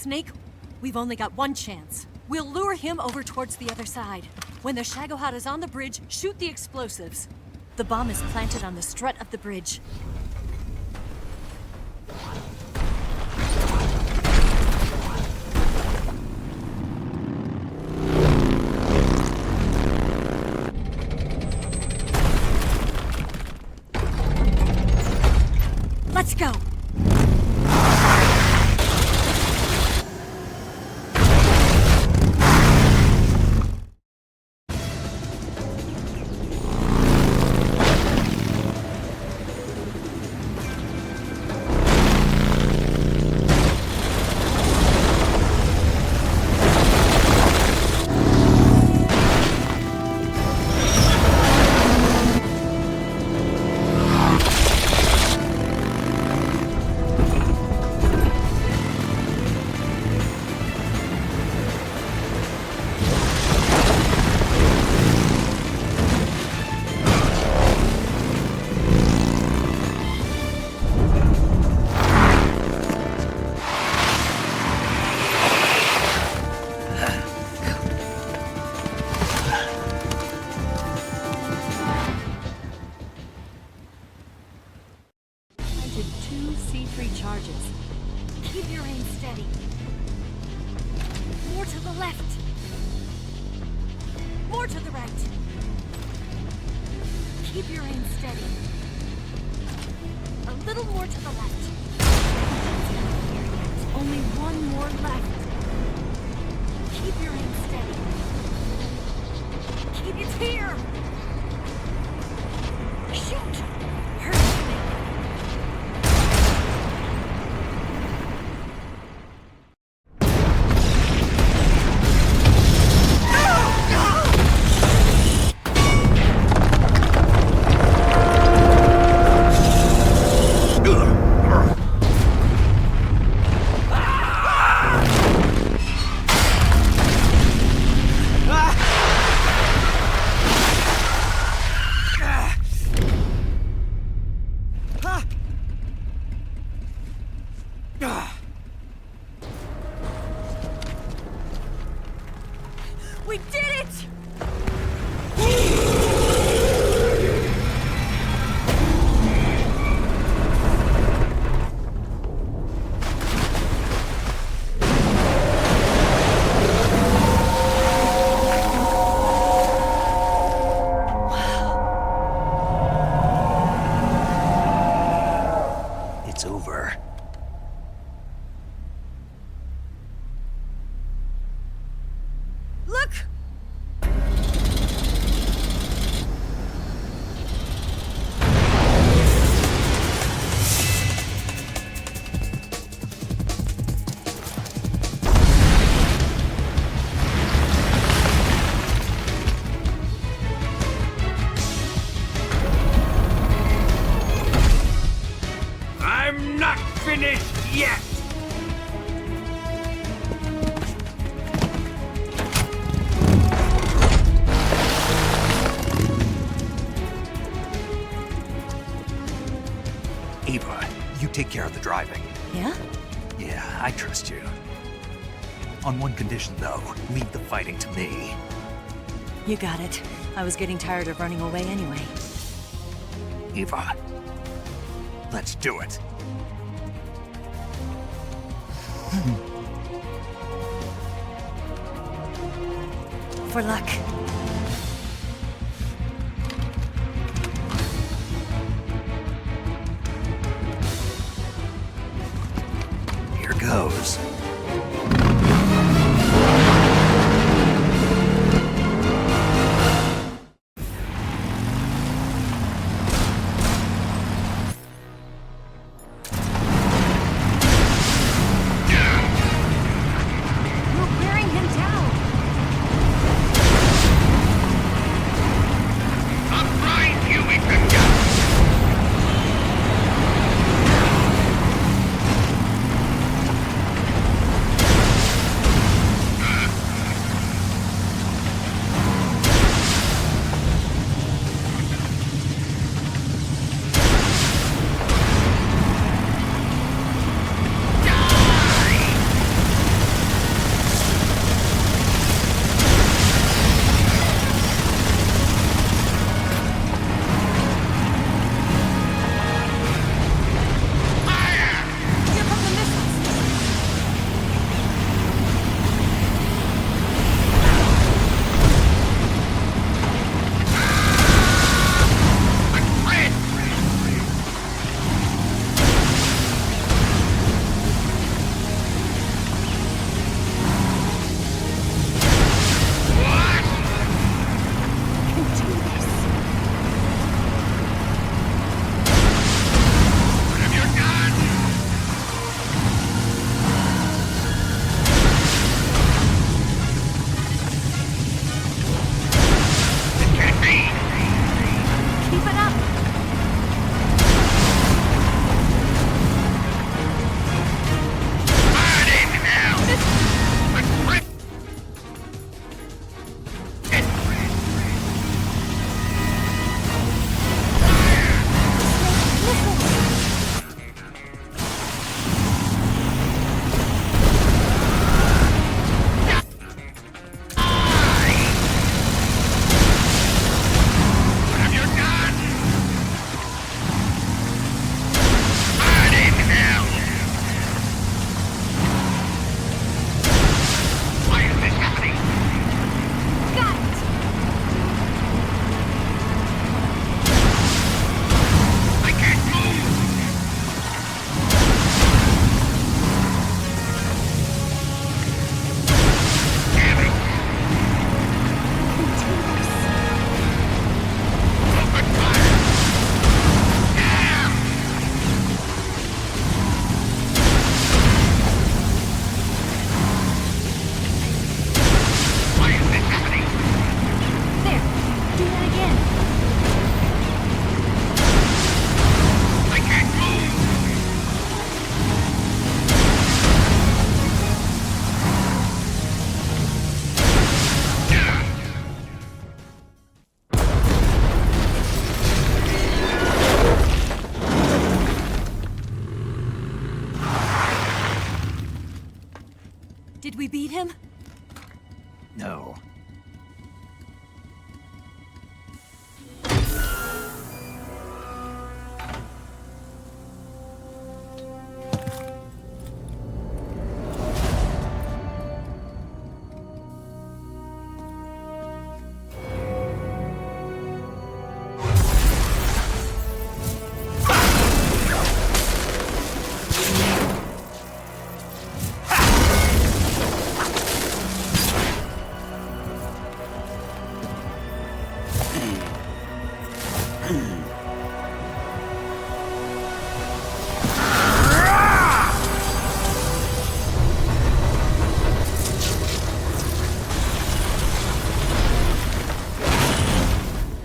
[SPEAKER 19] Snake, we've only got one chance. We'll lure him over towards the other side. When the SHAGOHOD is on the bridge, shoot the explosives. The bomb is planted on the strut of the bridge. Let's go! Keep your aim steady. More to the left. More to the right. Keep your aim steady. A little more to the left. Only one more left. Keep your aim steady. Keep it here. Shoot! Hurry.
[SPEAKER 20] yet!
[SPEAKER 1] Eva, you take care of the driving.
[SPEAKER 19] Yeah?
[SPEAKER 1] Yeah, I trust you. On one condition, though, leave the fighting to me.
[SPEAKER 19] You got it. I was getting tired of running away anyway.
[SPEAKER 1] Eva, let's do it.
[SPEAKER 19] For luck.
[SPEAKER 1] Here goes.
[SPEAKER 19] We're wearing him down.
[SPEAKER 20] Upright, you ignorant!
[SPEAKER 19] Did we beat him?
[SPEAKER 1] No.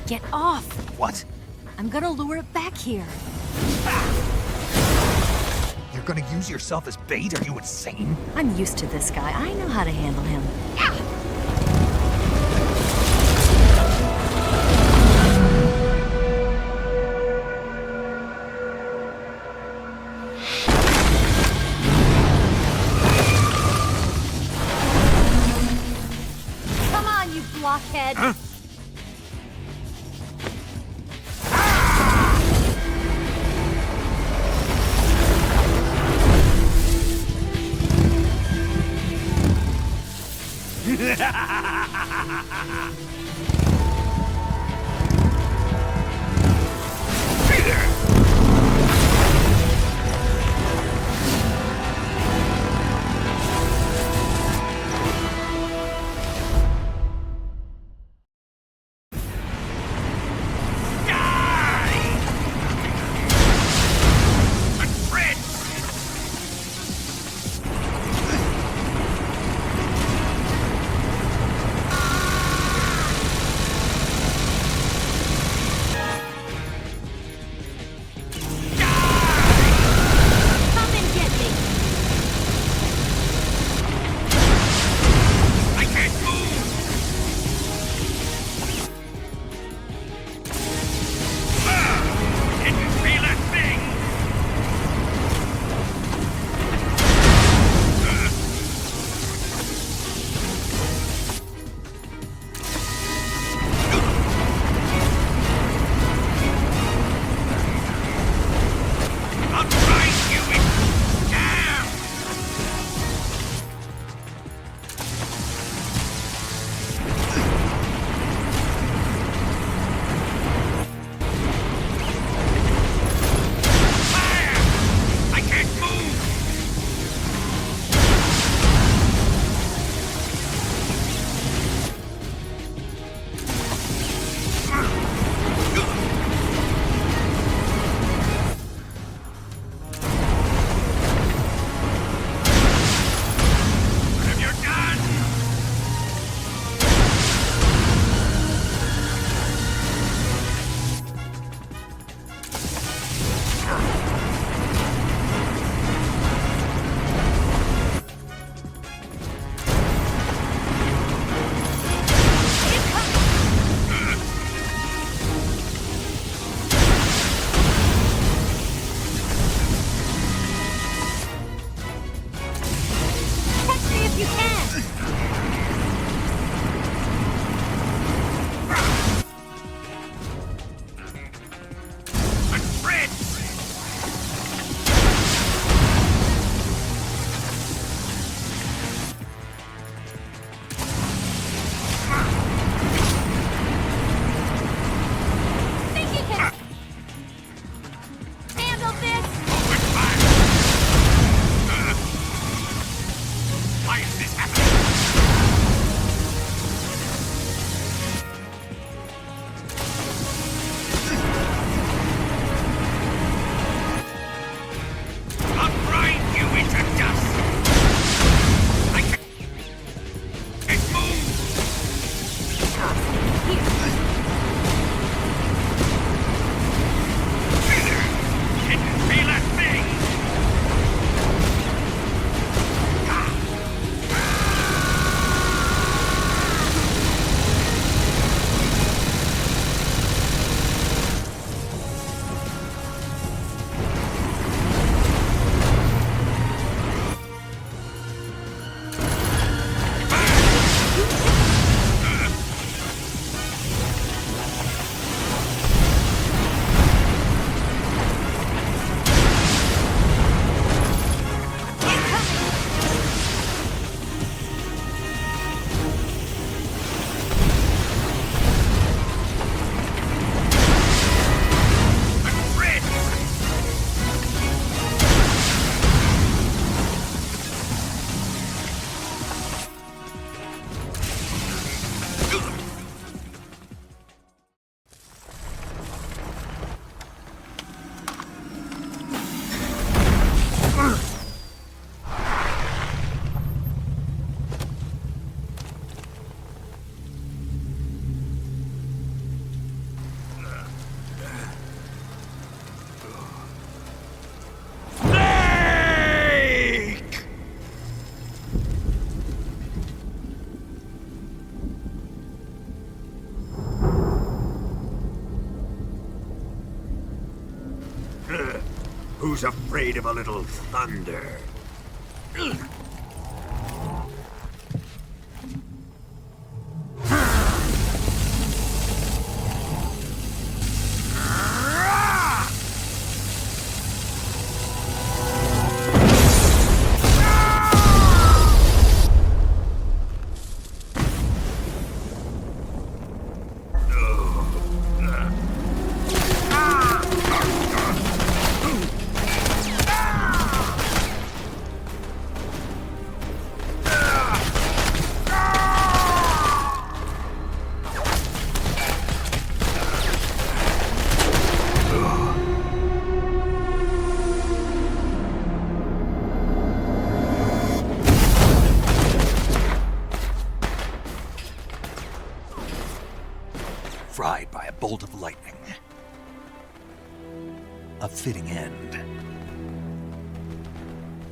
[SPEAKER 19] Get off!
[SPEAKER 1] What?
[SPEAKER 19] I'm gonna lure it back here.
[SPEAKER 1] You're gonna use yourself as bait? Are you insane?
[SPEAKER 19] I'm used to this guy. I know how to handle him.
[SPEAKER 14] Come on, you blockhead!
[SPEAKER 20] Huh? Who's afraid of a little thunder?
[SPEAKER 1] Fried by a bolt of lightning. A fitting end.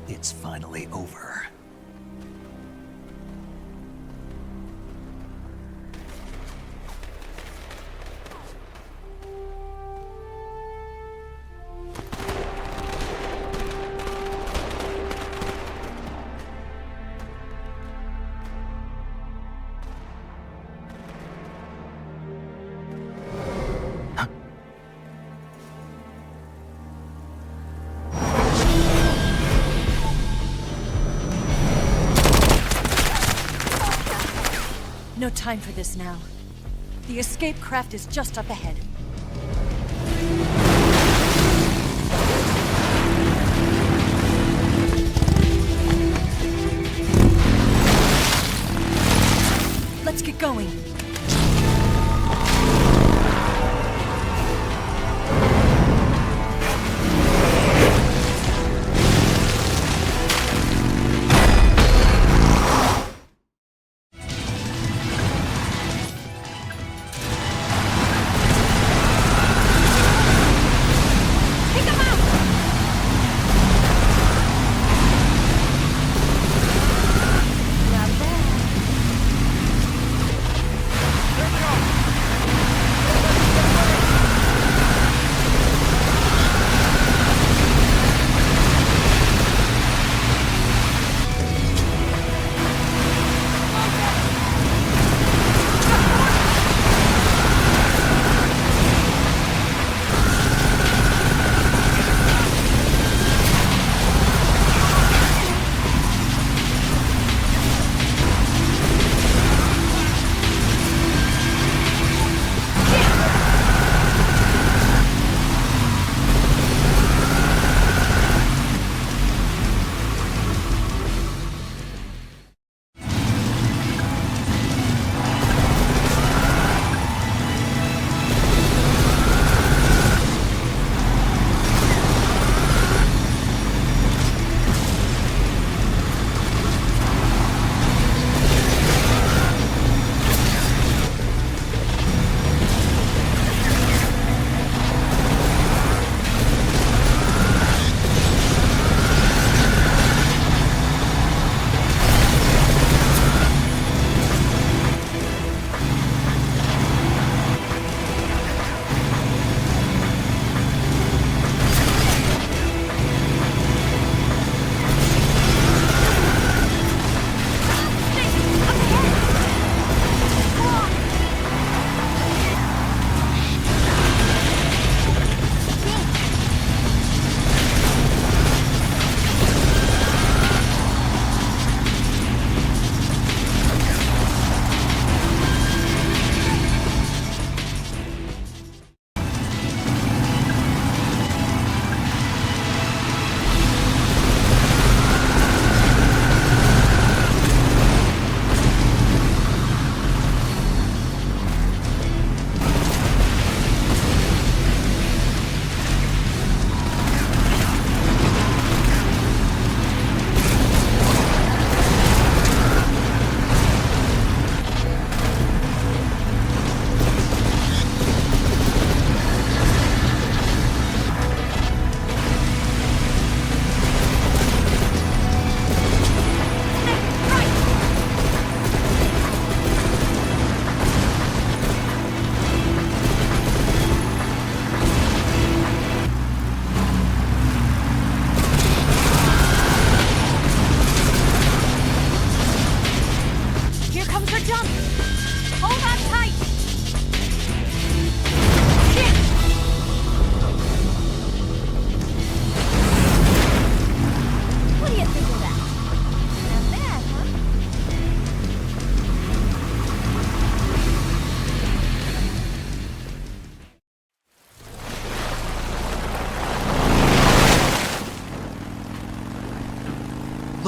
[SPEAKER 1] It's finally over.
[SPEAKER 19] No time for this now. The escape craft is just up ahead. Let's get going.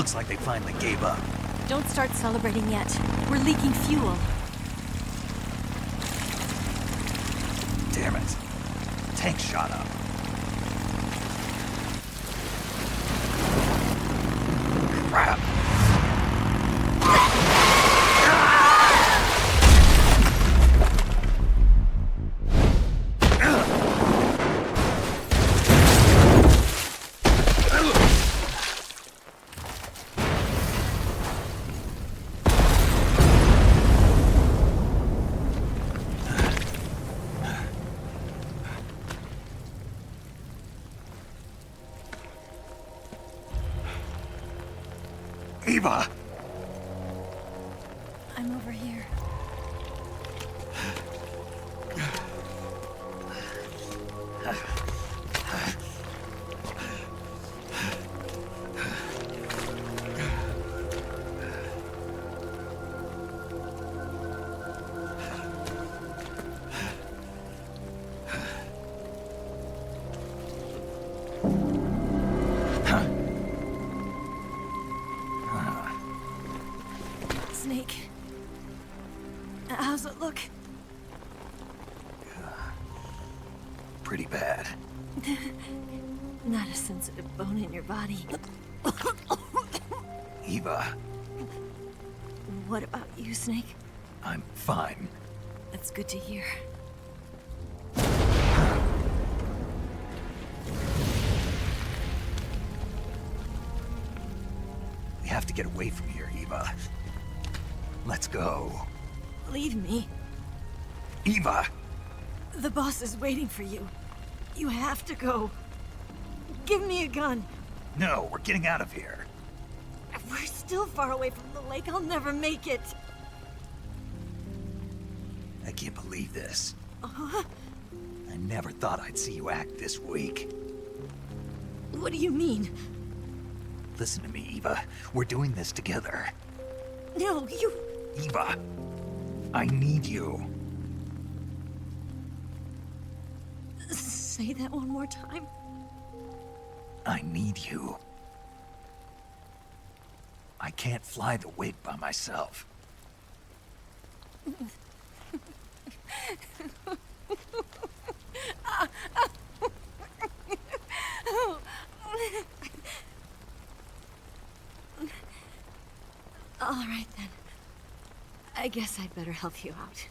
[SPEAKER 1] Looks like they finally gave up.
[SPEAKER 19] Don't start celebrating yet. We're leaking fuel.
[SPEAKER 1] Damn it. Tank shot up. Crap. Eva!
[SPEAKER 19] I'm over here. Snake. How's it look?
[SPEAKER 1] Pretty bad.
[SPEAKER 19] Not a sensitive bone in your body.
[SPEAKER 1] Eva,
[SPEAKER 19] What about you, Snake?
[SPEAKER 1] I'm fine.
[SPEAKER 19] That's good to hear.
[SPEAKER 1] We have to get away from here, Eva. Let's go.
[SPEAKER 19] Leave me.
[SPEAKER 1] Eva!
[SPEAKER 19] The boss is waiting for you. You have to go. Give me a gun.
[SPEAKER 1] No, we're getting out of here.
[SPEAKER 19] We're still far away from the lake. I'll never make it.
[SPEAKER 1] I can't believe this.
[SPEAKER 19] Uh-huh.
[SPEAKER 1] I never thought I'd see you act this weak.
[SPEAKER 19] What do you mean?
[SPEAKER 1] Listen to me, Eva. We're doing this together.
[SPEAKER 19] No, you...
[SPEAKER 1] Eva, I need you.
[SPEAKER 19] Say that one more time.
[SPEAKER 1] I need you. I can't fly the wig by myself.
[SPEAKER 19] All right, then. I guess I'd better help you out.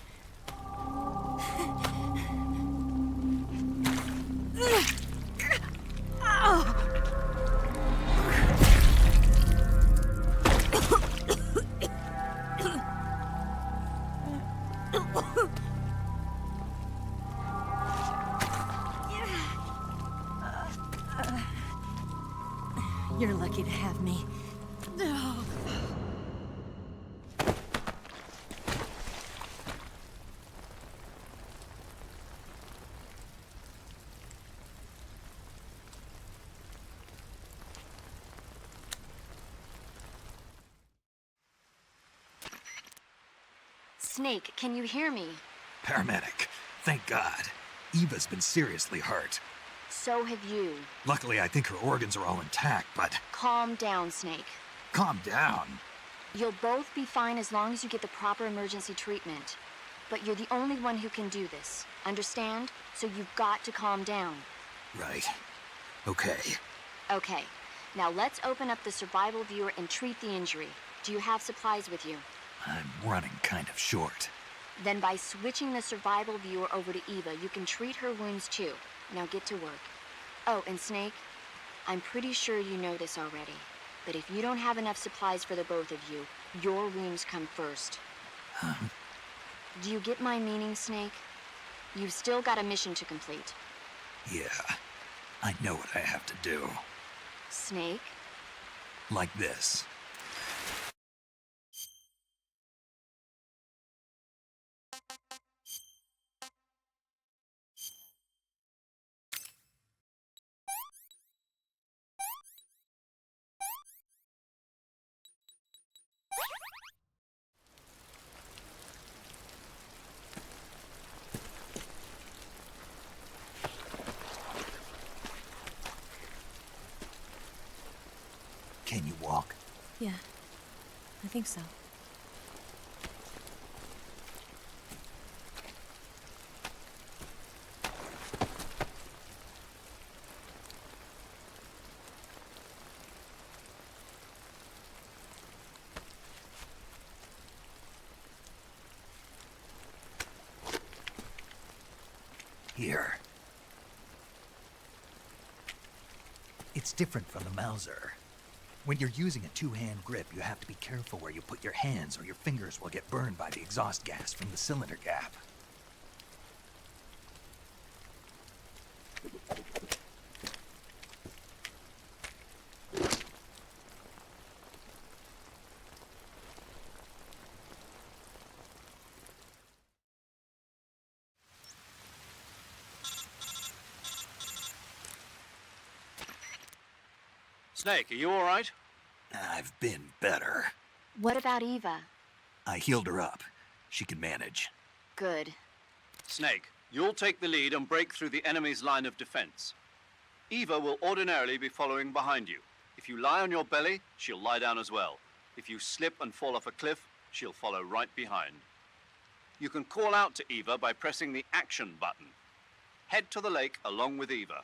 [SPEAKER 19] You're lucky to have me.
[SPEAKER 6] Snake, can you hear me?
[SPEAKER 1] Paramedic, thank God. Eva's been seriously hurt.
[SPEAKER 6] So have you.
[SPEAKER 1] Luckily, I think her organs are all intact, but...
[SPEAKER 6] Calm down, Snake.
[SPEAKER 1] Calm down.
[SPEAKER 6] You'll both be fine as long as you get the proper emergency treatment. But you're the only one who can do this. Understand? So you've got to calm down.
[SPEAKER 1] Right. Okay.
[SPEAKER 6] Okay. Now let's open up the survival viewer and treat the injury. Do you have supplies with you?
[SPEAKER 1] I'm running kind of short.
[SPEAKER 6] Then by switching the survival viewer over to Eva, you can treat her wounds too. Now get to work. Oh, and Snake, I'm pretty sure you know this already, but if you don't have enough supplies for the both of you, your wounds come first.
[SPEAKER 1] Huh?
[SPEAKER 6] Do you get my meaning, Snake? You've still got a mission to complete.
[SPEAKER 1] Yeah, I know what I have to do.
[SPEAKER 6] Snake?
[SPEAKER 1] Like this. Can you walk?
[SPEAKER 19] Yeah, I think so.
[SPEAKER 1] Here. It's different from the Mauser. When you're using a two-hand grip, you have to be careful where you put your hands or your fingers will get burned by the exhaust gas from the cylinder gap.
[SPEAKER 2] Snake, are you all right?
[SPEAKER 1] I've been better.
[SPEAKER 6] What about Eva?
[SPEAKER 1] I healed her up. She can manage.
[SPEAKER 6] Good.
[SPEAKER 2] Snake, you'll take the lead and break through the enemy's line of defense. Eva will ordinarily be following behind you. If you lie on your belly, she'll lie down as well. If you slip and fall off a cliff, she'll follow right behind. You can call out to Eva by pressing the action button. Head to the lake along with Eva.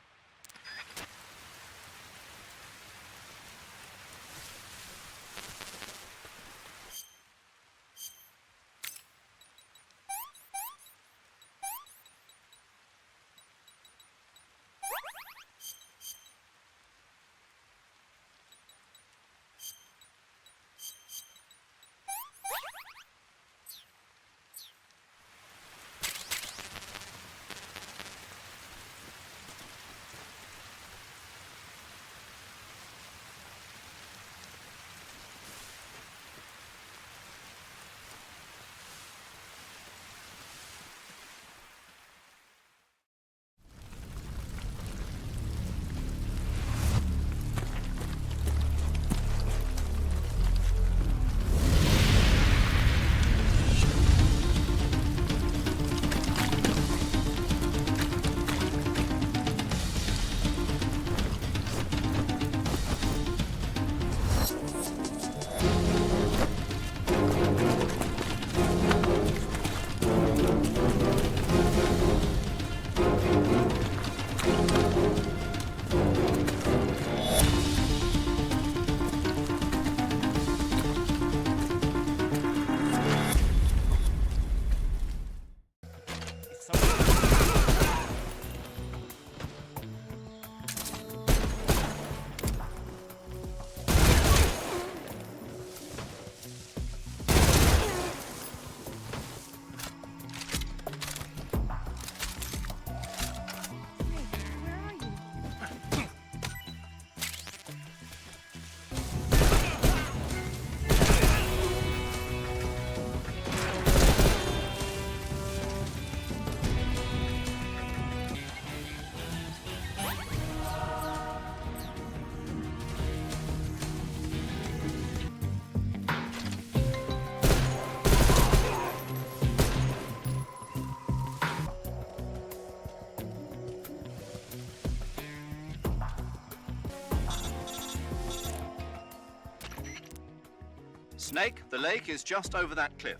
[SPEAKER 2] Snake, the lake is just over that cliff.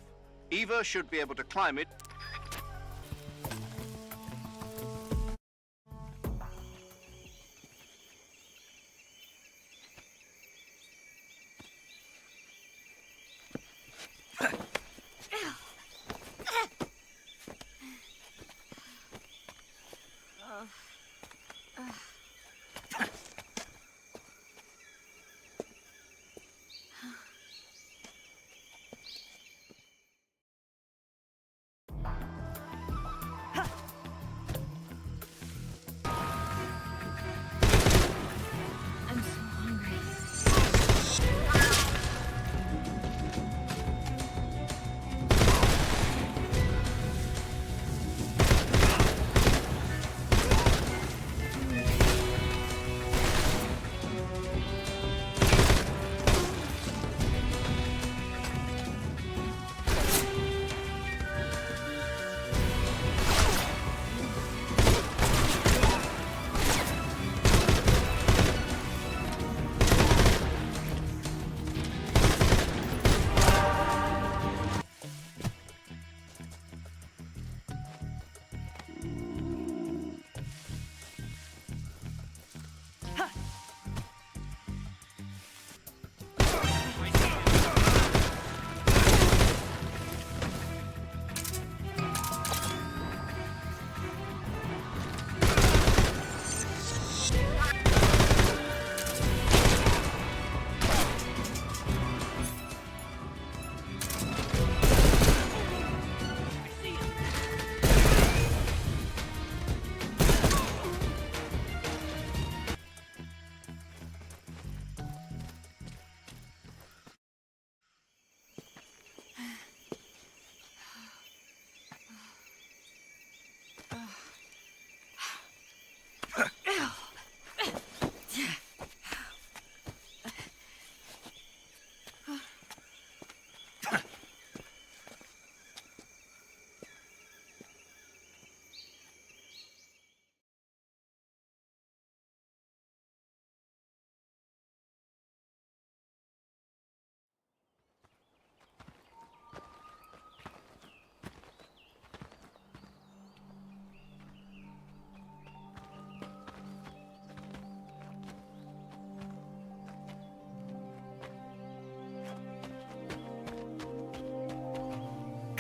[SPEAKER 2] Eva should be able to climb it.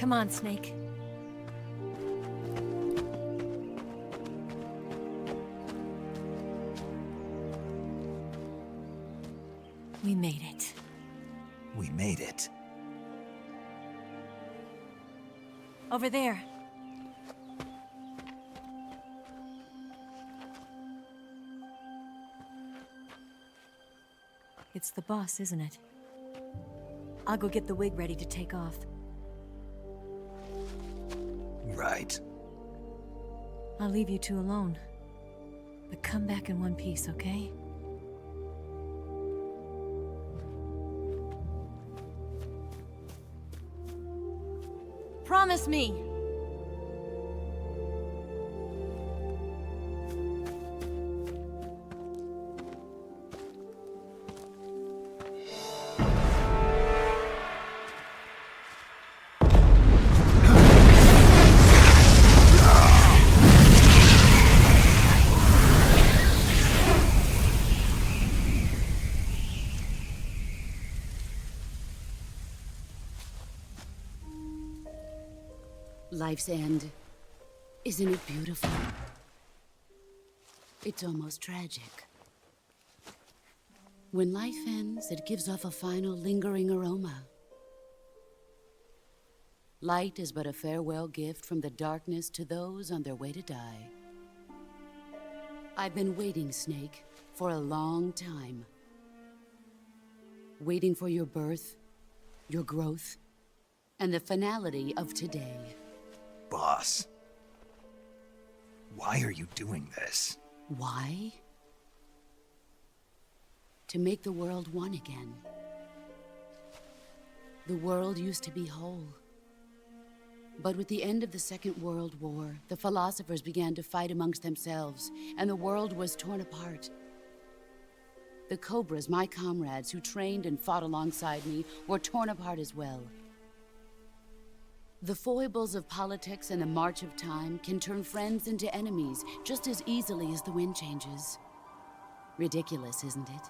[SPEAKER 19] Come on, Snake. We made it.
[SPEAKER 1] We made it.
[SPEAKER 19] Over there. It's the boss, isn't it? I'll go get the wig ready to take off.
[SPEAKER 1] Right.
[SPEAKER 19] I'll leave you two alone. But come back in one piece, okay? Promise me!
[SPEAKER 7] Life's end. Isn't it beautiful? It's almost tragic. When life ends, it gives off a final lingering aroma. Light is but a farewell gift from the darkness to those on their way to die. I've been waiting, Snake, for a long time. Waiting for your birth, your growth, and the finality of today.
[SPEAKER 1] Boss. Why are you doing this?
[SPEAKER 7] Why? To make the world one again. The world used to be whole. But with the end of the Second World War, the philosophers began to fight amongst themselves, and the world was torn apart. The Cobras, my comrades who trained and fought alongside me, were torn apart as well. The foibles of politics and the march of time can turn friends into enemies just as easily as the wind changes. Ridiculous, isn't it?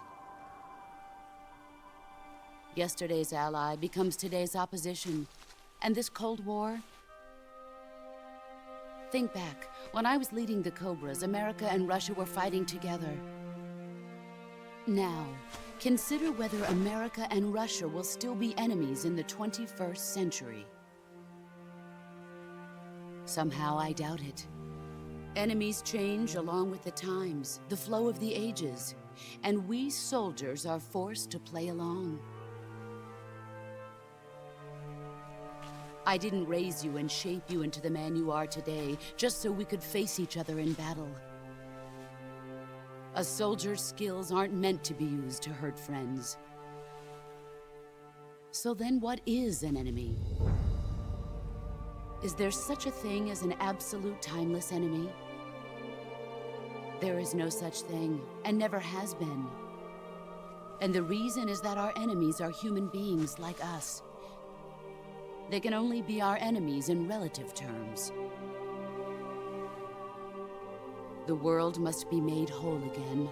[SPEAKER 7] Yesterday's ally becomes today's opposition. And this Cold War? Think back. When I was leading the Cobras, America and Russia were fighting together. Now, consider whether America and Russia will still be enemies in the 21st century. Somehow I doubt it. Enemies change along with the times, the flow of the ages, and we soldiers are forced to play along. I didn't raise you and shape you into the man you are today just so we could face each other in battle. A soldier's skills aren't meant to be used to hurt friends. So then what is an enemy? Is there such a thing as an absolute timeless enemy? There is no such thing, and never has been. And the reason is that our enemies are human beings like us. They can only be our enemies in relative terms. The world must be made whole again.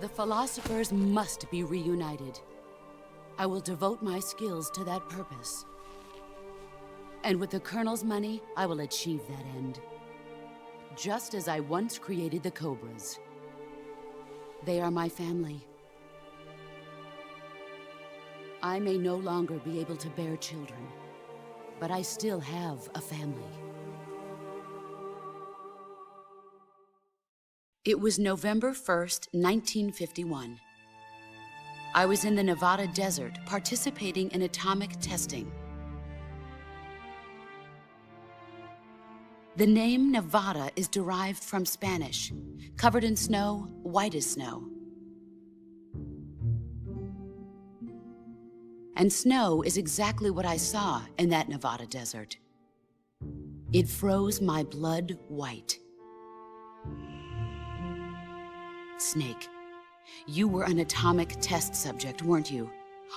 [SPEAKER 7] The philosophers must be reunited. I will devote my skills to that purpose. And with the Colonel's money, I will achieve that end. Just as I once created the Cobras. They are my family. I may no longer be able to bear children, but I still have a family. It was November 1st, 1951. I was in the Nevada desert participating in atomic testing. The name Nevada is derived from Spanish, covered in snow, white as snow. And snow is exactly what I saw in that Nevada desert. It froze my blood white. Snake, you were an atomic test subject, weren't you?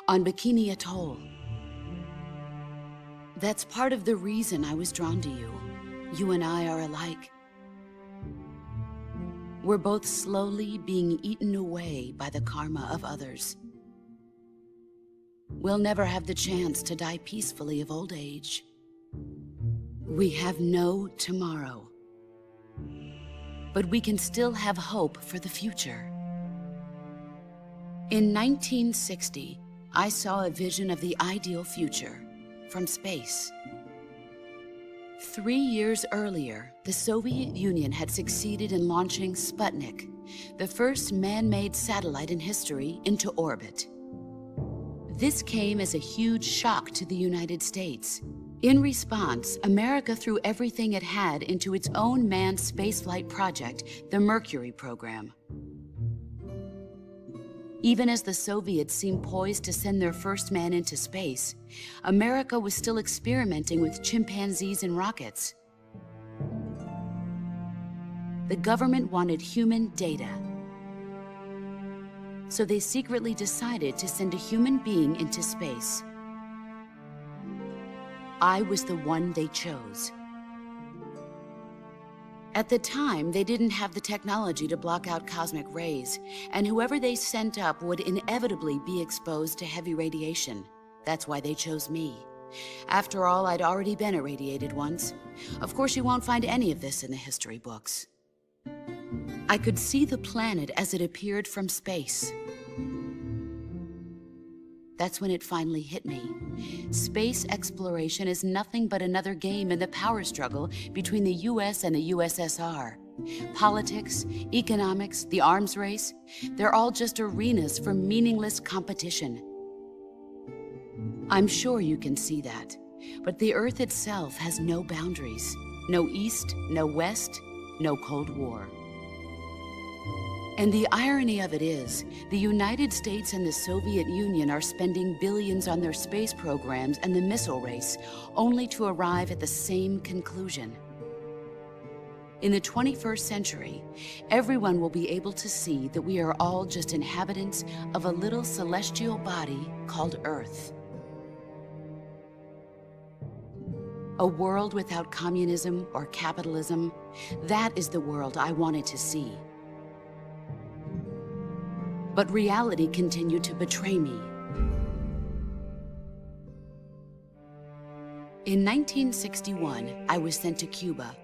[SPEAKER 7] On Bikini Atoll. That's part of the reason I was drawn to you. You and I are alike. We're both slowly being eaten away by the karma of others. we'll never have the chance to die peacefully of old age. We have no tomorrow. But we can still have hope for the future. In 1960, I saw a vision of the ideal future from space. 3 years earlier, the Soviet Union had succeeded in launching Sputnik, the first man-made satellite in history, into orbit. This came as a huge shock to the United States. In response, America threw everything it had into its own manned spaceflight project, the Mercury program. Even as the Soviets seemed poised to send their first man into space, America was still experimenting with chimpanzees and rockets. The government wanted human data. So they secretly decided to send a human being into space. I was the one they chose. At the time, they didn't have the technology to block out cosmic rays, and whoever they sent up would inevitably be exposed to heavy radiation. That's why they chose me. After all, I'd already been irradiated once. Of course, you won't find any of this in the history books. I could see the planet as it appeared from space. That's when it finally hit me. Space exploration is nothing but another game in the power struggle between the US and the USSR. Politics, economics, the arms race, they're all just arenas for meaningless competition. I'm sure you can see that, but the Earth itself has no boundaries. No East, no West, no Cold War. And the irony of it is, the United States and the Soviet Union are spending billions on their space programs and the missile race, only to arrive at the same conclusion. In the 21st century, everyone will be able to see that we are all just inhabitants of a little celestial body called Earth. A world without communism or capitalism, that is the world I wanted to see. But reality continued to betray me. In 1961, I was sent to Cuba,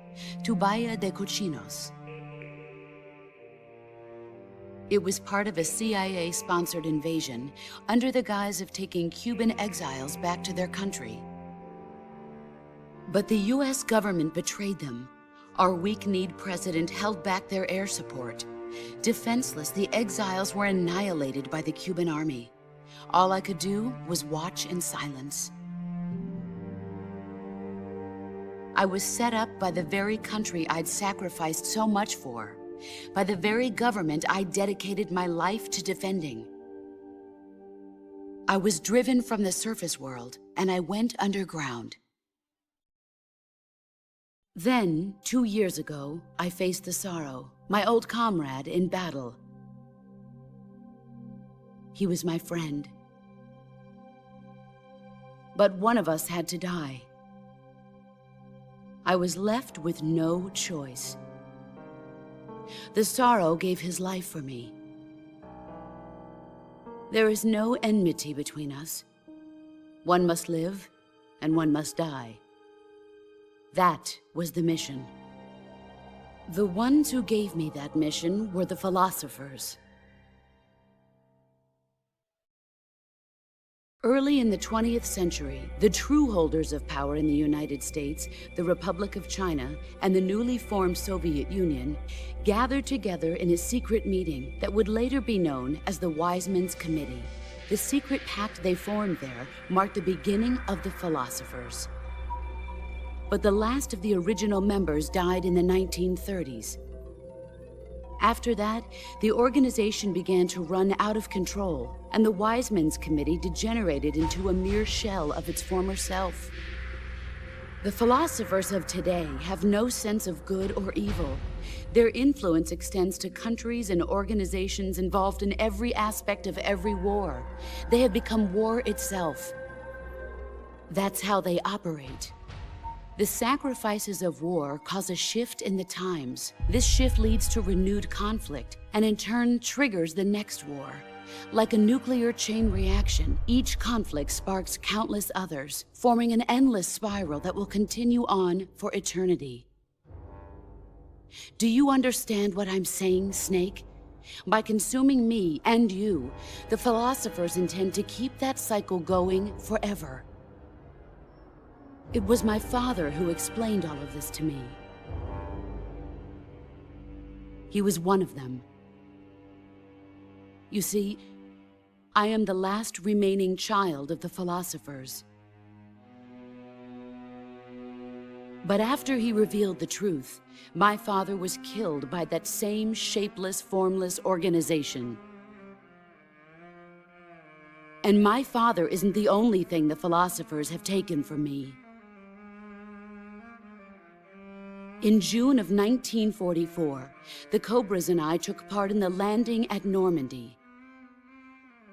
[SPEAKER 7] to Bahia de Cochinos. It was part of a CIA-sponsored invasion under the guise of taking Cuban exiles back to their country. But the US government betrayed them. Our weak-kneed president held back their air support. Defenseless, the exiles were annihilated by the Cuban army. All I could do was watch in silence. I was set up by the very country I'd sacrificed so much for, by the very government I dedicated my life to defending. I was driven from the surface world, and I went underground. Then, 2 years ago, I faced the Sorrow, my old comrade in battle. He was my friend. But one of us had to die. I was left with no choice. The Sorrow gave his life for me. There is no enmity between us. One must live, and one must die. That was the mission. The ones who gave me that mission were the philosophers. Early in the 20th century, the true holders of power in the United States, the Republic of China, and the newly formed Soviet Union gathered together in a secret meeting that would later be known as the Wise Men's Committee. The secret pact they formed there marked the beginning of the philosophers. But the last of the original members died in the 1930s. After that, the organization began to run out of control, and the Wise Men's Committee degenerated into a mere shell of its former self. The philosophers of today have no sense of good or evil. Their influence extends to countries and organizations involved in every aspect of every war. They have become war itself. That's how they operate. The sacrifices of war cause a shift in the times. This shift leads to renewed conflict, and in turn triggers the next war. Like a nuclear chain reaction, each conflict sparks countless others, forming an endless spiral that will continue on for eternity. Do you understand what I'm saying, Snake? By consuming me and you, the philosophers intend to keep that cycle going forever. It was my father who explained all of this to me. He was one of them. You see, I am the last remaining child of the philosophers. But after he revealed the truth, my father was killed by that same shapeless, formless organization. And my father isn't the only thing the philosophers have taken from me. In June of 1944, the Cobras and I took part in the landing at Normandy.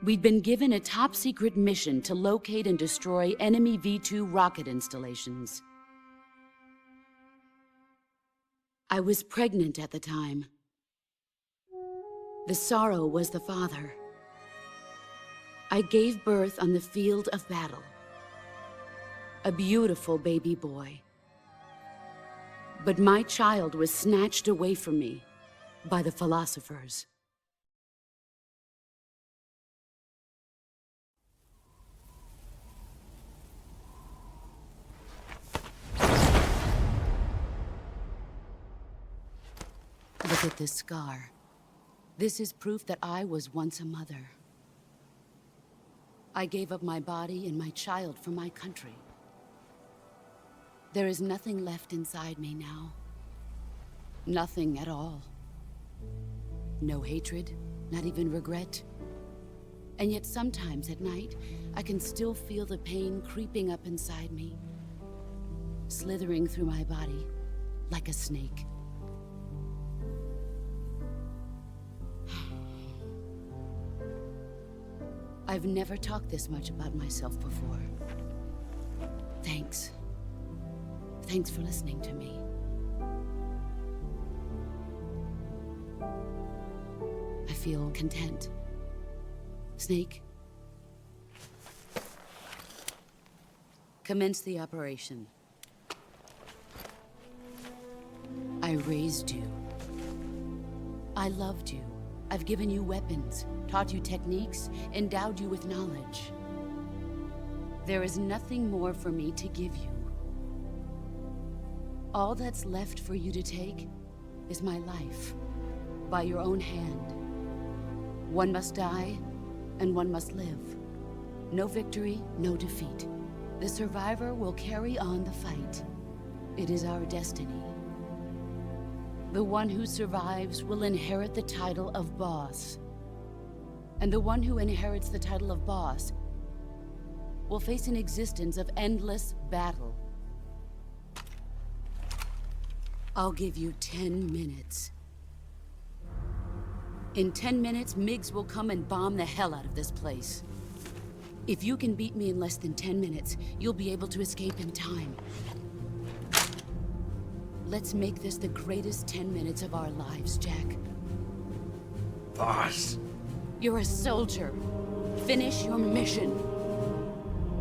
[SPEAKER 7] We'd been given a top-secret mission to locate and destroy enemy V-2 rocket installations. I was pregnant at the time. The sorrow was the father. I gave birth on the field of battle. A beautiful baby boy. But my child was snatched away from me by the philosophers. Look at this scar. This is proof that I was once a mother. I gave up my body and my child for my country. There is nothing left inside me now. Nothing at all. No hatred, not even regret. And yet sometimes at night, I can still feel the pain creeping up inside me, slithering through my body like a snake. I've never talked this much about myself before. Thanks. Thanks for listening to me. I feel content. Snake? Commence the operation. I raised you. I loved you. I've given you weapons, taught you techniques, endowed you with knowledge. There is nothing more for me to give you. All that's left for you to take is my life, by your own hand. One must die, and one must live. No victory, no defeat. The survivor will carry on the fight. It is our destiny. The one who survives will inherit the title of boss. And the one who inherits the title of boss will face an existence of endless battle. I'll give you 10 minutes. In 10 minutes, MiGs will come and bomb the hell out of this place. If you can beat me in less than 10 minutes, you'll be able to escape in time. Let's make this the greatest 10 minutes of our lives, Jack.
[SPEAKER 20] Boss.
[SPEAKER 7] You're a soldier. Finish your mission.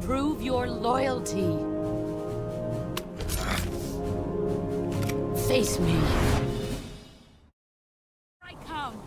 [SPEAKER 7] Prove your loyalty. Face me. I come.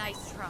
[SPEAKER 7] Nice try.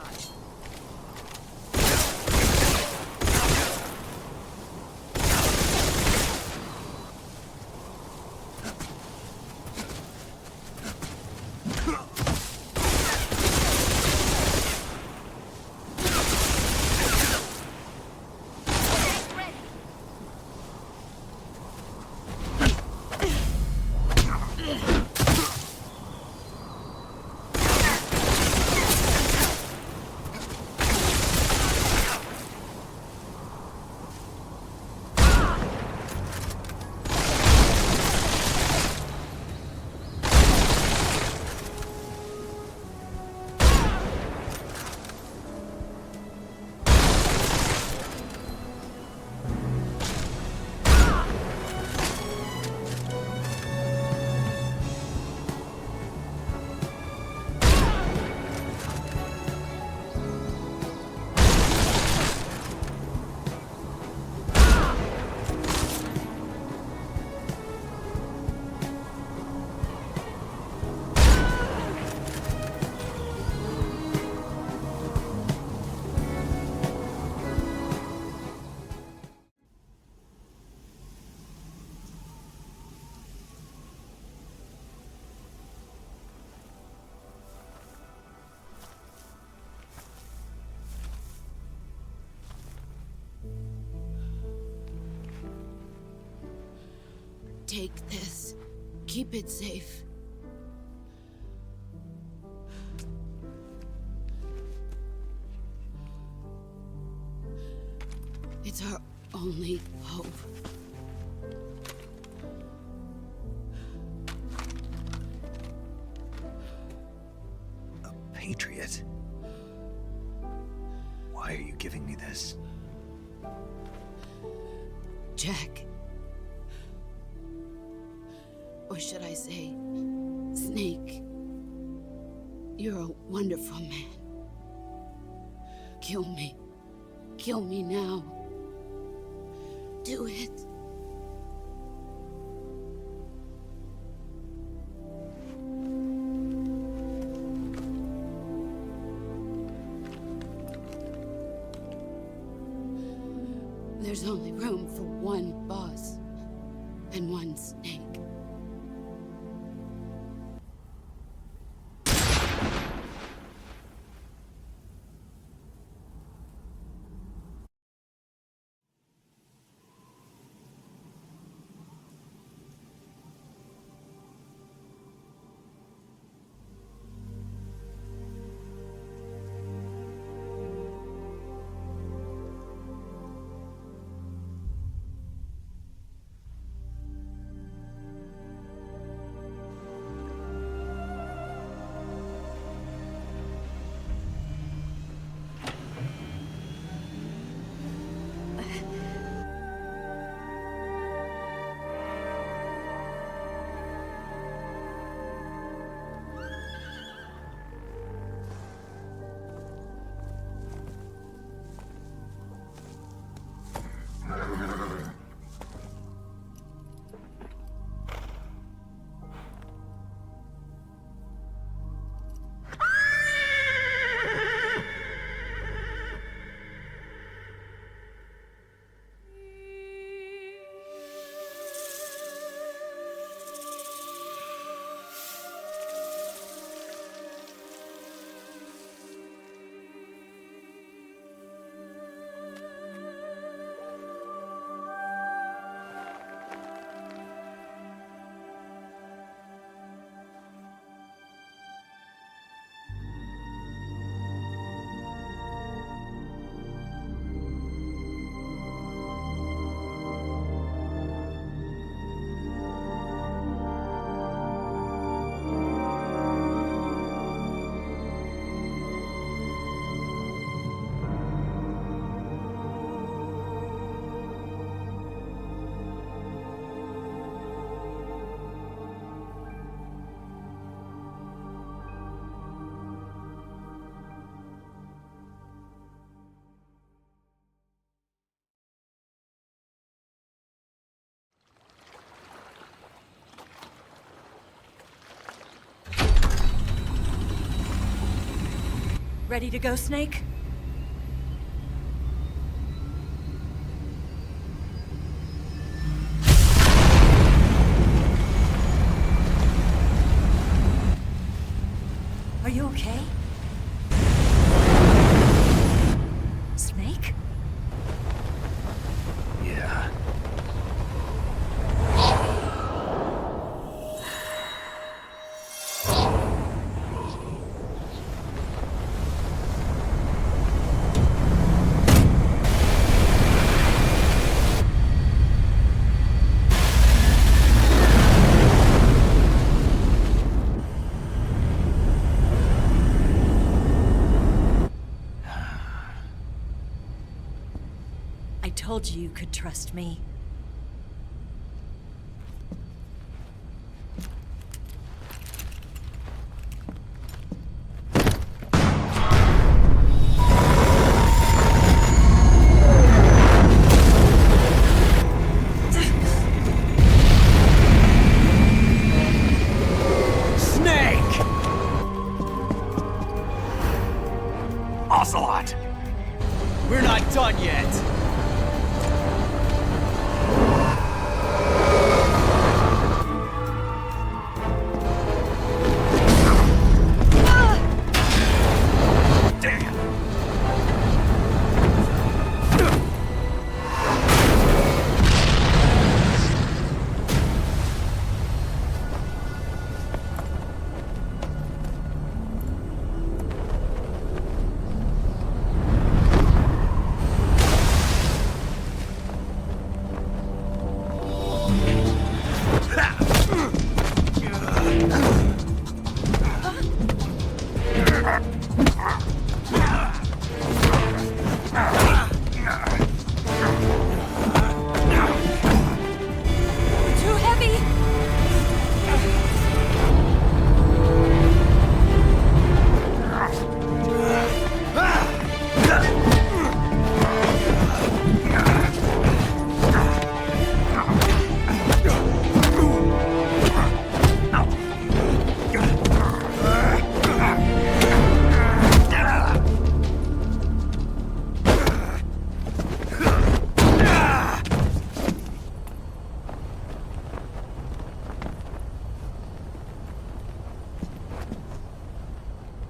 [SPEAKER 7] Take this. Keep it safe. It's our only hope.
[SPEAKER 1] A patriot? Why are you giving me this?
[SPEAKER 7] Jack. Or should I say, Snake? You're a wonderful man. Kill me. Kill me now. Do it. There's only room for one boss and one snake.
[SPEAKER 19] Ready to go, Snake? Are you okay? Snake?
[SPEAKER 1] Yeah.
[SPEAKER 19] I told you you could trust me.
[SPEAKER 1] Snake! Ocelot!
[SPEAKER 8] We're not done yet!
[SPEAKER 19] Too heavy!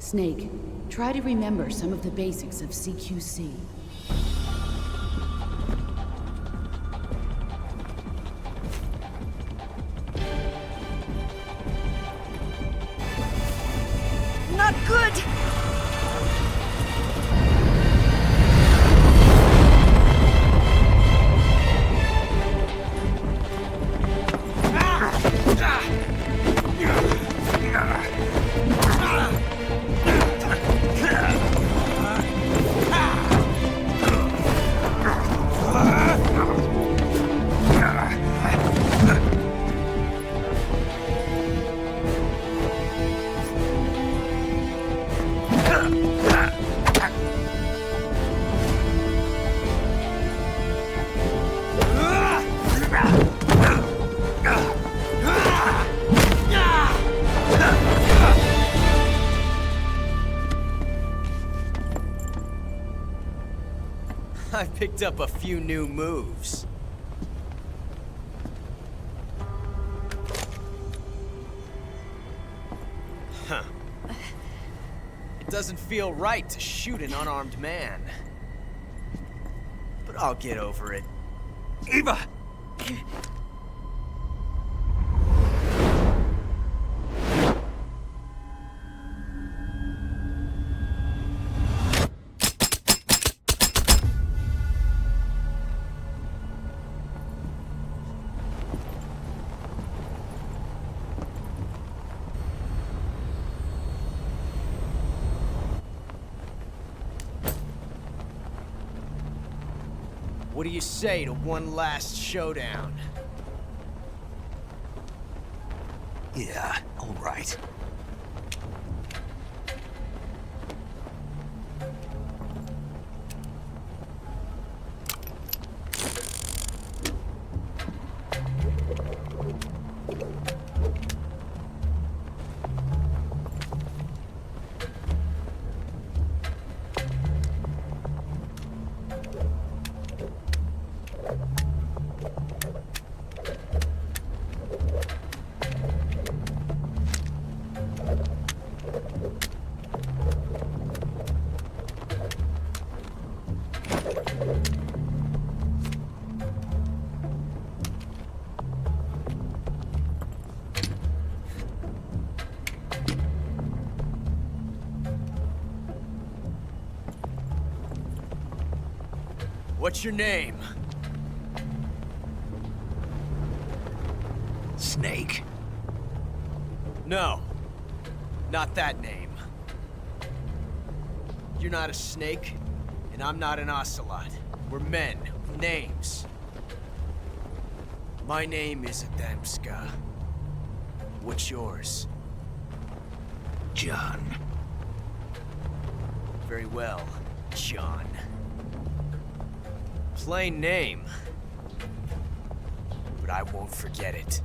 [SPEAKER 7] Snake, try to remember some of the basics of CQC.
[SPEAKER 19] Not good!
[SPEAKER 8] I picked up a few new moves. Huh. It doesn't feel right to shoot an unarmed man. But I'll get over it.
[SPEAKER 1] Eva!
[SPEAKER 8] What do you say to one last showdown?
[SPEAKER 1] Yeah, all right.
[SPEAKER 8] What's your name?
[SPEAKER 1] Snake.
[SPEAKER 8] No. Not that name. You're not a snake, and I'm not an ocelot. We're men with names. My name is Adamska. What's yours?
[SPEAKER 1] John.
[SPEAKER 8] Very well, John. Plain name. But I won't forget it.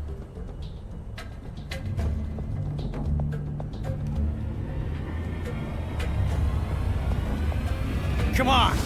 [SPEAKER 8] Come on!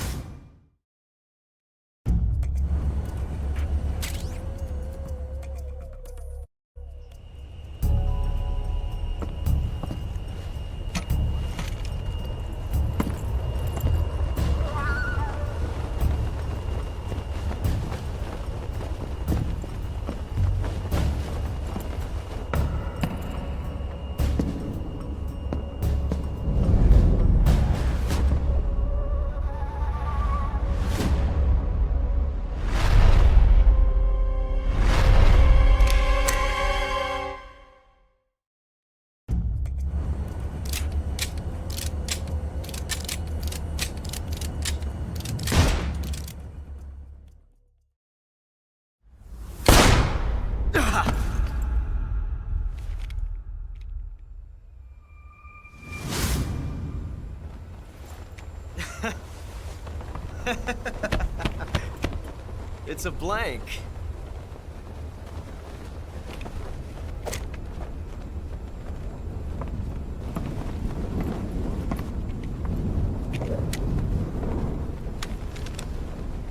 [SPEAKER 8] It's a blank.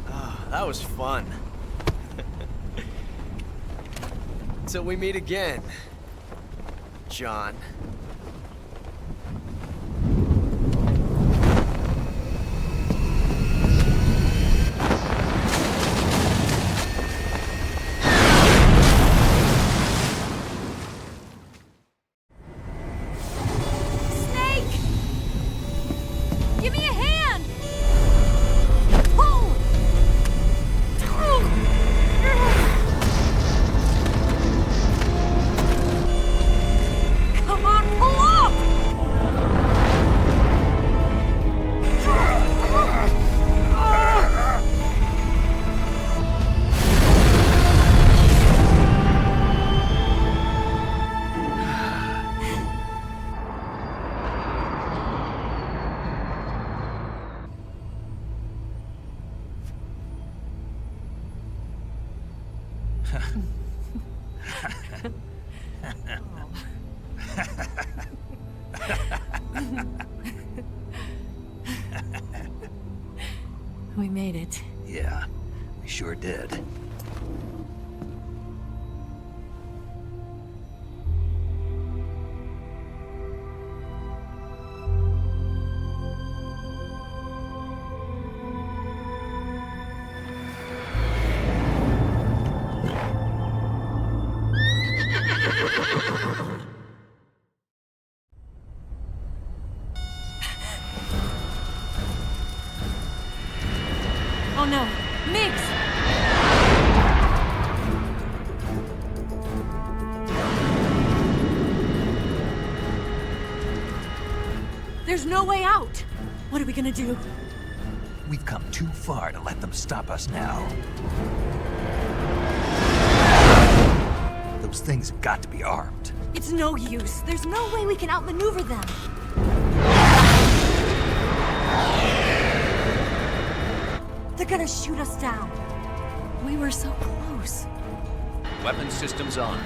[SPEAKER 8] Ah, that was fun. Till we meet again, John.
[SPEAKER 19] We made it.
[SPEAKER 1] Yeah, we sure did.
[SPEAKER 19] Oh no, Mix! There's no way out! What are we gonna do?
[SPEAKER 1] We've come too far to let them stop us now. Those things have got to be armed.
[SPEAKER 19] It's no use. There's no way we can outmaneuver them. They're gonna shoot us down. We were so close.
[SPEAKER 15] Weapons systems on.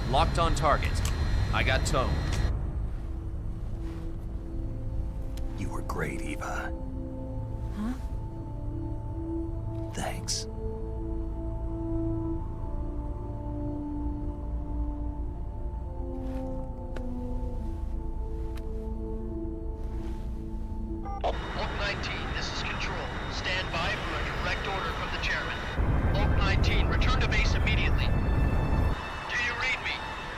[SPEAKER 15] Locked on target. I got towed.
[SPEAKER 1] You were great, Eva.
[SPEAKER 19] Huh?
[SPEAKER 1] Thanks.
[SPEAKER 18] Oak 19, this is Control. Stand by for a direct order from the chairman. Oak 19, return to base immediately. Do you read me?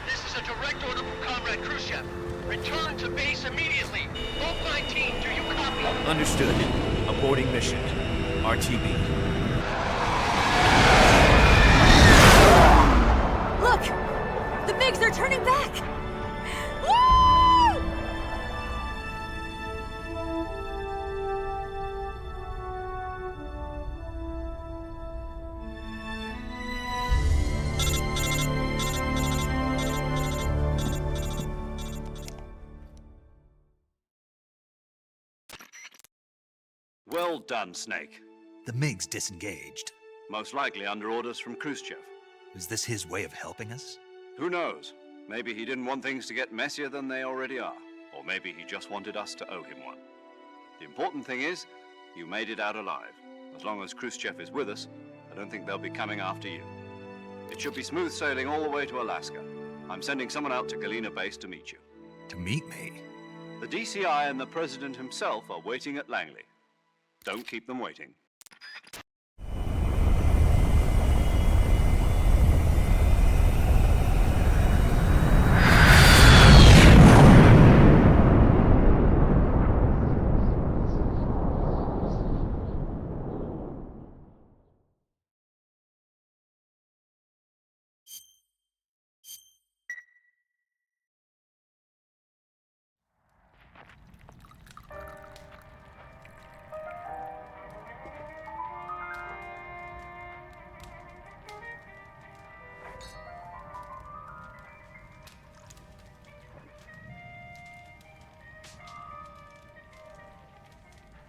[SPEAKER 18] This is a direct order from Comrade Khrushchev. Return to base immediately. Oak 19, do you copy?
[SPEAKER 15] Understood. Aborting mission.
[SPEAKER 8] RTB.
[SPEAKER 19] Look! The MiGs are turning back! Woo!
[SPEAKER 2] Well done, Snake.
[SPEAKER 1] The MiGs disengaged.
[SPEAKER 2] Most likely under orders from Khrushchev.
[SPEAKER 1] Is this his way of helping us?
[SPEAKER 2] Who knows? Maybe he didn't want things to get messier than they already are. Or maybe he just wanted us to owe him one. The important thing is, you made it out alive. As long as Khrushchev is with us, I don't think they'll be coming after you. It should be smooth sailing all the way to Alaska. I'm sending someone out to Galena Base to meet you.
[SPEAKER 1] To meet me?
[SPEAKER 2] The DCI and the President himself are waiting at Langley. Don't keep them waiting.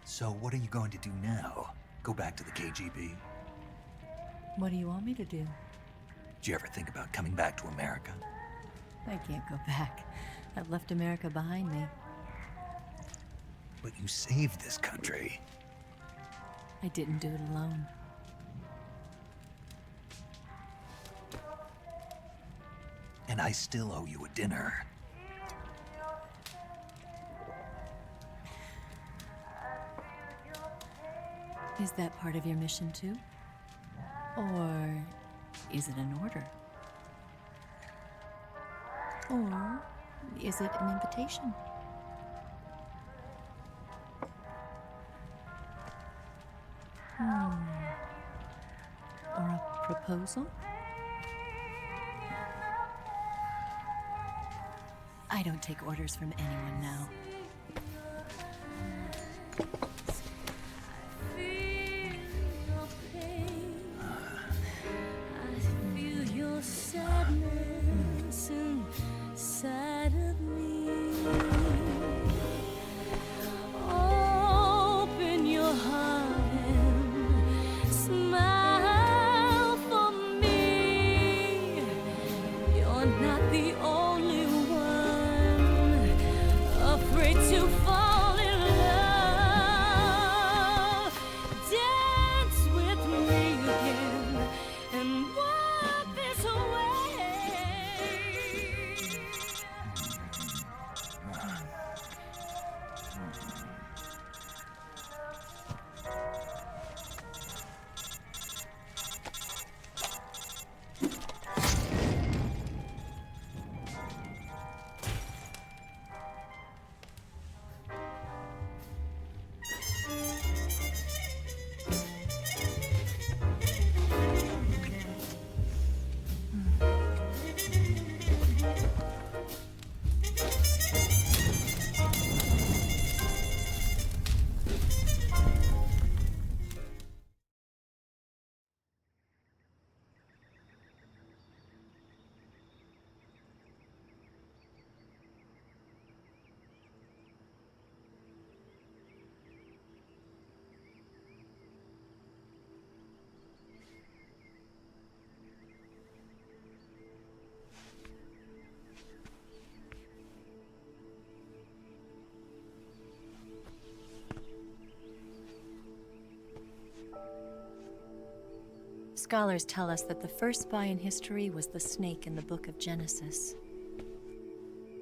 [SPEAKER 1] So what are you going to do now? Go back to the KGB?
[SPEAKER 19] What do you want me to do?
[SPEAKER 1] Did you ever think about coming back to America?
[SPEAKER 19] I can't go back. I've left America behind me.
[SPEAKER 1] But you saved this country.
[SPEAKER 19] I didn't do it alone.
[SPEAKER 1] And I still owe you a dinner.
[SPEAKER 19] Is that part of your mission too? Or is it an order? Or is it an invitation? Or a proposal? I don't take orders from anyone now.
[SPEAKER 14] Sadness inside of me. Open your heart and smile for me. You're not the only one afraid to fall in love. Dance with me again and walk this way.
[SPEAKER 19] Scholars tell us that the first spy in history was the snake in the book of Genesis.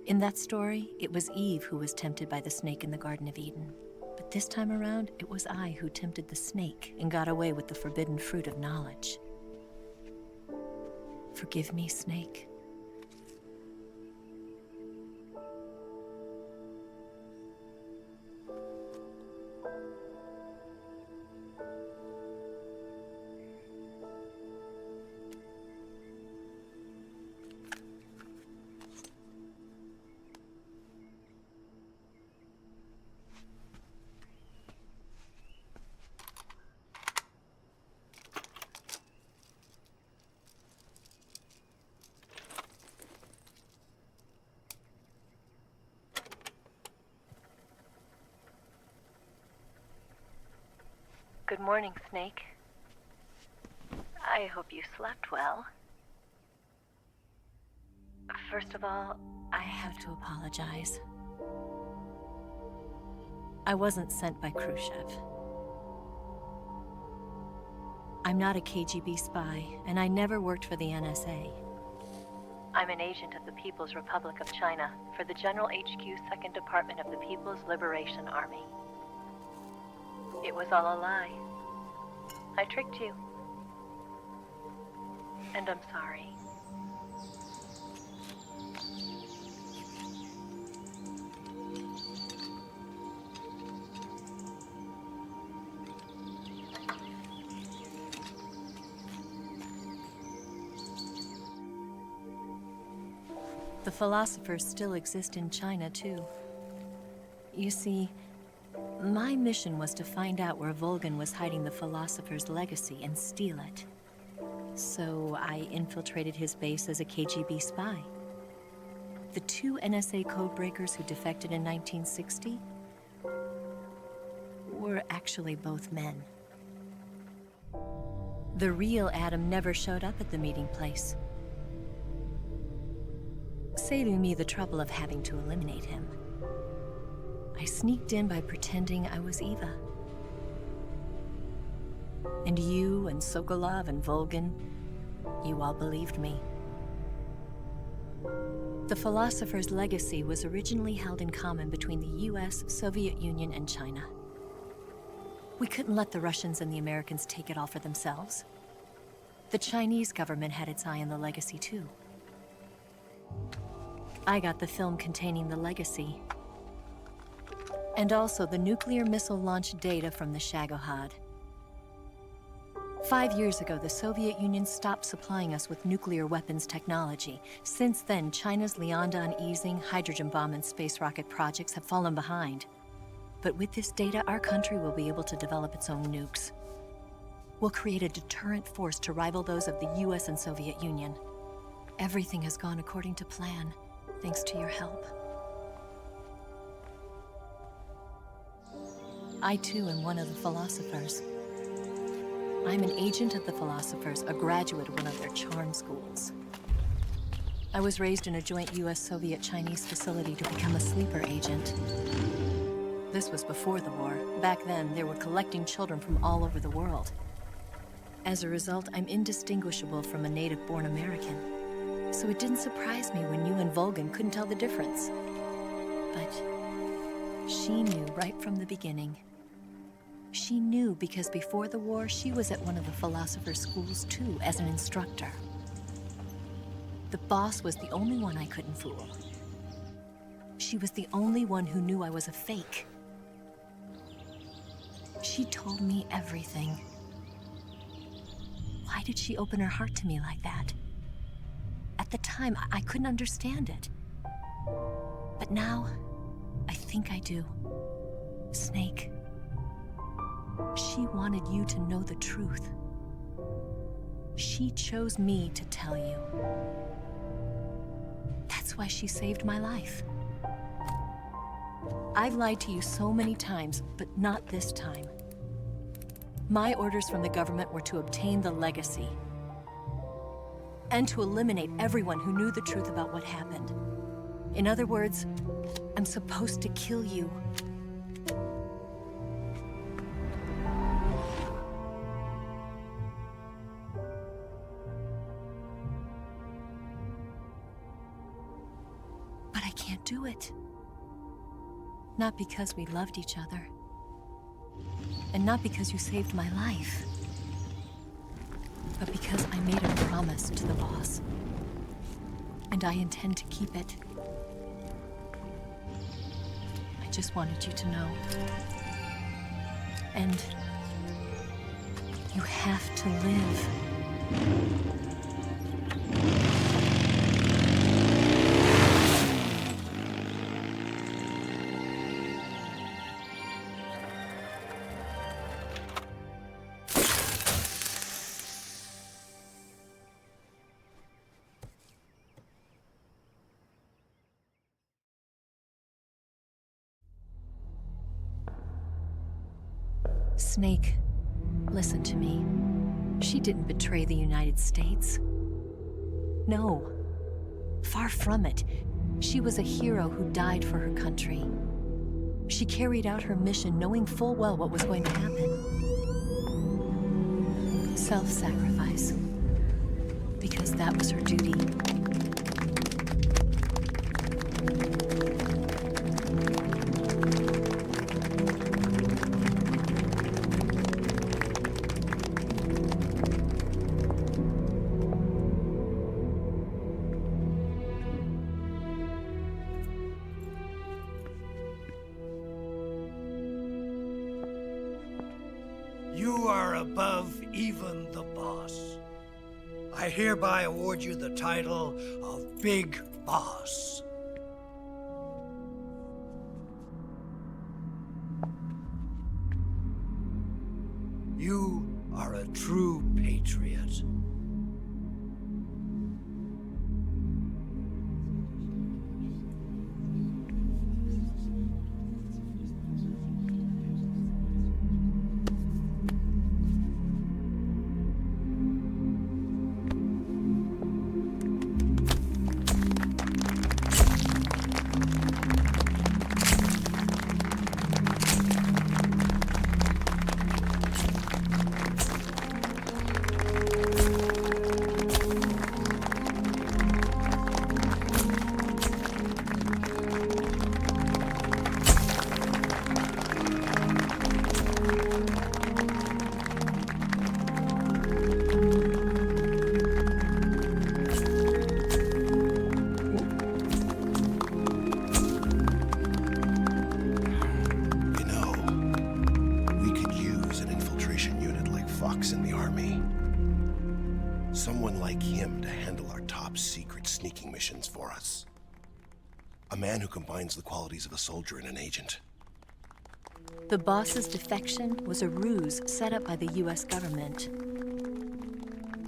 [SPEAKER 19] In that story, it was Eve who was tempted by the snake in the Garden of Eden. But this time around, it was I who tempted the snake and got away with the forbidden fruit of knowledge. Forgive me, snake.
[SPEAKER 3] Good morning, Snake. I hope you slept well. First of all,
[SPEAKER 19] I have to apologize. I wasn't sent by Khrushchev. I'm not a KGB spy, and I never worked for the NSA.
[SPEAKER 3] I'm an agent of the People's Republic of China for the General HQ 2nd Department of the People's Liberation Army. It was all a lie. I tricked you. And I'm sorry.
[SPEAKER 19] The philosophers still exist in China, too. You see, my mission was to find out where VOLGIN was hiding the philosopher's legacy and steal it. So I infiltrated his base as a KGB spy. The 2 NSA codebreakers who defected in 1960 were actually both men. The real Adam never showed up at the meeting place, saving me the trouble of having to eliminate him. I sneaked in by pretending I was Eva. And you and Sokolov and VOLGIN, you all believed me. The philosopher's legacy was originally held in common between the US, Soviet Union, and China. We couldn't let the Russians and the Americans take it all for themselves. The Chinese government had its eye on the legacy, too. I got the film containing the legacy, and also the nuclear missile launch data from the SHAGOHOD. 5 years ago, the Soviet Union stopped supplying us with nuclear weapons technology. Since then, China's Liaodong easing, hydrogen bomb, and space rocket projects have fallen behind. But with this data, our country will be able to develop its own nukes. We'll create a deterrent force to rival those of the US and Soviet Union. Everything has gone according to plan, thanks to your help. I too am one of the philosophers. I'm an agent of the philosophers, a graduate of one of their charm schools. I was raised in a joint US-Soviet-Chinese facility to become a sleeper agent. This was before the war. Back then, they were collecting children from all over the world. As a result, I'm indistinguishable from a native-born American. So it didn't surprise me when you and VOLGIN couldn't tell the difference. But she knew right from the beginning. She knew because before the war, she was at one of the philosopher's schools too, as an instructor. The boss was the only one I couldn't fool. She was the only one who knew I was a fake. She told me everything. Why did she open her heart to me like that? At the time, I couldn't understand it. But now, I think I do. Snake. She wanted you to know the truth. She chose me to tell you. That's why she saved my life. I've lied to you so many times, but not this time. My orders from the government were to obtain the legacy and to eliminate everyone who knew the truth about what happened. In other words, I'm supposed to kill you. But I can't do it. Not because we loved each other. And not because you saved my life. But because I made a promise to the boss. And I intend to keep it. I just wanted you to know. And you have to live. Snake, Listen to me. She didn't betray the United States. No. Far from it. She was a hero who died for her country. She carried out her mission knowing full well what was going to happen. Self-sacrifice. Because that was her duty.
[SPEAKER 5] You are above even the boss. I hereby award you the title of Big Boss. You are a true patriot.
[SPEAKER 16] Someone like him to handle our top secret sneaking missions for us. A man who combines the qualities of a soldier and an agent.
[SPEAKER 19] The boss's defection was a ruse set up by the US government.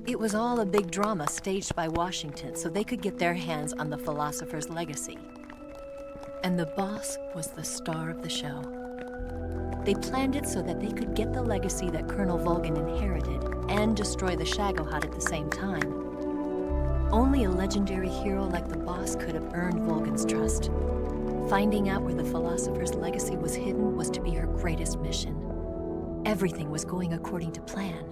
[SPEAKER 19] It was all a big drama staged by Washington so they could get their hands on the philosopher's legacy. And the boss was the star of the show. They planned it so that they could get the legacy that Colonel VOLGIN inherited and destroy the SHAGOHOD at the same time. Only a legendary hero like the boss could have earned VOLGIN's trust. Finding out where the philosopher's legacy was hidden was to be her greatest mission. Everything was going according to plan.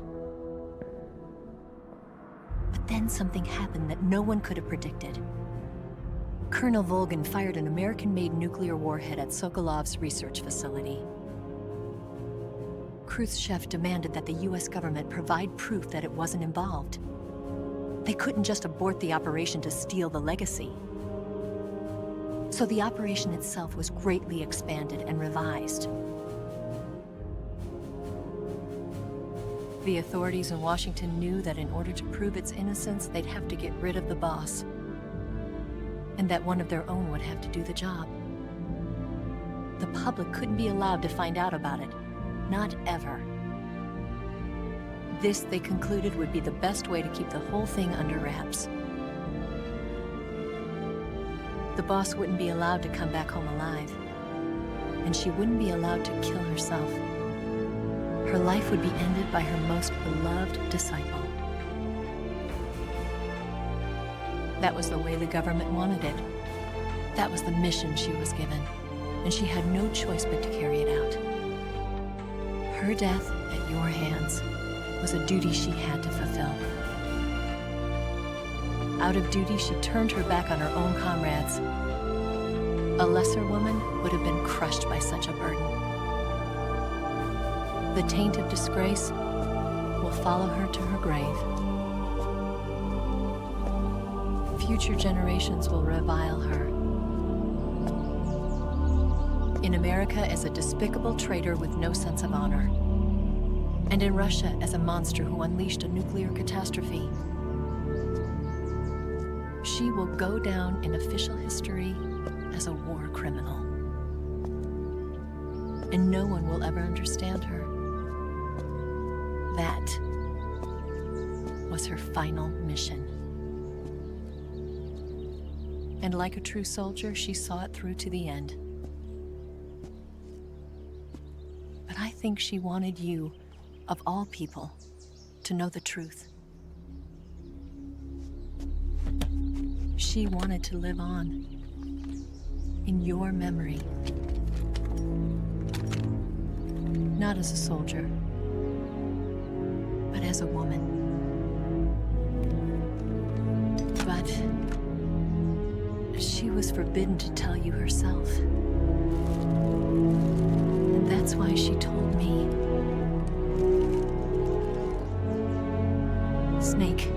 [SPEAKER 19] But then something happened that no one could have predicted. Colonel VOLGIN fired an American-made nuclear warhead at Sokolov's research facility. Khrushchev demanded that the US government provide proof that it wasn't involved. They couldn't just abort the operation to steal the legacy. So the operation itself was greatly expanded and revised. The authorities in Washington knew that in order to prove its innocence, they'd have to get rid of the boss, and that one of their own would have to do the job. The public couldn't be allowed to find out about it. Not ever. This, they concluded, would be the best way to keep the whole thing under wraps. The boss wouldn't be allowed to come back home alive, and she wouldn't be allowed to kill herself. Her life would be ended by her most beloved disciple. That was the way the government wanted it. That was the mission she was given, and she had no choice but to carry it out. Her death at your hands was a duty she had to fulfill. Out of duty, she turned her back on her own comrades. A lesser woman would have been crushed by such a burden. The taint of disgrace will follow her to her grave. Future generations will revile her. In America as a despicable traitor with no sense of honor. And in Russia as a monster who unleashed a nuclear catastrophe. She will go down in official history as a war criminal. And no one will ever understand her. That was her final mission. And like a true soldier, she saw it through to the end. But I think she wanted you, of all people, to know the truth. She wanted to live on in your memory. Not as a soldier, but as a woman. But she was forbidden to tell you herself. And that's why she told me. Snake,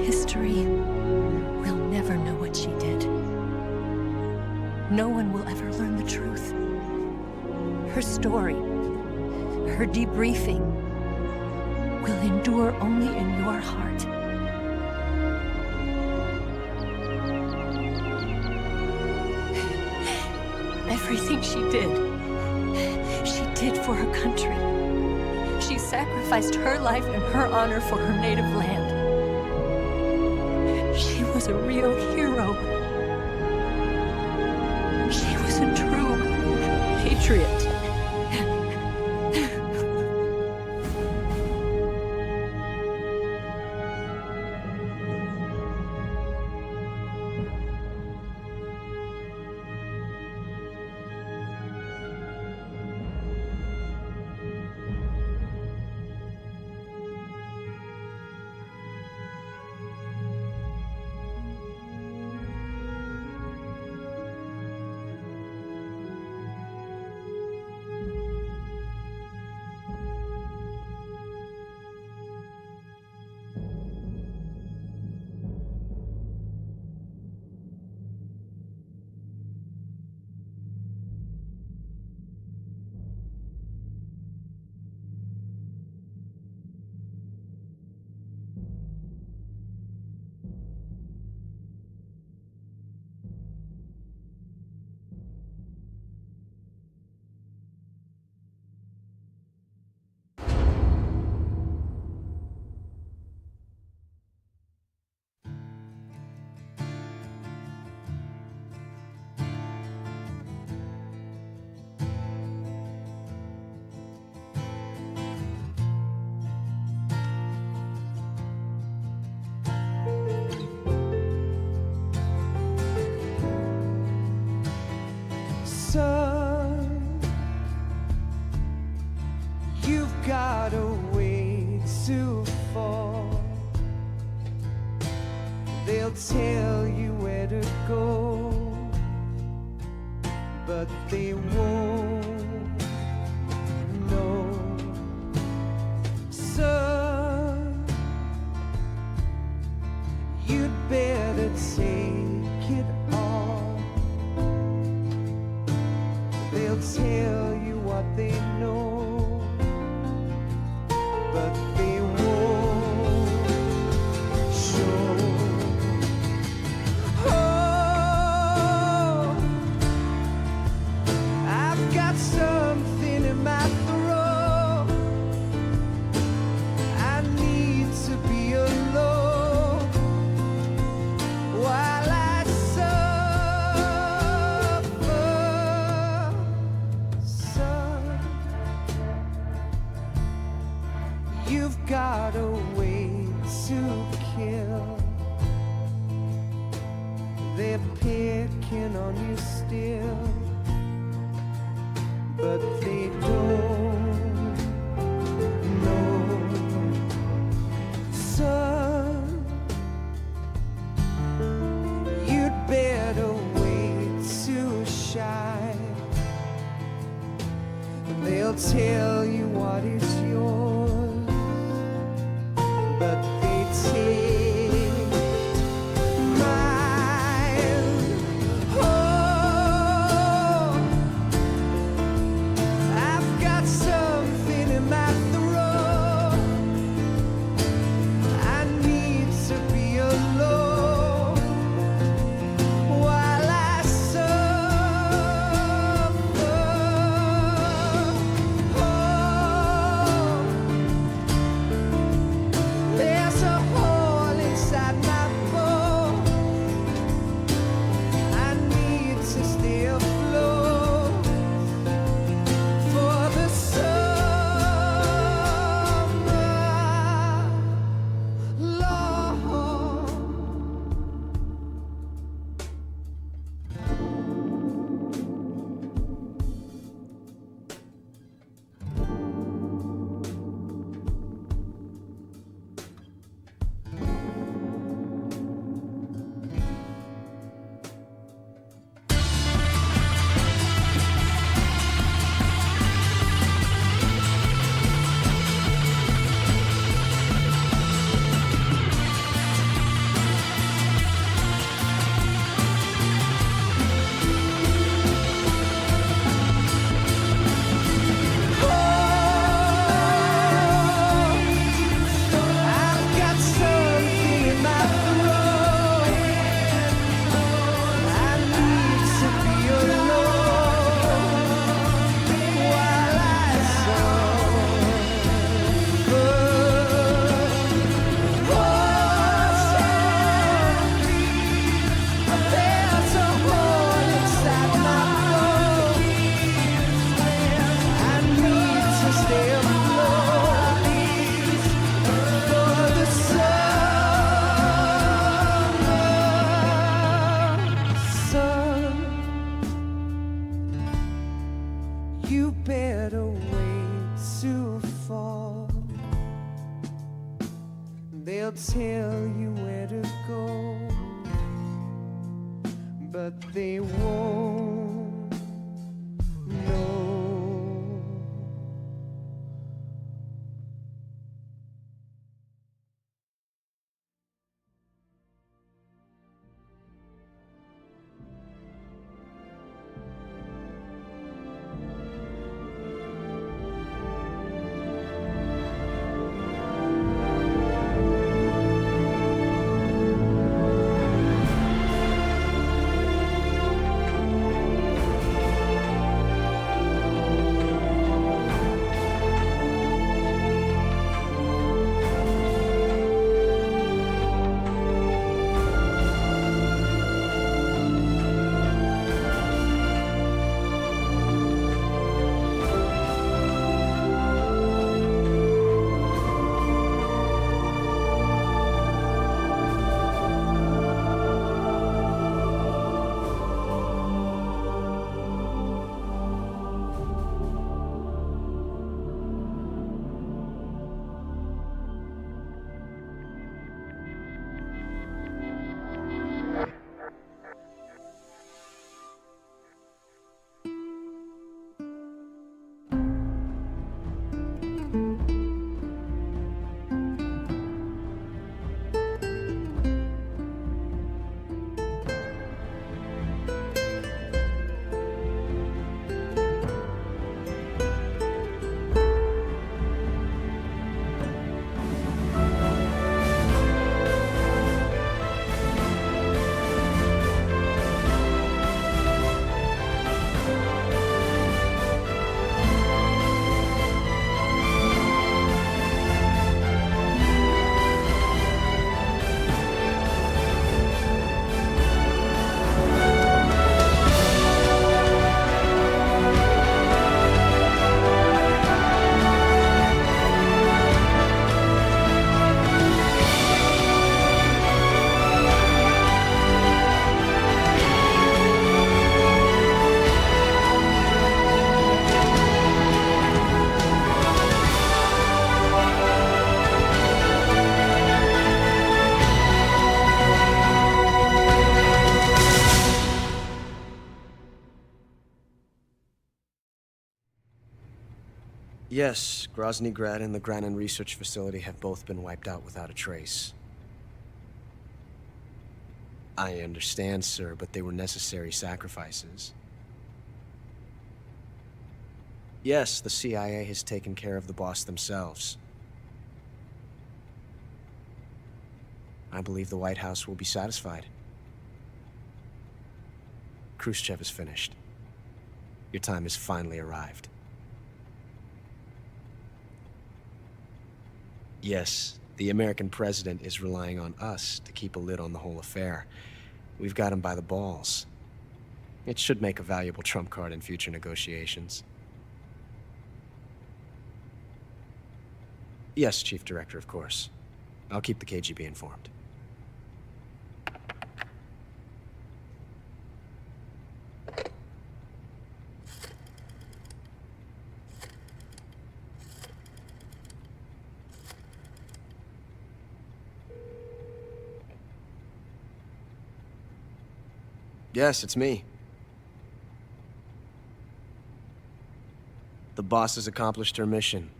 [SPEAKER 19] history will never know what she did. No one will ever learn the truth. Her story, her debriefing, will endure only in your heart. Everything she did for her country. She sacrificed her life and her honor for her native land. She was a real hero. She was a true patriot.
[SPEAKER 4] Son, you've got a way to fall. They'll tell you where to go, but they won't know. Son, you'd better take it all. They'll tell you what they know, but they won't show. Oh, I've got something in my throat. I need to be alone while I suffer. Son, you've got a way to kill. They're picking on you still, but they don't know. Son, you'd better wait to shine. They'll tell you what is yours, but they take mine. Oh, I've got something in my throat. I need to be alone while I suffer. Oh, better way to fall. They'll tell you where to go, but they won't know.
[SPEAKER 8] Yes, Grozny Grad and the Granin Research Facility have both been wiped out without a trace. I understand, sir, but they were necessary sacrifices. Yes, the CIA has taken care of the boss themselves. I believe the White House will be satisfied. Khrushchev is finished. Your time has finally arrived. Yes, the American president is relying on us to keep a lid on the whole affair. We've got him by the balls. It should make a valuable trump card in future negotiations. Yes, Chief Director, of course. I'll keep the KGB informed. Yes, it's me. The boss has accomplished her mission.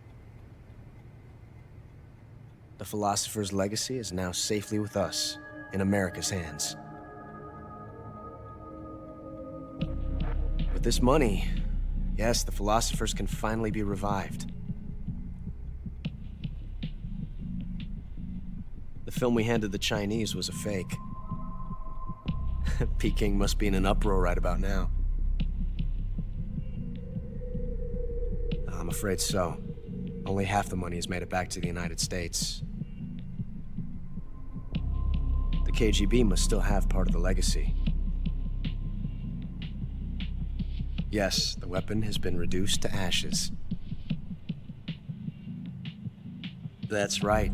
[SPEAKER 8] The philosopher's legacy is now safely with us, in America's hands. With this money, yes, the philosophers can finally be revived. The film we handed the Chinese was a fake. Peking must be in an uproar right about now. I'm afraid so. Only half the money has made it back to the United States. The KGB must still have part of the legacy. Yes, the weapon has been reduced to ashes. That's right.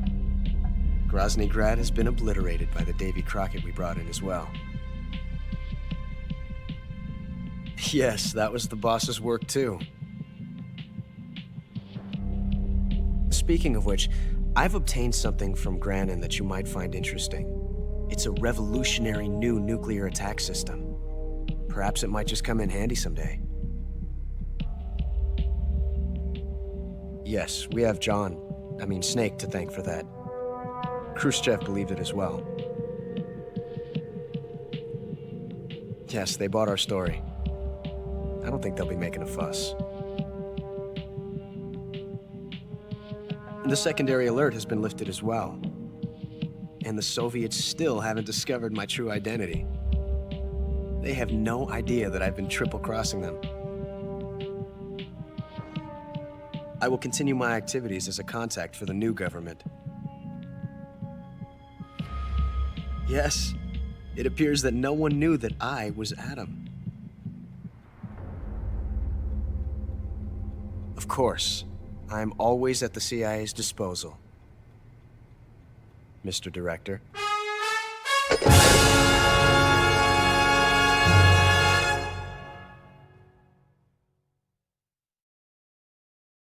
[SPEAKER 8] Grozny Grad has been obliterated by the Davy Crockett we brought in as well. Yes, that was the boss's work too. Speaking of which, I've obtained something from Granin that you might find interesting. It's a revolutionary new nuclear attack system. Perhaps it might just come in handy someday. Yes, we have Snake to thank for that. Khrushchev believed it as well. Yes, they bought our story. I don't think they'll be making a fuss. The secondary alert has been lifted as well. And the Soviets still haven't discovered my true identity. They have no idea that I've been triple-crossing them. I will continue my activities as a contact for the new government. Yes, it appears that no one knew that I was Adam. Of course, I'm always at the CIA's disposal, Mr. Director.